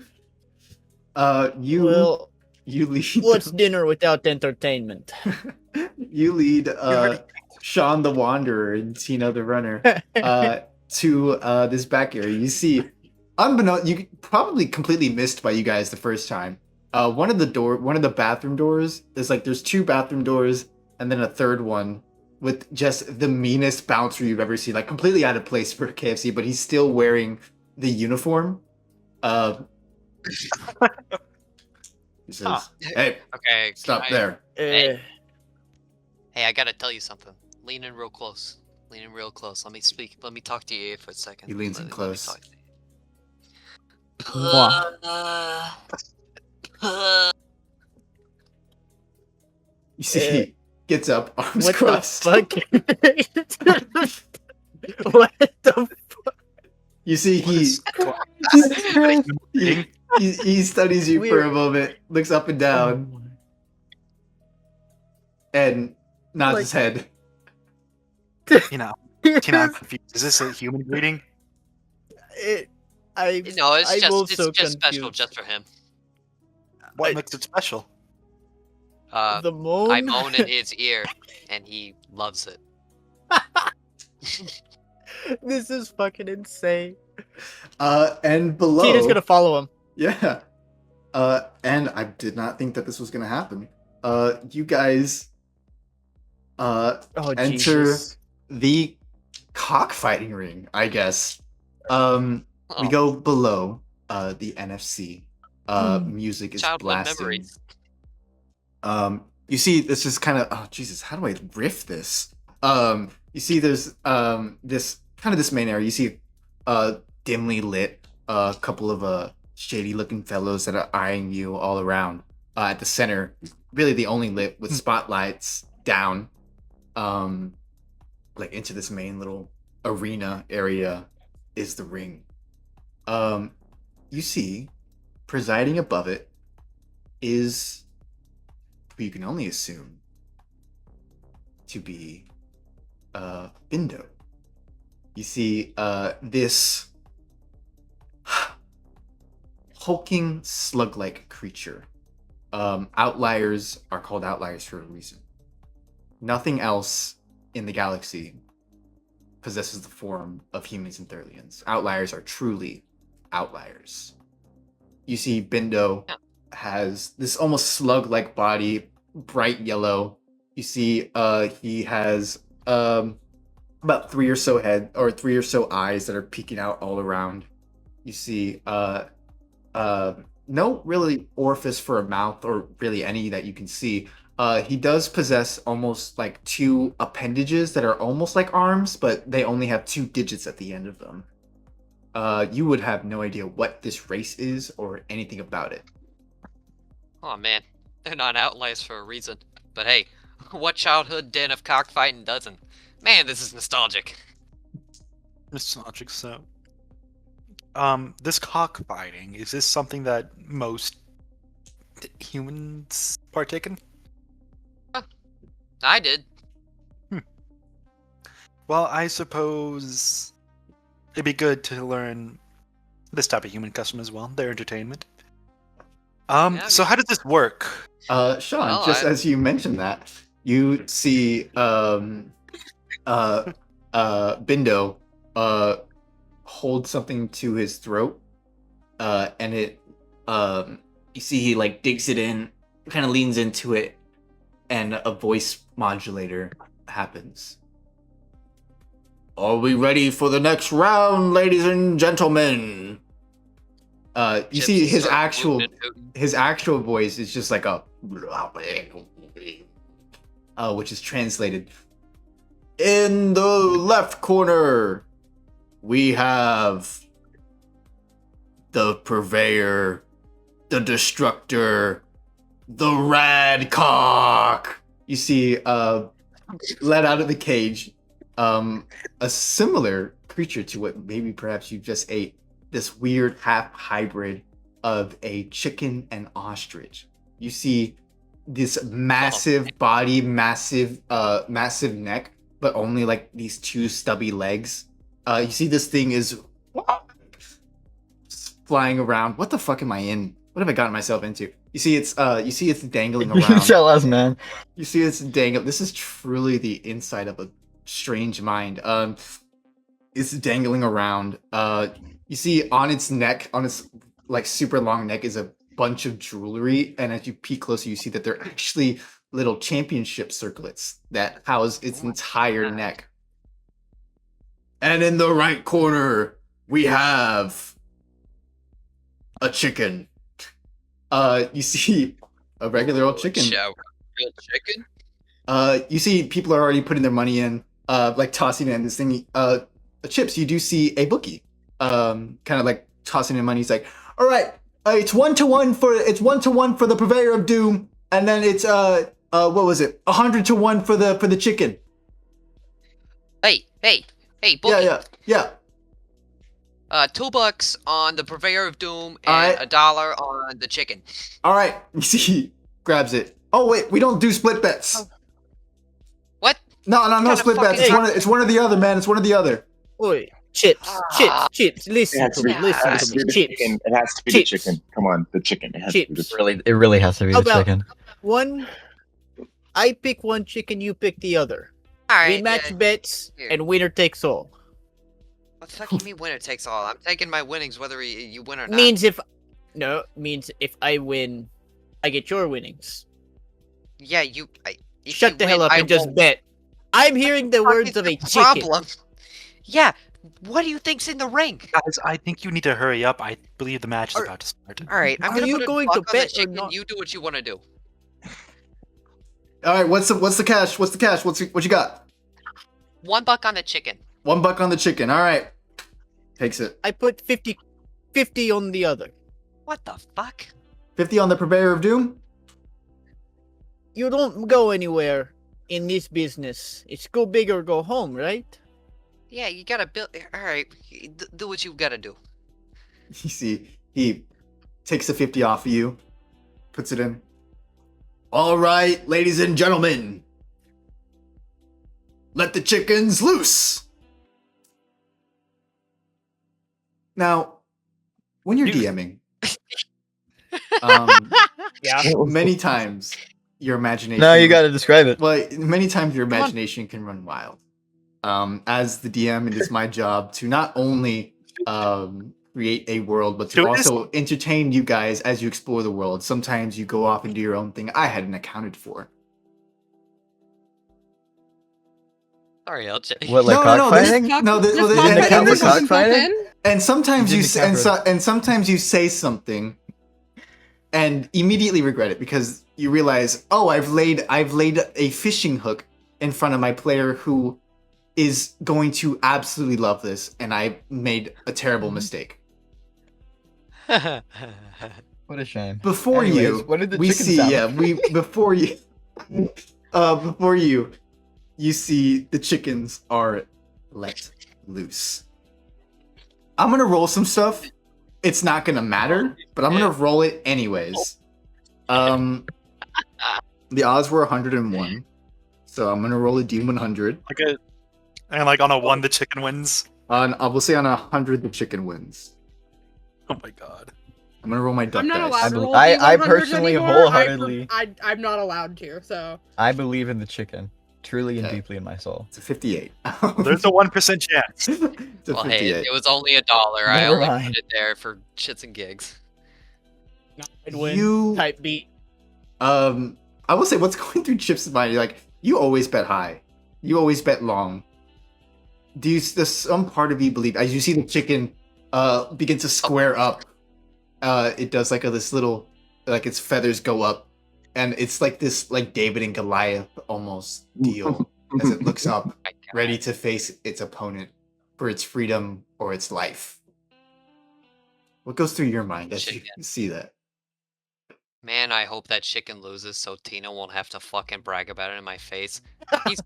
Speaker 1: You lead.
Speaker 4: What's dinner without entertainment?
Speaker 1: You lead Sean the Wanderer and Tina the Runner to this back area. You see, unbeknownst, you probably completely missed by you guys the first time. One of the bathroom doors, there's two bathroom doors and then a third one with just the meanest bouncer you've ever seen, like completely out of place for KFC, but he's still wearing the uniform. He says, "Hey,
Speaker 6: Okay.
Speaker 1: stop there."
Speaker 6: Hey, I gotta tell you something. Lean in real close. Lean in real close. Let me speak. Let me talk to you for a second.
Speaker 1: He leans in
Speaker 6: Let me
Speaker 1: close.
Speaker 6: talk to you.
Speaker 1: You see, he gets up, arms
Speaker 4: What
Speaker 1: crossed.
Speaker 4: the fuck? What the fuck?
Speaker 1: You see, he studies you for a moment, looks up and down, and nods his head.
Speaker 10: Tina, I'm confused. Is this a human greeting?
Speaker 6: No, it's just special just for him.
Speaker 10: What makes it special?
Speaker 4: The moan?
Speaker 6: I moan in his ear, and he loves it.
Speaker 4: This is fucking insane.
Speaker 1: And below,
Speaker 4: Tina's gonna follow him.
Speaker 1: Yeah. And I did not think that this was gonna happen. You guys enter
Speaker 4: Jesus.
Speaker 1: the cockfighting ring, I guess. We go below the NFC. Music is
Speaker 6: Childhood
Speaker 1: blasting.
Speaker 6: memories.
Speaker 1: You see, this is kind of, oh Jesus, how do I riff this? You see, there's this main area. You see, dimly lit, a couple of shady looking fellows that are eyeing you all around. At the center, really the only lit with spotlights down, like into this main little arena area, is the ring. You see, presiding above it is who you can only assume to be Bindo. You see this hulking slug-like creature. Outliers are called outliers for a reason. Nothing else in the galaxy possesses the form of humans and Thurlians. Outliers are truly outliers. You see Bindo has this almost slug-like body, bright yellow. You see, he has about 3 or so eyes that are peeking out all around. You see, no really orifice for a mouth or really any that you can see. He does possess almost like 2 appendages that are almost like arms, but they only have 2 digits at the end of them. You would have no idea what this race is or anything about it.
Speaker 6: Oh man, they're not outliers for a reason. But hey, what childhood den of cockfighting doesn't? Man, this is nostalgic.
Speaker 10: Nostalgic. So, this cockfighting, is this something that most humans partake in?
Speaker 6: I did.
Speaker 10: Well, I suppose it'd be good to learn this type of human custom as well, their entertainment. So how does this work?
Speaker 1: Sean,
Speaker 6: Well,
Speaker 1: just as you mentioned that, you see Bindo hold something to his throat, and it you see he like digs it in, kind of leans into it, and a voice modulator happens. Are we ready for the next round, ladies and gentlemen? You
Speaker 6: Chips
Speaker 1: see his
Speaker 6: start
Speaker 1: actual
Speaker 6: moving and hooting.
Speaker 1: his actual voice is just like a which is translated. In the left corner, we have the Purveyor, the Destructor, the Radcock. You see, let out of the cage, a similar creature to what maybe perhaps you just ate. This weird half hybrid of a chicken and ostrich. You see this massive body, massive neck, but only like these 2 stubby legs. You see this thing is flying around. What the fuck am I in? What have I gotten myself into? You see it's dangling
Speaker 8: You can
Speaker 1: around.
Speaker 8: tell us, man.
Speaker 1: You see it's dangling. This is truly the inside of a strange mind. It's dangling around. You see on its neck, on its like super long neck, is a bunch of jewelry, and as you peek closer, you see that they're actually little championship circlets that house its entire neck. And in the right corner, we have a chicken. You see a regular old chicken.
Speaker 6: Real chicken?
Speaker 1: You see people are already putting their money in, like tossing it in this thing. Chips, you do see a bookie, kind of like tossing in money. He's like, all right, it's 1-to-1 for the Purveyor of Doom, and then it's what was it, 100-to-1 for the chicken.
Speaker 6: Hey, bookie.
Speaker 1: Yeah.
Speaker 6: $2 on the Purveyor of Doom
Speaker 1: All
Speaker 6: and
Speaker 1: right.
Speaker 6: $1 on the chicken.
Speaker 1: All right. You see, he grabs it. Oh wait, we don't do split bets.
Speaker 6: What?
Speaker 1: No,
Speaker 6: kinda
Speaker 1: split bets.
Speaker 6: fucking-
Speaker 1: It's one or the other, man. It's one or the other.
Speaker 4: Oi, Chips. Listen to me.
Speaker 5: It has to be the
Speaker 4: Chips.
Speaker 5: chicken. It has to be the
Speaker 4: Chips.
Speaker 5: chicken. Come on, the chicken. It has to be the
Speaker 4: Chips.
Speaker 5: chicken.
Speaker 8: It really has to be
Speaker 4: How
Speaker 8: the
Speaker 4: about-
Speaker 8: chicken.
Speaker 4: One, I pick one chicken, you pick the other.
Speaker 6: Alright.
Speaker 4: We match
Speaker 6: yeah.
Speaker 4: bets,
Speaker 6: Here.
Speaker 4: and winner takes all.
Speaker 6: What the fuck you mean winner takes all? I'm taking my winnings whether you win or not.
Speaker 4: Means if I win, I get your winnings.
Speaker 6: Yeah, if
Speaker 4: Shut
Speaker 6: you
Speaker 4: the hell
Speaker 6: win,
Speaker 4: up
Speaker 6: I
Speaker 4: and just
Speaker 6: won't.
Speaker 4: bet. I'm hearing the
Speaker 6: What
Speaker 4: words
Speaker 6: is
Speaker 4: of
Speaker 6: the
Speaker 4: a chicken.
Speaker 6: problem? Yeah, what do you think's in the ring?
Speaker 10: Guys, I think you need to hurry up. I believe the match is
Speaker 6: Are-
Speaker 10: about to start.
Speaker 6: Alright, I'm
Speaker 4: Are
Speaker 6: gonna
Speaker 4: you
Speaker 6: put a
Speaker 4: going
Speaker 6: buck
Speaker 4: to
Speaker 6: on the
Speaker 4: bet or
Speaker 6: chicken,
Speaker 4: not?
Speaker 6: you do what you wanna do.
Speaker 1: All right. What's the cash? What you got?
Speaker 6: $1 on the chicken.
Speaker 1: $1 on the chicken. All right. Takes it.
Speaker 4: I put 50 on the other.
Speaker 6: What the fuck?
Speaker 1: 50 on the Purveyor of Doom.
Speaker 4: You don't go anywhere in this business. It's go big or go home, right?
Speaker 6: Yeah, you gotta build. Alright, do what you gotta do.
Speaker 1: You see, he takes the 50 off of you, puts it in. All right, ladies and gentlemen, let the chickens loose. Now, when you're DMing,
Speaker 4: Yeah.
Speaker 1: many times your imagination.
Speaker 8: No, you got to describe it.
Speaker 1: Well, many times your imagination can run wild. As the DM, it is my job to not only create a world, but to
Speaker 10: Dude, this-
Speaker 1: also entertain you guys as you explore the world. Sometimes you go off and do your own thing I hadn't accounted for.
Speaker 6: Sorry, LJ.
Speaker 8: What, like cockfighting?
Speaker 1: And sometimes you
Speaker 8: Didn't account
Speaker 1: and sometimes you say something and immediately regret it because you realize, oh, I've laid a fishing hook in front of my player who is going to absolutely love this, and I made a terrible mistake.
Speaker 8: What a shame.
Speaker 1: Before
Speaker 8: Anyways,
Speaker 1: you,
Speaker 8: what did the
Speaker 1: we
Speaker 8: chicken
Speaker 1: see,
Speaker 8: sound?
Speaker 1: before you, you see the chickens are let loose. I'm gonna roll some stuff. It's not gonna matter, but I'm gonna roll it anyways. The odds were 101, so I'm gonna roll a D100.
Speaker 10: And like on a 1, the chicken wins.
Speaker 1: I will say on 100, the chicken wins.
Speaker 10: Oh my god.
Speaker 1: I'm gonna roll my duck
Speaker 7: I'm not
Speaker 1: dice.
Speaker 7: allowed to roll
Speaker 8: I
Speaker 7: D100s
Speaker 8: personally
Speaker 7: anymore.
Speaker 8: wholeheartedly-
Speaker 7: I'm not allowed to, so.
Speaker 8: I believe in the chicken, truly and
Speaker 1: Okay.
Speaker 8: deeply in my soul.
Speaker 1: It's a 58.
Speaker 10: There's a 1% chance.
Speaker 1: It's a
Speaker 6: Well, hey,
Speaker 1: 58.
Speaker 6: it was only $1. I
Speaker 8: Never
Speaker 6: only
Speaker 8: mind.
Speaker 6: put it there for shits and gigs.
Speaker 4: I'd win.
Speaker 1: You-
Speaker 4: Type beat.
Speaker 1: I will say what's going through Chip's mind. Like, you always bet high. You always bet long. Does some part of you believe as you see the chicken begin to square up? It does like this little, like its feathers go up, and it's like this like David and Goliath almost deal as it looks up,
Speaker 6: My God.
Speaker 1: ready to face its opponent for its freedom or its life. What goes through your mind as you
Speaker 6: Chicken.
Speaker 1: see that?
Speaker 6: Man, I hope that chicken loses so Tina won't have to fucking brag about it in my face. He's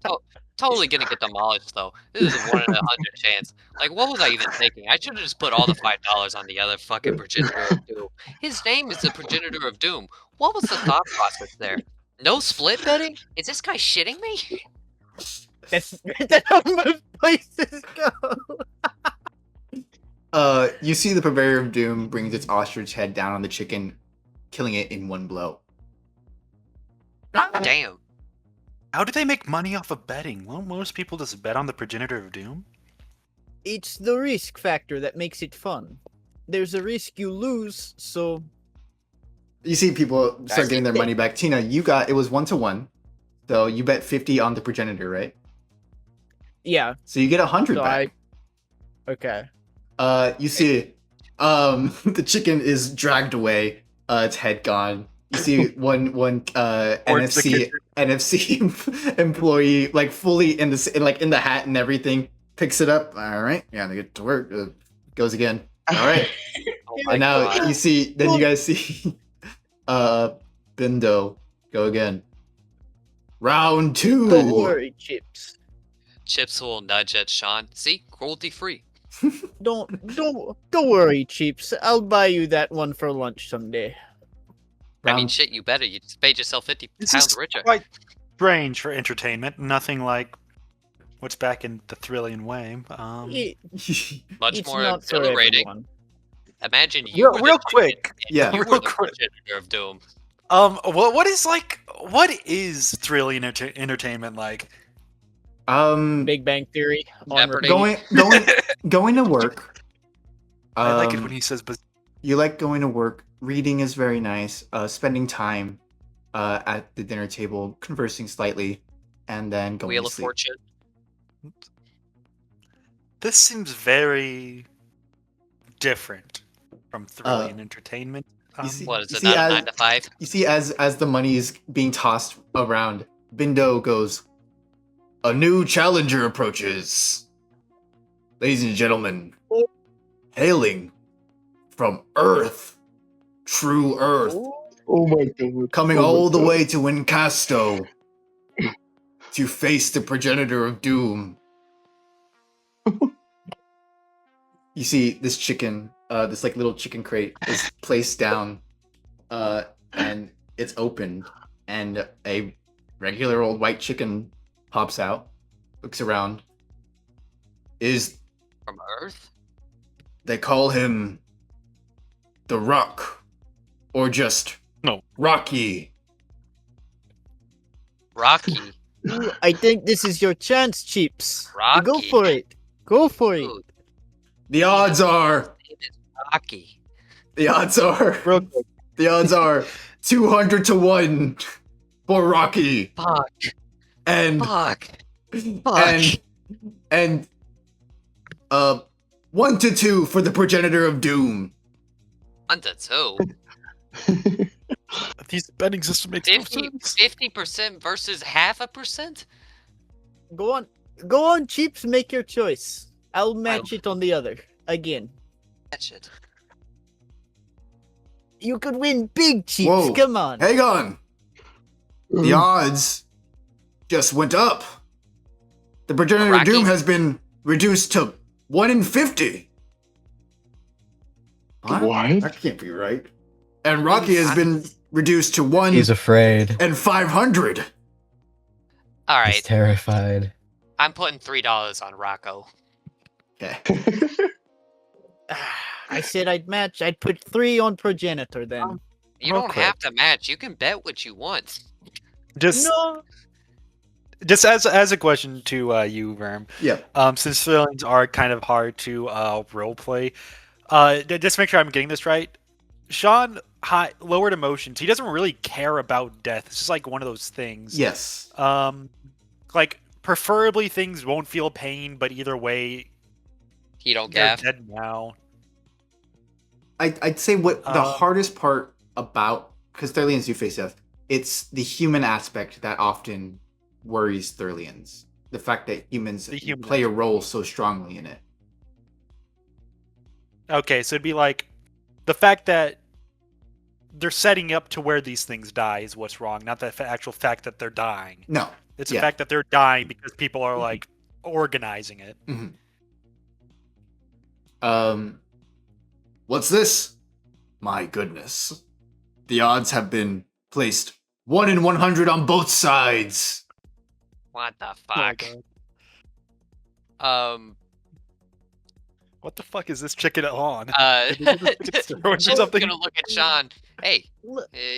Speaker 6: totally gonna get demolished though. This is a 1 in 100 chance. Like, what was I even thinking? I should have just put all the $5 on the other fucking progenitor of doom. His name is the progenitor of doom. What was the thought process there? No split betting? Is this guy shitting me?
Speaker 4: That's how most places go.
Speaker 1: You see the Purveyor of Doom brings its ostrich head down on the chicken, killing it in one blow.
Speaker 6: Damn.
Speaker 10: How do they make money off of betting? Won't most people just bet on the progenitor of doom?
Speaker 4: It's the risk factor that makes it fun. There's a risk you lose, so
Speaker 1: You see people start getting their money back. Tina, it was 1-1. So you bet 50 on the progenitor, right?
Speaker 4: yeah.
Speaker 1: So you get 100
Speaker 4: So
Speaker 1: back.
Speaker 4: Okay.
Speaker 1: You see, the chicken is dragged away. Its head gone. You see one
Speaker 10: Towards the
Speaker 1: NFC employee like fully in the hat and everything picks it up. All right, yeah, they get to work. Goes again. All right,
Speaker 6: Oh my
Speaker 1: and now
Speaker 6: God.
Speaker 1: you see. Then you guys see, Bindo go again. Round 2.
Speaker 4: Don't worry, Chips.
Speaker 6: Chips will nudge at Sean. See? Cruelty free.
Speaker 4: Don't worry, Chips. I'll buy you that one for lunch someday.
Speaker 6: I mean,
Speaker 1: Round-
Speaker 6: shit, you better. You just made yourself 50
Speaker 10: This
Speaker 6: pounds
Speaker 10: is
Speaker 6: richer.
Speaker 10: quite strange for entertainment. Nothing like what's back in the Thrillian way.
Speaker 4: It-
Speaker 6: Much
Speaker 4: it's
Speaker 6: more
Speaker 4: not for
Speaker 6: exhilarating.
Speaker 4: everyone.
Speaker 6: Imagine you were
Speaker 10: Real
Speaker 6: the
Speaker 10: quick.
Speaker 6: chicken and
Speaker 1: Yeah.
Speaker 6: you
Speaker 10: Real
Speaker 6: were the
Speaker 10: quick.
Speaker 6: progenitor of doom.
Speaker 10: What is Thrillian entertainment like?
Speaker 4: Big Bang Theory. on
Speaker 6: Jeopardy.
Speaker 1: going to work.
Speaker 10: I like it when he says, "But
Speaker 1: You like going to work. Reading is very nice. Spending time at the dinner table, conversing slightly, and then going
Speaker 6: Wheel
Speaker 1: to
Speaker 6: of
Speaker 1: sleep.
Speaker 6: Fortune.
Speaker 10: this seems very different from Thrillian entertainment."
Speaker 1: you see-
Speaker 6: What is
Speaker 1: You
Speaker 6: it?
Speaker 1: see,
Speaker 6: Not a
Speaker 1: as-
Speaker 6: 9 to 5?
Speaker 1: You see, as the money is being tossed around, Bindo goes, "A new challenger approaches. Ladies and gentlemen, hailing from Earth, true Earth,
Speaker 5: Oh my god.
Speaker 1: coming all the way to Wincasto to face the progenitor of doom." You see this chicken, this like little chicken crate is placed down, and it's opened, and a regular old white chicken pops out, looks around. Is
Speaker 6: From Earth?
Speaker 1: they call him the Rock, or just
Speaker 10: No.
Speaker 1: Rocky?
Speaker 6: Rocky.
Speaker 4: I think this is your chance, Chips.
Speaker 6: Rocky.
Speaker 4: Go for it. Go for it.
Speaker 6: Dude,
Speaker 1: The odds are
Speaker 6: Rocky.
Speaker 1: The odds are
Speaker 10: Real quick.
Speaker 1: the odds are 200 to 1 for Rocky.
Speaker 6: Fuck.
Speaker 1: And
Speaker 6: Fuck.
Speaker 1: and 1 to 2 for the progenitor of doom.
Speaker 6: 1 to 2.
Speaker 10: These betting system makes no
Speaker 6: 50% versus 0.5%?
Speaker 4: Go on, Chips, make your choice. I'll match it on the other. Again.
Speaker 6: That shit.
Speaker 4: You could win big, Chips.
Speaker 1: Whoa.
Speaker 4: Come on.
Speaker 1: Hang on. The odds just went up. The progenitor of
Speaker 6: Rocky?
Speaker 1: doom has been reduced to 1 in 50.
Speaker 11: What?
Speaker 1: That can't be right. And Rocky has been reduced to 1
Speaker 8: He's afraid.
Speaker 1: and 500.
Speaker 6: All
Speaker 8: He's
Speaker 6: right.
Speaker 8: terrified.
Speaker 6: I'm putting $3 on Rocco.
Speaker 1: Okay.
Speaker 4: I said I'd match. I'd put 3 on progenitor then.
Speaker 6: You don't
Speaker 10: Okay.
Speaker 6: have to match. You can bet what you want.
Speaker 10: Just
Speaker 4: No.
Speaker 10: just as a question to you, Verm.
Speaker 1: Yeah.
Speaker 10: Since villains are kind of hard to roleplay, just make sure I'm getting this right. Sean lowered emotions. He doesn't really care about death. It's just like one of those things.
Speaker 1: Yes.
Speaker 10: Like preferably things won't feel pain, but either way,
Speaker 6: You don't
Speaker 10: they're
Speaker 6: gaff.
Speaker 10: dead now.
Speaker 1: I'd say what the hardest part about, because Thurlians do face death, it's the human aspect that often worries Thurlians. The fact that humans
Speaker 10: The human
Speaker 1: play a role so strongly in it.
Speaker 10: Okay, so it'd be like the fact that they're setting up to where these things die is what's wrong, not the actual fact that they're dying.
Speaker 1: No.
Speaker 10: It's the
Speaker 1: Yeah.
Speaker 10: fact that they're dying because people are like organizing it.
Speaker 1: What's this? My goodness. The odds have been placed 1 in 100 on both sides.
Speaker 6: What the
Speaker 10: Oh,
Speaker 6: fuck?
Speaker 10: What the fuck is this chicken on?
Speaker 6: Chip's
Speaker 10: Or something?
Speaker 6: gonna look at Sean. Hey,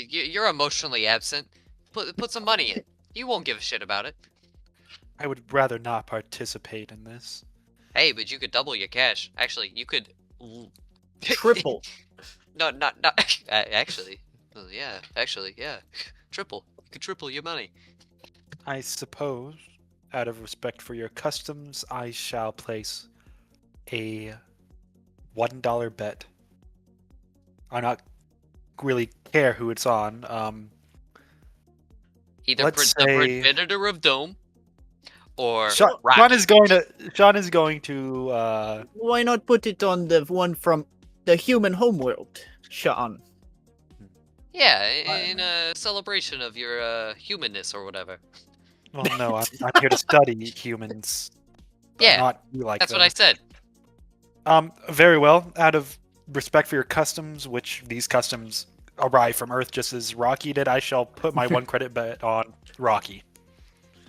Speaker 6: you're emotionally absent. Put some money in. You won't give a shit about it.
Speaker 10: I would rather not participate in this.
Speaker 6: Hey, but you could double your cash. Actually, you could
Speaker 4: Triple.
Speaker 6: No, not actually. Well, yeah, actually, yeah. Triple. You could triple your money.
Speaker 10: I suppose, out of respect for your customs, I shall place a $1 bet. I not really care who it's on.
Speaker 6: Either
Speaker 10: Let's
Speaker 6: the
Speaker 10: say-
Speaker 6: progenitor of Dome or
Speaker 10: Sean
Speaker 6: Rocky.
Speaker 10: is going to. Sean is going to.
Speaker 4: Why not put it on the one from the human homeworld, Sean?
Speaker 6: Yeah, in a celebration of your humanness or whatever.
Speaker 10: Well, no, I'm here to study humans.
Speaker 6: Yeah,
Speaker 10: not be like
Speaker 6: that's
Speaker 10: them.
Speaker 6: what I said.
Speaker 10: Very well. Out of respect for your customs, which these customs arrive from Earth just as Rocky did, I shall put my 1 credit bet on Rocky.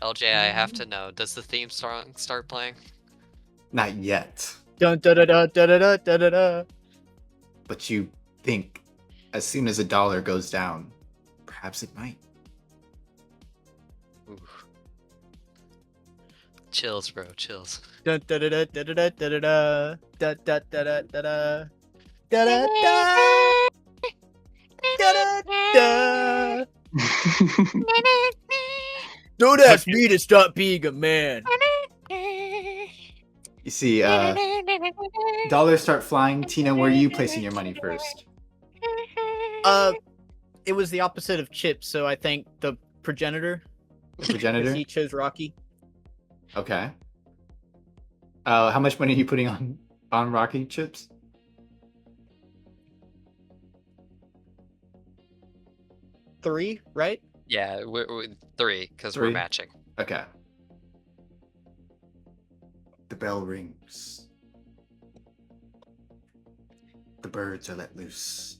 Speaker 6: LJ, I have to know. Does the theme song start playing?
Speaker 1: Not yet.
Speaker 4: Dun da da da da da da da da.
Speaker 1: But you think as soon as $1 goes down, perhaps it might.
Speaker 6: Oof. Chills, bro. Chills.
Speaker 4: Dun da da da da da da da da da da da da da da da da da da. Don't ask me to stop being a man.
Speaker 1: You see, dollars start flying. Tina, where are you placing your money first?
Speaker 4: It was the opposite of Chips, so I think the progenitor.
Speaker 1: Progenitor?
Speaker 4: He chose Rocky.
Speaker 1: Okay. How much money are you putting on Rocky Chips?
Speaker 4: Three, right?
Speaker 6: Yeah, we're 3 because we're
Speaker 1: 3?
Speaker 6: matching.
Speaker 1: Okay. The bell rings. The birds are let loose.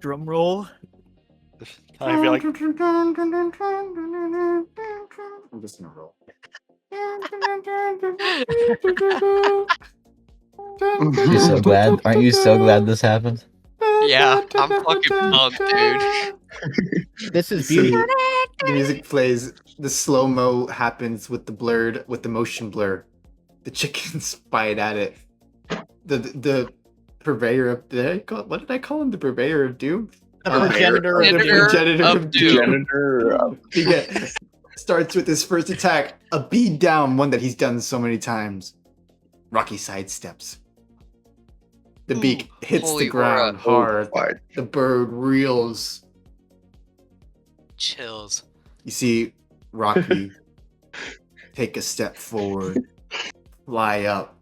Speaker 4: Drum roll.
Speaker 10: I feel like
Speaker 1: I'm just gonna roll.
Speaker 8: You're so glad. Aren't you so glad this happened?
Speaker 6: Yeah, I'm fucking pumped, dude.
Speaker 4: This is
Speaker 1: See,
Speaker 4: beauty.
Speaker 1: the music plays. The slow mo happens with the motion blur. The chickens bite at it. The purveyor of what did I call him? The purveyor of doom?
Speaker 4: The
Speaker 1: Uh,
Speaker 4: progenitor
Speaker 1: the
Speaker 4: of
Speaker 6: Progenitor
Speaker 1: progenitor
Speaker 6: of
Speaker 1: of
Speaker 6: doom.
Speaker 1: doom.
Speaker 5: Janitor.
Speaker 1: He starts with his first attack, a beat down, one that he's done so many times. Rocky sidesteps. The beak hits
Speaker 6: holy
Speaker 1: the ground hard.
Speaker 5: my-
Speaker 1: The bird reels.
Speaker 6: Chills.
Speaker 1: You see Rocky take a step forward, fly up,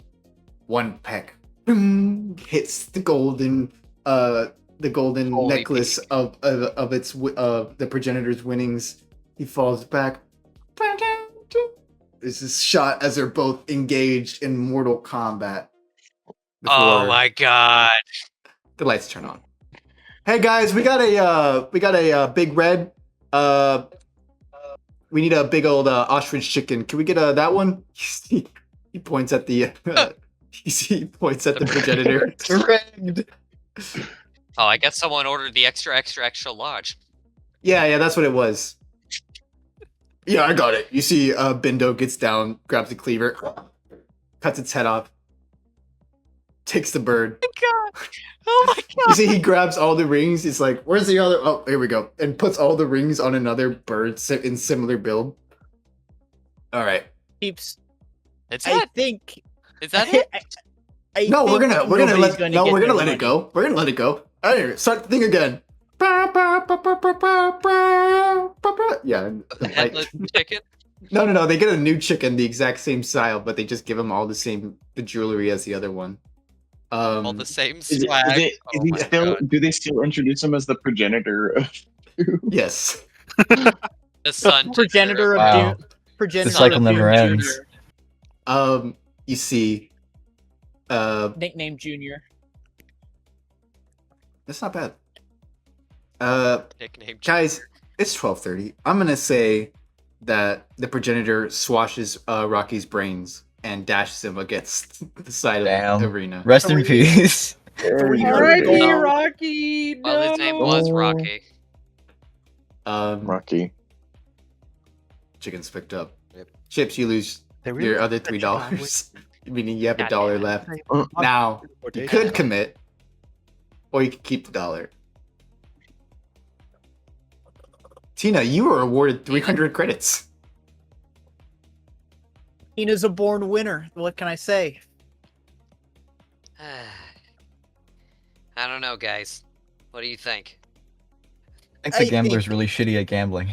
Speaker 1: one peck, boom, hits the golden
Speaker 6: Holy
Speaker 1: necklace of the progenitor's winnings. He falls back. This is shot as they're both engaged in mortal combat.
Speaker 6: Oh
Speaker 1: Before
Speaker 6: my god.
Speaker 1: the lights turn on. Hey guys, we got a big red. We need a big old ostrich chicken. Can we get that one? He points at the he points at the progenitor.
Speaker 8: Rigged.
Speaker 6: Oh, I guess someone ordered the extra large.
Speaker 1: Yeah, that's what it was. Yeah, I got it. You see, Bindo gets down, grabs the cleaver, cuts its head off, takes the bird.
Speaker 6: Oh my god.
Speaker 1: You see, he grabs all the rings. He's like, "Where's the other?" Oh, here we go, and puts all the rings on another bird in similar build. All right.
Speaker 4: Keeps.
Speaker 6: It's
Speaker 4: I
Speaker 6: it.
Speaker 4: think.
Speaker 6: Is that it?
Speaker 4: I
Speaker 1: No, we're
Speaker 4: think
Speaker 1: gonna
Speaker 4: nobody's
Speaker 1: let
Speaker 4: gonna
Speaker 1: no,
Speaker 4: get
Speaker 1: we're gonna
Speaker 4: their
Speaker 1: let
Speaker 4: money.
Speaker 1: it go. We're gonna let it go. Anyway, start the thing again. Yeah,
Speaker 6: The headless chicken?
Speaker 1: no. They get a new chicken, the exact same style, but they just give them all the jewelry as the other one.
Speaker 6: All the same
Speaker 5: Is it,
Speaker 6: swag.
Speaker 5: is it,
Speaker 6: Oh
Speaker 5: is he
Speaker 6: my
Speaker 5: still?
Speaker 6: God.
Speaker 5: Do they still introduce him as the progenitor of?
Speaker 1: Yes.
Speaker 6: The son to
Speaker 4: Progenitor of
Speaker 8: Wow.
Speaker 4: Doom. Progenitor
Speaker 8: The cycle
Speaker 4: of
Speaker 8: never
Speaker 4: Doom
Speaker 8: ends.
Speaker 4: Jr.
Speaker 1: You see,
Speaker 4: Nickname Junior.
Speaker 1: that's not bad.
Speaker 6: nickname.
Speaker 1: Guys, it's 12:30. I'm gonna say that the progenitor swashes Rocky's brains and dashes him against the side
Speaker 8: Damn.
Speaker 1: of the arena.
Speaker 8: Rest in peace.
Speaker 7: R.I.P.
Speaker 6: No.
Speaker 7: Rocky. No.
Speaker 6: Well, his name was Rocky.
Speaker 5: Rocky.
Speaker 1: Chicken's picked up.
Speaker 6: Yep.
Speaker 1: Chips, you lose
Speaker 10: They
Speaker 1: your
Speaker 10: really
Speaker 1: other
Speaker 10: put that chicken on
Speaker 1: $3. Meaning you have
Speaker 6: God
Speaker 1: $1
Speaker 6: damn it.
Speaker 1: left.
Speaker 10: with-
Speaker 1: Now, you
Speaker 10: Day.
Speaker 1: could commit, or you could keep the $1. Tina, you were awarded 300 credits.
Speaker 4: Tina's a born winner. What can I say?
Speaker 6: I don't know, guys. What do you think?
Speaker 8: I think the
Speaker 4: I
Speaker 8: gambler's
Speaker 4: think-
Speaker 8: really shitty at gambling.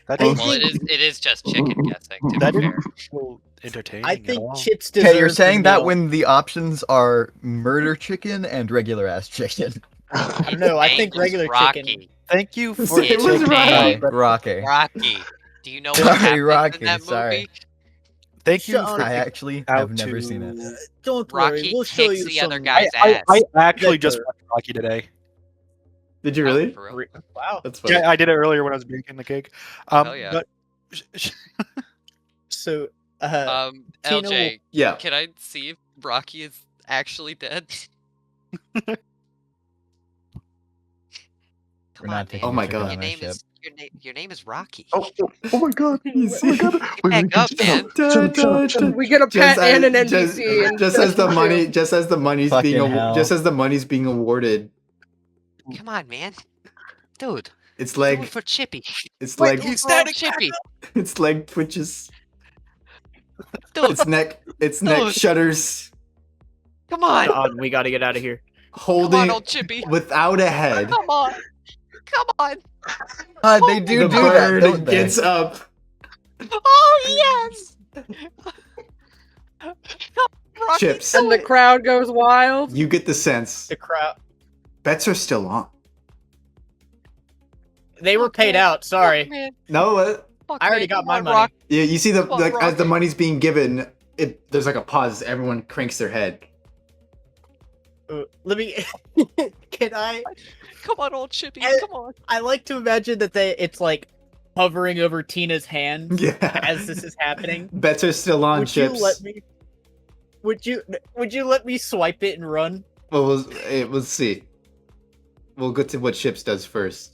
Speaker 10: That
Speaker 4: I
Speaker 10: is
Speaker 6: Well,
Speaker 4: think-
Speaker 6: it is just chicken guessing. To
Speaker 10: that
Speaker 6: be fair.
Speaker 10: is entertaining.
Speaker 4: I
Speaker 10: at
Speaker 4: think
Speaker 10: all.
Speaker 4: Chips deserves.
Speaker 8: Okay, you're
Speaker 4: the
Speaker 8: saying that
Speaker 4: meal.
Speaker 8: when the options are murder chicken and regular ass chicken.
Speaker 4: I don't know. I
Speaker 6: His
Speaker 4: think
Speaker 6: name was
Speaker 4: regular
Speaker 6: Rocky.
Speaker 4: chicken.
Speaker 10: Thank you for
Speaker 1: It was
Speaker 10: taking
Speaker 1: Rocky.
Speaker 10: my-
Speaker 8: Rocky.
Speaker 6: Rocky. Do you know what
Speaker 8: Sorry,
Speaker 6: happens
Speaker 8: Rocky,
Speaker 6: in that
Speaker 8: sorry.
Speaker 6: movie?
Speaker 10: Thank you
Speaker 4: Shut
Speaker 10: for
Speaker 4: up.
Speaker 8: I actually
Speaker 10: out
Speaker 8: have never
Speaker 10: to-
Speaker 8: seen it.
Speaker 4: Don't worry.
Speaker 6: Rocky
Speaker 4: We'll show
Speaker 6: kicks
Speaker 4: you
Speaker 6: the
Speaker 4: some.
Speaker 6: other guy's
Speaker 10: I
Speaker 6: ass.
Speaker 10: actually just
Speaker 4: Better.
Speaker 10: watched Rocky today.
Speaker 1: Did you
Speaker 6: Oh,
Speaker 1: really?
Speaker 6: for real?
Speaker 4: Wow.
Speaker 1: That's funny.
Speaker 10: Yeah, I did it earlier when I was baking the cake.
Speaker 6: Hell yeah.
Speaker 10: But
Speaker 4: So,
Speaker 6: Tina
Speaker 4: Tina
Speaker 6: LJ,
Speaker 1: Yeah.
Speaker 6: can I see if Rocky is actually dead?
Speaker 8: We're
Speaker 6: Come
Speaker 8: not
Speaker 6: on,
Speaker 8: taking
Speaker 6: man.
Speaker 1: Oh my
Speaker 8: a chicken
Speaker 1: God.
Speaker 8: on
Speaker 6: Your
Speaker 8: my
Speaker 6: name
Speaker 8: ship.
Speaker 6: is your name is Rocky.
Speaker 5: Oh my god!
Speaker 1: You see?
Speaker 6: Back up, man.
Speaker 7: We get a pet and an NPC. and
Speaker 1: just as the
Speaker 7: Destiny
Speaker 1: money,
Speaker 7: too.
Speaker 1: just as the money's
Speaker 8: Fucking
Speaker 1: being
Speaker 8: hell.
Speaker 1: just as the money's being awarded,
Speaker 6: Come on, man. Dude,
Speaker 1: its
Speaker 6: do
Speaker 1: leg,
Speaker 6: it for Chippy.
Speaker 1: its
Speaker 6: Do
Speaker 1: leg,
Speaker 6: it for old Chippy.
Speaker 1: its leg twitches,
Speaker 6: Dude,
Speaker 1: its neck
Speaker 6: Dude.
Speaker 1: shudders,
Speaker 6: come on.
Speaker 4: God, we got to get out of here.
Speaker 6: Come
Speaker 1: holding
Speaker 6: on, old Chippy.
Speaker 1: without a head.
Speaker 6: Come on. Come on.
Speaker 8: They do
Speaker 1: The
Speaker 8: do that,
Speaker 1: bird
Speaker 8: don't they?
Speaker 1: gets up.
Speaker 6: Oh, yes. Rocky,
Speaker 1: Chips.
Speaker 6: do
Speaker 7: And the
Speaker 6: it.
Speaker 7: crowd goes wild.
Speaker 1: You get the sense
Speaker 4: The crowd.
Speaker 1: bets are still on.
Speaker 4: They were paid out. Sorry.
Speaker 6: Fuck, man.
Speaker 1: No,
Speaker 6: Fuck,
Speaker 4: I already
Speaker 6: man.
Speaker 4: got
Speaker 6: Come
Speaker 4: my
Speaker 6: on,
Speaker 4: money.
Speaker 6: Rock.
Speaker 1: yeah. You see the
Speaker 6: Come on,
Speaker 1: like as the
Speaker 6: Rocky.
Speaker 1: money's being given, there's like a pause. Everyone cranks their head.
Speaker 4: Let me. Can I?
Speaker 6: Come on, old Chippy.
Speaker 4: I-
Speaker 6: Come on.
Speaker 4: I like to imagine that it's like hovering over Tina's hand
Speaker 1: Yeah.
Speaker 4: as this is happening.
Speaker 1: Bets are still on.
Speaker 4: Would
Speaker 1: Chips.
Speaker 4: you let me? Would you let me swipe it and run?
Speaker 1: Well, we'll see. We'll get to what Chips does first.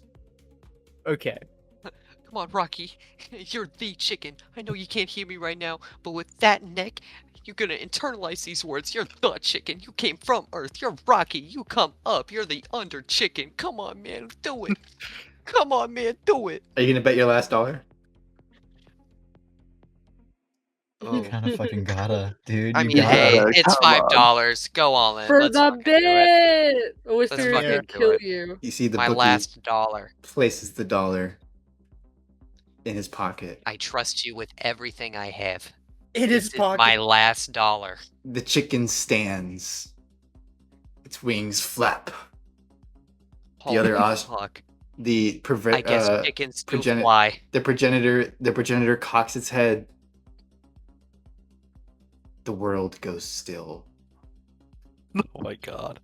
Speaker 4: Okay.
Speaker 6: Come on, Rocky. You're the chicken. I know you can't hear me right now, but with that neck, You're gonna internalize these words. You're the chicken. You came from Earth. You're Rocky. You come up. You're the under chicken. Come on, man. Do it. Come on, man. Do it.
Speaker 1: Are you gonna bet your last dollar?
Speaker 8: You kind of fucking gotta, dude.
Speaker 6: I
Speaker 8: You
Speaker 6: mean,
Speaker 8: gotta.
Speaker 6: hey, it's
Speaker 5: come on.
Speaker 6: $5. Go all in.
Speaker 7: For
Speaker 6: Let's
Speaker 7: the
Speaker 6: fucking do it.
Speaker 7: bit! Wisteria
Speaker 6: fucking
Speaker 7: could
Speaker 6: do
Speaker 7: kill
Speaker 6: it.
Speaker 7: you.
Speaker 1: You see the
Speaker 6: My
Speaker 1: bookie
Speaker 6: last dollar.
Speaker 1: places the dollar in his pocket.
Speaker 6: I trust you with everything I have.
Speaker 4: In
Speaker 6: This
Speaker 4: his
Speaker 6: is
Speaker 4: pocket.
Speaker 6: my last dollar.
Speaker 1: The chicken stands. Its wings flap. The other
Speaker 6: Holy
Speaker 1: os-
Speaker 6: fuck.
Speaker 1: The
Speaker 6: I guess chickens do
Speaker 1: progeni-
Speaker 6: fly.
Speaker 1: the progenitor cocks its head. The world goes still.
Speaker 10: Oh my god.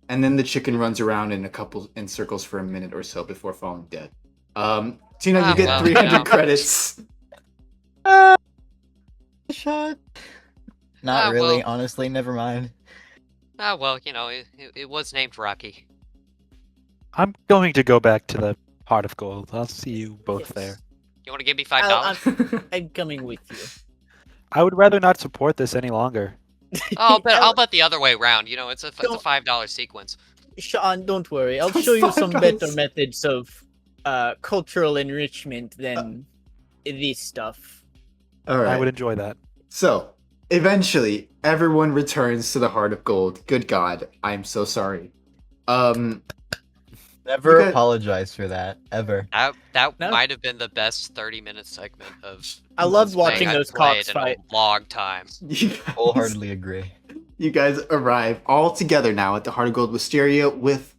Speaker 1: And then the chicken runs around in circles for a minute or so before falling dead. Tina, you get
Speaker 6: well,
Speaker 1: 300
Speaker 6: you know.
Speaker 1: credits.
Speaker 8: Shut. Not
Speaker 6: Ah,
Speaker 8: really,
Speaker 6: well.
Speaker 8: honestly. Never mind.
Speaker 6: Ah, well, you know, it was named Rocky.
Speaker 10: I'm going to go back to the Heart of Gold. I'll see you both
Speaker 4: Yes.
Speaker 10: there.
Speaker 6: You want to give me $5?
Speaker 4: I'm coming with you.
Speaker 10: I would rather not support this any longer.
Speaker 6: I'll bet the other way around. You know, it's a
Speaker 4: Don't-
Speaker 6: $5 sequence.
Speaker 4: Sean, don't worry. I'll
Speaker 1: That's
Speaker 4: show you some better
Speaker 1: $5.
Speaker 4: methods of cultural enrichment than this stuff.
Speaker 1: All right.
Speaker 10: I would enjoy that.
Speaker 1: So, eventually, everyone returns to the Heart of Gold. Good God, I'm so sorry.
Speaker 8: Never
Speaker 1: guys-
Speaker 8: apologize for that, ever.
Speaker 6: That
Speaker 4: No.
Speaker 6: might have been the best 30-minute segment of.
Speaker 4: I loved
Speaker 6: playing
Speaker 4: watching
Speaker 6: I've
Speaker 4: those
Speaker 6: played
Speaker 4: cocks
Speaker 6: in
Speaker 4: fight.
Speaker 6: a long time.
Speaker 1: You guys,
Speaker 8: Wholeheartedly agree.
Speaker 1: you guys arrive all together now at the Heart of Gold Wisteria with,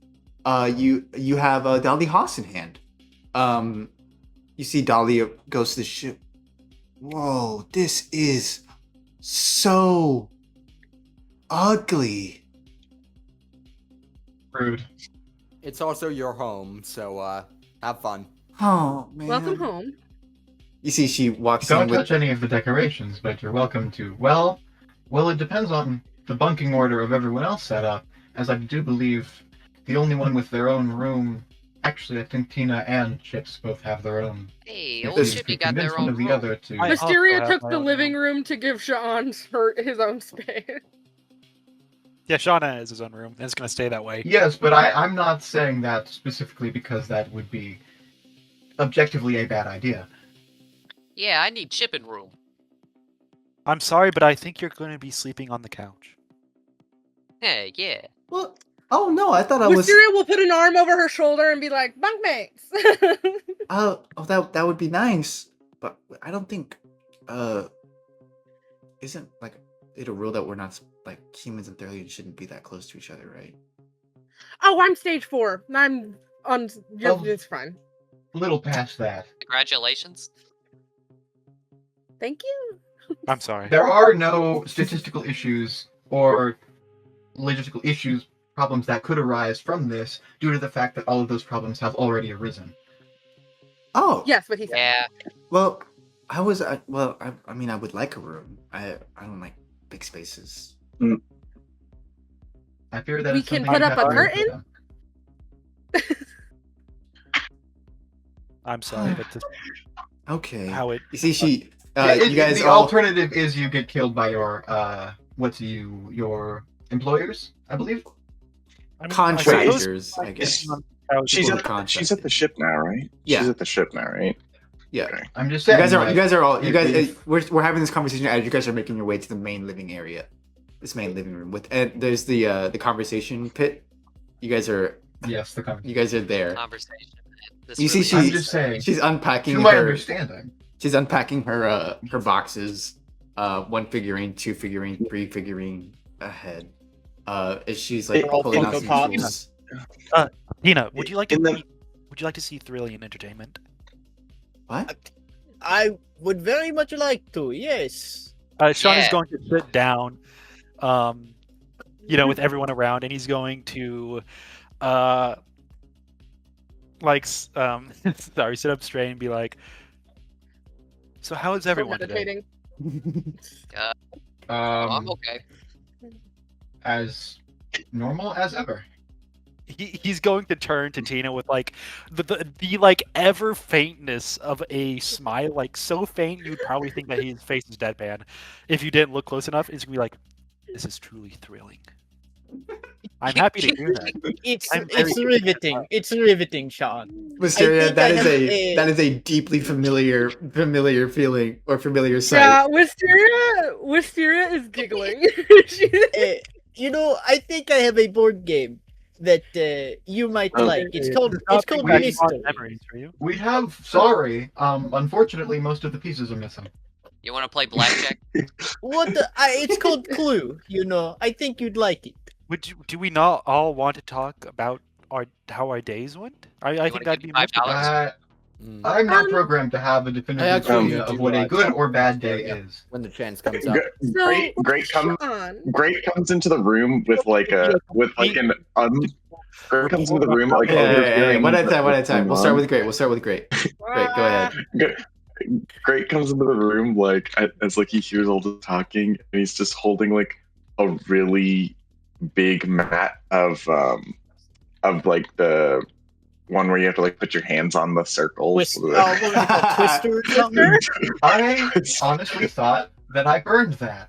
Speaker 1: you have Dolly Haas in hand. You see Dolly goes to the ship. Whoa, this is so ugly.
Speaker 9: Rude.
Speaker 2: It's also your home, so have fun.
Speaker 1: Oh man.
Speaker 7: Welcome home.
Speaker 1: You see, she walks
Speaker 9: Don't
Speaker 1: in with.
Speaker 9: touch any of the decorations, but you're welcome to. Well, it depends on the bunking order of everyone else set up, as I do believe the only one with their own room. Actually, I think Tina and Chips both have their own.
Speaker 6: Hey,
Speaker 9: If
Speaker 6: old
Speaker 9: you
Speaker 6: Chippy
Speaker 9: could
Speaker 6: got
Speaker 9: convince
Speaker 6: their
Speaker 9: one
Speaker 6: own
Speaker 9: of the
Speaker 6: room.
Speaker 9: other to.
Speaker 10: I-
Speaker 7: Wisteria
Speaker 10: also have
Speaker 7: took
Speaker 10: my
Speaker 7: the
Speaker 10: own
Speaker 7: living room to give Sean his own space.
Speaker 10: Yeah, Shauna has his own room, and it's going to stay that way.
Speaker 9: Yes, but I'm not saying that specifically because that would be objectively a bad idea.
Speaker 6: Yeah, I need chipping room.
Speaker 10: I'm sorry, but I think you're going to be sleeping on the couch.
Speaker 6: Hey, yeah.
Speaker 1: Well, oh no, I thought I was.
Speaker 7: Wisteria will put an arm over her shoulder and be like, bunkmates.
Speaker 1: Oh, that would be nice, but I don't think. Isn't like it a rule that we're not like humans and Therians shouldn't be that close to each other, right?
Speaker 7: Oh, I'm stage 4. I'm on.
Speaker 9: Oh.
Speaker 7: It's fine.
Speaker 9: A little past that.
Speaker 6: Congratulations.
Speaker 7: Thank you.
Speaker 10: I'm sorry.
Speaker 9: There are no statistical issues or logistical issues, problems that could arise from this due to the fact that all of those problems have already arisen.
Speaker 1: Oh,
Speaker 7: Yes, what he said.
Speaker 6: Yeah.
Speaker 1: Well, I mean, I would like a room. I don't like big spaces.
Speaker 9: I fear that
Speaker 7: We
Speaker 9: it's
Speaker 7: can
Speaker 9: something
Speaker 7: put
Speaker 9: you
Speaker 7: up
Speaker 9: have
Speaker 7: a
Speaker 9: to work
Speaker 7: curtain?
Speaker 9: with them.
Speaker 10: I'm sorry, but this
Speaker 1: Okay.
Speaker 10: how it.
Speaker 1: You see, she.
Speaker 9: You
Speaker 1: guys
Speaker 9: the
Speaker 1: all.
Speaker 9: alternative is you get killed by your your employers, I believe.
Speaker 10: I mean,
Speaker 1: Contractors, I
Speaker 10: suppose-
Speaker 1: guess.
Speaker 5: She's
Speaker 1: People
Speaker 5: at,
Speaker 1: contract.
Speaker 5: she's at the ship now, right?
Speaker 1: Yeah.
Speaker 5: She's at the ship now, right?
Speaker 1: Yeah.
Speaker 5: Okay.
Speaker 9: I'm just
Speaker 1: You
Speaker 9: saying.
Speaker 1: guys are.
Speaker 9: like,
Speaker 1: You guys are all. You
Speaker 9: if-
Speaker 1: guys.
Speaker 9: if-
Speaker 1: We're having this conversation as you guys are making your way to the main living area. This main living room with. And there's the conversation pit. You guys are.
Speaker 9: yes, the conversation.
Speaker 1: You guys are there.
Speaker 6: Conversation. This
Speaker 1: You see,
Speaker 6: really
Speaker 9: I'm
Speaker 1: she-
Speaker 9: just saying.
Speaker 1: She's unpacking
Speaker 9: To my
Speaker 1: her.
Speaker 9: understanding.
Speaker 1: She's unpacking her boxes. 1 figurine, 2 figurine, 3 figurine ahead. As she's like
Speaker 5: All
Speaker 1: pulling out
Speaker 4: Funko
Speaker 1: some
Speaker 4: Pops.
Speaker 1: tools.
Speaker 10: Tina, would you like to?
Speaker 5: In the-
Speaker 10: Would you like to see Thrillian Entertainment?
Speaker 1: What?
Speaker 4: I would very much like to, yes.
Speaker 10: Sean is
Speaker 6: Yeah.
Speaker 10: going to sit down, with everyone around, and he's going to, sorry, sit up straight and be like, "So how is everyone today?"
Speaker 7: Meditating.
Speaker 6: I'm okay.
Speaker 9: As normal as ever.
Speaker 10: he's going to turn to Tina with like the like ever faintness of a smile, like so faint you'd probably think that his face is deadpan if you didn't look close enough. He's gonna be like, "This is truly thrilling. I'm happy to hear that."
Speaker 4: It's
Speaker 10: I'm very
Speaker 4: riveting. It's riveting, Sean.
Speaker 1: Wisteria,
Speaker 4: think I have
Speaker 1: that is a deeply familiar feeling or familiar sight.
Speaker 7: Yeah, Wisteria is giggling.
Speaker 4: You know, I think I have a board game that you might like. It's called Mystery.
Speaker 10: Memories for you.
Speaker 9: We have. Sorry. Unfortunately, most of the pieces are missing.
Speaker 6: You want to play blackjack?
Speaker 4: It's called Clue. You know, I think you'd like it.
Speaker 10: Do we not all want to talk about how our days went? I think that'd be much better.
Speaker 9: I'm not programmed to have a definitive idea of what a good or bad day is.
Speaker 2: When the chance comes up.
Speaker 5: Great comes into the room with like an Great comes into the room like
Speaker 1: one at a time. We'll start with Great. Great, go ahead.
Speaker 5: Great comes into the room like as like he hears all the talking, and he's just holding like a really big mat of like the one where you have to like put your hands on the circles.
Speaker 4: Twister or something?
Speaker 9: I honestly thought that I burned that.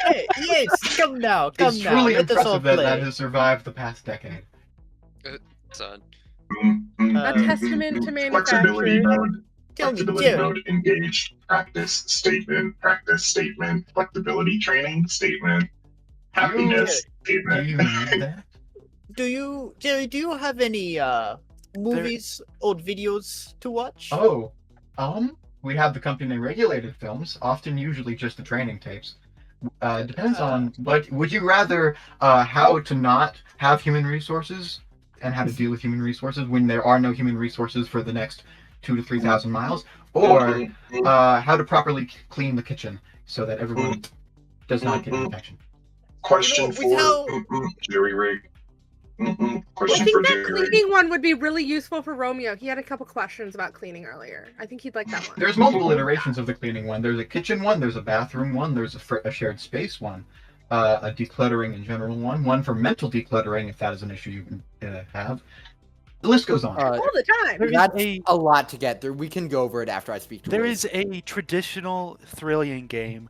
Speaker 4: Hey, yes, come now.
Speaker 9: It's truly
Speaker 4: Let us all
Speaker 9: impressive that
Speaker 4: play.
Speaker 9: that has survived the past decade.
Speaker 6: Son.
Speaker 7: A testament to
Speaker 11: Flexibility
Speaker 7: manufacturing.
Speaker 11: mode.
Speaker 4: Tell me,
Speaker 11: Flexibility
Speaker 4: Jerry.
Speaker 11: mode engaged. Practice statement. Flexibility training statement. Happiness
Speaker 9: Do
Speaker 11: statement.
Speaker 9: you need that?
Speaker 4: Jerry, do you have any movies, old videos to watch?
Speaker 9: Oh, we have the company regulated films, often usually just the training tapes. Depends on what. Would you rather how to not have human resources and how to deal with human resources when there are no human resources for the next 2,000 to 3,000 miles, or how to properly clean the kitchen so that everyone does not get an infection?
Speaker 11: Question for Jerry Rig.
Speaker 7: I
Speaker 11: Question
Speaker 7: think
Speaker 11: for
Speaker 7: that
Speaker 11: Jerry Rig.
Speaker 7: cleaning one would be really useful for Romeo. He had a couple questions about cleaning earlier. I think he'd like that one.
Speaker 9: There's multiple iterations of the cleaning one. There's a kitchen one, there's a bathroom one, there's a shared space one, a decluttering in general one for mental decluttering if that is an issue you can have. The list goes on.
Speaker 7: All the time.
Speaker 2: That's a lot to get through. We can go over it after I speak to
Speaker 10: There
Speaker 2: Wiz.
Speaker 10: is a traditional thrilling game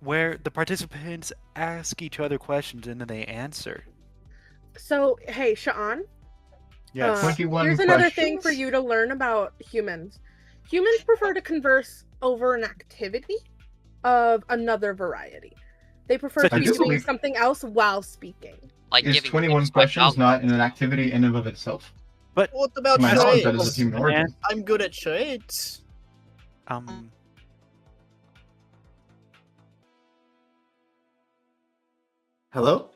Speaker 10: where the participants ask each other questions and then they answer.
Speaker 7: So, hey, Sha'an.
Speaker 10: Yes.
Speaker 9: 21
Speaker 7: Here's another
Speaker 9: questions.
Speaker 7: thing for you to learn about humans. Humans prefer to converse over an activity of another variety. They prefer
Speaker 10: So
Speaker 7: to
Speaker 9: I
Speaker 7: be
Speaker 9: do
Speaker 7: doing
Speaker 9: believe-
Speaker 7: something else while speaking.
Speaker 6: Like
Speaker 9: Is
Speaker 6: giving
Speaker 9: 21
Speaker 6: tips
Speaker 9: questions
Speaker 6: about-
Speaker 9: not an activity in and of itself?
Speaker 10: But
Speaker 4: What about
Speaker 9: To my knowledge, that is a
Speaker 4: charades?
Speaker 9: human origin.
Speaker 4: I'm good at charades.
Speaker 1: Hello?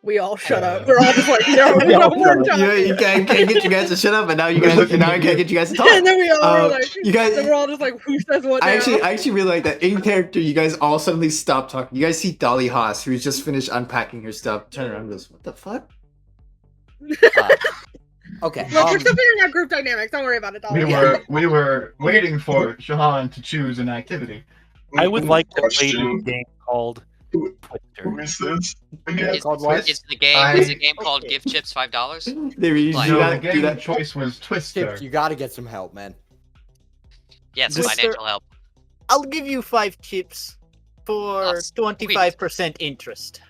Speaker 7: We all shut up. We're all just like, no, no more talking.
Speaker 1: You can't get you guys to shut up, and now I can't get you guys to talk.
Speaker 7: And then we all were like,
Speaker 1: you guys,
Speaker 7: then we're all just like, who says what now?
Speaker 1: I actually really like that. In character, you guys all suddenly stop talking. You guys see Dolly Haas, who's just finished unpacking her stuff, turn around and goes, "What the fuck?"
Speaker 2: Okay.
Speaker 7: Look, we're still figuring out group dynamics. Don't worry about it, Dolly.
Speaker 9: We were waiting for Shahan to choose an activity.
Speaker 10: I would like to play
Speaker 11: Question.
Speaker 10: this game called
Speaker 11: Who
Speaker 10: Twister.
Speaker 11: is this? Again,
Speaker 6: It's,
Speaker 2: Called what?
Speaker 6: it's the game. It's a game called Give Chips $5.
Speaker 1: There you
Speaker 6: Like-
Speaker 1: do
Speaker 9: No, the
Speaker 1: that. Do
Speaker 9: game
Speaker 1: that.
Speaker 9: choice was Twister.
Speaker 2: Chips, you gotta get some help, man.
Speaker 6: Yes,
Speaker 4: Twister-
Speaker 6: financial help.
Speaker 4: I'll give you 5 chips for
Speaker 6: Oh,
Speaker 4: 25% interest.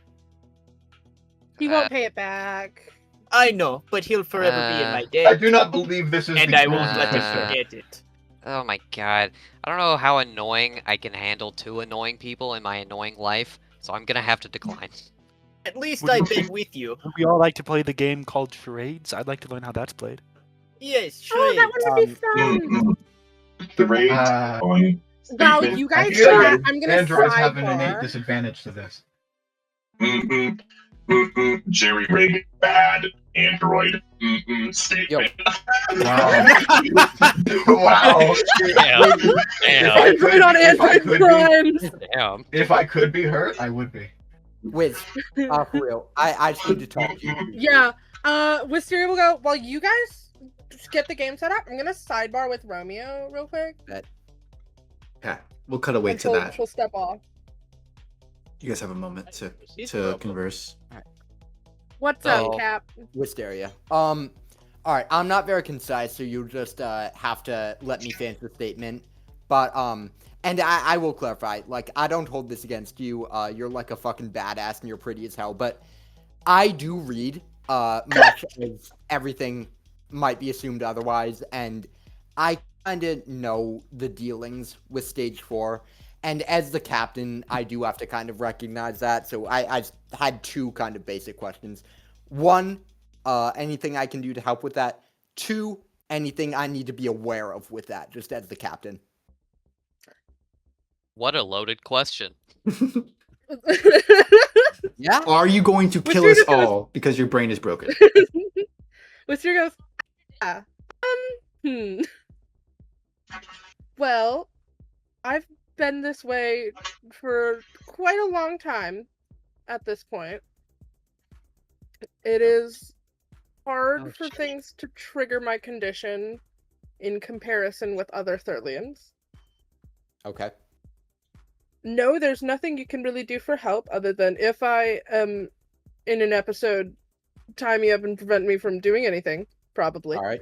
Speaker 7: He won't pay it back.
Speaker 4: I know, but he'll forever be in my
Speaker 9: I
Speaker 4: debt,
Speaker 9: do not believe this is
Speaker 4: and
Speaker 9: the
Speaker 4: I won't let him
Speaker 6: Uh,
Speaker 4: forget it.
Speaker 6: Oh my god. I don't know how annoying I can handle 2 annoying people in my annoying life, so I'm gonna have to decline.
Speaker 4: At least
Speaker 10: Would
Speaker 4: I've
Speaker 10: you-
Speaker 4: been with you.
Speaker 10: Would we all like to play the game called Charades? I'd like to learn how that's played.
Speaker 4: Yes,
Speaker 7: Oh,
Speaker 4: sure.
Speaker 7: that one would be fun.
Speaker 11: The raid
Speaker 9: Uh,
Speaker 11: on
Speaker 7: Well,
Speaker 11: statement.
Speaker 7: you
Speaker 9: I
Speaker 7: guys
Speaker 9: feel
Speaker 7: try.
Speaker 9: like
Speaker 7: I'm gonna
Speaker 9: androids have an innate
Speaker 7: sidebar.
Speaker 9: disadvantage to this.
Speaker 11: Jerry Rig bad Android statement.
Speaker 9: Wow.
Speaker 6: Damn. Damn.
Speaker 7: Good on Android crimes.
Speaker 6: Damn.
Speaker 9: If I could be hurt, I would be.
Speaker 2: Wiz, for real. I just need to talk to you.
Speaker 7: Yeah. Wisteria will go. While you guys just get the game set up, I'm gonna sidebar with Romeo real quick.
Speaker 1: Yeah, we'll cut away
Speaker 7: and
Speaker 1: to that.
Speaker 7: she'll step off.
Speaker 1: You guys have a moment
Speaker 4: He's
Speaker 1: to
Speaker 4: broken.
Speaker 1: converse.
Speaker 7: What's
Speaker 6: So-
Speaker 7: up, Cap?
Speaker 2: Wisteria. All right. I'm not very concise, so you'll just have to let me finish the statement. But and I will clarify. Like, I don't hold this against you. You're like a fucking badass, and you're pretty as hell. But I do read much as everything might be assumed otherwise, and I kind of know the dealings with Stage 4. And as the captain, I do have to kind of recognize that. So I had two kind of basic questions. One, anything I can do to help with that. Two, anything I need to be aware of with that, just as the captain.
Speaker 6: What a loaded question.
Speaker 2: Yeah?
Speaker 1: Are you going to kill
Speaker 7: Wisteria
Speaker 1: us
Speaker 7: just goes-
Speaker 1: all because your brain is broken?
Speaker 7: Wisteria goes, yeah. Well, I've been this way for quite a long time at this point. It is hard
Speaker 6: Oh,
Speaker 7: for
Speaker 6: shit.
Speaker 7: things to trigger my condition in comparison with other Thurlians.
Speaker 2: Okay.
Speaker 7: No, there's nothing you can really do for help other than if I am in an episode, tie me up and prevent me from doing anything, probably,
Speaker 2: All right.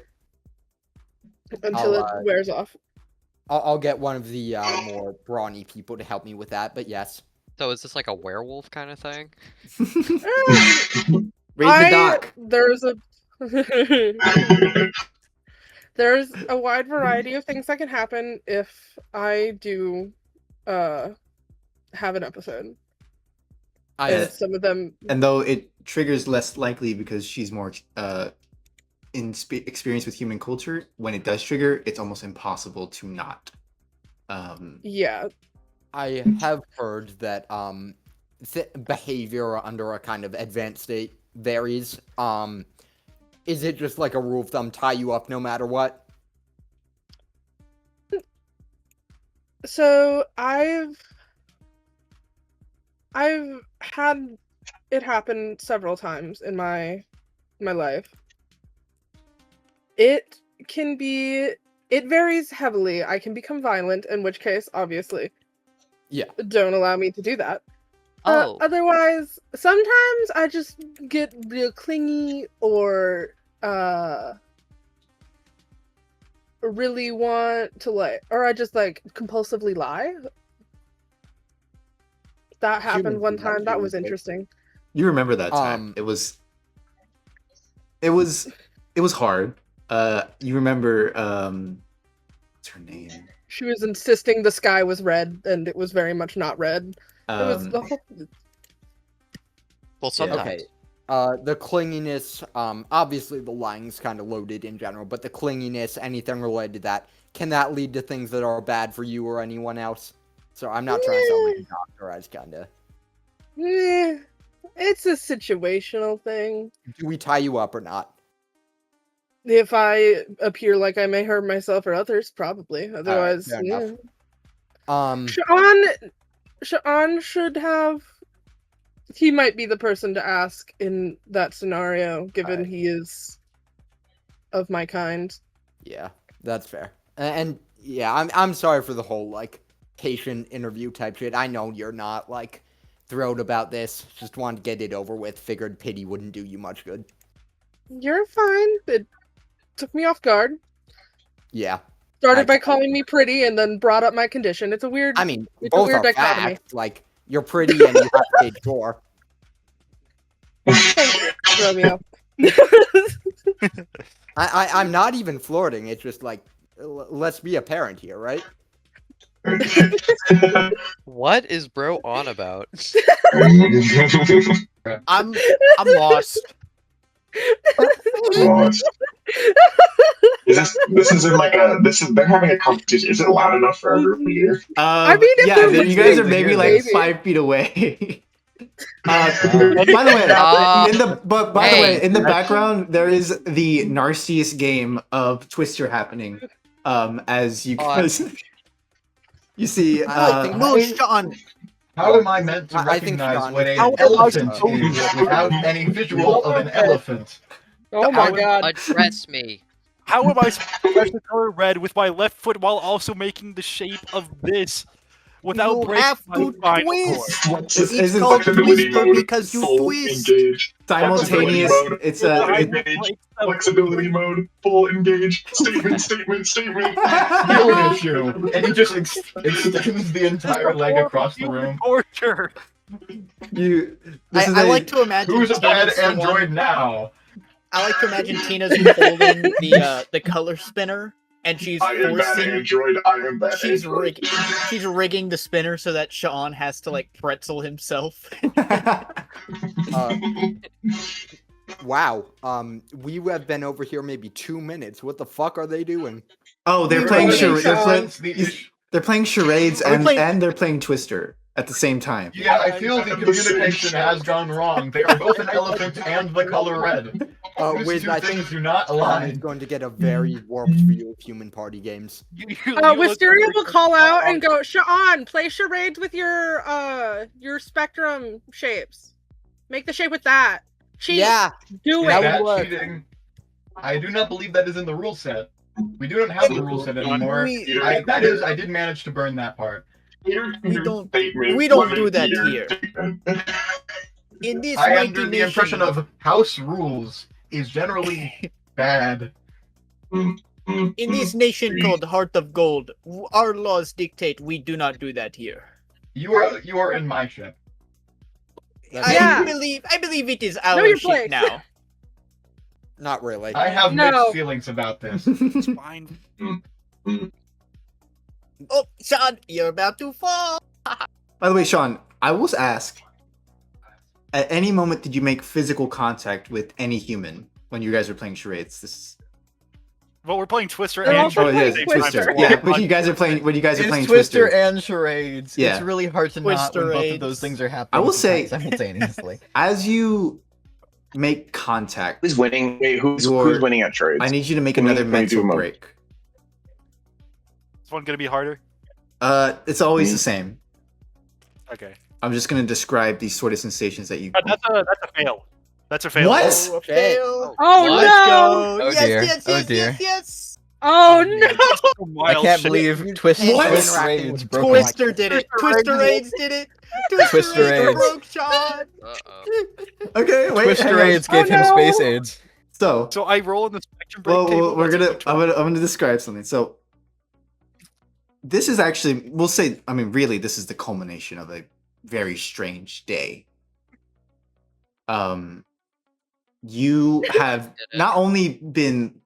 Speaker 7: until
Speaker 2: I'll,
Speaker 7: it wears off.
Speaker 2: I'll get one of the more brawny people to help me with that, but yes.
Speaker 6: So is this like a werewolf kind of thing?
Speaker 1: Raid the dock.
Speaker 7: There's a wide variety of things that can happen if I do have an episode. And some of them,
Speaker 1: And though it triggers less likely because she's more experienced with human culture, when it does trigger, it's almost impossible to not.
Speaker 7: yeah.
Speaker 2: I have heard that behavior under a kind of advanced state varies. Is it just like a rule of thumb, tie you up no matter what?
Speaker 7: So I've had it happen several times in my life. It varies heavily. I can become violent, in which case, obviously,
Speaker 2: Yeah.
Speaker 7: don't allow me to do that.
Speaker 6: Oh.
Speaker 7: Otherwise, sometimes I just get real clingy or really want to or I just compulsively lie. That happened
Speaker 2: Humans
Speaker 7: one
Speaker 2: do that
Speaker 7: time. That
Speaker 2: too,
Speaker 7: was
Speaker 2: but-
Speaker 7: interesting.
Speaker 1: You remember that time? It was hard. You remember what's her name?
Speaker 7: She was insisting the sky was red, and it was very much not red. It was the whole.
Speaker 6: Well, sometimes.
Speaker 2: Okay. The clinginess, obviously the lying's kind of loaded in general, but the clinginess, anything related to that, can that lead to things that are bad for you or anyone else? So I'm not trying to sound like a doctor, I was kinda.
Speaker 7: It's a situational thing.
Speaker 2: Do we tie you up or not?
Speaker 7: If I appear like I may hurt myself or others, probably. Otherwise,
Speaker 2: fair
Speaker 7: yeah.
Speaker 2: enough.
Speaker 7: Sha'an should have. He might be the person to ask in that scenario, given
Speaker 2: Alright.
Speaker 7: he is of my kind.
Speaker 2: Yeah, that's fair. And yeah, I'm sorry for the whole patient interview type shit. I know you're not thrilled about this. Just wanted to get it over with. Figured pity wouldn't do you much good.
Speaker 7: You're fine. It took me off guard.
Speaker 2: Yeah.
Speaker 7: Started by calling me pretty and then brought up my condition. It's a weird.
Speaker 2: I mean,
Speaker 7: it's a
Speaker 2: both
Speaker 7: weird
Speaker 2: are
Speaker 7: dichotomy.
Speaker 2: facts. You're pretty and you have stage 4.
Speaker 7: Thank you, Romeo.
Speaker 2: I'm not even flirting. It's just let's be a parent here, right?
Speaker 6: What is bro on about?
Speaker 4: I'm lost.
Speaker 11: This is they're having a competition. Is it loud enough for everyone here?
Speaker 7: I mean, if
Speaker 1: yeah,
Speaker 7: they're
Speaker 1: you guys are
Speaker 7: listening,
Speaker 1: maybe
Speaker 7: maybe.
Speaker 1: 5 feet away. By the way, in the background, there is the narciest game of Twister happening. As you guys, you see,
Speaker 2: I think
Speaker 4: Move, Sean.
Speaker 9: How am I meant to
Speaker 2: I think
Speaker 9: recognize
Speaker 2: Sean-
Speaker 9: what an
Speaker 4: How am I
Speaker 9: elephant
Speaker 4: supposed
Speaker 9: is without any visual of an elephant?
Speaker 7: Oh my god.
Speaker 6: Address me.
Speaker 10: How am I supposed to color red with my left foot while also making the shape of this? without
Speaker 4: You
Speaker 10: breaking
Speaker 4: have
Speaker 10: my
Speaker 4: to
Speaker 10: spinal
Speaker 4: twist.
Speaker 10: cord.
Speaker 4: It's called Twister because you
Speaker 11: full
Speaker 4: twist.
Speaker 11: engage.
Speaker 1: Simultaneous.
Speaker 11: Flexibility mode,
Speaker 1: It's
Speaker 11: full
Speaker 1: a.
Speaker 11: engage. Flexibility mode, full engage. Statement, statement, statement.
Speaker 9: He'll hit you, and he just extends the entire leg across the room.
Speaker 10: Torture.
Speaker 1: You. This is
Speaker 4: I
Speaker 1: a-
Speaker 4: like to imagine
Speaker 9: Who's a bad
Speaker 4: Tina's the one-
Speaker 9: android now?
Speaker 4: I like to imagine Tina's holding the color spinner, and she's
Speaker 11: I am bad
Speaker 4: forcing.
Speaker 11: android. I am bad
Speaker 4: She's
Speaker 11: android.
Speaker 4: rigging the spinner so that Sean has to like pretzel himself.
Speaker 2: Wow. We have been over here maybe 2 minutes. What the fuck are they doing?
Speaker 1: Oh, they're
Speaker 4: We
Speaker 1: playing
Speaker 4: were
Speaker 1: charades.
Speaker 9: The
Speaker 1: They're playing charades
Speaker 4: Are we
Speaker 1: and
Speaker 4: playing-
Speaker 1: and they're playing Twister at the same time.
Speaker 9: Yeah, I feel the communication has gone wrong. They are both an elephant and the color red. Those
Speaker 2: Wiz,
Speaker 9: two
Speaker 2: I
Speaker 9: things
Speaker 2: think
Speaker 9: do not
Speaker 2: is
Speaker 9: align.
Speaker 2: going to get a very warped view of human party games.
Speaker 7: Wisteria will call out and go, Sean, play charades with your spectrum shapes. Make the shape with that. Cheat.
Speaker 2: Yeah.
Speaker 7: Do
Speaker 2: That
Speaker 7: it.
Speaker 2: would
Speaker 9: That
Speaker 2: work.
Speaker 9: cheating. I do not believe that is in the rule set. We do not have the rule set anymore.
Speaker 4: We-
Speaker 9: I did manage to burn that part.
Speaker 4: We don't
Speaker 11: Statement,
Speaker 4: do that
Speaker 11: Peter,
Speaker 4: here.
Speaker 11: statement.
Speaker 4: In this
Speaker 9: I am
Speaker 4: mighty
Speaker 9: under the
Speaker 4: nation,
Speaker 9: impression of house rules is generally bad.
Speaker 4: in this nation called Heart of Gold, our laws dictate we do not do that here.
Speaker 9: You are in my ship.
Speaker 7: Yeah.
Speaker 4: I believe it is
Speaker 7: Know
Speaker 4: our
Speaker 7: your
Speaker 4: ship
Speaker 7: place.
Speaker 4: now.
Speaker 2: Not really.
Speaker 9: I have
Speaker 7: No.
Speaker 9: mixed feelings about this.
Speaker 10: It's fine.
Speaker 4: Oh, Sean, you're about to fall.
Speaker 1: By the way, Sean, I will ask. At any moment, did you make physical contact with any human when you guys were playing charades? This.
Speaker 10: Well, we're playing Twister
Speaker 7: They're
Speaker 10: and
Speaker 7: also
Speaker 1: Oh
Speaker 10: charades
Speaker 1: yes,
Speaker 10: at the same time,
Speaker 1: Twister.
Speaker 10: so
Speaker 1: Yeah,
Speaker 10: we're
Speaker 1: but you guys are playing. When you guys are
Speaker 8: It's
Speaker 1: playing
Speaker 8: Twister
Speaker 1: Twister,
Speaker 8: and charades.
Speaker 1: Yeah.
Speaker 8: It's really hard to not when both of those
Speaker 4: Twisteraides.
Speaker 8: things are happening.
Speaker 1: I will
Speaker 8: at the
Speaker 1: say-
Speaker 8: time simultaneously.
Speaker 1: as you make contact,
Speaker 5: Who's winning? Wait, who's
Speaker 1: Your-
Speaker 5: winning at trades?
Speaker 1: I need you to make
Speaker 5: Can we-
Speaker 1: another
Speaker 5: can we do
Speaker 1: mental
Speaker 5: a mo-
Speaker 1: break.
Speaker 10: Is one gonna be harder?
Speaker 1: It's always
Speaker 5: Me?
Speaker 1: the same.
Speaker 10: Okay.
Speaker 1: I'm just gonna describe these sort of sensations that you.
Speaker 10: That's a fail. That's a fail.
Speaker 1: What?
Speaker 4: Oh, a fail.
Speaker 7: Oh
Speaker 4: Let's
Speaker 7: no!
Speaker 4: go.
Speaker 8: Oh,
Speaker 4: yes,
Speaker 8: dear.
Speaker 4: yes,
Speaker 8: Oh,
Speaker 4: yes,
Speaker 8: dear.
Speaker 4: yes, yes.
Speaker 7: Oh no!
Speaker 8: I can't believe Twister
Speaker 1: What?
Speaker 8: Twisteraides broke my-
Speaker 4: Twister did it. Twisteraides did it.
Speaker 8: Twisteraides.
Speaker 4: broke Sean.
Speaker 1: Okay, wait. hang on.
Speaker 8: Twisteraides gave
Speaker 7: Oh,
Speaker 8: him
Speaker 7: no.
Speaker 8: space aids.
Speaker 1: So,
Speaker 10: So I roll in the spectrum break
Speaker 1: well,
Speaker 10: table.
Speaker 1: we're
Speaker 10: that's
Speaker 1: gonna.
Speaker 10: a
Speaker 1: I'm gonna describe something. So, this is actually. We'll say. I mean, really, this is the culmination of a very strange day. You have not only been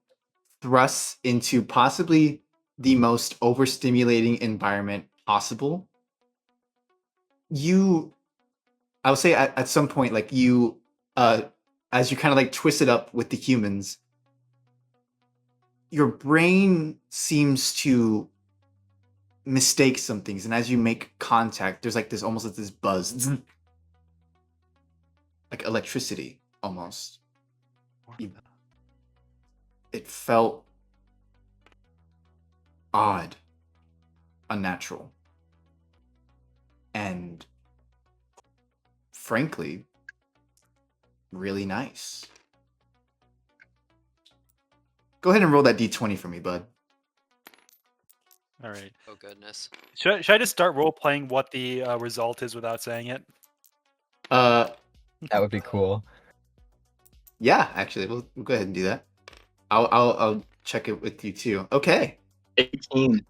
Speaker 1: thrust into possibly the most overstimulating environment possible. I would say at some point, like you, as you kind of like twist it up with the humans, your brain seems to mistake some things, and as you make contact, there's like this almost like this buzz, like electricity almost. It felt odd, unnatural, and frankly, really nice. Go ahead and roll that d20 for me, bud.
Speaker 10: All right.
Speaker 6: Oh goodness.
Speaker 10: Should I just start role playing what the result is without saying it?
Speaker 8: That would be cool.
Speaker 1: Yeah, actually, we'll go ahead and do that. I'll check it with you too. Okay.
Speaker 5: 18.